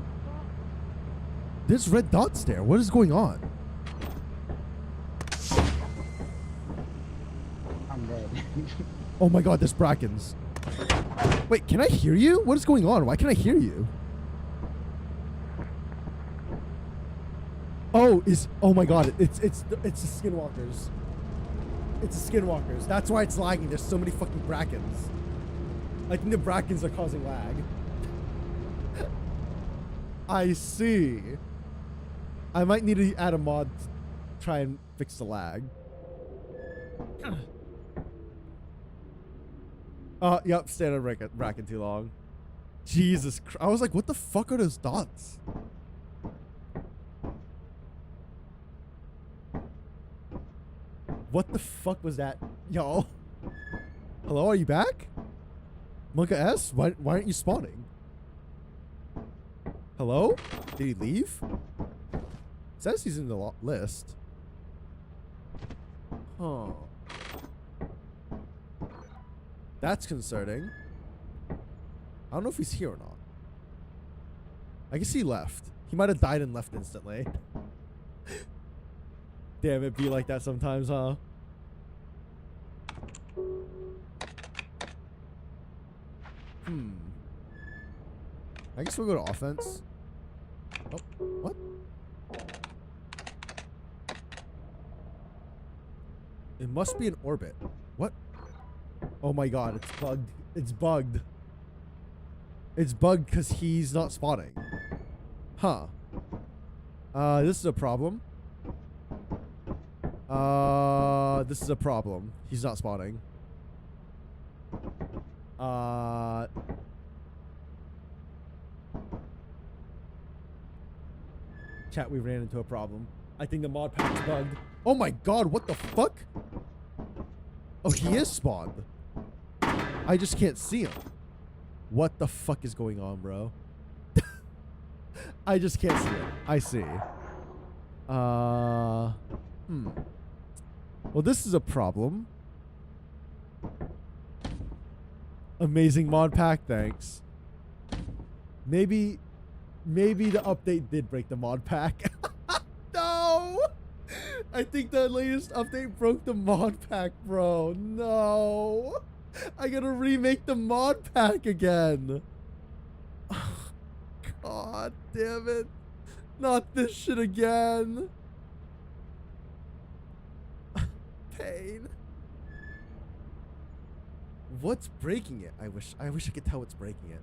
There's red dots there. What is going on? I'm dead. Oh my god, there's Brackens. Wait, can I hear you? What is going on? Why can't I hear you? Oh my god, it's the skinwalkers. It's the skinwalkers. That's why it's lagging. There's so many fucking Brackens. I think the Brackens are causing lag. I see. I might need to add a mod to try and fix the lag. Yep, stayed on Bracken too long. Jesus Christ. I was like, what the fuck are those dots? What the fuck was that? Yo. Hello, are you back? Monka S? Why aren't you spawning? Hello? Did he leave? It says he's in the list. Huh. That's concerning. I don't know if he's here or not. I guess he left. He might have died and left instantly. Damn, it be like that sometimes, huh? I guess we'll go to offense. Oh, what? It must be an orbit. What? Oh my god, it's bugged. It's bugged. It's bugged because he's not spotting. Huh. This is a problem. This is a problem. He's not spotting. Chat, we ran into a problem. I think the mod pack's bugged. Oh my god, what the fuck? Oh, he is spawned. I just can't see him. What the fuck is going on, bro? I just can't see him. I see. Well, this is a problem. Amazing mod pack, thanks. Maybe the update did break the mod pack. No! I think the latest update broke the mod pack, bro. No! I gotta remake the mod pack again. God damn it. Not this shit again. Pain. What's breaking it? I wish I could tell what's breaking it.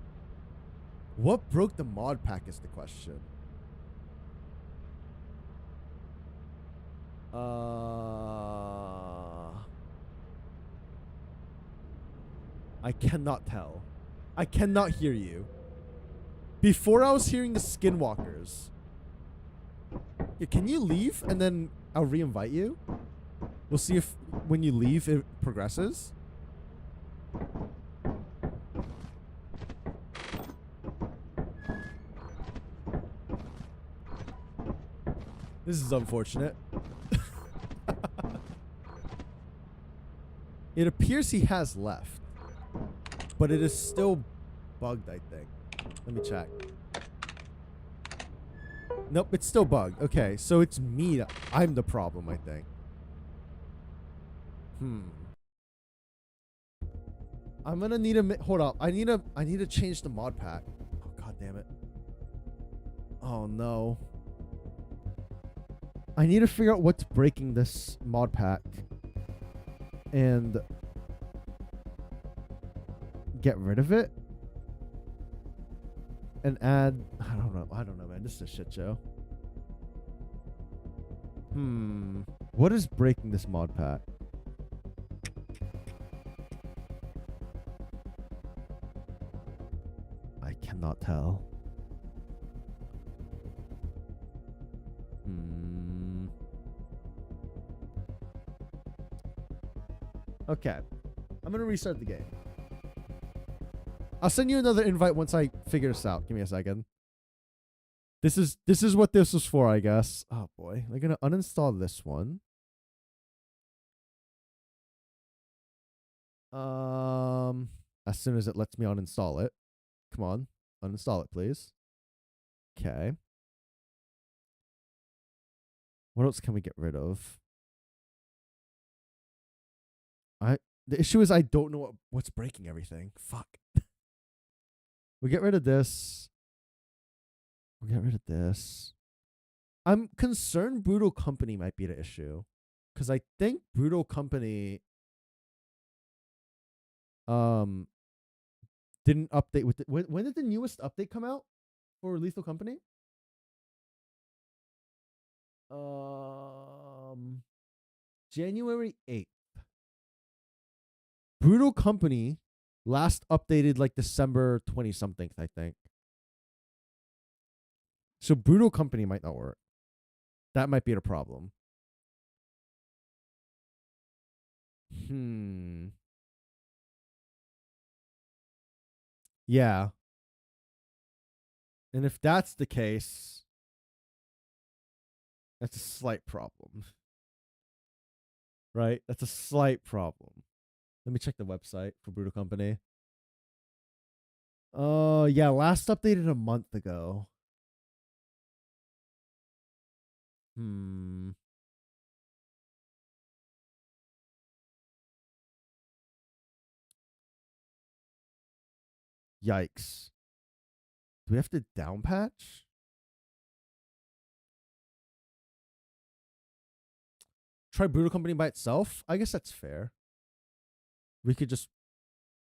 What broke the mod pack is the question. I cannot tell. I cannot hear you. Before I was hearing the skinwalkers. Yeah, can you leave and then I'll re-invite you? We'll see if when you leave it progresses. This is unfortunate. It appears he has left. But it is still bugged, I think. Let me check. Nope, it's still bugged. Okay, so it's me. I'm the problem, I think. I'm gonna need a hold up. I need to change the mod pack. Oh, god damn it. Oh no. I need to figure out what's breaking this mod pack and get rid of it and add. I don't know, man. This is a shit show. What is breaking this mod pack? I cannot tell. Okay. I'm gonna restart the game. I'll send you another invite once I figure this out. Give me a second. This is what this was for, I guess. Oh boy. They're gonna uninstall this one. As soon as it lets me uninstall it. Come on. Uninstall it, please. Okay. What else can we get rid of? The issue is I don't know what's breaking everything. Fuck. We get rid of this. We get rid of this. I'm concerned Brutal Company might be the issue. Because I think Brutal Company didn't update with it. When did the newest update come out for Lethal Company? January 8th. Brutal Company last updated like December 20 something, I think. So Brutal Company might not work. That might be the problem. Yeah. And if that's the case, that's a slight problem. Right? That's a slight problem. Let me check the website for Brutal Company. Yeah, last updated a month ago. Yikes. Do we have to down patch? Try Brutal Company by itself? I guess that's fair. We could just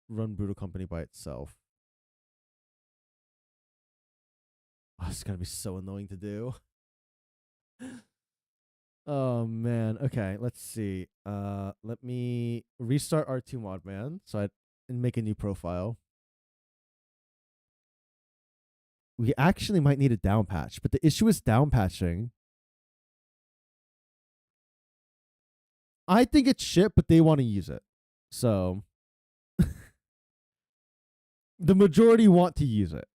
run Brutal Company by itself. Oh, it's gonna be so annoying to do. Oh man. Okay, let's see. Let me restart R2 Modman and make a new profile. We actually might need a down patch, but the issue is down patching. I think it's shit, but they want to use it. So the majority want to use it.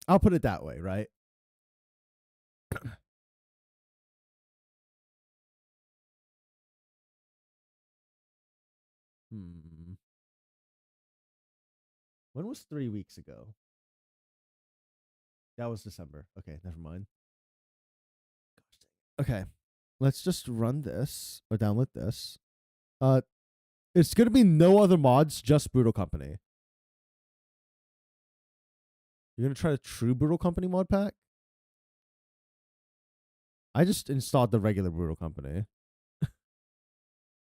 I'll put it that way, right? When was 3 weeks ago? That was December. Okay, never mind. Okay, let's just run this or download this. It's gonna be no other mods, just Brutal Company. You're gonna try the true Brutal Company mod pack? I just installed the regular Brutal Company.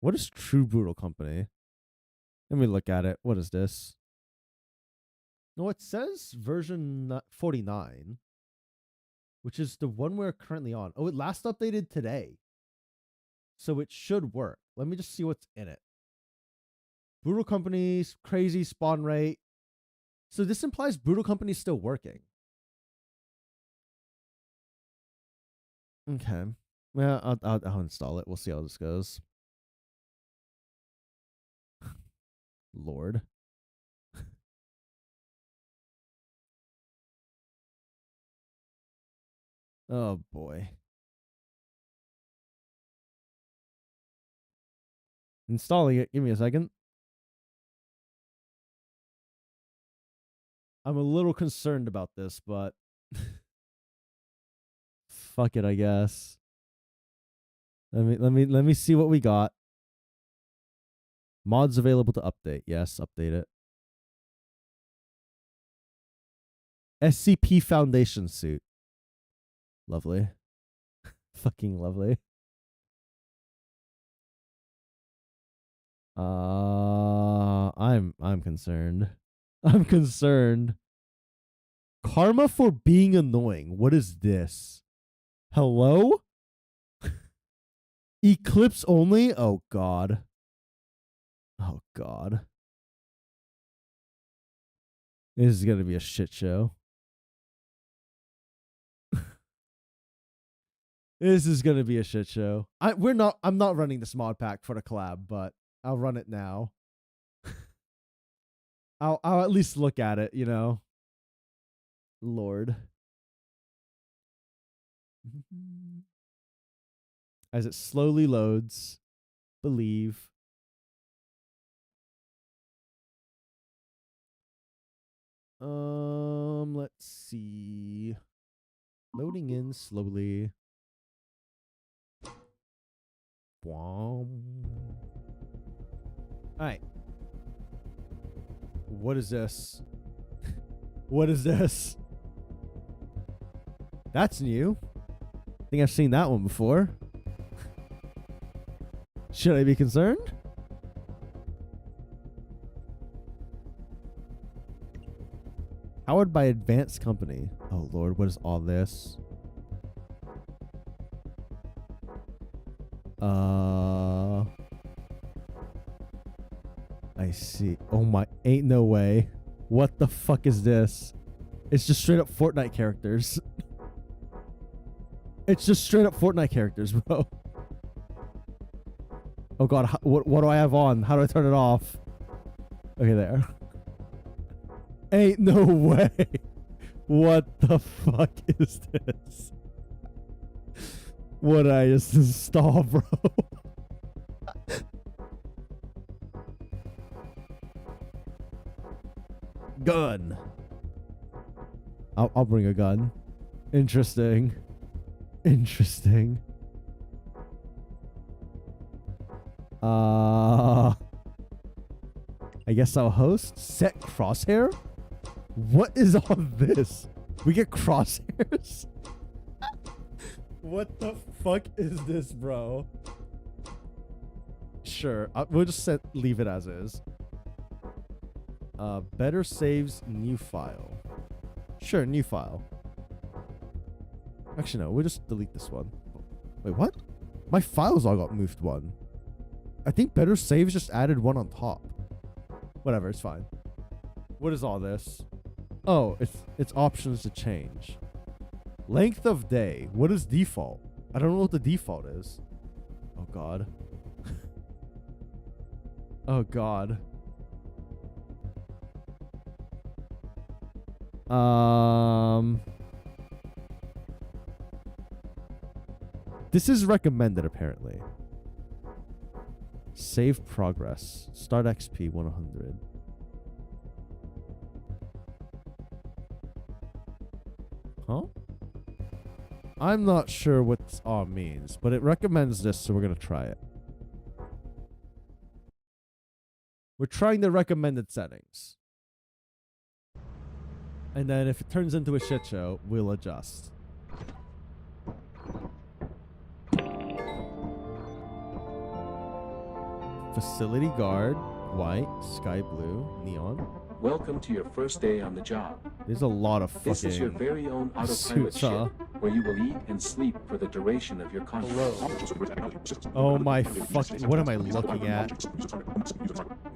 What is true Brutal Company? Let me look at it. What is this? No, it says version 49, which is the one we're currently on. Oh, it last updated today. So it should work. Let me just see what's in it. Brutal Company's crazy spawn rate. So this implies Brutal Company's still working. Okay. Well, I'll install it. We'll see how this goes. Lord. Oh boy. Installing it. Give me a second. I'm a little concerned about this, but fuck it, I guess. Let me see what we got. Mods available to update. Yes, update it. SCP Foundation suit. Lovely. Fucking lovely. I'm concerned. I'm concerned. Karma for being annoying. What is this? Hello? Eclipse only? Oh god. Oh god. This is gonna be a shit show. This is gonna be a shit show. I'm not running this mod pack for the collab, but I'll run it now. I'll at least look at it, you know. Lord. As it slowly loads. Believe. Let's see. Loading in slowly. All right. What is this? What is this? That's new. I think I've seen that one before. Should I be concerned? Powered by Advanced Company. Oh Lord, what is all this? I see. Oh my, ain't no way. What the fuck is this? It's just straight up Fortnite characters. It's just straight up Fortnite characters, bro. Oh god, what do I have on? How do I turn it off? Okay, there. Ain't no way. What the fuck is this? What did I just install, bro? Gun. I'll bring a gun. Interesting. Interesting. I guess I'll host. Set crosshair? What is all this? We get crosshairs? What the fuck is this, bro? Sure. We'll just leave it as is. Better saves, new file. Sure, new file. Actually, no. We'll just delete this one. Wait, what? My files all got moved one. I think better saves just added one on top. Whatever, it's fine. What is all this? Oh, it's options to change. Length of day. What is default? I don't know what the default is. Oh god. Oh god. This is recommended apparently. Save progress. Start XP 100. Huh? I'm not sure what this all means, but it recommends this, so we're gonna try it. We're trying the recommended settings. And then if it turns into a shit show, we'll adjust. Facility guard, white, sky blue, neon. Welcome to your first day on the job. There's a lot of fucking This is your very own autopilot suits, ship, where you will eat and sleep for the duration of your contract. Oh my fucking... What am I looking at?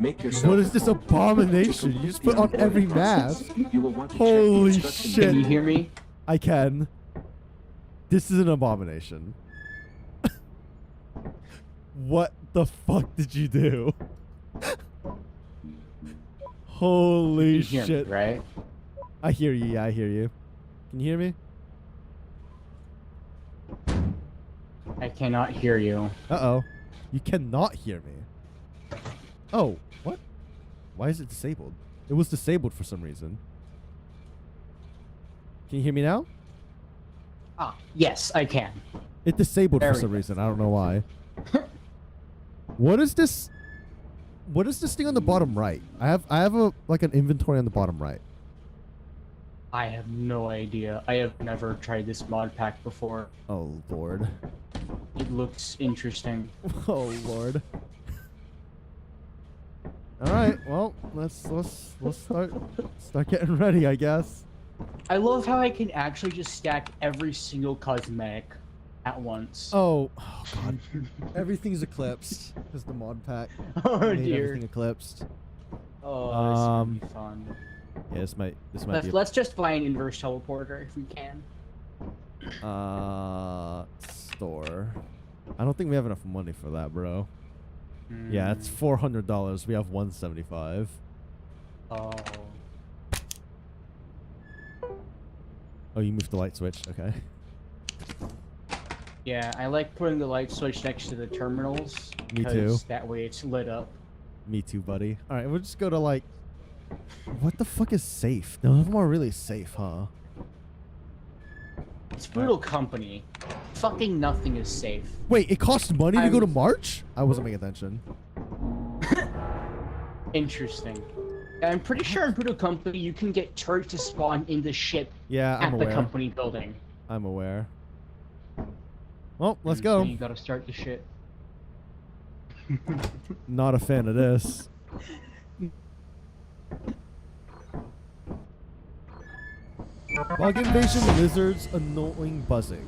Make yourself What is this abomination? You just put on every mask. You will want to Holy check the instructions. shit. Can you hear me? I can. This is an abomination. What the fuck did you do? Holy You hear shit. me, right? I hear you, yeah, I hear you. Can you hear me? I cannot hear you. Uh-oh. You cannot hear me. Oh, what? Why is it disabled? It was disabled for some reason. Can you hear me now? Ah, yes, I can. It disabled There for we some go. reason. I don't know why. What is this? What is this thing on the bottom right? I have a like an inventory on the bottom right. I have no idea. I have never tried this mod pack before. Oh lord. It looks interesting. Oh lord. All right. Well, let's start getting ready, I guess. I love how I can actually just stack every single cosmetic at once. Oh god. Everything's eclipsed because the mod pack Oh made dear. everything eclipsed. Oh, this is gonna be fun. Yeah, this might be. Let's just buy an inverse teleporter if we can. Store. I don't think we have enough money for that, bro. Yeah, it's $400. We have $175. Oh. Oh, you moved the light switch. Okay. Yeah, I like putting the light switch next to the terminals. Me 'cause too. That way it's lit up. Me too, buddy. All right, we'll just go to like. What the fuck is safe? None of them are really safe, huh? It's brutal company. Fucking nothing is safe. Wait, it costs money to go to March? I wasn't paying attention. Interesting. I'm pretty sure in brutal company you can get turrets to spawn in the ship Yeah, I'm at aware. the company building. I'm aware. Well, let's So go. you gotta start the shit. Not a fan of this. Bug invasion, lizards, annoying buzzing.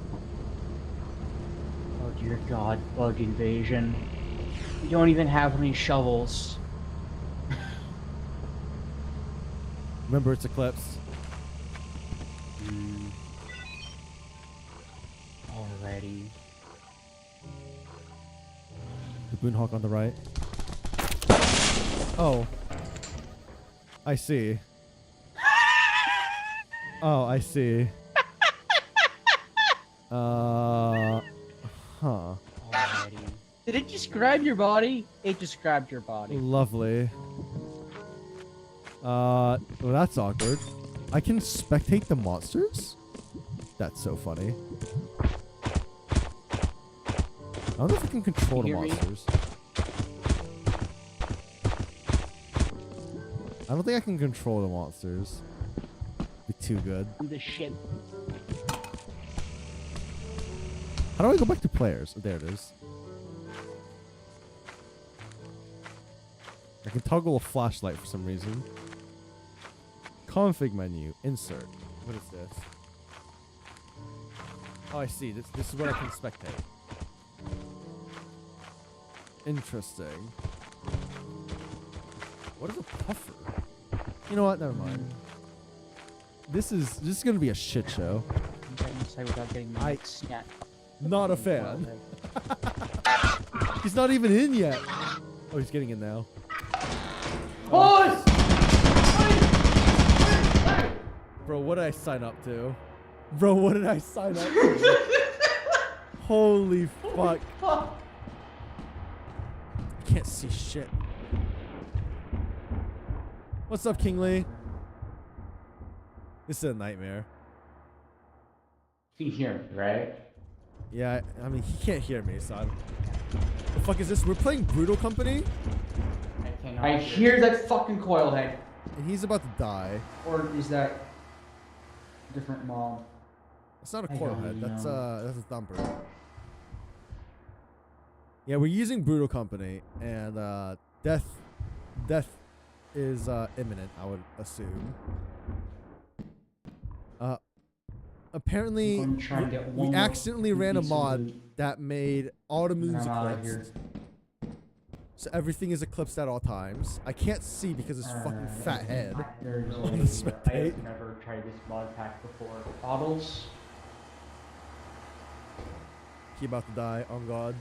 Oh dear god, bug invasion. We don't even have any shovels. Remember, it's eclipsed. Already. The Boonhawk on the right. Oh. I see. Oh, I see. Huh. Already. Did it describe your body? It described your body. Lovely. Well, that's awkward. I can spectate the monsters? That's so funny. I don't know if I can control the You hear me? monsters. I don't think I can control the monsters. Be too good. The ship. How do I go back to players? Oh, there it is. I can toggle a flashlight for some reason. Config menu. Insert. What is this? Oh, I see. This is what I can spectate. Interesting. What is a puffer? You know what? Never mind. This is gonna be a shit show. I'm getting inside without getting my neck snapped. Not a fan. He's not even in yet. Oh, he's getting in now. Boys! Bro, what did I sign up to? Bro, what did I sign up to? Holy fuck. I can't see shit. What's up, Kingly? This is a nightmare. You can hear me, right? Yeah, I mean, he can't hear me, so the fuck is this? We're playing Brutal Company? I hear that fucking coil head. And he's about to die. Or is that a different mob? That's not a I coil don't head. That's know. a thumper. Yeah, we're using Brutal Company, and death is imminent, I would assume. Apparently, I'm trying to get we one more accidentally ran a piece of mod loot. that made automoons I'm out of here. eclipsed. So everything is eclipsed at all times. I can't see because his fucking fat head There's on the I've spectate. never tried this mod pack before. Bottles. He about to die. On God.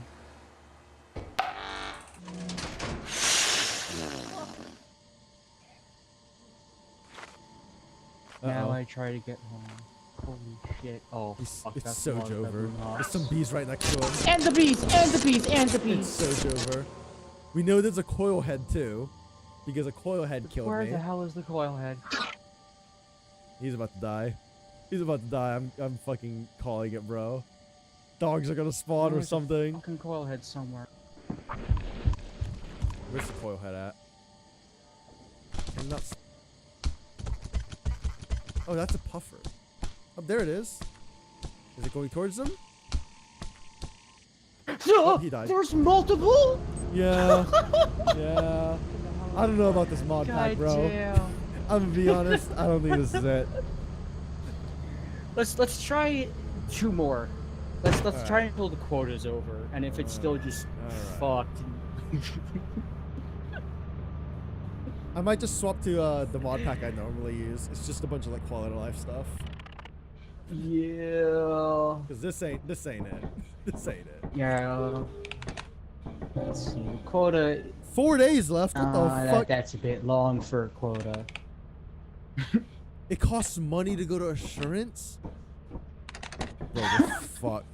Now Uh-oh. I try to get home. Holy shit. Oh, fuck, It's that's a lot of Sojover. bedroom There's knocks. some bees right next to him. And the bees! And the bees! And the bees! It's Sojover. We know there's a coil head too, because a coil head killed Where me. the hell is the coil head? He's about to die. He's about to die. I'm fucking calling it, bro. Dogs are gonna spawn or There's a something. Fucking coil head somewhere. Where's the coil head at? I'm not. Oh, that's a puffer. Oh, there it is. Is it going towards them? Oh, he died. There's multiple? Yeah. Yeah. I don't know about this mod pack, bro. Damn. I'm gonna be honest. I don't think this is it. Let's try 2 more. Let's Alright. try until the quota's over, and if it's still just fucked. I might just swap to the mod pack I normally use. It's just a bunch of like quality of life stuff. Yeah. Cause this ain't it. This ain't it. Yeah. Let's see. Quota. 4 days left. What the fuck? That's a bit long for a quota. It costs money to go to assurance. Bro, the fuck.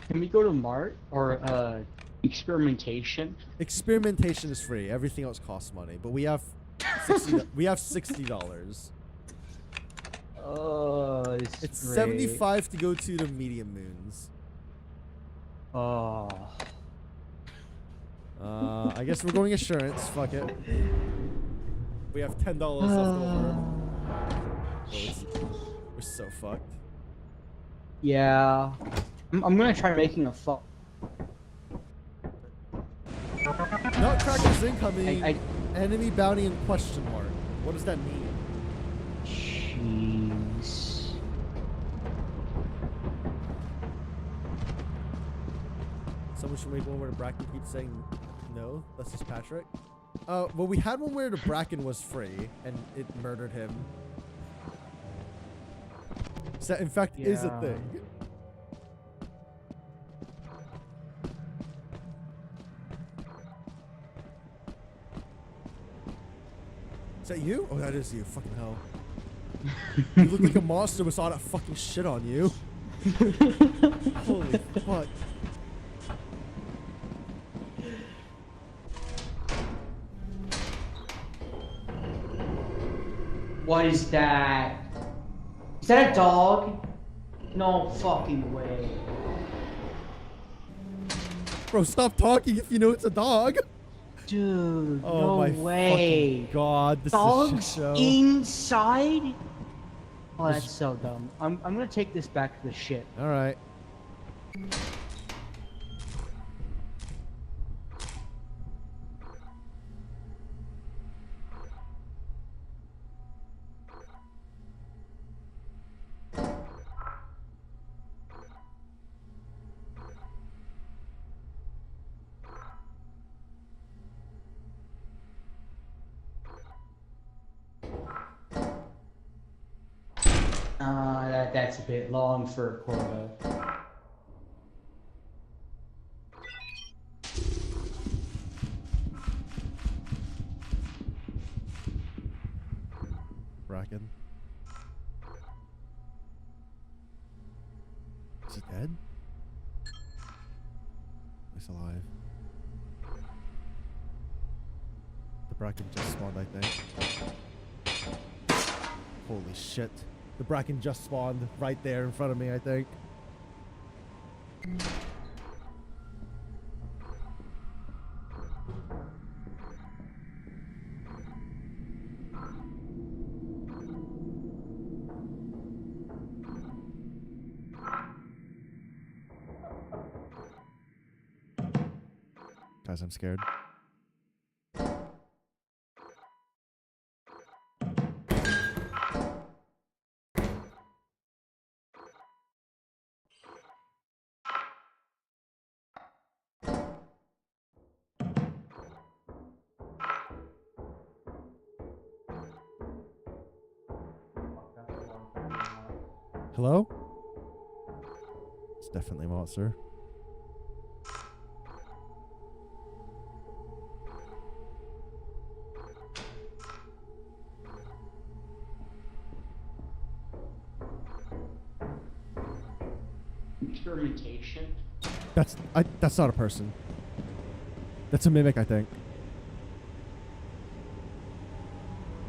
Can we go to Mart or experimentation? Experimentation is free. Everything else costs money. But we have $60. Oh, It's great. 75 to go to the medium moons. Oh. I guess we're going assurance. Fuck it. We have $10 left over. We're so fucked. Yeah. I'm gonna try making a fuck. Nutcracker's incoming. I- Enemy bounty in question mark. What does that mean? Jeez. Someone should make one where the Bracken keeps saying no. That's just Patrick. Well, we had one where the Bracken was free and it murdered him. So that, in fact, is a Yeah. thing. Is that you? Oh, that is you. Fucking hell. You look like a monster with all that fucking shit on you. Holy fuck. What is that? Is that a dog? No fucking way. Bro, stop talking if you know it's a dog. Dude, Oh no my way. fucking god, this is a Dogs shit show. inside? Oh, that's so dumb. I'm gonna take this back to the shit. All right. that's a bit long for a quota. Bracken. Is he dead? He's alive. The Bracken just spawned, I think. Holy shit. The Bracken just spawned right there in front of me, I think. Guys, I'm scared. Hello? It's definitely a monster. Experimentation. That's not a person. That's a mimic, I think.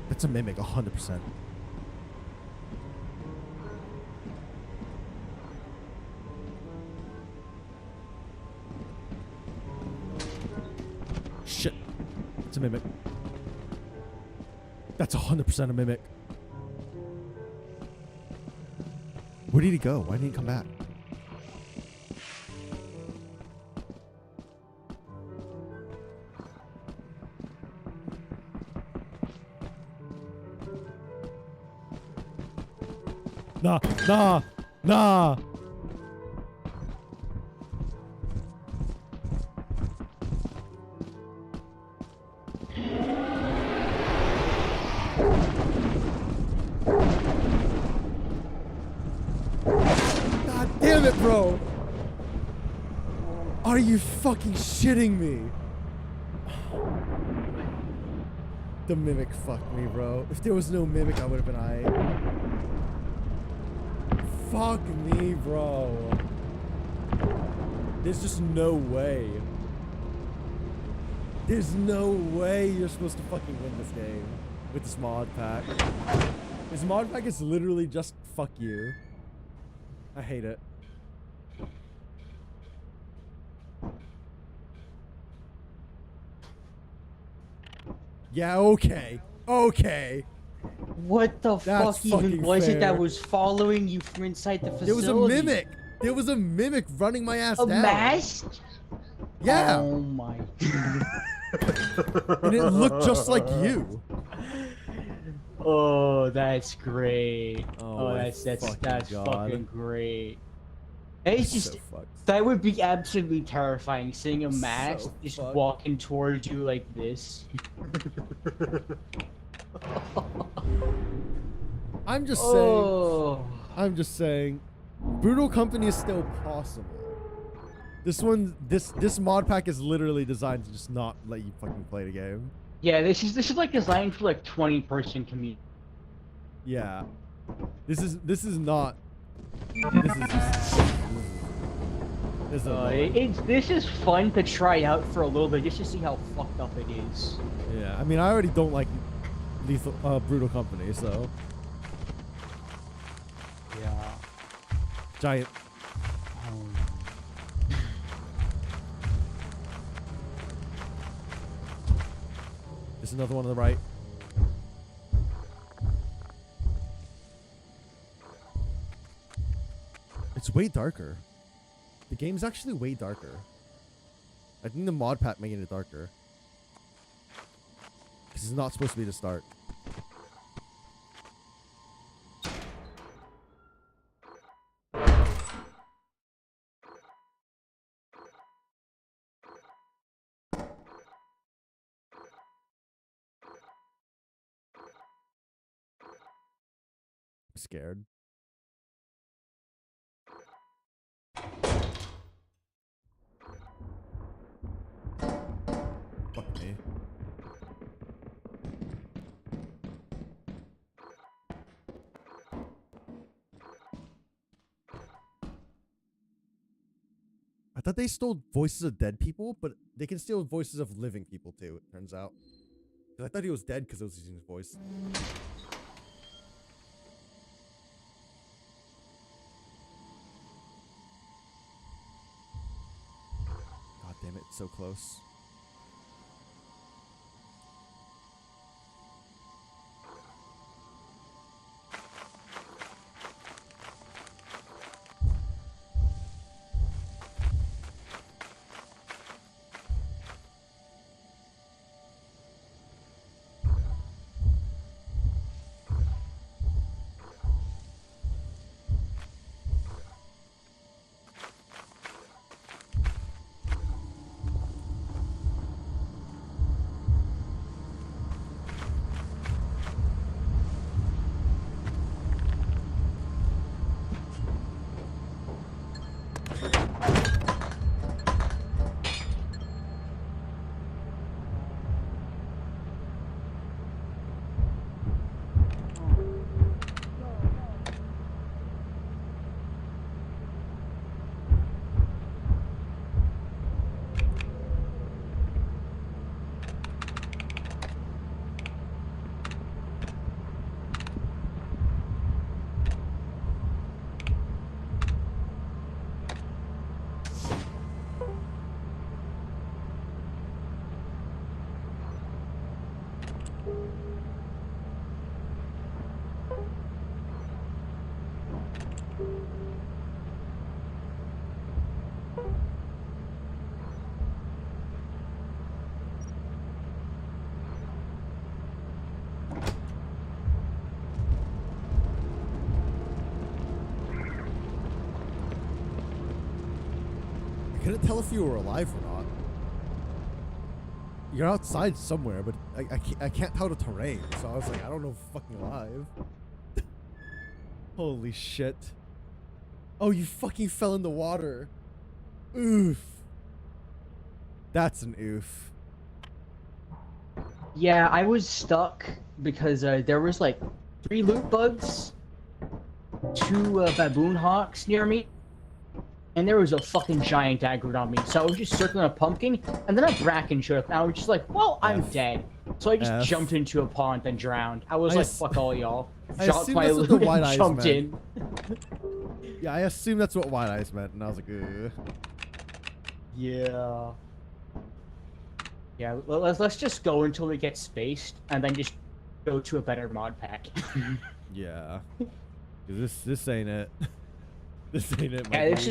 That's a mimic, 100%. Shit. It's a mimic. That's 100% a mimic. Where did he go? Why didn't he come back? Nah, nah, nah. God damn it, bro. Are you fucking shitting me? The mimic fucked me, bro. If there was no mimic, I would have been aight. Fuck me, bro. There's just no way. There's no way you're supposed to fucking win this game with this mod pack. This mod pack is literally just fuck you. I hate it. Yeah, okay. Okay. What the That's fuck even fucking was it that fair. was following you from inside the facility? There was a mimic. There was a mimic running my ass A down. mask? Yeah. Oh my. And it looked just like you. Oh, that's great. Oh, Oh, my that's fucking God. fucking great. It's just So fucked. that would be absolutely terrifying. Seeing a mask So just fucked. walking towards you like this. I'm just Oh. saying. I'm just saying. Brutal Company is still possible. This mod pack is literally designed to just not let you fucking play the game. Yeah, this is like designed for like 20-person community. Yeah. This is not. This is just. This is annoying. This is fun to try out for a little bit just to see how fucked up it is. Yeah, I mean, I already don't like Brutal Company, so. Yeah. Giant. There's another one on the right. It's way darker. The game's actually way darker. I think the mod pack making it darker. This is not supposed to be the start. I'm scared. thought they stole voices of dead people, but they can steal voices of living people too, it turns out. 'Cause I thought he was dead because I was using his voice. God damn it, so close. I couldn't tell if you were alive or not. You're outside somewhere, but I can't tell the terrain, so I was like, I don't know if you're fucking alive. Holy shit. Oh, you fucking fell in the water. Oof. That's an oof. Yeah, I was stuck because there was like 3 loot bugs, 2 baboon hawks near me, and there was a fucking giant aggroed on me. So I was just circling a pumpkin, and then a bracken showed up, and I was just like, well, I'm dead. So I just jumped into a pond and drowned. I was like, fuck all y'all. Dropped my loot and jumped in. Yeah, I assume that's what White Eyes meant, and I was like, ugh. Yeah. Yeah, let's just go until we get spaced, and then just go to a better mod pack. Yeah. 'Cause this ain't it. This ain't it. Yeah, this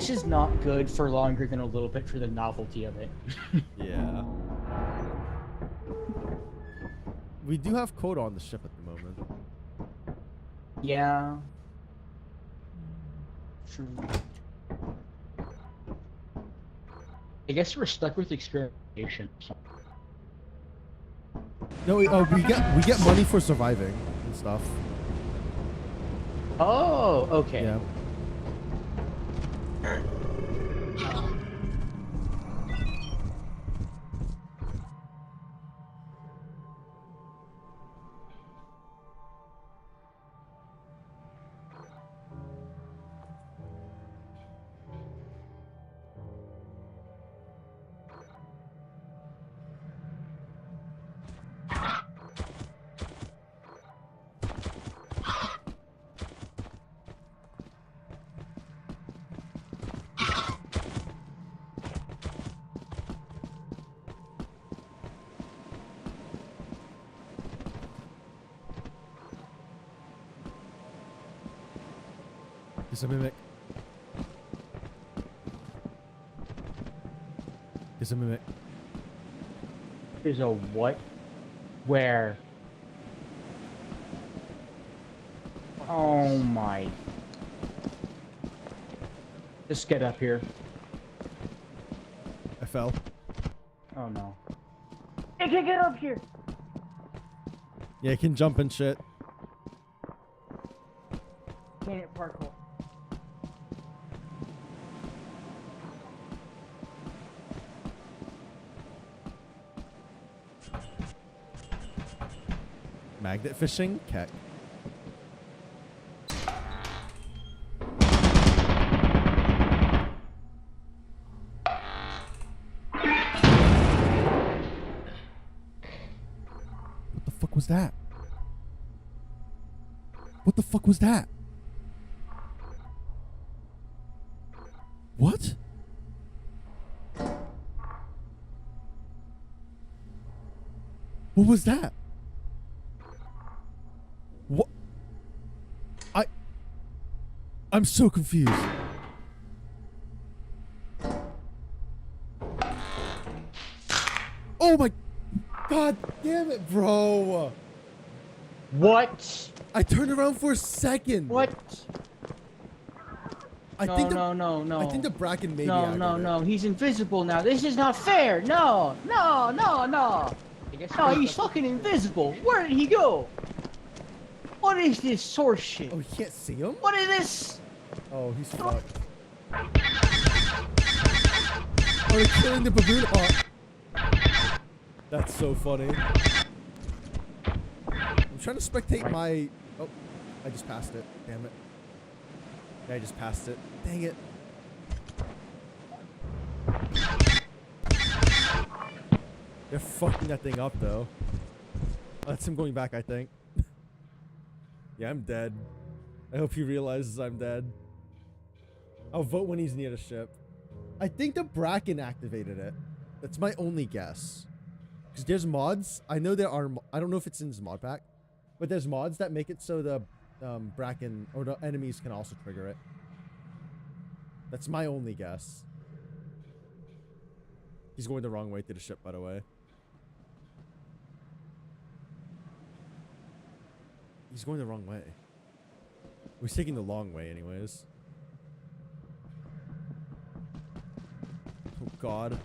is not good for longer than a little bit for the novelty of it. Yeah. We do have quota on the ship at the moment. Yeah. True. I guess we're stuck with experimentation. No, we get money for surviving and stuff. Oh, okay. Yeah. It's a mimic. It's a mimic. There's a what? Where? Oh my. Just get up here. I fell. Oh no. I can't get up here! Yeah, it can jump and shit. Can't hit parkour. Magnet fishing? Keck. that? What the fuck was that? What? What was that? What? I'm so confused. Oh my god damn it, bro. What? I turned around for a second. What? I No, think no. I think the bracken maybe No, no. He's invisible now. This is not fair. No. No, he's fucking invisible. Where did he go? What is this source shit? Oh, you can't see him? What is this? Oh, he's fucked. Oh, they're killing the baboon hawk. That's so funny. I'm trying to spectate my... Oh, I just passed it. Damn it. Yeah, I just passed it. Dang it. They're fucking that thing up, though. That's him going back, I think. Yeah, I'm dead. I hope he realizes I'm dead. I'll vote when he's near the ship. I think the bracken activated it. That's my only guess. Because there's mods. I know there are... I don't know if it's in his mod pack. But there's mods that make it so the bracken or the enemies can also trigger it. That's my only guess. He's going the wrong way to the ship, by the way. He's going the wrong way. He's taking the long way anyways. Oh god.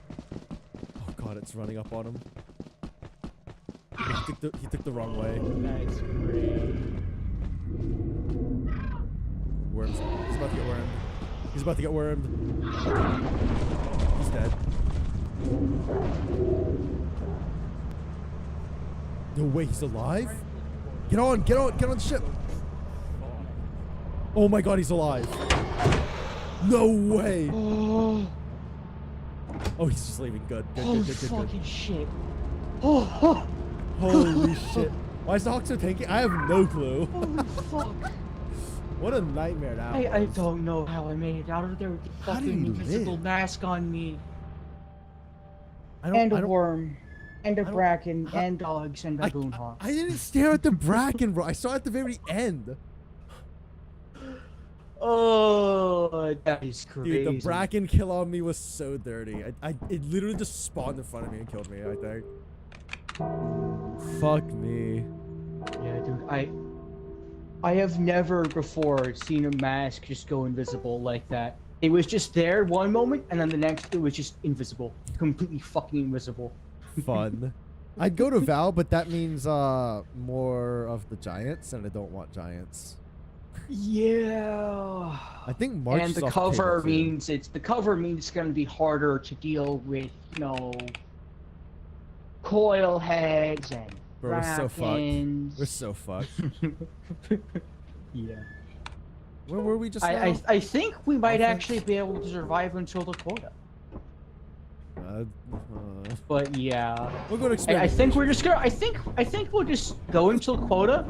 Oh god, it's running up on him. He took the wrong way. That's great. Worms. He's about to get wormed. He's about to get wormed. He's dead. No way, he's alive? Get on the ship. Oh my god, he's alive. No way. Oh, he's just leaving. Good. Holy fucking shit. Oh. Holy shit. Why is the Hawk so tanky? I have no clue. Holy fuck. What a nightmare that was. I don't know how I made it out of there with the How did fucking you invisible live? mask on me. I And a don't- worm. And a I don't- bracken. how- And dogs and baboon hawks. I didn't stare at the bracken, bro. I saw it at the very end. Oh, that is crazy. Dude, the bracken kill on me was so dirty. It literally just spawned in front of me and killed me, I think. Fuck me. Yeah, dude, I have never before seen a mask just go invisible like that. It was just there one moment, and then the next it was just invisible. Completely fucking invisible. Fun. I'd go to Val, but that means more of the giants, and I don't want giants. Yeah. I think March And is the off cover table, too. means it's gonna be harder to deal with, coil heads and Bro, we're so fucked. brackens. We're so fucked. Yeah. Where were we just now? I think we might Offense? actually be able to survive until the quota. Uh, But yeah. we'll go to I experiment. think we're just gonna. I think we'll just go until quota,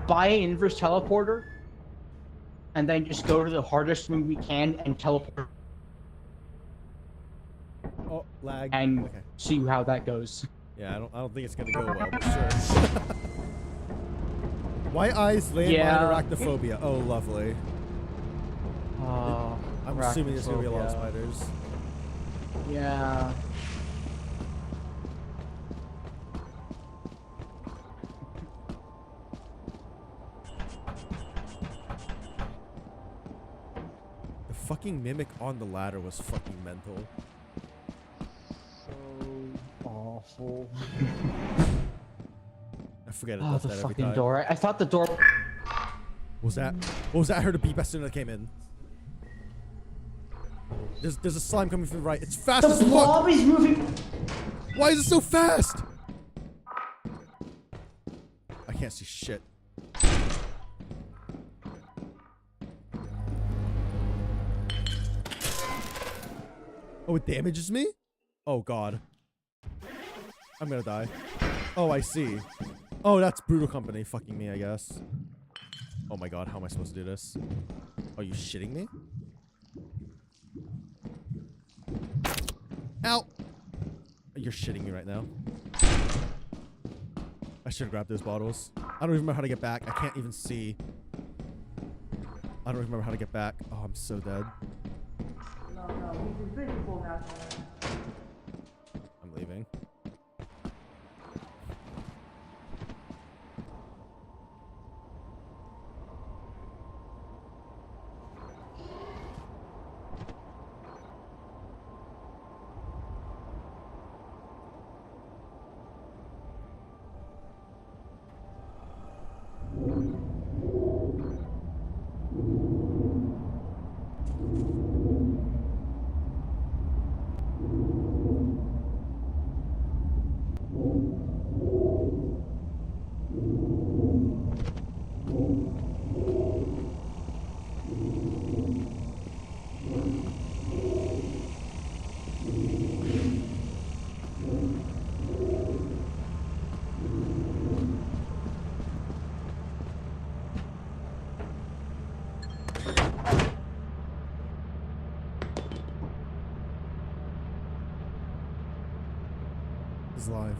buy an inverse teleporter, and then just go to the hardest room we can and teleport Oh, lag. and Okay. see how that goes. Yeah, I don't think it's gonna go well, but sure. White eyes, landmine, Yeah. arachnophobia. Oh, lovely. Oh, I'm assuming there's gonna be a lot of arachnophobia. spiders. Yeah. The fucking mimic on the ladder was fucking mental. So awful. I forget it Oh, does the that every fucking time. door. I thought the door. What was that? What was that? I heard a beep as soon as I came in. There's a slime coming from the right. It's fast as The fuck. blob is moving. Why is it so fast? I can't see shit. Oh, it damages me? Oh, God. I'm gonna die. Oh, I see. Oh, that's Brutal Company fucking me, I guess. Oh my god, how am I supposed to do this? Are you shitting me? Ow! You're shitting me right now. I should have grabbed those bottles. I don't even remember how to get back. I can't even see. I don't remember how to get back. Oh, I'm so dead. No, he's invisible now. I'm leaving. He's live.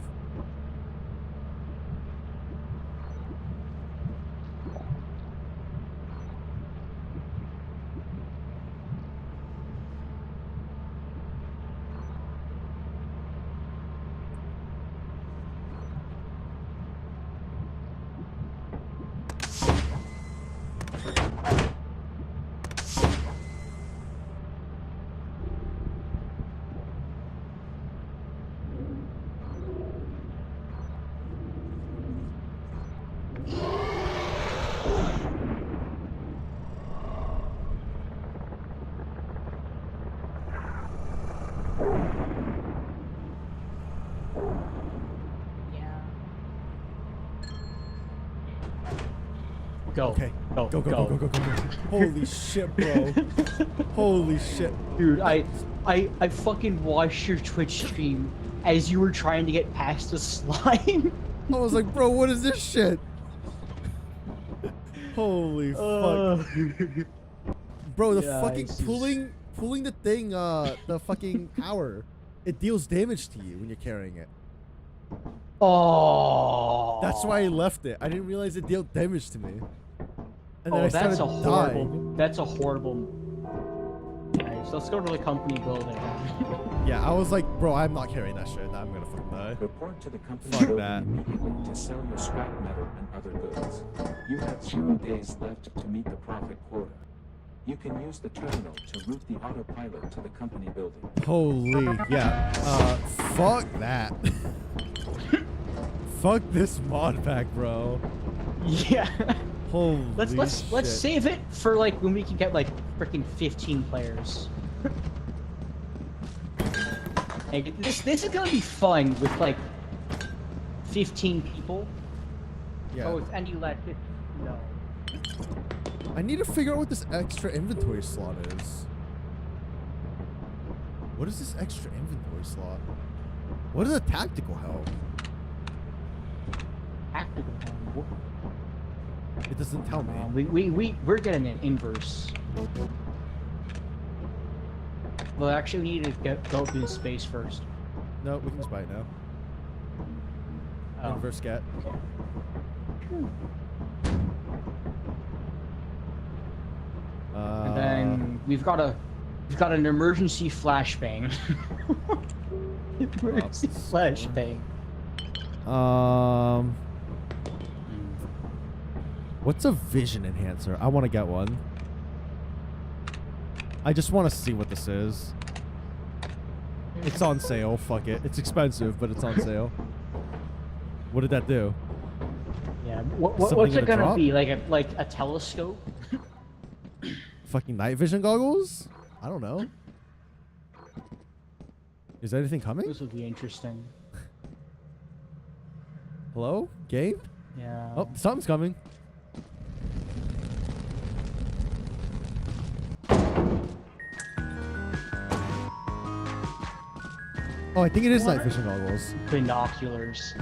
Go. Okay. Go. Go. Holy shit, bro. Holy shit. Dude, I fucking watched your Twitch stream as you were trying to get past the slime. I was like, bro, what is this shit? Holy fuck. Bro, the Yeah, fucking it's just- pulling the thing, the fucking power. It deals damage to you when you're carrying it. Oh. That's why I left it. I didn't realize it dealt damage to me. And then Oh, I started that's a to horrible. die. That's a horrible. Nice. Let's go to the company building. Yeah, I was like, bro, I'm not carrying that shit. I'm gonna fucking die. Report to the company Fuck building that. immediately to sell your scrap metal and other goods. You have 0 days left to meet the profit quota. You can use the terminal to route the autopilot to the company building. Holy, yeah. Fuck that. Fuck this mod pack, bro. Yeah. Holy Let's shit. save it for like when we can get like freaking 15 players. Like, this is gonna be fun with like 15 people. Yeah. Oh, it's any less. No. I need to figure out what this extra inventory slot is. What is this extra inventory slot? What is a tactical help? Tactical. It doesn't tell me. We're getting an inverse. Well, actually, we need to go through space first. No, we can just buy it now. Oh. Inverse get. And then we've got an emergency flashbang. Emergency flashbang. What's a vision enhancer? I want to get one. I just want to see what this is. It's on sale. Fuck it. It's expensive, but it's on sale. What did that do? Yeah. Something What's it gonna gonna drop? be? Like a telescope? Fucking night vision goggles? I don't know. Is anything coming? This would be interesting. Hello? Game? Yeah. Oh, something's coming. Oh, I think it is night vision goggles. Binoculars.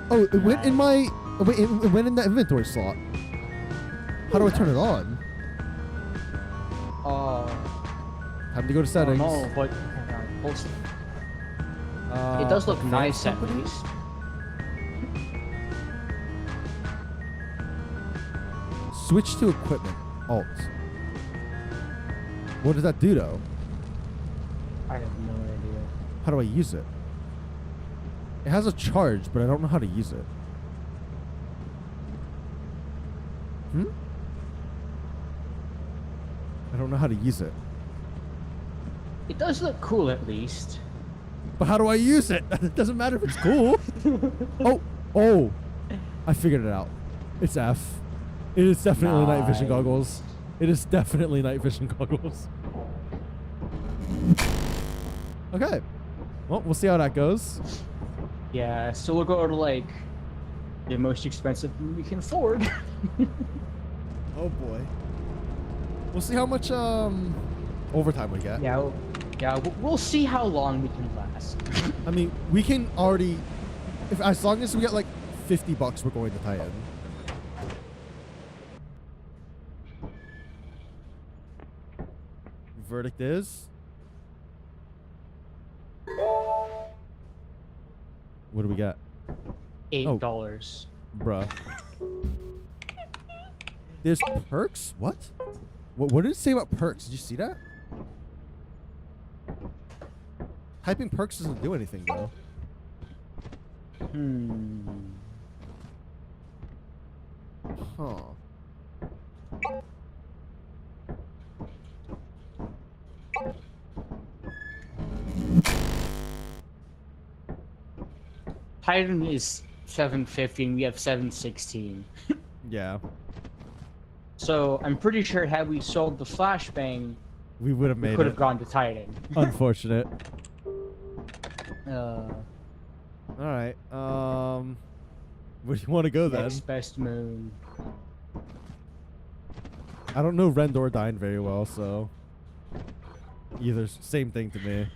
Oh, it went in my. Oh, wait, it went in the inventory slot. How do I turn it on? Time to go to settings. No, but it does look nice at least. Switch to equipment. Alt. What does that do though? I have no idea. How do I use it? It has a charge, but I don't know how to use it. I don't know how to use it. It does look cool at least. But how do I use it? It doesn't matter if it's cool. Oh. I figured it out. It's F. It is definitely night vision goggles. It is definitely night vision goggles. Okay. Well, we'll see how that goes. Yeah, so we'll go to like the most expensive thing we can afford. Oh boy. We'll see how much overtime we get. Yeah, we'll see how long we can last. I mean, we can already, as long as we get like $50, we're going to Titan. Verdict is. What do we got? $8. Bruh. There's perks? What? What did it say about perks? Did you see that? Typing perks doesn't do anything though. Huh. Titan is 750 and we have 716. Yeah. So I'm pretty sure had we sold the flashbang, we would have made could have gone to Titan. Unfortunate. Alright. Where do you want to go then? Next best moon. I don't know Rend or Dine very well, so either same thing to me.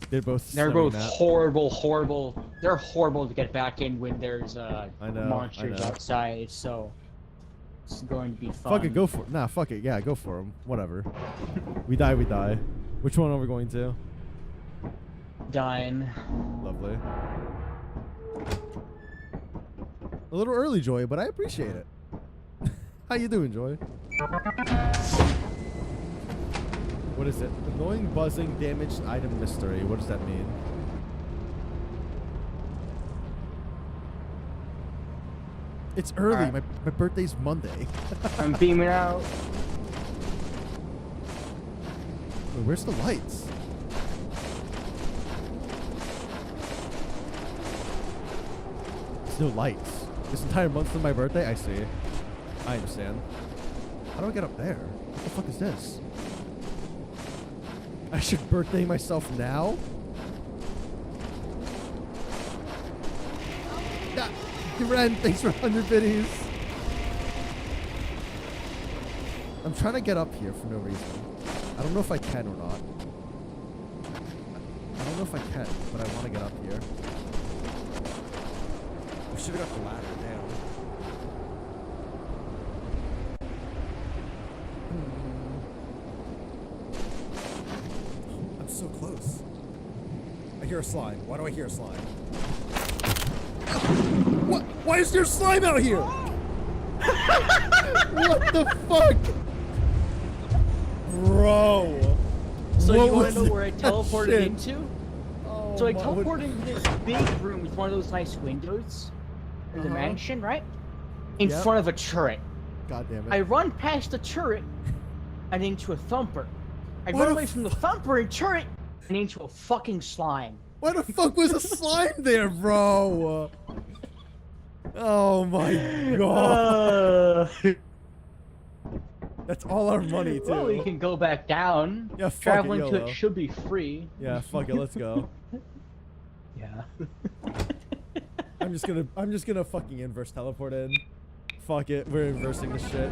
They're both horrible. They're horrible to get back in when there's monsters I know. outside. So it's going to be fun. Fuck it, go for it. Nah, fuck it. Yeah, go for them. Whatever. We die, we die. Which one are we going to? Dine. Lovely. A little early, Joy, but I appreciate it. How you doing, Joy? What is it? Annoying buzzing, damaged item mystery. What does that mean? It's early. Alright. My birthday's Monday. I'm beaming out. Wait, where's the lights? There's no lights. This entire month of my birthday? I see. I understand. How do I get up there? What the fuck is this? I should birthday myself now? Yeah. Ren, thanks for 100 biddies. I'm trying to get up here for no reason. I don't know if I can or not. I don't know if I can, but I want to get up here. I should have got the ladder down. I'm so close. I hear a slime. Why do I hear a slime? What? Why is there slime out here? What the fuck? Bro. So What you want was to know where I that teleported shit? into? Oh, So I my- teleported into this big room with one of those nice windows in the mansion, right? In Yep. front of a turret. God damn it. I run past the turret and into a thumper. I What run a away from the thumper and turret and into a fucking slime. Why the fuck was a slime there, bro? Oh my god. That's all our money, too. Well, we can go back down. Yeah, fuck Traveling it, to YOLO. it should be free. Yeah, fuck it, let's go. Yeah. I'm just gonna fucking inverse teleport in. Fuck it, we're inversing this shit.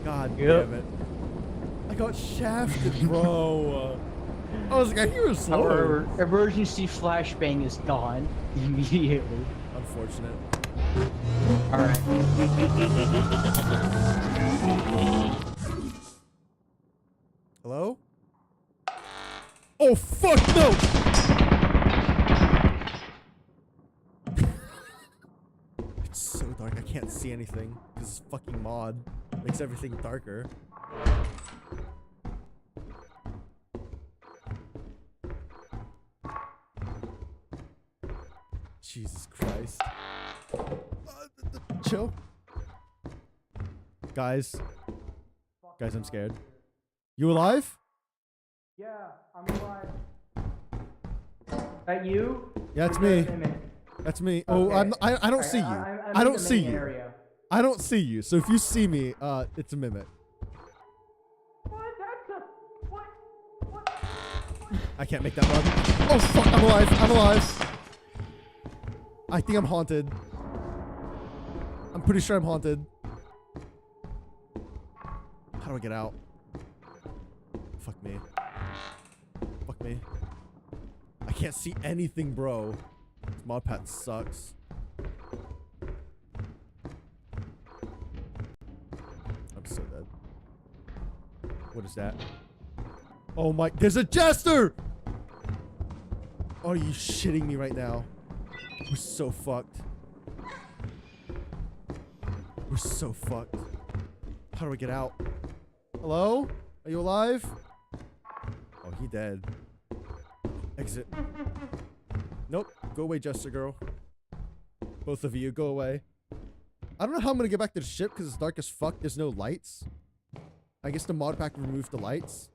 God Yep. damn it. I got shafted, bro. I was like, I hear it slower. Our emergency flashbang is gone immediately. Unfortunate. Alright. Hello? Oh, fuck no! It's so dark, I can't see anything. This fucking mod makes everything darker. Jesus Christ. Chill. Guys. Guys, I'm scared. You alive? Yeah, I'm alive. That you? Yeah, it's me. That's me. Oh, Okay. I don't see you. I'm I in don't the see main you. area. I don't see you. So if you see me, it's a mimic. What? That's a... What? I can't make that run. Oh fuck, I'm alive. I'm alive. I think I'm haunted. I'm pretty sure I'm haunted. How do I get out? Fuck me. Fuck me. I can't see anything, bro. This mod pack sucks. I'm so dead. What is that? Oh my, there's a jester! Are you shitting me right now? We're so fucked. We're so fucked. How do I get out? Hello? Are you alive? Oh, he dead. Exit. Nope. Go away, Jester girl. Both of you, go away. I don't know how I'm gonna get back to the ship because it's dark as fuck. There's no lights. I guess the mod pack removed the lights.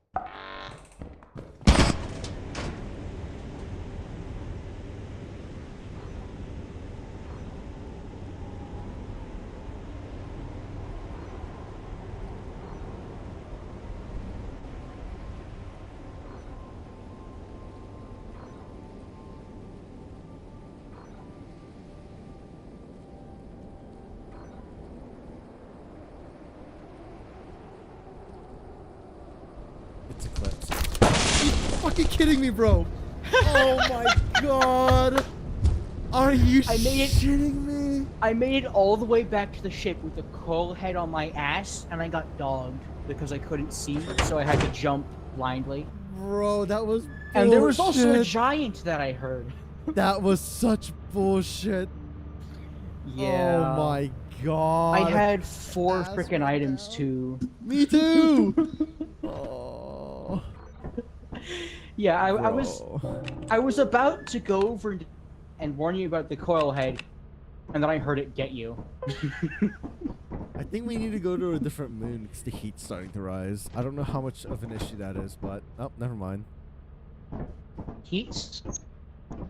It's Eclipse. Are you fucking kidding me, bro? Oh my god. Are you shitting me? I made it all the way back to the ship with the coral head on my ass, and I got dogged because I couldn't see, so I had to jump blindly. Bro, that was bullshit. And there was also a giant that I heard. That was such bullshit. Yeah. Oh my god. I had 4 freaking items too. Me too. Oh. Yeah, I Bro. was about to go over and warn you about the coil head, and then I heard it get you. I think we need to go to a different moon because the heat's starting to rise. I don't know how much of an issue that is, but oh, never mind. Heats?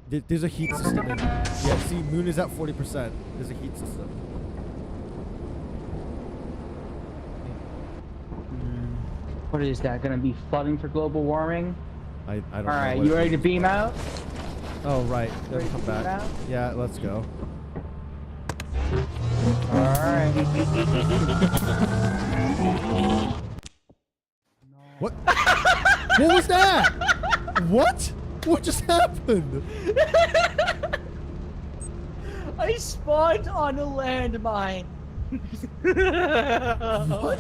There's a heat system in. Yeah, see, moon is at 40%. There's a heat system. What is that? Gonna be flooding for global warming? I don't know. All right, what you it ready to means. beam out? Oh right, then Ready come to beam back. out? Yeah, let's go. All right. What? What was that? What? What just happened? I spawned on a landmine. What?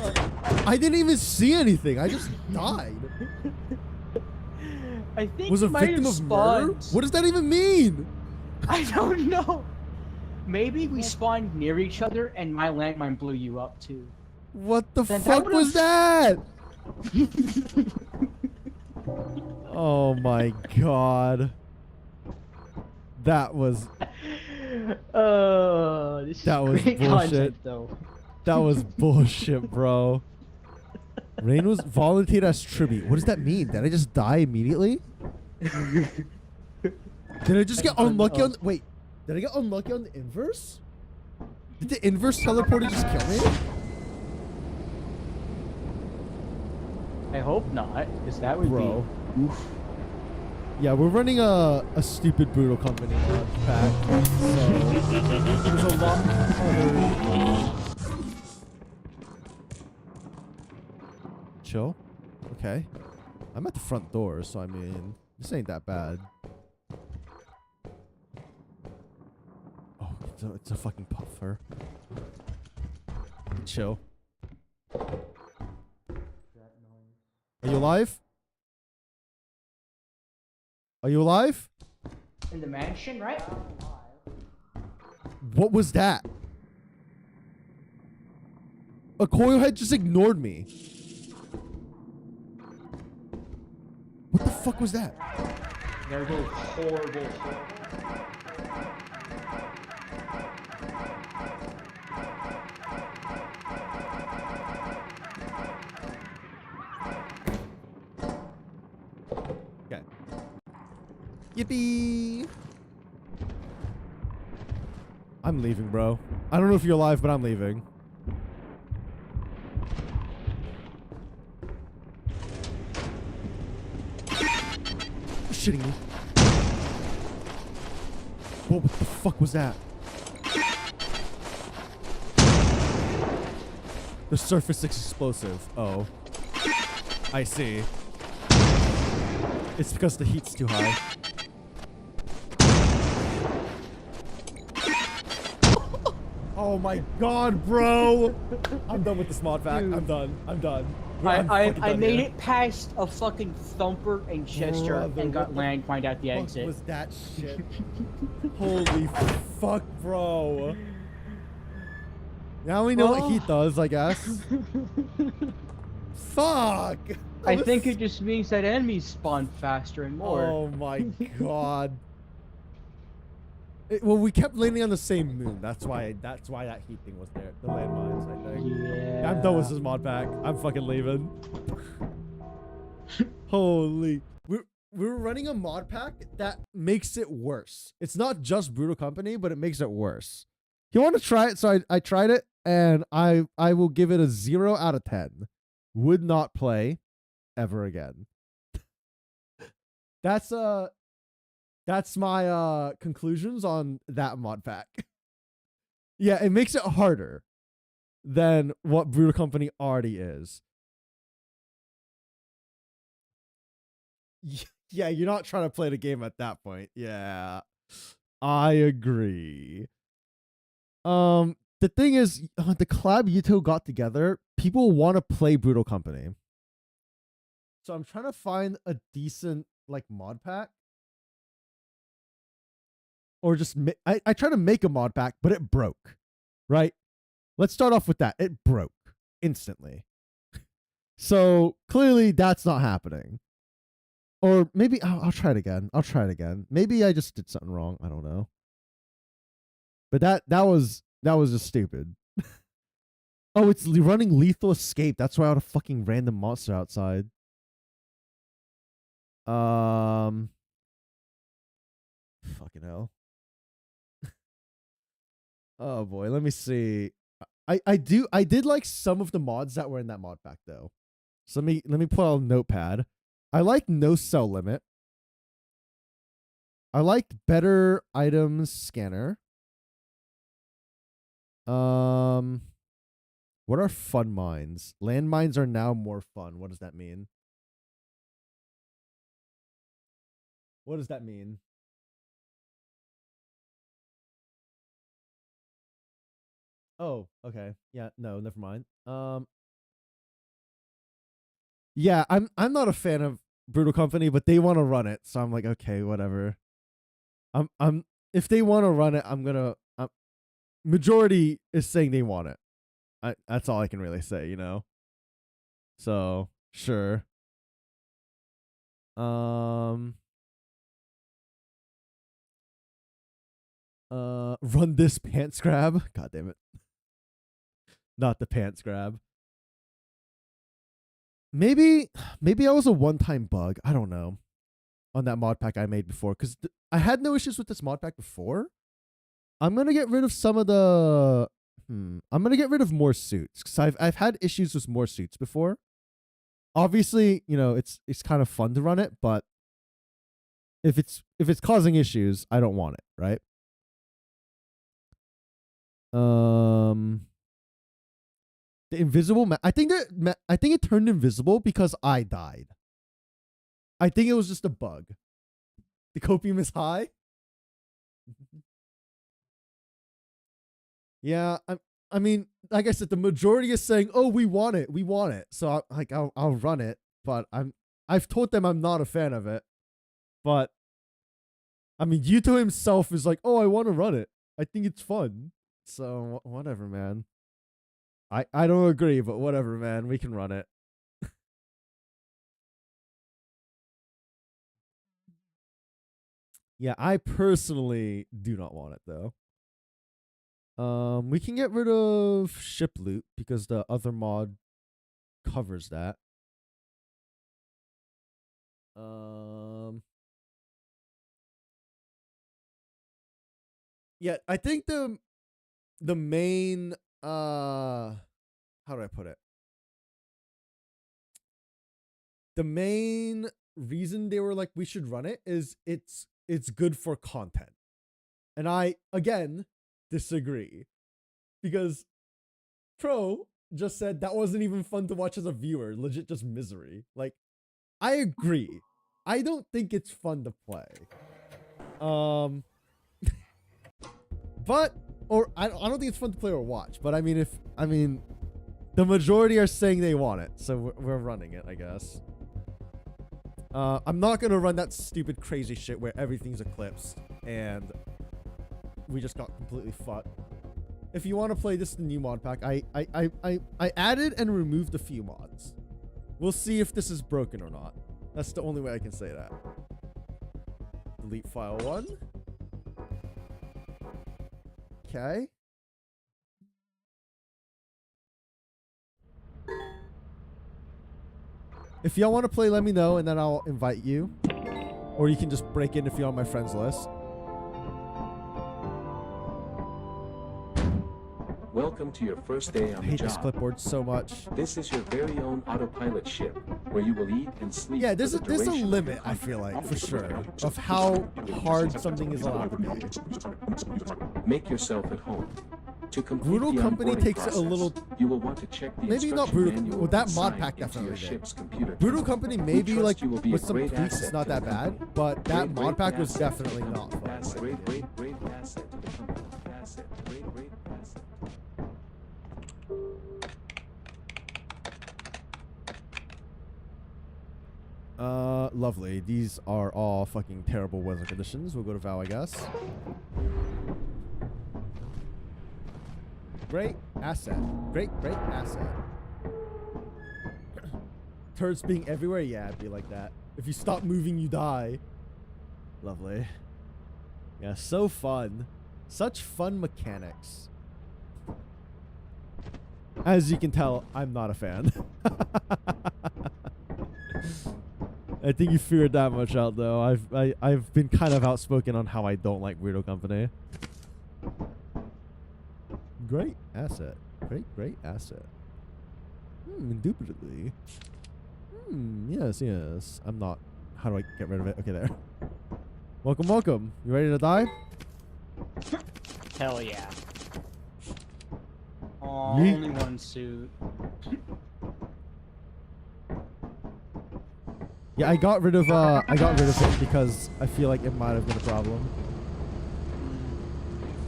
I didn't even see anything. I just died. I think Was a you might victim have of murder? spawned. What does that even mean? I don't know. Maybe we spawned near each other and my landmine blew you up too. What the Then fuck that was that? Oh my god. That was That was great bullshit. content, though. that was bullshit, bro. Rain was volunteered as tribute. What does that mean? Did I just die immediately? Did I just get unlucky on wait, did I get unlucky on the inverse? Did the inverse teleporter just kill me? I hope not, because that would Bro. be oof. Yeah, we're running a stupid brutal company mod pack, so there's a lot other. Chill. Okay. I'm at the front door, so I mean, this ain't that bad. Oh, it's a fucking puffer. Chill. Are you alive? Are you alive? In the mansion, right? What was that? A coil head just ignored me. What the fuck was that? They're both horrible. Okay. Yippee! I'm leaving, bro. I don't know if you're alive, but I'm leaving. You're shitting me. Whoa, what the fuck was that? The surface is explosive. Oh. I see. It's because the heat's too high. Oh my god, bro! I'm done with this mod pack. Dude. I'm done. I'm done. I made it past a fucking thumper and Chester Brother, and got what the landmined at the What exit. was that shit? Holy fuck, bro. Now we know what heat does, I guess. Fuck! I think it just means that enemies spawn faster and more. Oh my god. Well, we kept landing on the same moon. That's why that heat thing was there. The landmines, I think. Yeah. I'm done with this mod pack. I'm fucking leaving. Holy. We're running a mod pack that makes it worse. It's not just Brutal Company, but it makes it worse. You want to try it? So I tried it, and I will give it a 0 out of 10. Would not play ever again. That's my conclusions on that mod pack. Yeah, it makes it harder than what Brutal Company already is. Yeah, you're not trying to play the game at that point. Yeah. I agree. The thing is, the collab Yuto got together, people want to play Brutal Company. So I'm trying to find a decent like mod pack. Or just I tried to make a mod pack, but it broke. Right? Let's start off with that. It broke instantly. So clearly that's not happening. Or maybe I'll try it again. I'll try it again. Maybe I just did something wrong. I don't know. But that was just stupid. Oh, it's running Lethal Escape. That's why I had a fucking random monster outside. Fucking hell. Oh boy, let me see. I did like some of the mods that were in that mod pack though. So let me pull out a notepad. I like no cell limit. I liked better items scanner. What are fun mines? Landmines are now more fun. What does that mean? What does that mean? Oh, okay. Yeah, no, never mind. Yeah, I'm not a fan of Brutal Company, but they want to run it, so I'm like, okay, whatever. I'm if they want to run it, I'm gonna. Majority is saying they want it. That's all I can really say, you know. So sure. Run this pants grab. God damn it. Not the pants grab. Maybe I was a one-time bug. I don't know. On that mod pack I made before, because I had no issues with this mod pack before. I'm gonna get rid of some of the. I'm gonna get rid of more suits because I've had issues with more suits before. Obviously, you know it's kind of fun to run it, but if it's causing issues, I don't want it, right? The invisible I think it turned invisible because I died. I think it was just a bug. The copium is high. Yeah, I mean, like I said, the majority is saying, "Oh, we want it, we want it." So I'll run it, but I've told them I'm not a fan of it. But I mean, Yuto himself is like, "Oh, I want to run it. I think it's fun." So whatever, man. I don't agree, but whatever, man. We can run it. Yeah, I personally do not want it though. We can get rid of ship loot because the other mod covers that. Yeah, I think the main how do I put it? The main reason they were like we should run it is it's good for content. And I again disagree. Because Pro just said that wasn't even fun to watch as a viewer, legit just misery. Like I agree. I don't think it's fun to play. But or I don't think it's fun to play or watch, but I mean the majority are saying they want it, so we're running it, I guess. I'm not gonna run that stupid crazy shit where everything's eclipsed and we just got completely fucked. If you want to play this in the new mod pack, I added and removed a few mods. We'll see if this is broken or not. That's the only way I can say that. Delete file 1. Okay. If y'all want to play, let me know, and then I'll invite you. Or you can just break in if you're on my friends list. Welcome to your first day on I the hate job. this clipboard so much. This is your very own autopilot ship, where you will eat and sleep. Yeah, there's for a the there's a duration of limit, your I feel like, for contract. sure, of how hard something is allowed to be. Make yourself at home. To complete Brutal the Company onboarding takes it a process, little. you will want to check the Maybe not instruction brutal. manual Well, that and mod sign pack into your definitely did. ship's computer Brutal terminal. Company We maybe trust like you will be a with some great tweaks, it's asset not to the that bad, company. but that mod pack was asset definitely to the not fun. company. Great asset to the company. Great asset. Lovely. These are all fucking terrible weather conditions. We'll go to Val, I guess. Great asset. Great asset. Turrets being everywhere? Yeah, it'd be like that. If you stop moving, you die. Lovely. Yeah, so fun. Such fun mechanics. As you can tell, I'm not a fan. I think you figured that much out, though. I've been kind of outspoken on how I don't like Weirdo Company. Great asset. Great asset. Indubitably. Yes. I'm not. How do I get rid of it? Okay, there. Welcome. You ready to die? Hell yeah. Aw, Yeet. only one suit. Yeah, I got rid of it because I feel like it might have been a problem.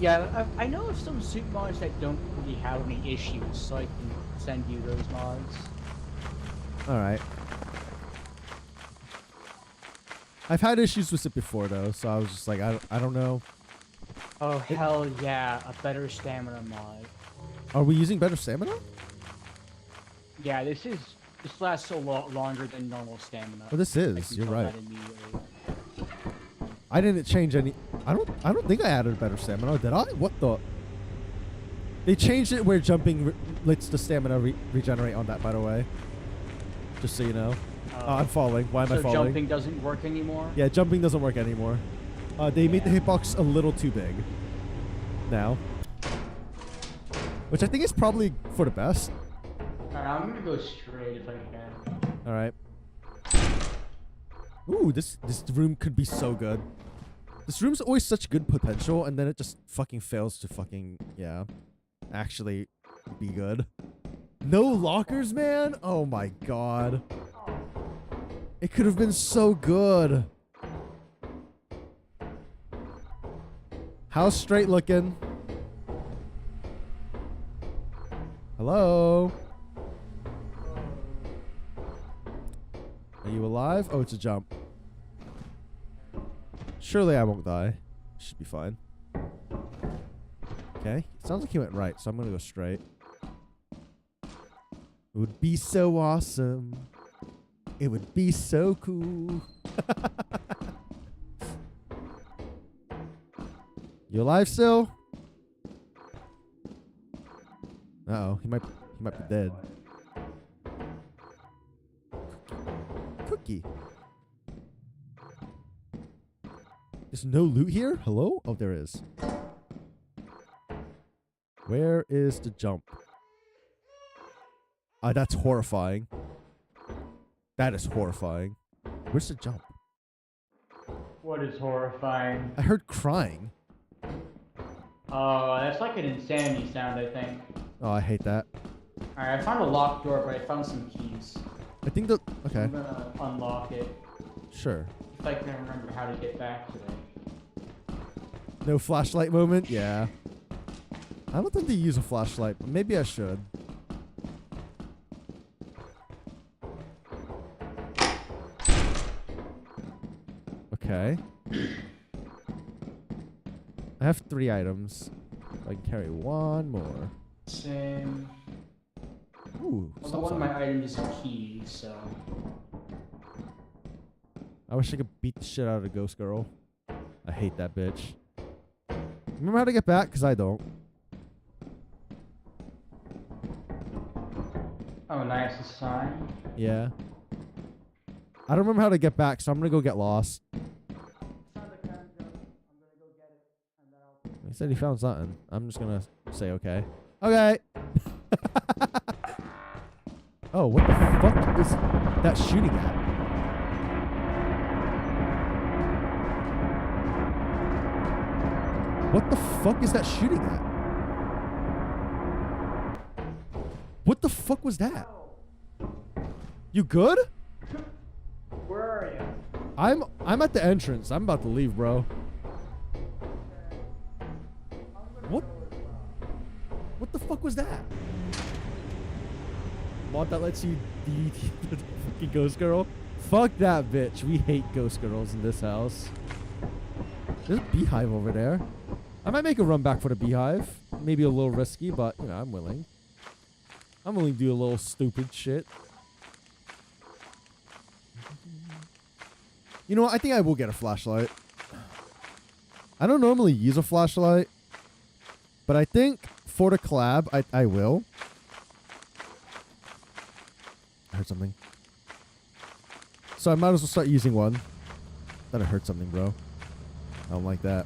Yeah, I know of some suit mods that don't really have any issues, so I can send you those mods. Alright. I've had issues with it before though, so I was just like, I don't know. Oh hell yeah, a better stamina mod. Are we using better stamina? Yeah, this lasts a lot longer than normal stamina. Oh, this I is. can You're tell right. that immediately. I didn't change any. I don't think I added better stamina. Did I? What the? They changed it where jumping lets the stamina regenerate on that. By the way, just so you know. I'm falling. Why am I So falling? jumping doesn't work anymore? Yeah, jumping doesn't work anymore. They made the hitbox a little too big. Now. Which I think is probably for the best. Alright, I'm gonna go straight if I can. Alright. Ooh, this room could be so good. This room's always such good potential, and then it just fucking fails to fucking, yeah, actually be good. No lockers, man? Oh my god. It could have been so good. How's straight looking? Hello? Are you alive? Oh, it's a jump. Surely I won't die. Should be fine. Okay. It sounds like he went right, so I'm gonna go straight. It would be so awesome. It would be so cool. You alive still? Uh-oh, he might be dead. Cookie. There's no loot here? Hello? Oh, there is. Where is the jump? That's horrifying. That is horrifying. Where's the jump? What is horrifying? I heard crying. Oh, that's like an insanity sound, I think. Oh, I hate that. Alright, I found a locked door, but I found some keys. I think the... Okay. I'm gonna unlock it. Sure. If I can remember how to get back to it. No flashlight moment? Yeah. I don't think they use a flashlight, but maybe I should. Okay. I have 3 items. I can carry 1 more. Same. Ooh, Although one of my items is a key, so... I wish I could beat the shit out of the ghost girl. I hate that bitch. Remember how to get back? Because I don't. Oh, nice, a sign. Yeah. I don't remember how to get back, so I'm going to go get lost. He said he found something. I'm just going to say okay. Okay. Oh, what the fuck is that shooting at? What the fuck is that shooting at? What the fuck was that? You good? Where are you? I'm at the entrance. I'm about to leave, bro. What the fuck was that? Mod that lets you DDT the fucking ghost girl? Fuck that bitch. We hate ghost girls in this house. There's a beehive over there. I might make a run back for the beehive. Maybe a little risky, but, you know, I'm willing. I'm willing to do a little stupid shit. You know what? I think I will get a flashlight. I don't normally use a flashlight, but I think for the collab, I will. I heard something. So I might as well start using one. Thought I heard something, bro. I don't like that.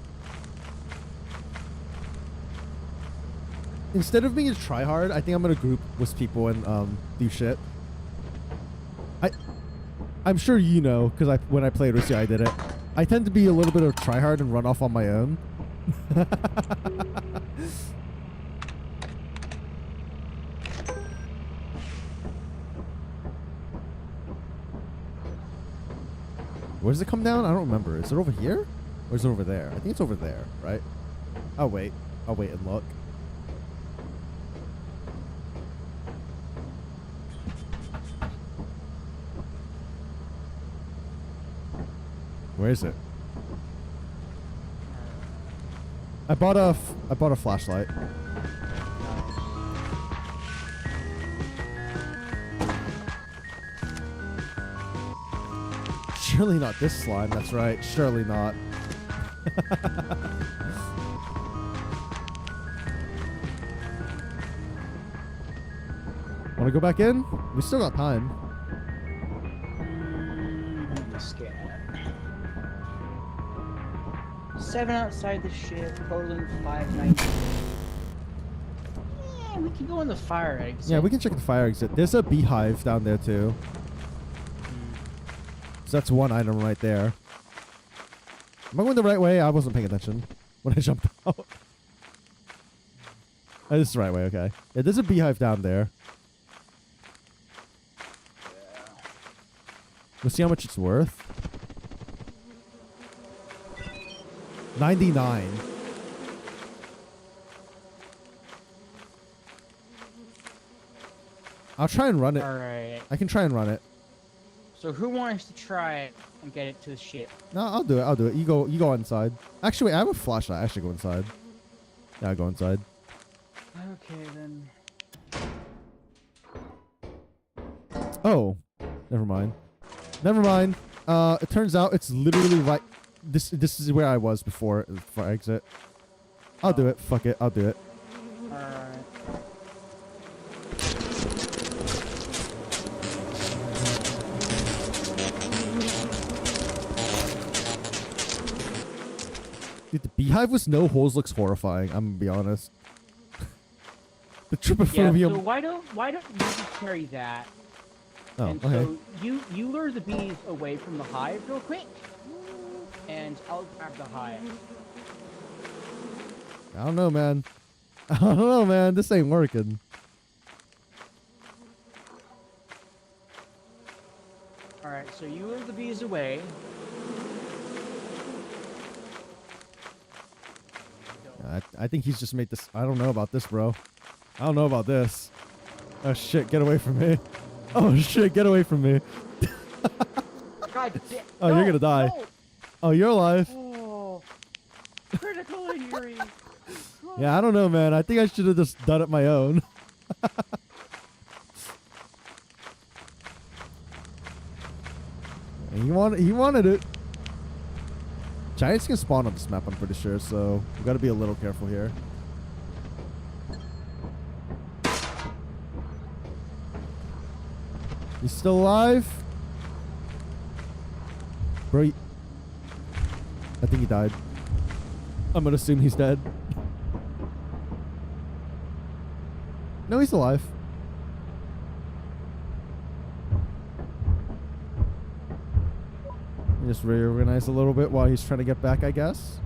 Instead of being a tryhard, I think I'm gonna group with people and do shit. I'm sure you know, because when I played with you, I did it. I tend to be a little bit of tryhard and run off on my own. Where does it come down? I don't remember. Is it over here? Or is it over there? I think it's over there, right? Oh, wait. I'll wait and look. Where is it? I bought a flashlight. Surely not this slime. That's right. Surely not. Want to go back in? We still got time. Scan. 7 outside the ship, totaling 590. Yeah, we can go in the fire exit. Yeah, we can check the fire exit. There's a beehive down there too. So that's one item right there. Am I going the right way? I wasn't paying attention when I jumped out. Oh, this is the right way, okay. Yeah, there's a beehive down there. Let's see how much it's worth. 99. I'll try and run it. Alright. I can try and run it. So who wants to try it and get it to the ship? No, I'll do it. I'll do it. You go inside. Actually, wait, I have a flashlight. I should go inside. Yeah, I'll go inside. Okay, then. Oh, never mind. Never mind. It turns out it's literally right. This is where I was before I exit. I'll do it. Fuck it. I'll do it. Alright. Dude, the beehive with no holes looks horrifying. I'm gonna be honest. The trypophobia. Yeah, so why don't you just carry that? Oh, and okay. so you lure the bees away from the hive real quick, and I'll grab the hive. I don't know, man. I don't know, man. This ain't working. Alright, so you lure the bees away. I think he's just made this. I don't know about this, bro. I don't know about this. Oh shit, get away from me. Oh shit, get away from me. God damn. Oh, you're gonna die. No. Oh, you're alive. Oh, critical injury. Yeah, I don't know, man. I think I should have just done it my own. He wanted it. Giants can spawn on this map, I'm pretty sure, so we gotta be a little careful here. He's still alive? Bro, I think he died. I'm gonna assume he's dead. No, he's alive. Just reorganize a little bit while he's trying to get back, I guess.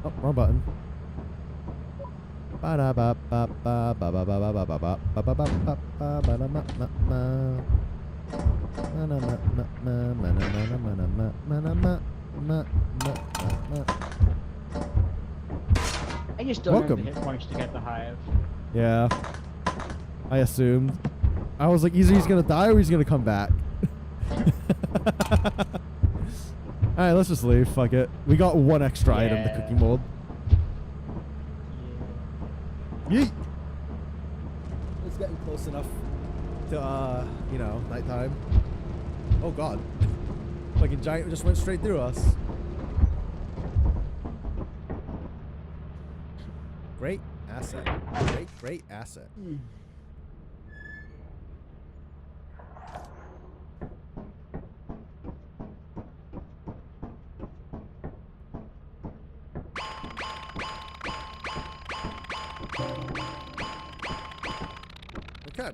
Oh, wrong button. I just don't have the Welcome. hit points to get the hive. Yeah. I assumed. I was like, either he's gonna die or he's gonna come back. Alright, let's just leave. Fuck it. We got one extra item, the cookie mold. Yeet! It's getting close enough to, you know, nighttime. Oh god. Fucking giant just went straight through us. Great asset. Great asset. Okay.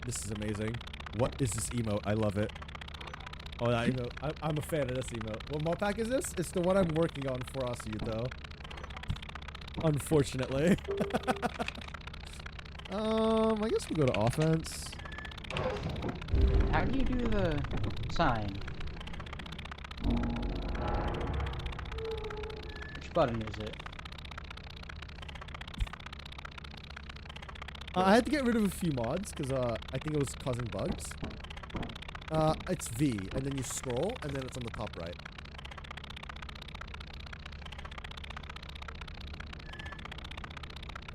This is amazing. What is this emote? I love it. Oh, that emote. I'm a fan of this emote. What mod pack is this? It's the one I'm working on for us, though. Unfortunately. I guess we'll go to offense. How do you do the sign? Which button is it? I had to get rid of a few mods because I think it was causing bugs. It's V, and then you scroll, and then it's on the top right.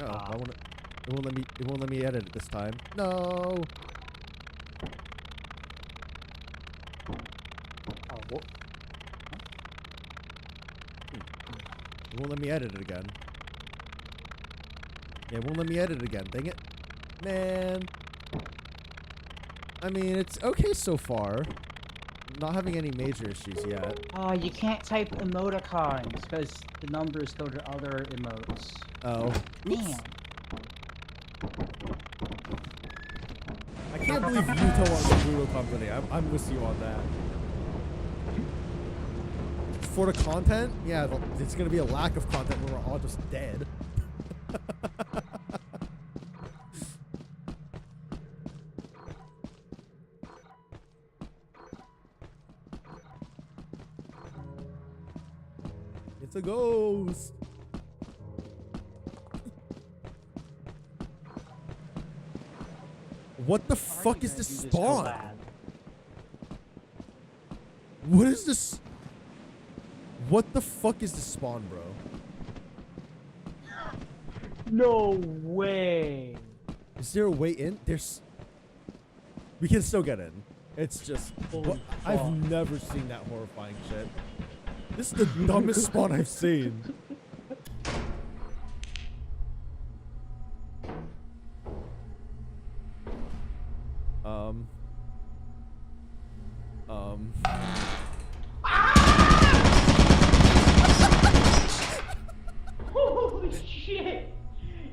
Oh, I want to. It won't let me. It won't let me edit it this time. No. Oh, what? It won't let me edit it again. Yeah, it won't let me edit it again. Dang it. Man. I mean, it's okay so far. Not having any major issues yet. Oh, you can't type emoticons because the numbers go to other emotes. Oh. Oops. Damn. I can't believe Yuto wants a brutal company. I'm with you on that. For the content, yeah, it's gonna be a lack of content when we're all just dead. It's a ghost. What the fuck is this spawn? What is this? What the fuck is this spawn, bro? No way. Is there a way in? There's. We can still get in. It's just. I've never seen that horrifying shit. This is the dumbest spawn I've seen. Holy shit!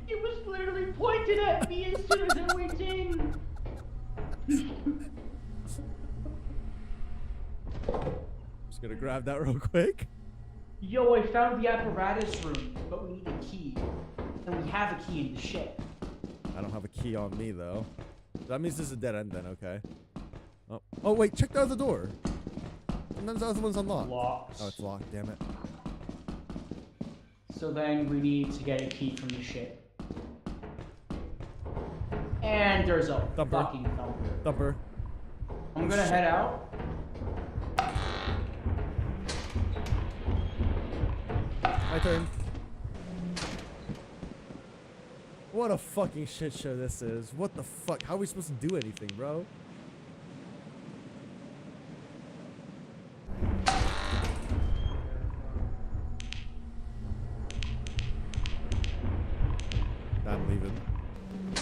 It was literally pointed at me as soon as I went in. Just gonna grab that real quick. Yo, I found the apparatus room, but we need a key. And we have a key in the shed. I don't have a key on me though. That means this is a dead end then, okay. Oh wait, check the other door. Sometimes the other one's unlocked. Locked. Oh, it's locked, damn it. So then we need to get a key from the ship. And there's a fucking thumper. Thumper. I'm gonna head out. My turn. What a fucking shit show this is. What the fuck? How are we supposed to do anything, bro? I'm leaving.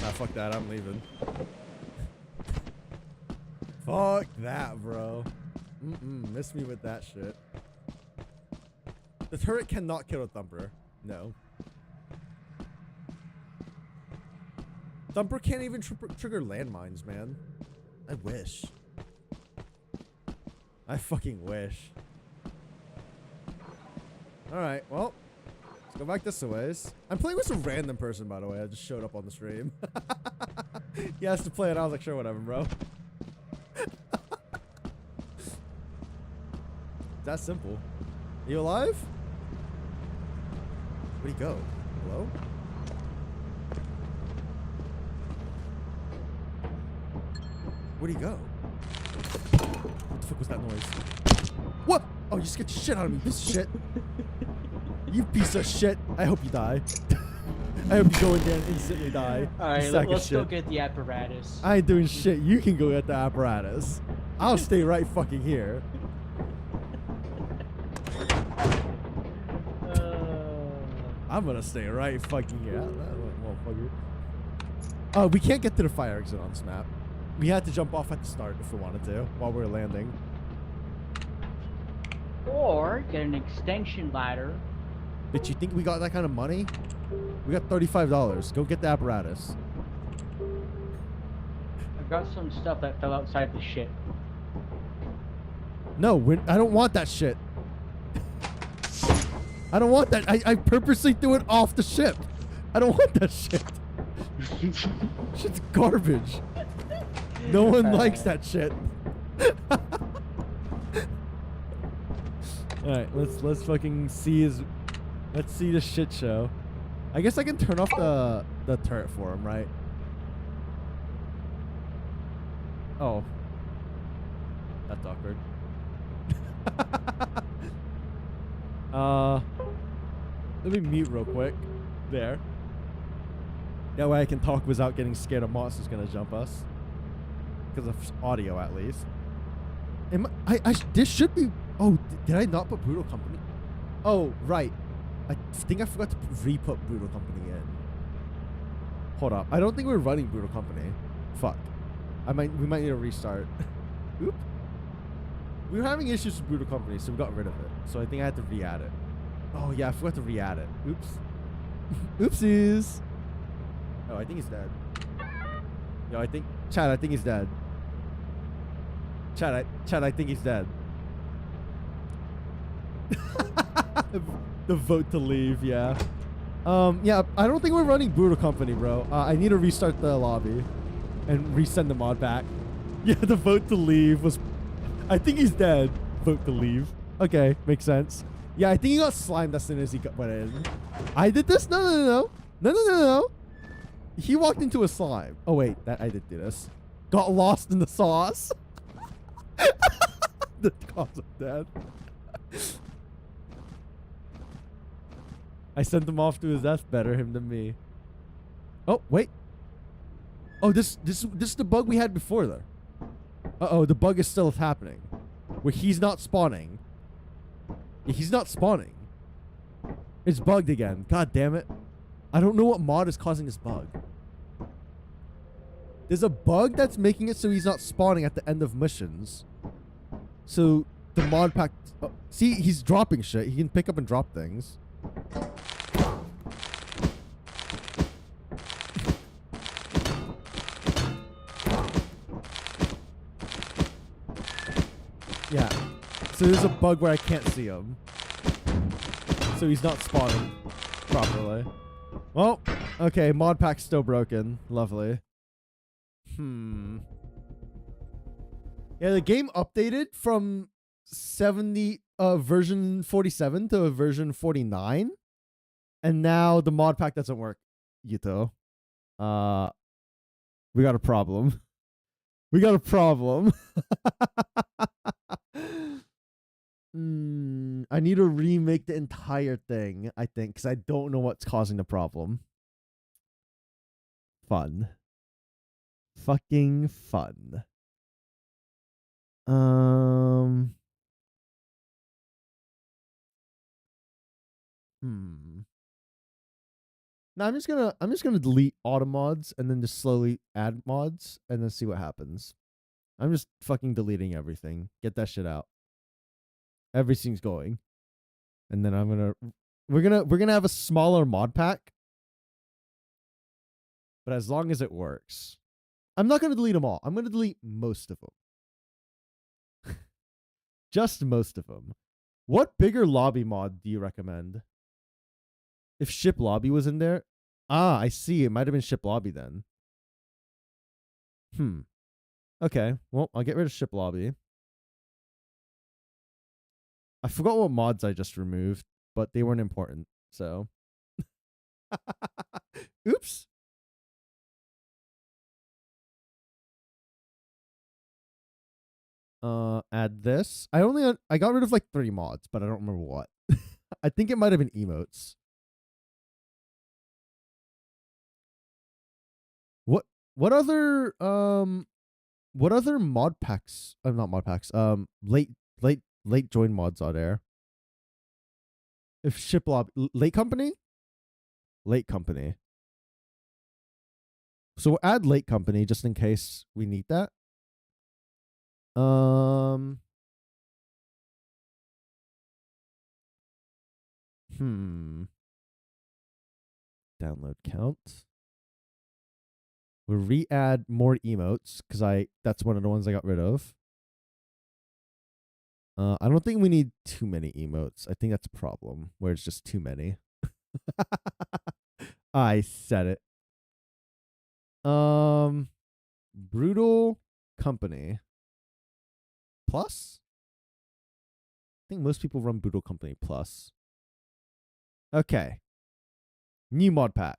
Nah, fuck that. I'm leaving. Fuck that, bro. Miss me with that shit. The turret cannot kill a thumper. No. Thumper can't even trigger landmines, man. I wish. I fucking wish. Alright, well. Let's go back this a ways. I'm playing with some random person, by the way. I just showed up on the stream. He asked to play it. I was like, sure, whatever, bro. That simple. Are you alive? Where'd he go? Hello? Where'd he go? What the fuck was that noise? What? Oh, you scared the shit out of me, piece of shit. You piece of shit. I hope you die. I hope you go in there and instantly die. Alright, let's go get the apparatus. I ain't doing shit. You can go get the apparatus. I'll stay right fucking here. I'm gonna stay right fucking here. Oh, we can't get to the fire exit on this map. We had to jump off at the start if we wanted to, while we were landing. Or get an extension ladder. Bitch, you think we got that kind of money? We got $35. Go get the apparatus. I've got some stuff that fell outside the ship. No, I don't want that shit. I don't want that. I purposely threw it off the ship. I don't want that shit. Shit's garbage. No one likes that shit. Alright, let's fucking see let's see the shit show. I guess I can turn off the turret for him, right? Oh. That's awkward. Let me mute real quick. There. That way I can talk without getting scared of monsters gonna jump us. Because of audio, at least. This should be... Oh, did I not put Brutal Company? Oh, right. I think I forgot to re-put Brutal Company in. Hold up. I don't think we're running Brutal Company. Fuck. We might need to restart. Oop. We were having issues with Brutal Company, so we got rid of it. So I think I had to re-add it. Oh, yeah, I forgot to re-add it. Oops. Oopsies. Oh, I think he's dead. Yo, Chad, I think he's dead. Chad, I think he's dead. The vote to leave, yeah. Yeah, I don't think we're running Brutal Company, bro. I need to restart the lobby and resend the mod back. Yeah, the vote to leave was... I think he's dead. Vote to leave. Okay, makes sense. Yeah, I think he got slimed as soon as he went in. I did this? No, no, no, no. No, no, no, no. He walked into a slime. Oh, wait. I did do this. Got lost in the sauce. The cause of death. I sent him off to his death. Better him than me. Oh, wait. Oh, this is the bug we had before, though. Uh-oh, the bug is still happening. Where he's not spawning. Yeah, he's not spawning. It's bugged again. God damn it. I don't know what mod is causing this bug. There's a bug that's making it so he's not spawning at the end of missions. So the mod pack... Oh, see, he's dropping shit. He can pick up and drop things. Yeah. So there's a bug where I can't see him. So he's not spawning properly. Well, okay, mod pack's still broken. Lovely. Yeah, the game updated from version 47 to version 49. And now the mod pack doesn't work, Yuto. We got a problem. We got a problem. I need to remake the entire thing, I think, because I don't know what's causing the problem. Fun. Fucking fun. No, I'm just gonna delete auto mods and then just slowly add mods and then see what happens. I'm just fucking deleting everything. Get that shit out. Everything's going. And then we're gonna have a smaller mod pack. But as long as it works. I'm not gonna delete them all. I'm gonna delete most of them. Just most of them. What bigger lobby mod do you recommend? If ship lobby was in there? Ah, I see. It might have been ship lobby then. Okay. Well, I'll get rid of ship lobby. I forgot what mods I just removed, but they weren't important, so. Oops. Add this. I got rid of like 3 mods, but I don't remember what. I think it might have been emotes. What other mod packs? Not mod packs. Late join mods are there. If ship lobby late company? Late company. So we'll add late company just in case we need that. Download count. We'll re-add more emotes because that's one of the ones I got rid of. I don't think we need too many emotes. I think that's a problem where it's just too many. I said it. Brutal Company Plus? I think most people run Brutal Company Plus. Okay. New mod pack.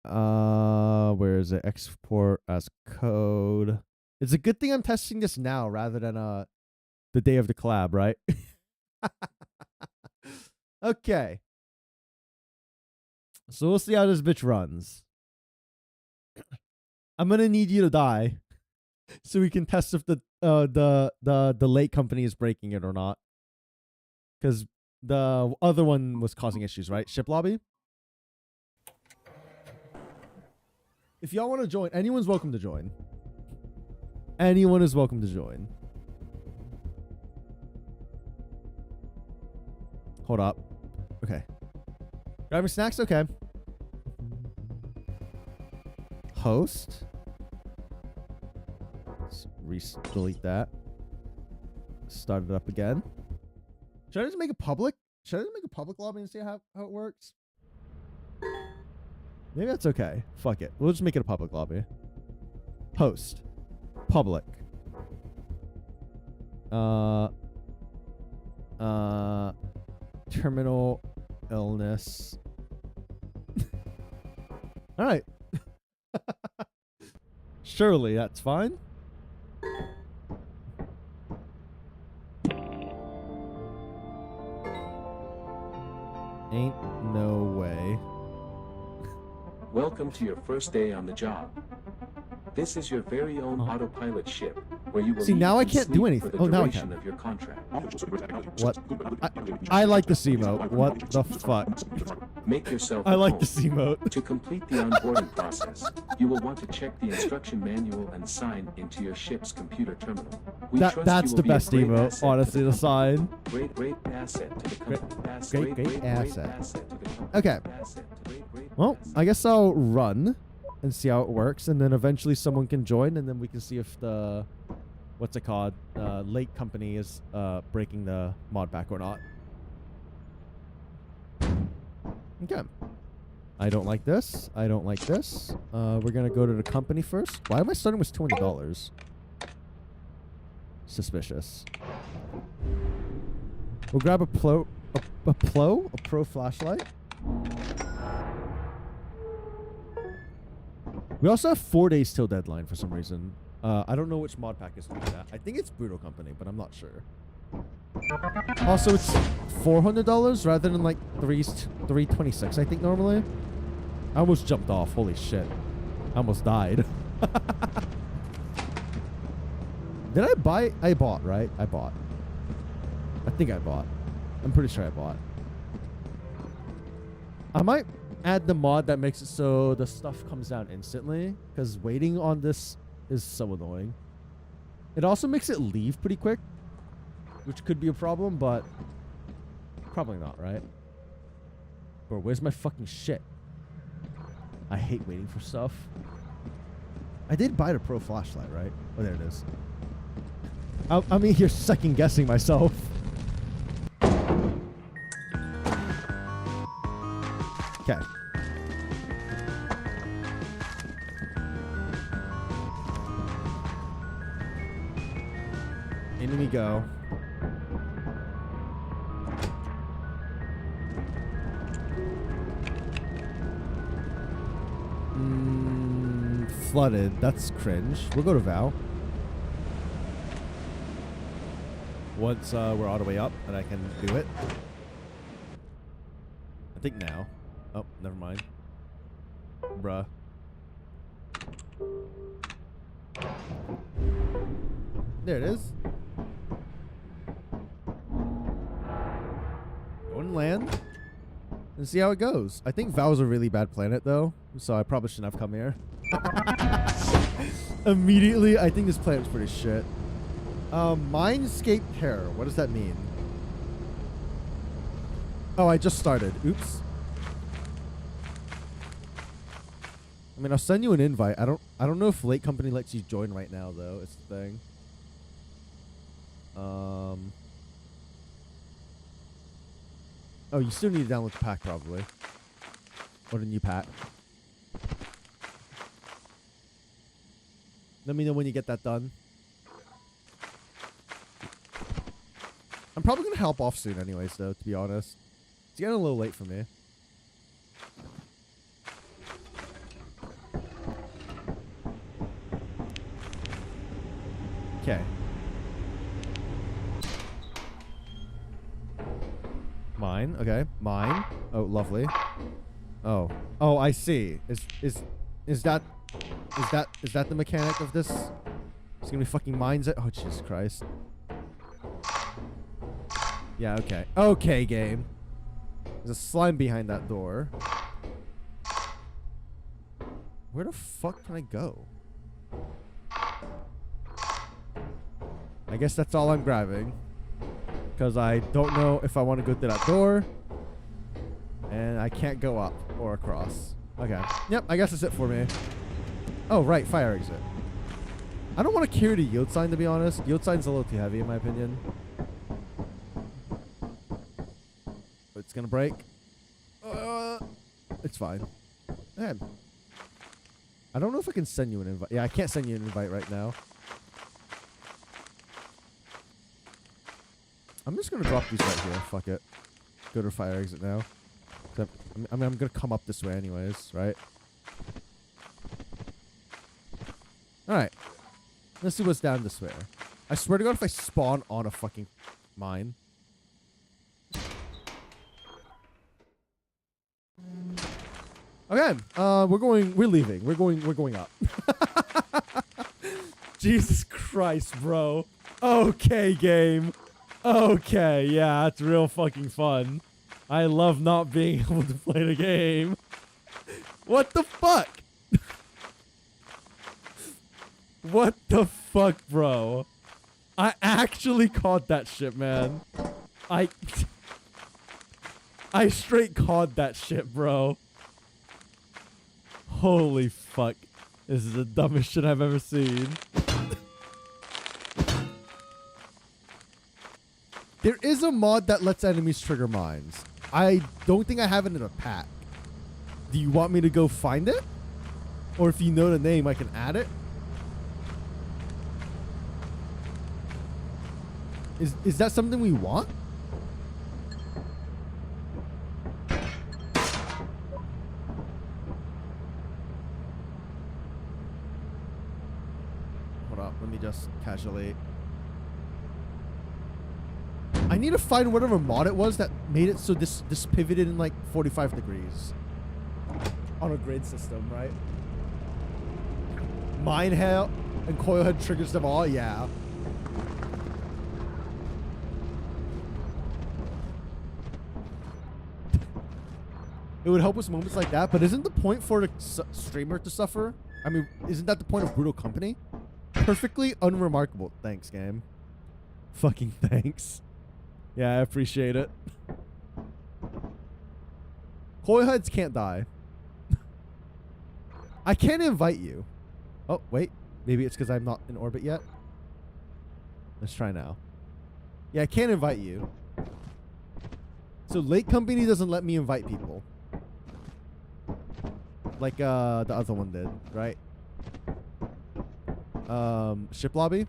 Where is it? Export as code. It's a good thing I'm testing this now rather than the day of the collab, right? Okay. So we'll see how this bitch runs. I'm gonna need you to die so we can test if the late company is breaking it or not. Because the other one was causing issues, right? Ship lobby. If y'all want to join, anyone's welcome to join. Anyone is welcome to join. Hold up. Okay. Grabbing snacks? Okay. Host. Let's delete that. Start it up again. Should I just make a public? Should I just make a public lobby and see how it works? Maybe that's okay. Fuck it. We'll just make it a public lobby. Host. Public. terminal illness. All right. Surely that's fine. Ain't no way. Welcome to your first day on the job. This is your very own autopilot ship, where you will See, eat now I and can't do sleep anything. for the Oh, now I duration can. of your contract. What? I like this emote. What the fuck? Make yourself I at like home. this emote. To complete the onboarding process, you will want to check the instruction manual and sign into your ship's computer terminal. We trust That's you will the be a best great emote, asset honestly, to to the sign. Great asset to the Great company. asset. Okay. Well, I guess I'll run and see how it works, and then eventually someone can join, and then we can see if the what's it called, lake company is breaking the mod back or not. Okay. I don't like this. I don't like this. We're gonna go to the company first. Why am I starting with $200? Suspicious. We'll grab a pro flashlight. We also have 4 days till deadline for some reason. I don't know which mod pack is doing that. I think it's Brutal Company, but I'm not sure. Also, it's $400 rather than like $326, I think, normally. I almost jumped off. Holy shit. I almost died. Did I buy? I bought, right? I bought. I think I bought. I'm pretty sure I bought. I might add the mod that makes it so the stuff comes down instantly, because waiting on this is so annoying. It also makes it leave pretty quick, which could be a problem, but probably not, right? Bro, where's my fucking shit? I hate waiting for stuff. I did buy the pro flashlight, right? Oh, there it is. I'm in here second guessing myself. Okay. In we go. Flooded. That's cringe. We'll go to Val. Once we're all the way up and I can do it. I think now. Oh, never mind. Bruh. There it is. Go and land. And see how it goes. I think Val's a really bad planet, though. So I probably shouldn't have come here. Immediately, I think this planet's pretty shit. Mindscape Terror. What does that mean? Oh, I just started. Oops. I mean, I'll send you an invite. I don't know if Lake Company lets you join right now, though. It's the thing. Oh, you still need to download the pack, probably. Or the new pack. Let me know when you get that done. I'm probably going to help off soon anyways, though, to be honest. It's getting a little late for me. Okay. Mine. Okay. Mine. Oh, lovely. Oh. Oh, I see. Is that the mechanic of this? It's gonna be fucking mines. Oh, Jesus Christ. Yeah, okay. Okay, game. There's a slime behind that door. Where the fuck can I go? I guess that's all I'm grabbing. Because I don't know if I want to go through that door. And I can't go up or across. Okay. Yep, I guess that's it for me. Oh, right. Fire exit. I don't want to carry the yield sign, to be honest. Yield sign's a little too heavy, in my opinion. It's going to break. It's fine. Man. I don't know if I can send you an invite. Yeah, I can't send you an invite right now. I'm just going to drop these right here. Fuck it. go to fire exit now. I mean, I'm gonna come up this way anyways, right? All right. Let's see what's down this way. I swear to God, if I spawn on a fucking mine. Okay. We're leaving. We're going up. Jesus Christ, bro. Okay, game. Okay, yeah, that's real fucking fun. I love not being able to play the game. What the fuck? What the fuck, bro? I actually caught that shit, man. I straight caught that shit, bro. Holy fuck. This is the dumbest shit I've ever seen. There is a mod that lets enemies trigger mines. I don't think I have it in a pack. Do you want me to go find it? Or if you know the name, I can add it? Is that something we want? Hold up, let me just casually. I need to find whatever mod it was that made it so this pivoted in like 45 degrees. On a grid system, right? Mine hail and coil head triggers them all, yeah. It would help with moments like that, but isn't the point for the streamer to suffer? I mean, isn't that the point of Brutal Company? Perfectly unremarkable. Thanks, game. Fucking thanks. Yeah, I appreciate it. Coil heads can't die. I can't invite you. Oh, wait. Maybe it's because I'm not in orbit yet. Let's try now. Yeah, I can't invite you. So Lake Company doesn't let me invite people. Like the other one did, right? Ship lobby?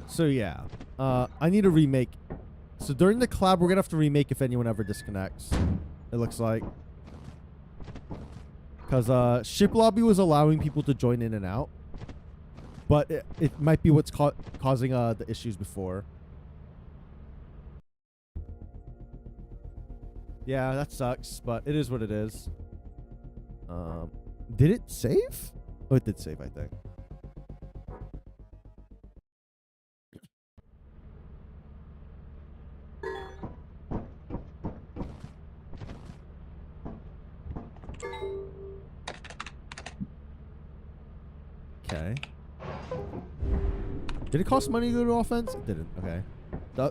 So yeah, I need to remake. So during the collab, we're gonna have to remake if anyone ever disconnects. It looks like. Because ship lobby was allowing people to join in and out. But it might be what's causing the issues before. Yeah, that sucks, but it is what it is. Did it save? Oh, it did save, I think. Okay. Did it cost money to go to offense? It didn't. Okay.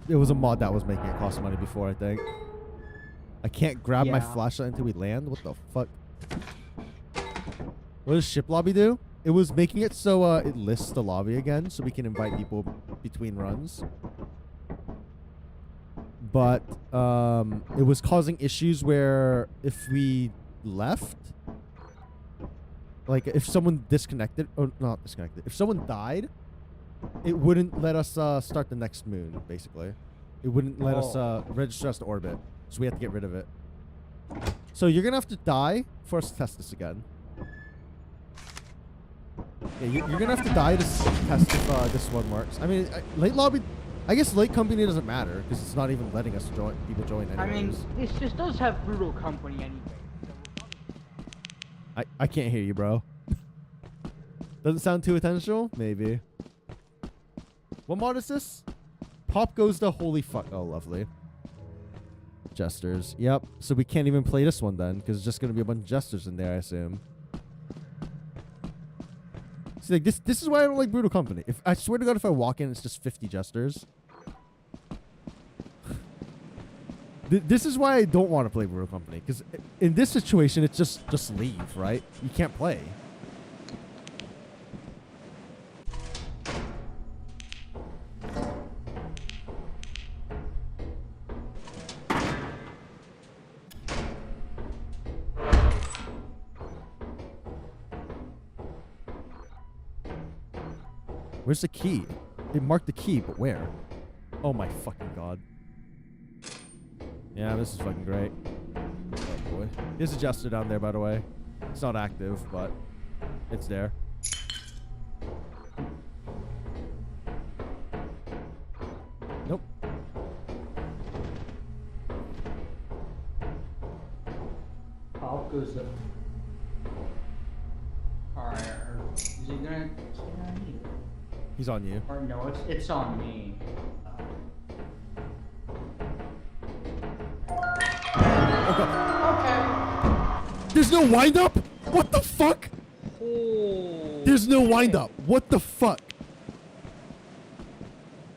It was a mod that was making it cost money before, I think. I can't grab my flashlight until we land? What the fuck? What does ship lobby do? It was making it so it lists the lobby again so we can invite people between runs. But it was causing issues where if we left, like if someone disconnected, or not disconnected, if someone died, it wouldn't let us start the next moon, basically. It wouldn't let us register us to orbit. So we have to get rid of it. So you're going to have to die for us to test this again. Yeah, you're going to have to die to test if this one works. I mean, late lobby, I guess late company doesn't matter because it's not even letting us people join anyways. I mean, this just does have Brutal Company anyway. I can't hear you, bro. Doesn't sound too intentional? Maybe. What mod is this? Pop goes to holy fuck. Oh, lovely. Jesters. Yep. So we can't even play this one then, because it's just going to be a bunch of jesters in there, I assume. See, like, this is why I don't like Brutal Company. If I swear to God, if I walk in, it's just 50 jesters. This is why I don't want to play Brutal Company, because in this situation, it's just leave, right? You can't play. Where's the key? It marked the key, but where? Oh my fucking god. Yeah, this is fucking great. Oh boy. There's a adjuster down there, by the way. It's not active, but it's there. Nope. How goes the... Alright, is he gonna... He's on you. Or no, it's on me. Okay. There's no wind up? What the fuck? Oh, There's no wind up. What the fuck?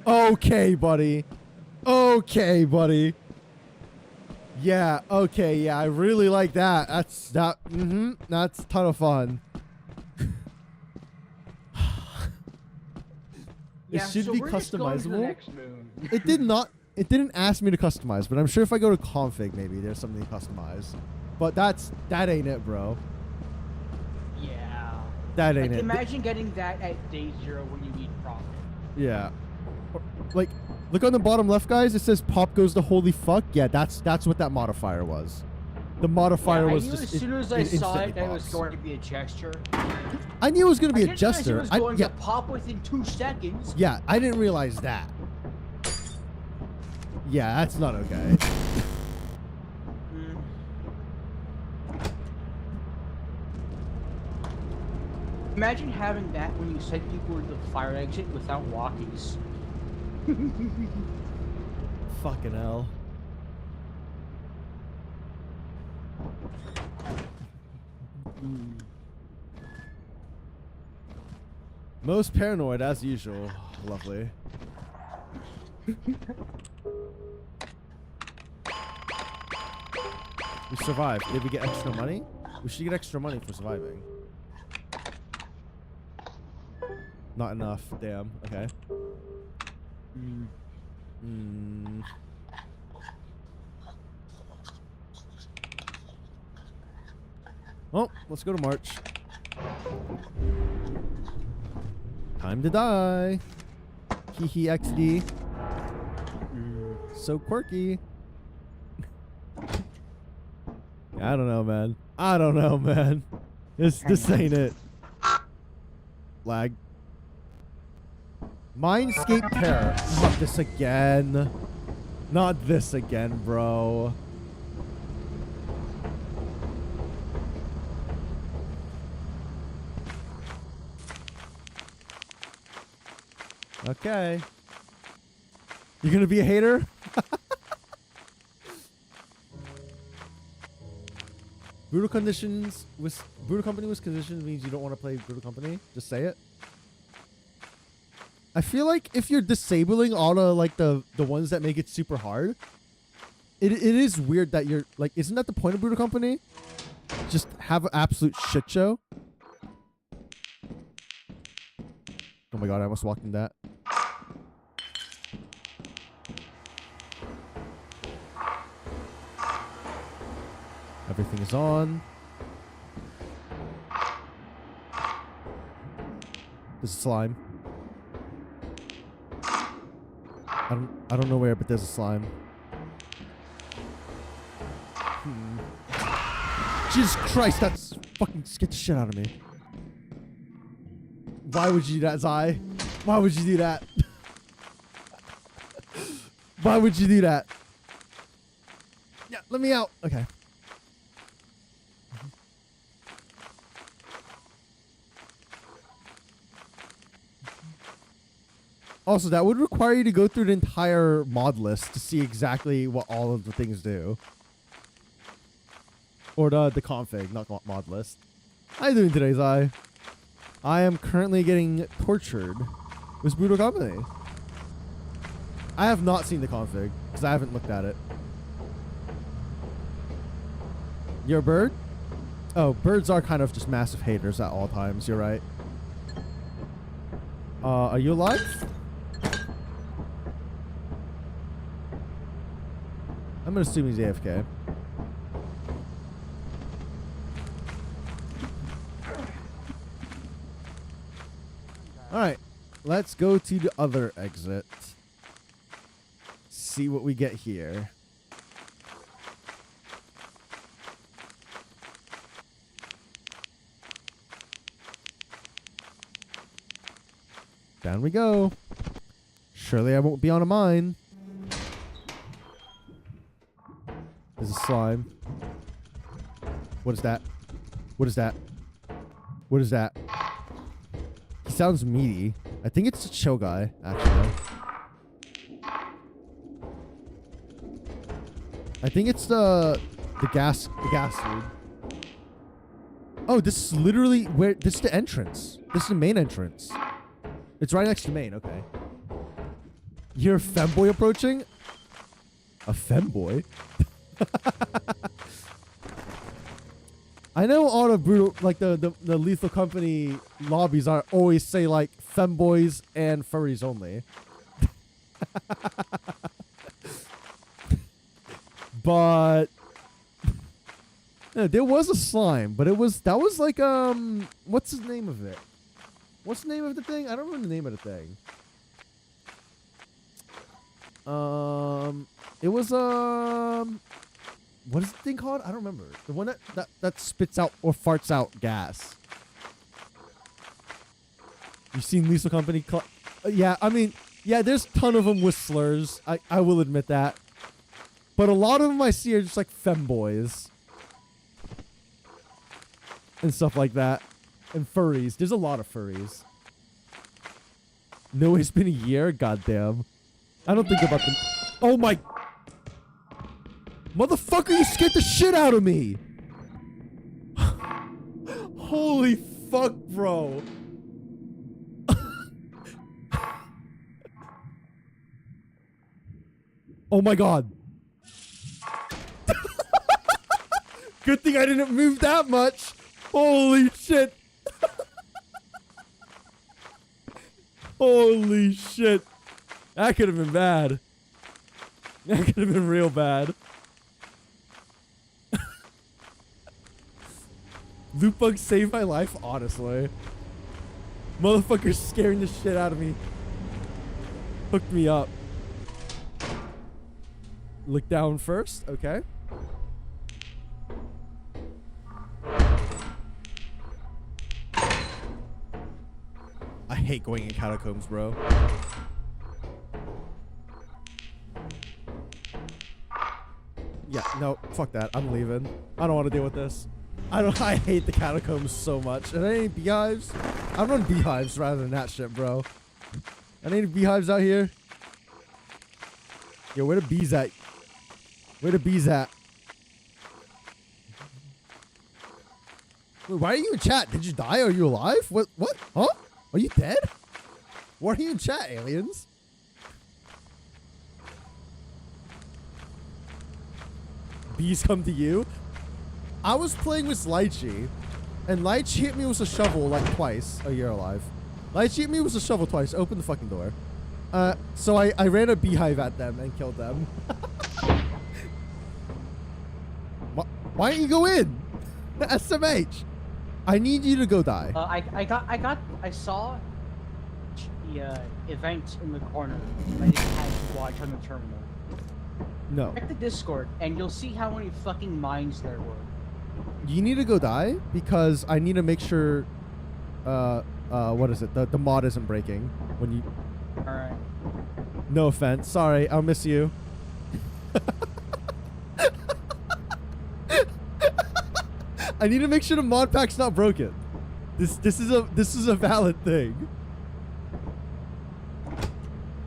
Okay, buddy. Okay, buddy. Yeah, okay, yeah, I really like that. That's a ton of fun. It Yeah, should so be we're just going to the customizable. next moon. It didn't ask me to customize, but I'm sure if I go to config, maybe there's something to customize. But that ain't it, bro. Yeah. That ain't Like, it. imagine getting that at day 0 when you need profit. Yeah. Like, look on the bottom left, guys. It says pop goes to holy fuck. Yeah, that's what that modifier was. The modifier Yeah, was I knew just as soon as I saw instantly it that it was pops. going to be a gesture. I knew it was going to be I a didn't realize gesture. It was going to pop within 2 seconds. Yeah, I didn't realize that. Yeah, that's not okay. Imagine having that when you send people to the fire exit without walkies. Fucking hell. Most paranoid as usual. Lovely. We survived. Did we get extra money? We should get extra money for surviving. Not enough. Damn. Okay. Well, let's go to March. Time to die. Hee XD. So quirky. I don't know, man. I don't know, man. This ain't it. Lag. Mindscape Pair. Not this again. Not this again, bro. Okay. You gonna be a hater? Brutal conditions with Brutal Company with conditions means you don't want to play Brutal Company. Just say it. I feel like if you're disabling all the like the ones that make it super hard, it is weird that you're like, isn't that the point of Brutal Company? Just have an absolute shit show. Oh my god, I almost walked in that. Everything is on. There's a slime. I don't know where, but there's a slime. Jesus Christ, that's fucking scared the shit out of me. Why would you do that, Zai? Why would you do that? Why would you do that? Yeah, let me out. Okay. Also, that would require you to go through the entire mod list to see exactly what all of the things do. Or the config, not mod list. How you doing today, Zai? I am currently getting tortured with Brutal Company. I have not seen the config, because I haven't looked at it. You're a bird? Oh, birds are kind of just massive haters at all times, you're right. Are you alive? I'm gonna assume he's AFK. Alright. let's go to the other exit. See what we get here. Down we go. Surely I won't be on a mine. There's a slime. What is that? What is that? What is that? He sounds meaty. I think it's a chill guy, actually. I think it's the gas dude. Oh, this is literally where this is the entrance. This is the main entrance. It's right next to main, okay. You hear a femboy approaching? A femboy? I know all the brutal, like the Lethal Company lobbies are always say like femboys and furries only. But yeah, there was a slime, but that was like what's the name of it? What's the name of the thing? I don't remember the name of the thing. It was what is the thing called? I don't remember. The one that spits out or farts out gas. You've seen Lethal Company? Yeah, I mean, yeah, there's a ton of them with slurs. I will admit that. But a lot of them I see are just like femboys. And stuff like that. And furries. There's a lot of furries. No, it's been a year? Goddamn. I don't think about them. Oh my... Motherfucker, you scared the shit out of me! Holy fuck, bro. Oh my god. Good thing I didn't move that much. Holy shit. Holy shit. That could have been bad. That could have been real bad. Loot bugs saved my life, honestly. Motherfucker's scaring the shit out of me. Hooked me up. Look down first, okay. I hate going in catacombs, bro. Yeah, no, fuck that. I'm leaving. I don't want to deal with this. I hate the catacombs so much. And any beehives? I run beehives rather than that shit, bro. Any beehives out here? Yo, where the bees at? Where the bees at? Wait, why are you in chat? Did you die? Are you alive? What? What? Huh? Are you dead? Why are you in chat, aliens? Bees come to you? I was playing with Lychee, and Lychee hit me with a shovel like twice. Oh, you're alive. Lychee hit me with a shovel twice. Open the fucking door. So I ran a beehive at them and killed them. Why don't you go in? SMH. I need you to go die. I saw the event in the corner. I just had to watch on the terminal. No. Check the Discord, and you'll see how many fucking mines there were. You need to go die because I need to make sure. What is it? The mod isn't breaking when you. All right. No offense. Sorry, I'll miss you. I need to make sure the mod pack's not broken. This is a valid thing.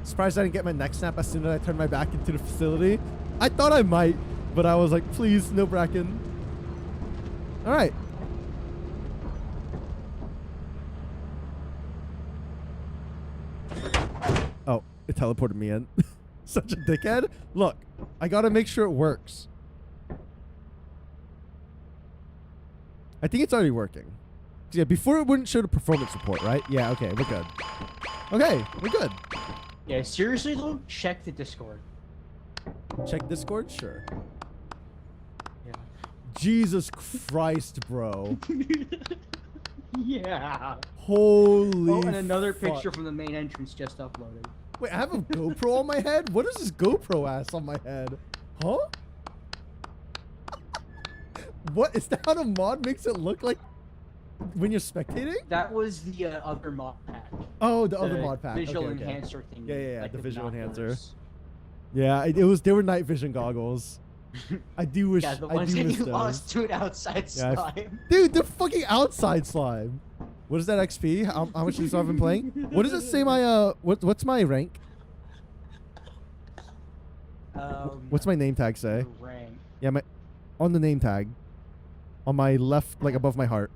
Surprised I didn't get my neck snap as soon as I turned my back into the facility. I thought I might, but I was like, please, no Bracken. All right. Oh, it teleported me in. Such a dickhead. Look, I gotta make sure it works. I think it's already working. Yeah, before it wouldn't show the performance report, right? Yeah, okay, we're good. Okay, we're good. Yeah, seriously though, check the Discord. Check Discord? Sure. Yeah. Jesus Christ, bro. Yeah. Holy. Oh, and another fuck. picture from the main entrance just uploaded. Wait, I have a GoPro on my head? What is this GoPro ass on my head? Huh? What? Is that how the mod makes it look like when you're spectating? That was the other mod pack. Oh, the other mod pack. Visual Okay, okay. enhancer thing. Yeah, like the visual enhancer. binoculars. Yeah, it was. They were night vision goggles. I do wish. Yeah, the I ones do that wish you those. lost to an outside Yeah, slime. Dude, the fucking outside slime. What is that XP? How much have I been playing? What does it say my what's my rank? What's my name tag say? Rank. Yeah, my on the name tag. On my left, like above my heart.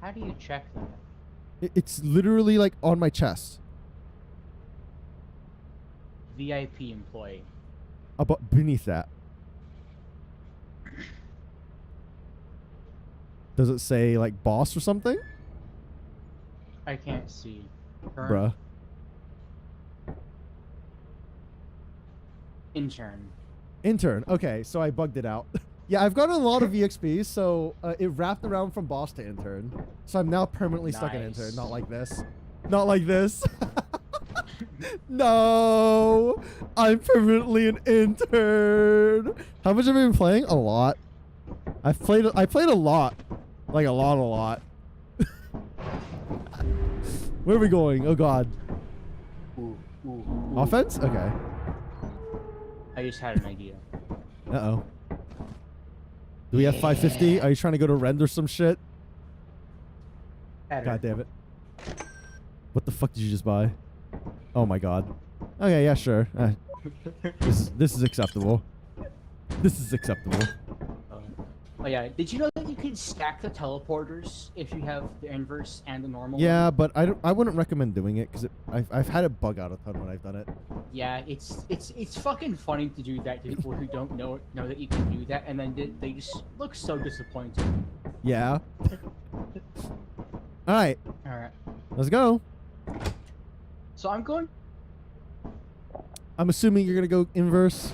How do you check that? It's literally like on my chest. VIP employee. Beneath that. Does it say like boss or something? I can't see. Bruh. Intern. Intern. Okay, so I bugged it out. Yeah, I've gotten a lot of EXPs, so it wrapped around from boss to intern. So I'm now permanently stuck in intern. Not like this. Not like this. No, I'm permanently an intern. How much have I been playing? A lot. I played a lot. Like a lot. Where are we going? Oh god. Ooh. Offense? Okay. I just had an idea. Uh-oh. Do we have 550? Are you trying to go to Rend or some shit? Better. God damn it. What the fuck did you just buy? Oh my god. Okay, yeah, sure. This is acceptable. This is acceptable. Oh yeah, did you know that you can stack the teleporters if you have the inverse and the normal? Yeah, one? but I wouldn't recommend doing it because I've had it bug out a ton when I've done it. Yeah, it's fucking funny to do that to people who don't know that you can do that, and then they just look so disappointed. Yeah. All right. All right. Let's go. So I'm going. I'm assuming you're gonna go inverse.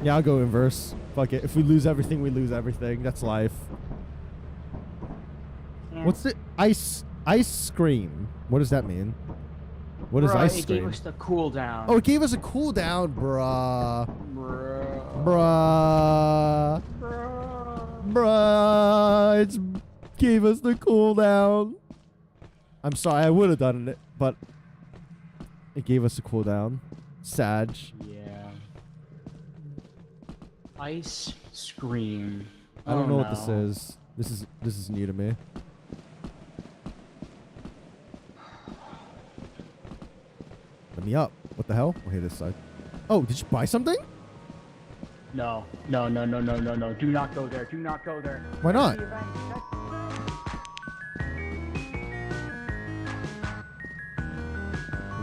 Yeah, I'll go inverse. Fuck it. If we lose everything, we lose everything. That's life. Yeah. What's the ice scream? What does that mean? What is Bruh, ice it scream? gave us the cooldown. Oh, it gave us a cooldown, bruh. Bruh. Bruh. It gave us the cooldown. I'm sorry, I would have done it, but it gave us a cooldown. Sag. Yeah. Ice scream. I don't know what this is. This is new to me. Let me up. What the hell? Okay, this side. Oh, did you buy something? No. Do not go there. Do not go there. Why not?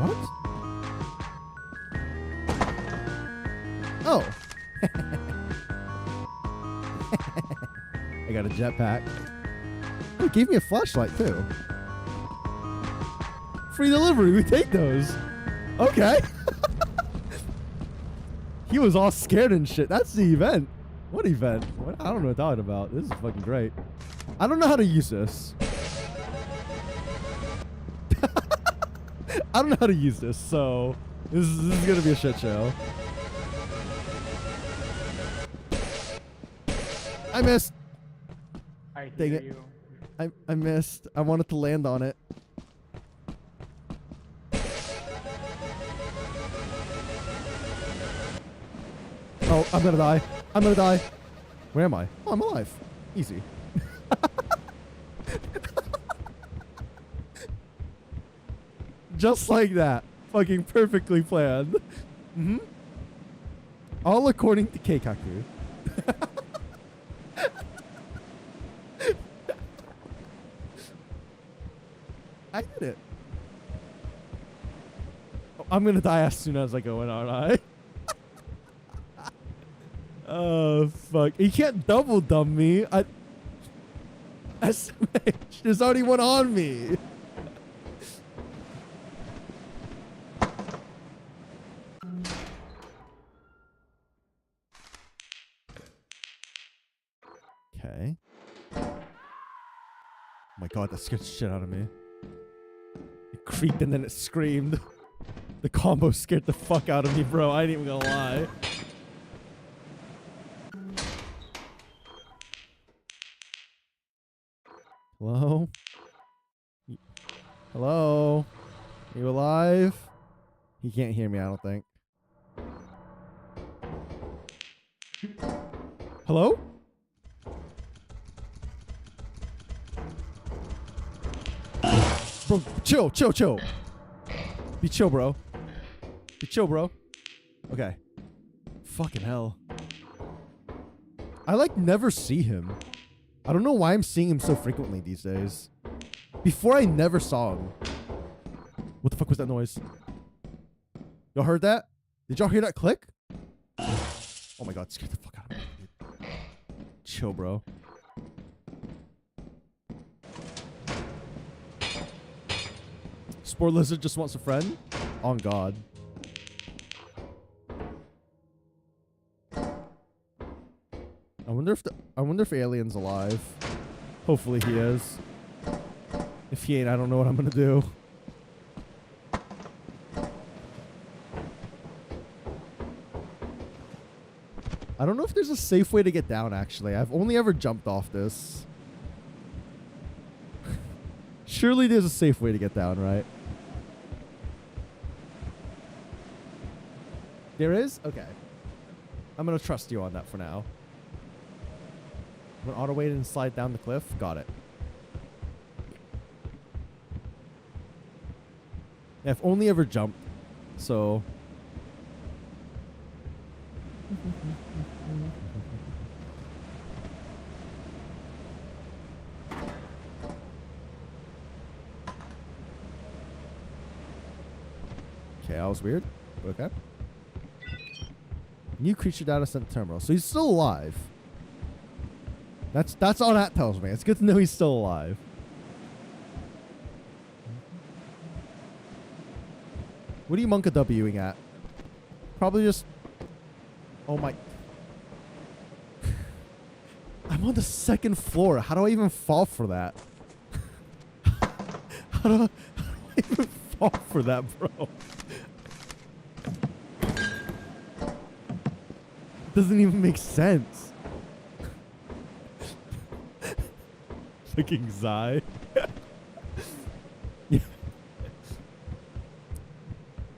What? Oh. I got a jetpack. Oh, it gave me a flashlight too. Free delivery. We take those. Okay. He was all scared and shit. That's the event. What event? What? I don't know what I'm talking about. This is fucking great. I don't know how to use this. I don't know how to use this, so this is gonna be a shit show. I missed. Dang it. I missed. I wanted to land on it. Oh, I'm gonna die. I'm gonna die. Where am I? Oh, I'm alive. Easy. Just like that. Fucking perfectly planned. Mm-hmm. All according to Keikaku. I did it. Oh, I'm gonna die as soon as I go in, aren't I? Oh, fuck. You can't double dump me. SMH, there's already one on me. Okay. Oh my god, that scared the shit out of me. It creaked and then it screamed. The combo scared the fuck out of me, bro. I ain't even gonna lie. Hello? Hello? Are you alive? He can't hear me, I don't think. Hello? Bro, chill, chill, chill. Be chill, bro. Be chill, bro. Okay. Fucking hell. I like never see him. I don't know why I'm seeing him so frequently these days. Before I never saw him. What the fuck was that noise? Y'all heard that? Did y'all hear that click? Oh my god, it scared the fuck out of me, dude. Chill, bro. Sport Lizard just wants a friend? On God. I wonder if Alien's alive. Hopefully he is. If he ain't, I don't know what I'm gonna do. I don't know if there's a safe way to get down, actually. I've only ever jumped off this. Surely there's a safe way to get down, right? There is? Okay. I'm gonna trust you on that for now. I'm gonna auto wait and slide down the cliff. Got it. Yeah, I've only ever jumped, so... Okay, that was weird. Okay. New creature data sent terminal. So he's still alive. That's all that tells me. It's good to know he's still alive. What are you Monka Wing at? Probably just... Oh my... I'm on the second floor. How do I even fall for that? How do I even fall for that, bro? Doesn't even make sense. Fucking Zai.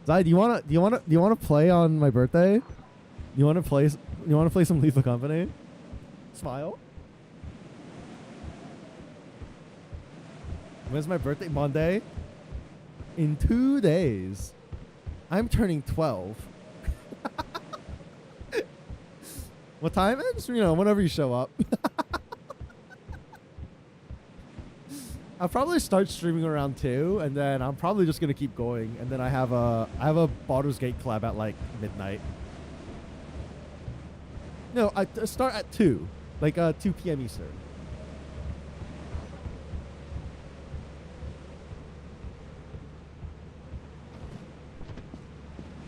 Zai, do you wanna play on my birthday? You wanna play some Lethal Company? Smile. When's my birthday? Monday? In 2 days. I'm turning 12. What time? Just, whenever you show up. I'll probably start streaming around 2, and then I'm probably just gonna keep going. And then I have a Baldur's Gate collab at like midnight. No, I start at 2, like 2 p.m. Eastern.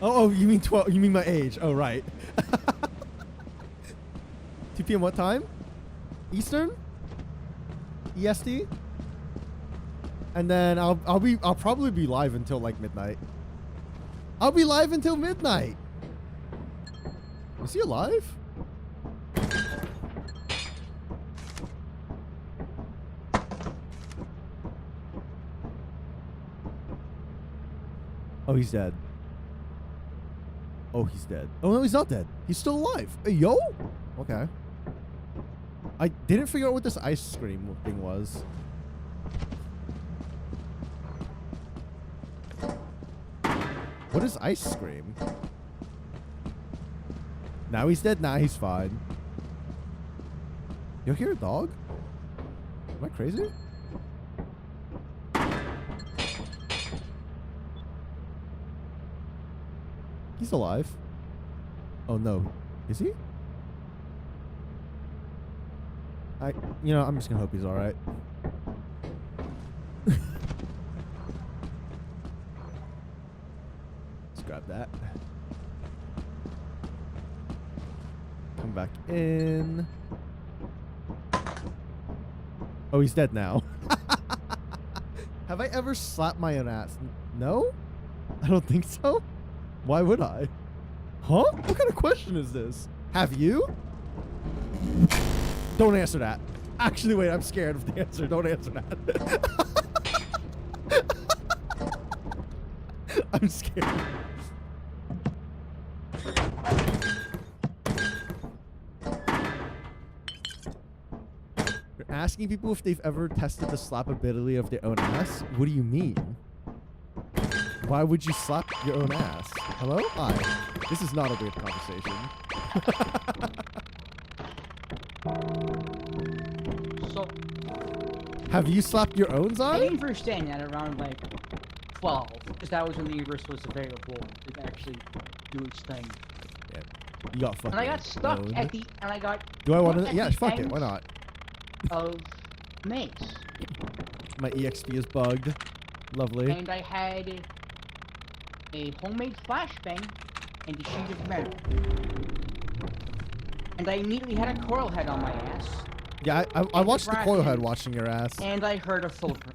Oh, you mean 12? You mean my age? Oh, right. 2 p.m. what time? Eastern? EST? And then I'll probably be live until like midnight. I'll be live until midnight. Is he alive? Oh, he's dead. Oh, he's dead. Oh, no, he's not dead. He's still alive. Hey, yo? Okay. I didn't figure out what this ice cream thing was. What is ice cream? Now he's dead. Now he's fine. You hear a dog? Am I crazy? He's alive. Oh no. Is he? I'm just gonna hope he's alright. Let's grab that. Come back in. Oh, he's dead now. Have I ever slapped my own ass? No? I don't think so. Why would I? Huh? What kind of question is this? Have you? Don't answer that. Actually, wait, I'm scared of the answer. Don't answer that. I'm scared. You're asking people if they've ever tested the slappability of their own ass? What do you mean? Why would you slap your own ass? Hello? Hi. This is not a weird conversation. So, Have you slapped your own I eye? didn't understand at around like 12, because that was when the universe was available to actually do its thing. Yeah. You got fucking And I got stuck owned. at the, and I got. Do I want stuck to? at Yeah, the fuck it. end Why not? Of Mace, My EXP is bugged. Lovely. and I had a homemade flashbang and a sheet of metal, and I immediately had a coil head on my ass, Yeah, I watched the bracket. coil head watching your ass. and I heard a thumper.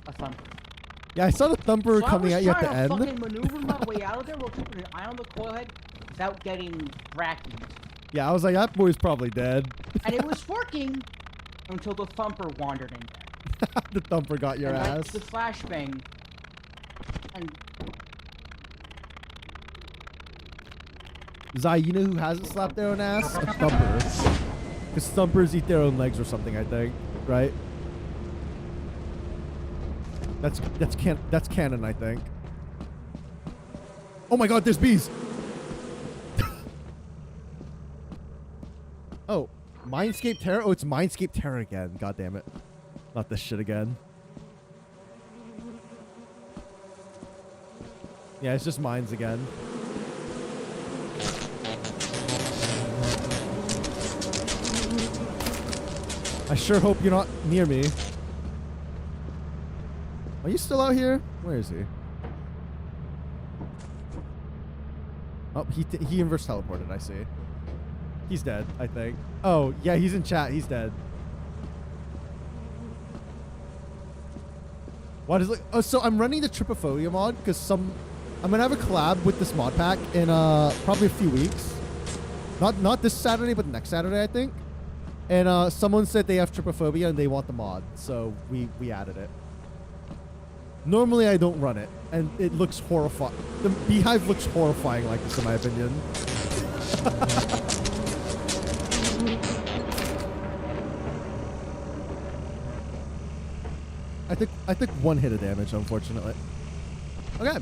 Yeah, I saw the thumper So coming I at was you at the trying to end. fucking maneuver my way out of there while keeping an eye on the coil head without getting bracked. Yeah, I was like, that boy's probably dead. And it was working until the thumper wandered in there. The thumper got your and ass. the flashbang. And Zai, you know who hasn't slapped their own ass? A thumper. Because thumpers eat their own legs or something, I think. Right? That's canon, I think. Oh my god, there's bees! Oh, Mindscape Terror? Oh, it's Mindscape Terror again. God damn it. Not this shit again. Yeah, it's just mines again. I sure hope you're not near me. Are you still out here? Where is he? Oh, he inverse teleported, I see. He's dead, I think. Oh, yeah, he's in chat. He's dead. What is it? Oh, so I'm running the Trypophobia mod because I'm gonna have a collab with this mod pack in probably a few weeks. Not this Saturday, but next Saturday, I think. And someone said they have Trypophobia and they want the mod, so we added it. Normally I don't run it, and it looks horrifying. The beehive looks horrifying like this, in my opinion. I took one hit of damage, unfortunately. Okay.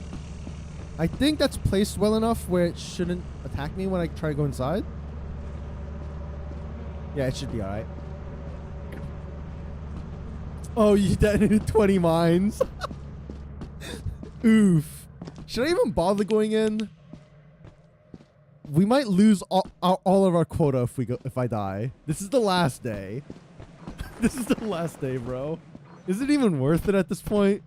I think that's placed well enough where it shouldn't attack me when I try to go inside. Yeah, it should be alright. Oh, you detonated 20 mines. Oof. Should I even bother going in? We might lose all of our quota if I die. This is the last day. This is the last day, bro. Is it even worth it at this point?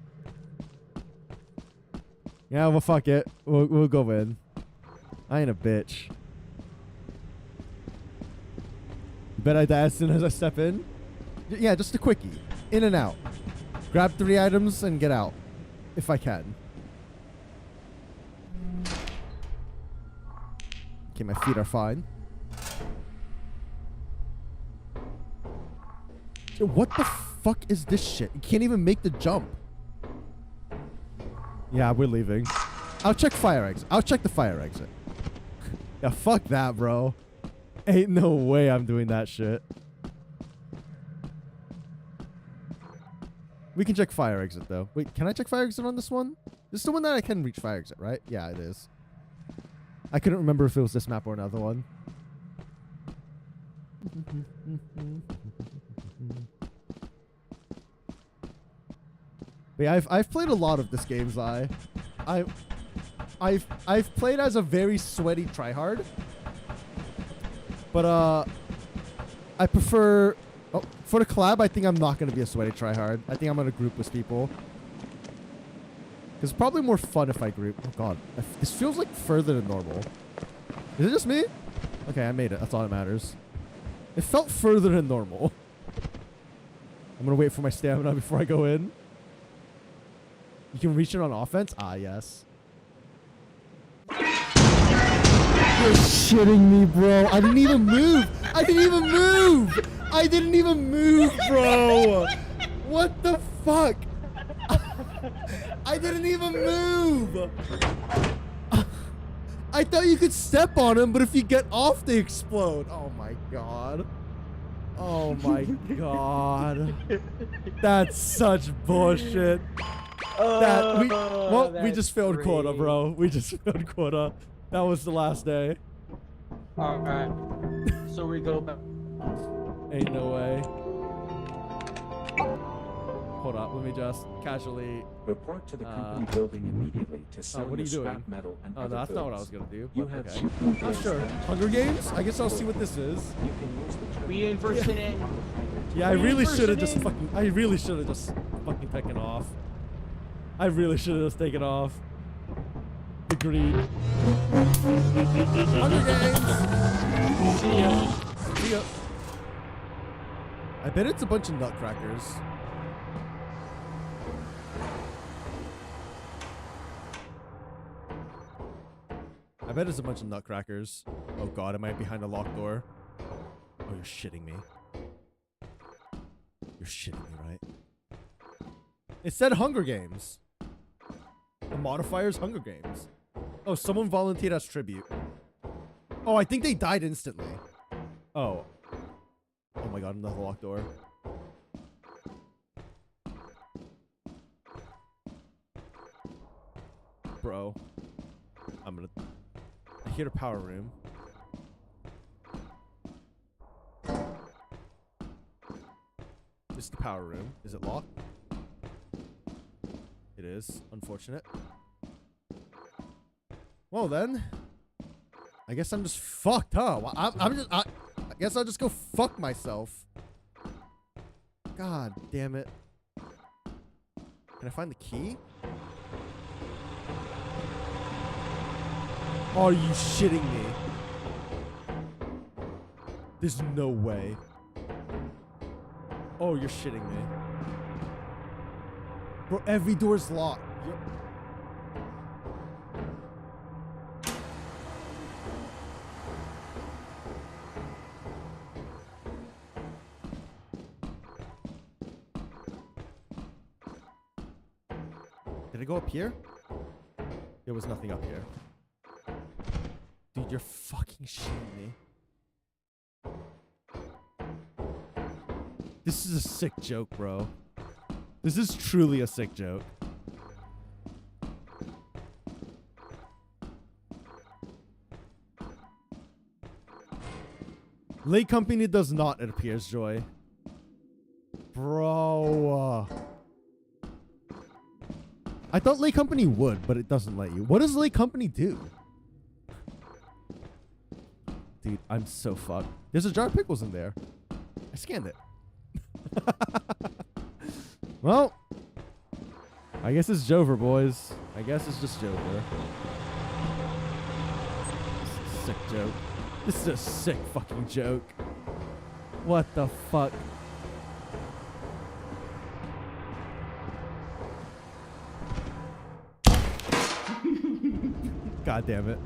Yeah, well, fuck it. We'll go in. I ain't a bitch. Bet I die as soon as I step in. Yeah, just a quickie. In and out. Grab 3 items and get out. If I can. Okay, my feet are fine. Yo, what the fuck is this shit? You can't even make the jump. Yeah, we're leaving. I'll check fire exit. I'll check the fire exit. Yeah, fuck that, bro. Ain't no way I'm doing that shit. We can check fire exit, though. Wait, can I check fire exit on this one? This is the one that I can reach fire exit, right? Yeah, it is. I couldn't remember if it was this map or another one. But yeah, I've played a lot of this game, Zai. I've played as a very sweaty tryhard. But I prefer for the collab, I think I'm not gonna be a sweaty tryhard. I think I'm gonna group with people. It's probably more fun if I group. Oh god. This feels like further than normal. Is it just me? Okay, I made it. That's all that matters. It felt further than normal. I'm gonna wait for my stamina before I go in. You can reach it on offense? Ah, yes. You're shitting me, bro. I didn't even move. I didn't even move. I didn't even move, bro. What the fuck? I didn't even move. I thought you could step on them, but if you get off, they explode. Oh my god. Oh my god. That's such bullshit. We just failed quota, bro. We just failed quota. That was the last day. Alright. So we go back. Ain't no way. Hold up, let me just casually report to the company building immediately to sell what are you scrap doing? metal and Oh, other that's not what I goods. was gonna do. You but have okay. shooting Oh, days sure. left. Hunger Games? I guess I'll see what this is. You can use the We inversed it. Yeah, I really should have just University. fucking. I really should have just fucking taken off. I really should have just taken off. Agreed. Hunger Games. See ya. See ya. I bet it's a bunch of nutcrackers. I bet it's a bunch of nutcrackers. Oh god, am I behind a locked door? Oh, you're shitting me. You're shitting me, right? It said Hunger Games. The modifier's Hunger Games. Oh, someone volunteered as tribute. Oh, I think they died instantly. Oh. Oh my god, another locked door. Bro. I'm gonna... I hear the power room. This is the power room. Is it locked? It is. Unfortunate. Well then. I guess I'm just fucked, huh? Well, I guess I'll just go fuck myself. God damn it. Can I find the key? Are you shitting me? There's no way. Oh, you're shitting me. Bro, every door's locked. Did I go up here? There was nothing up here. Dude, you're fucking shitting me. This is a sick joke, bro. This is truly a sick joke. Late Company does not, it appears, Joy. Bro. I thought Late Company would, but it doesn't let you. What does Late Company do? Dude, I'm so fucked. There's a jar of pickles in there. I scanned it. Well, I guess it's Jover, boys. I guess it's just Jover. This is a sick joke. This is a sick fucking joke. What the fuck? God damn it.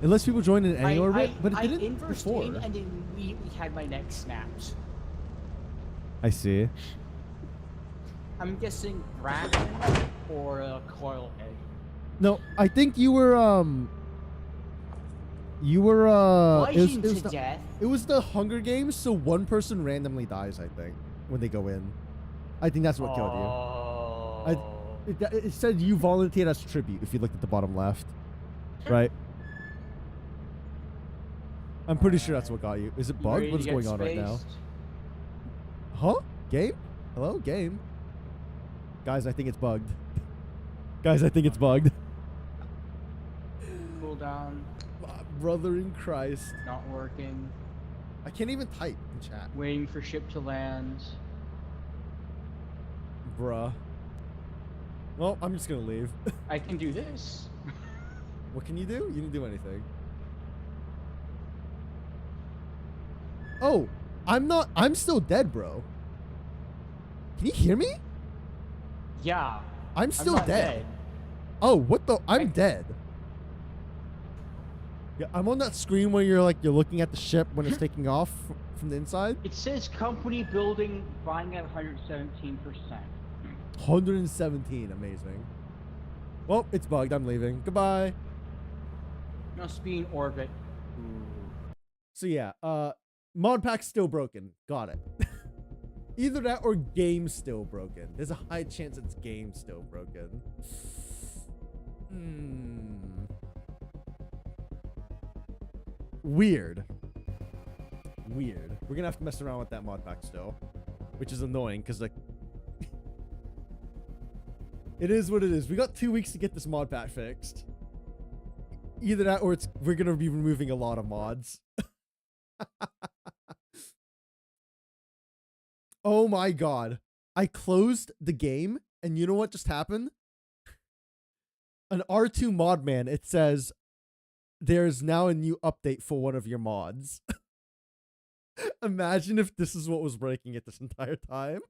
Unless people join in any orbit, but it didn't inversed before. in and then we had my neck snapped. I see. I'm guessing Bracken or a coil egg. No, I think you were Bludgeoned to death. It was the Hunger Games, so one person randomly dies, I think, when they go in. I think that's what killed you. It said you volunteered as tribute if you looked at the bottom left. Right? I'm pretty sure that's what got you. Is it bugged? What is going on right now? Huh? Game? Hello? Game? Guys, I think it's bugged. Guys, I think it's bugged. Cool down. Brother in Christ. Not working. I can't even type in chat. Waiting for ship to land. Bruh. Well, I'm just gonna leave. I can do this. What can you do? You didn't do anything. Oh, I'm still dead, bro. Can you hear me? Yeah. I'm still not dead. Oh, what the? I'm dead. Yeah, I'm on that screen where you're looking at the ship when it's taking off from the inside. It says company building flying at 117%. 117, amazing. Well, it's bugged. I'm leaving. Goodbye. Must be in orbit. So yeah, mod pack's still broken. Got it. Either that or game's still broken. There's a high chance it's game still broken. Weird. We're gonna have to mess around with that mod pack still, which is annoying because like it is what it is. We got 2 weeks to get this mod pack fixed. Either that or we're gonna be removing a lot of mods. Oh my god. I closed the game and you know what just happened? An R2 mod man, it says there's now a new update for one of your mods. Imagine if this is what was breaking it this entire time.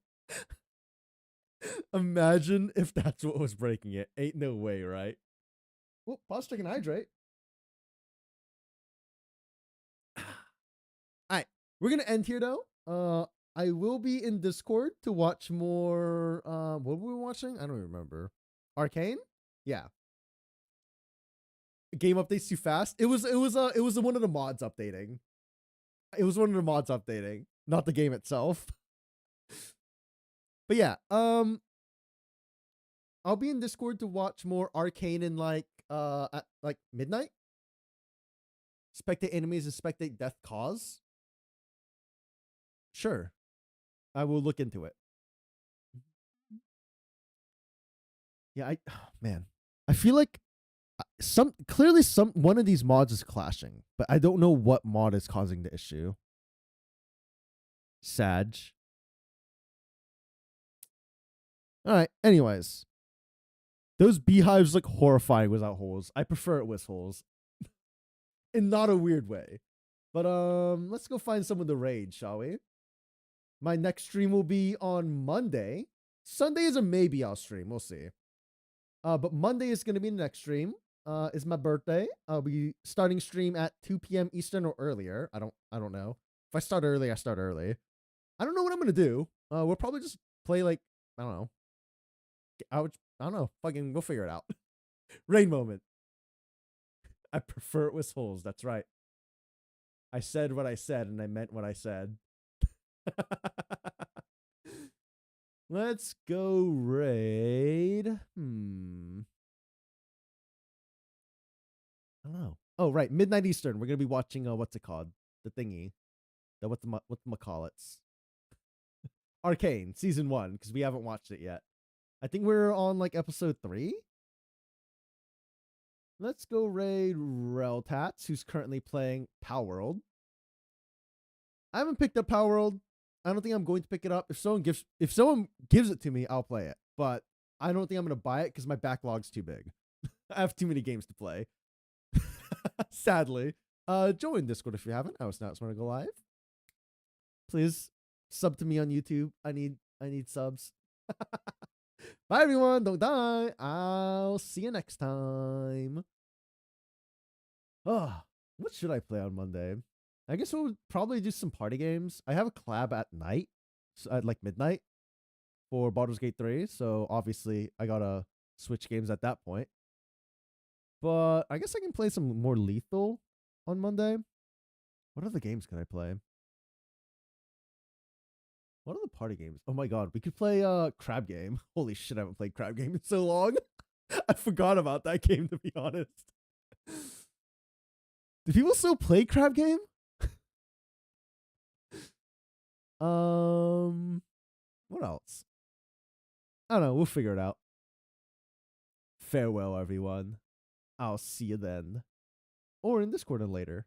Imagine if that's what was breaking it. Ain't no way, right? Well, pause, check, and hydrate. Alright, we're gonna end here though. I will be in Discord to watch more. What were we watching? I don't remember. Arcane? Yeah. Game updates too fast. It was one of the mods updating. It was one of the mods updating, not the game itself. But yeah, I'll be in Discord to watch more Arcane in at midnight. Spectate enemies and spectate death cause. Sure. I will look into it. Yeah, man. I feel like clearly one of these mods is clashing, but I don't know what mod is causing the issue. Sag. All right. Anyways, those beehives look horrifying without holes. I prefer it with holes, in not a weird way. But let's go find some of the raid, shall we? My next stream will be on Monday. Sunday is a maybe I'll stream. We'll see. But Monday is going to be the next stream. Is my birthday. I'll be starting stream at 2 p.m. Eastern or earlier. I don't know. If I start early, I start early. I don't know what I'm going to do. We'll probably just play I don't know. I don't know. Fucking we'll figure it out. Rain moment. I prefer it with holes. That's right. I said what I said and I meant what I said. Let's go raid. I don't know. Oh, right. Midnight Eastern. We're going to be watching, what's it called? The thingy. Whatchamacallits. Arcane, season 1, because we haven't watched it yet. I think we're on, episode 3. Let's go raid Reltats, who's currently playing Power World. I haven't picked up Power World. I don't think I'm going to pick it up. If someone gives it to me, I'll play it. But I don't think I'm going to buy it because my backlog's too big. I have too many games to play. Sadly. Join Discord if you haven't. I was not want to go live. Please sub to me on YouTube. I need subs. Bye everyone. Don't die. I'll see you next time. Oh, what should I play on Monday? I guess we'll probably do some party games. I have a collab at night, at midnight, for Baldur's Gate 3. So obviously I gotta switch games at that point. But I guess I can play some more Lethal on Monday. What other games can I play? What are the party games? Oh my god, we could play Crab Game. Holy shit, I haven't played Crab Game in so long. I forgot about that game, to be honest. Do people still play Crab Game? What else? I don't know. We'll figure it out. Farewell, everyone. I'll see you then. Or in Discord later.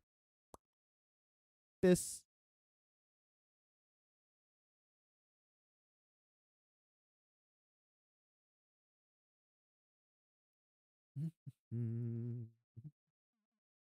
Peace.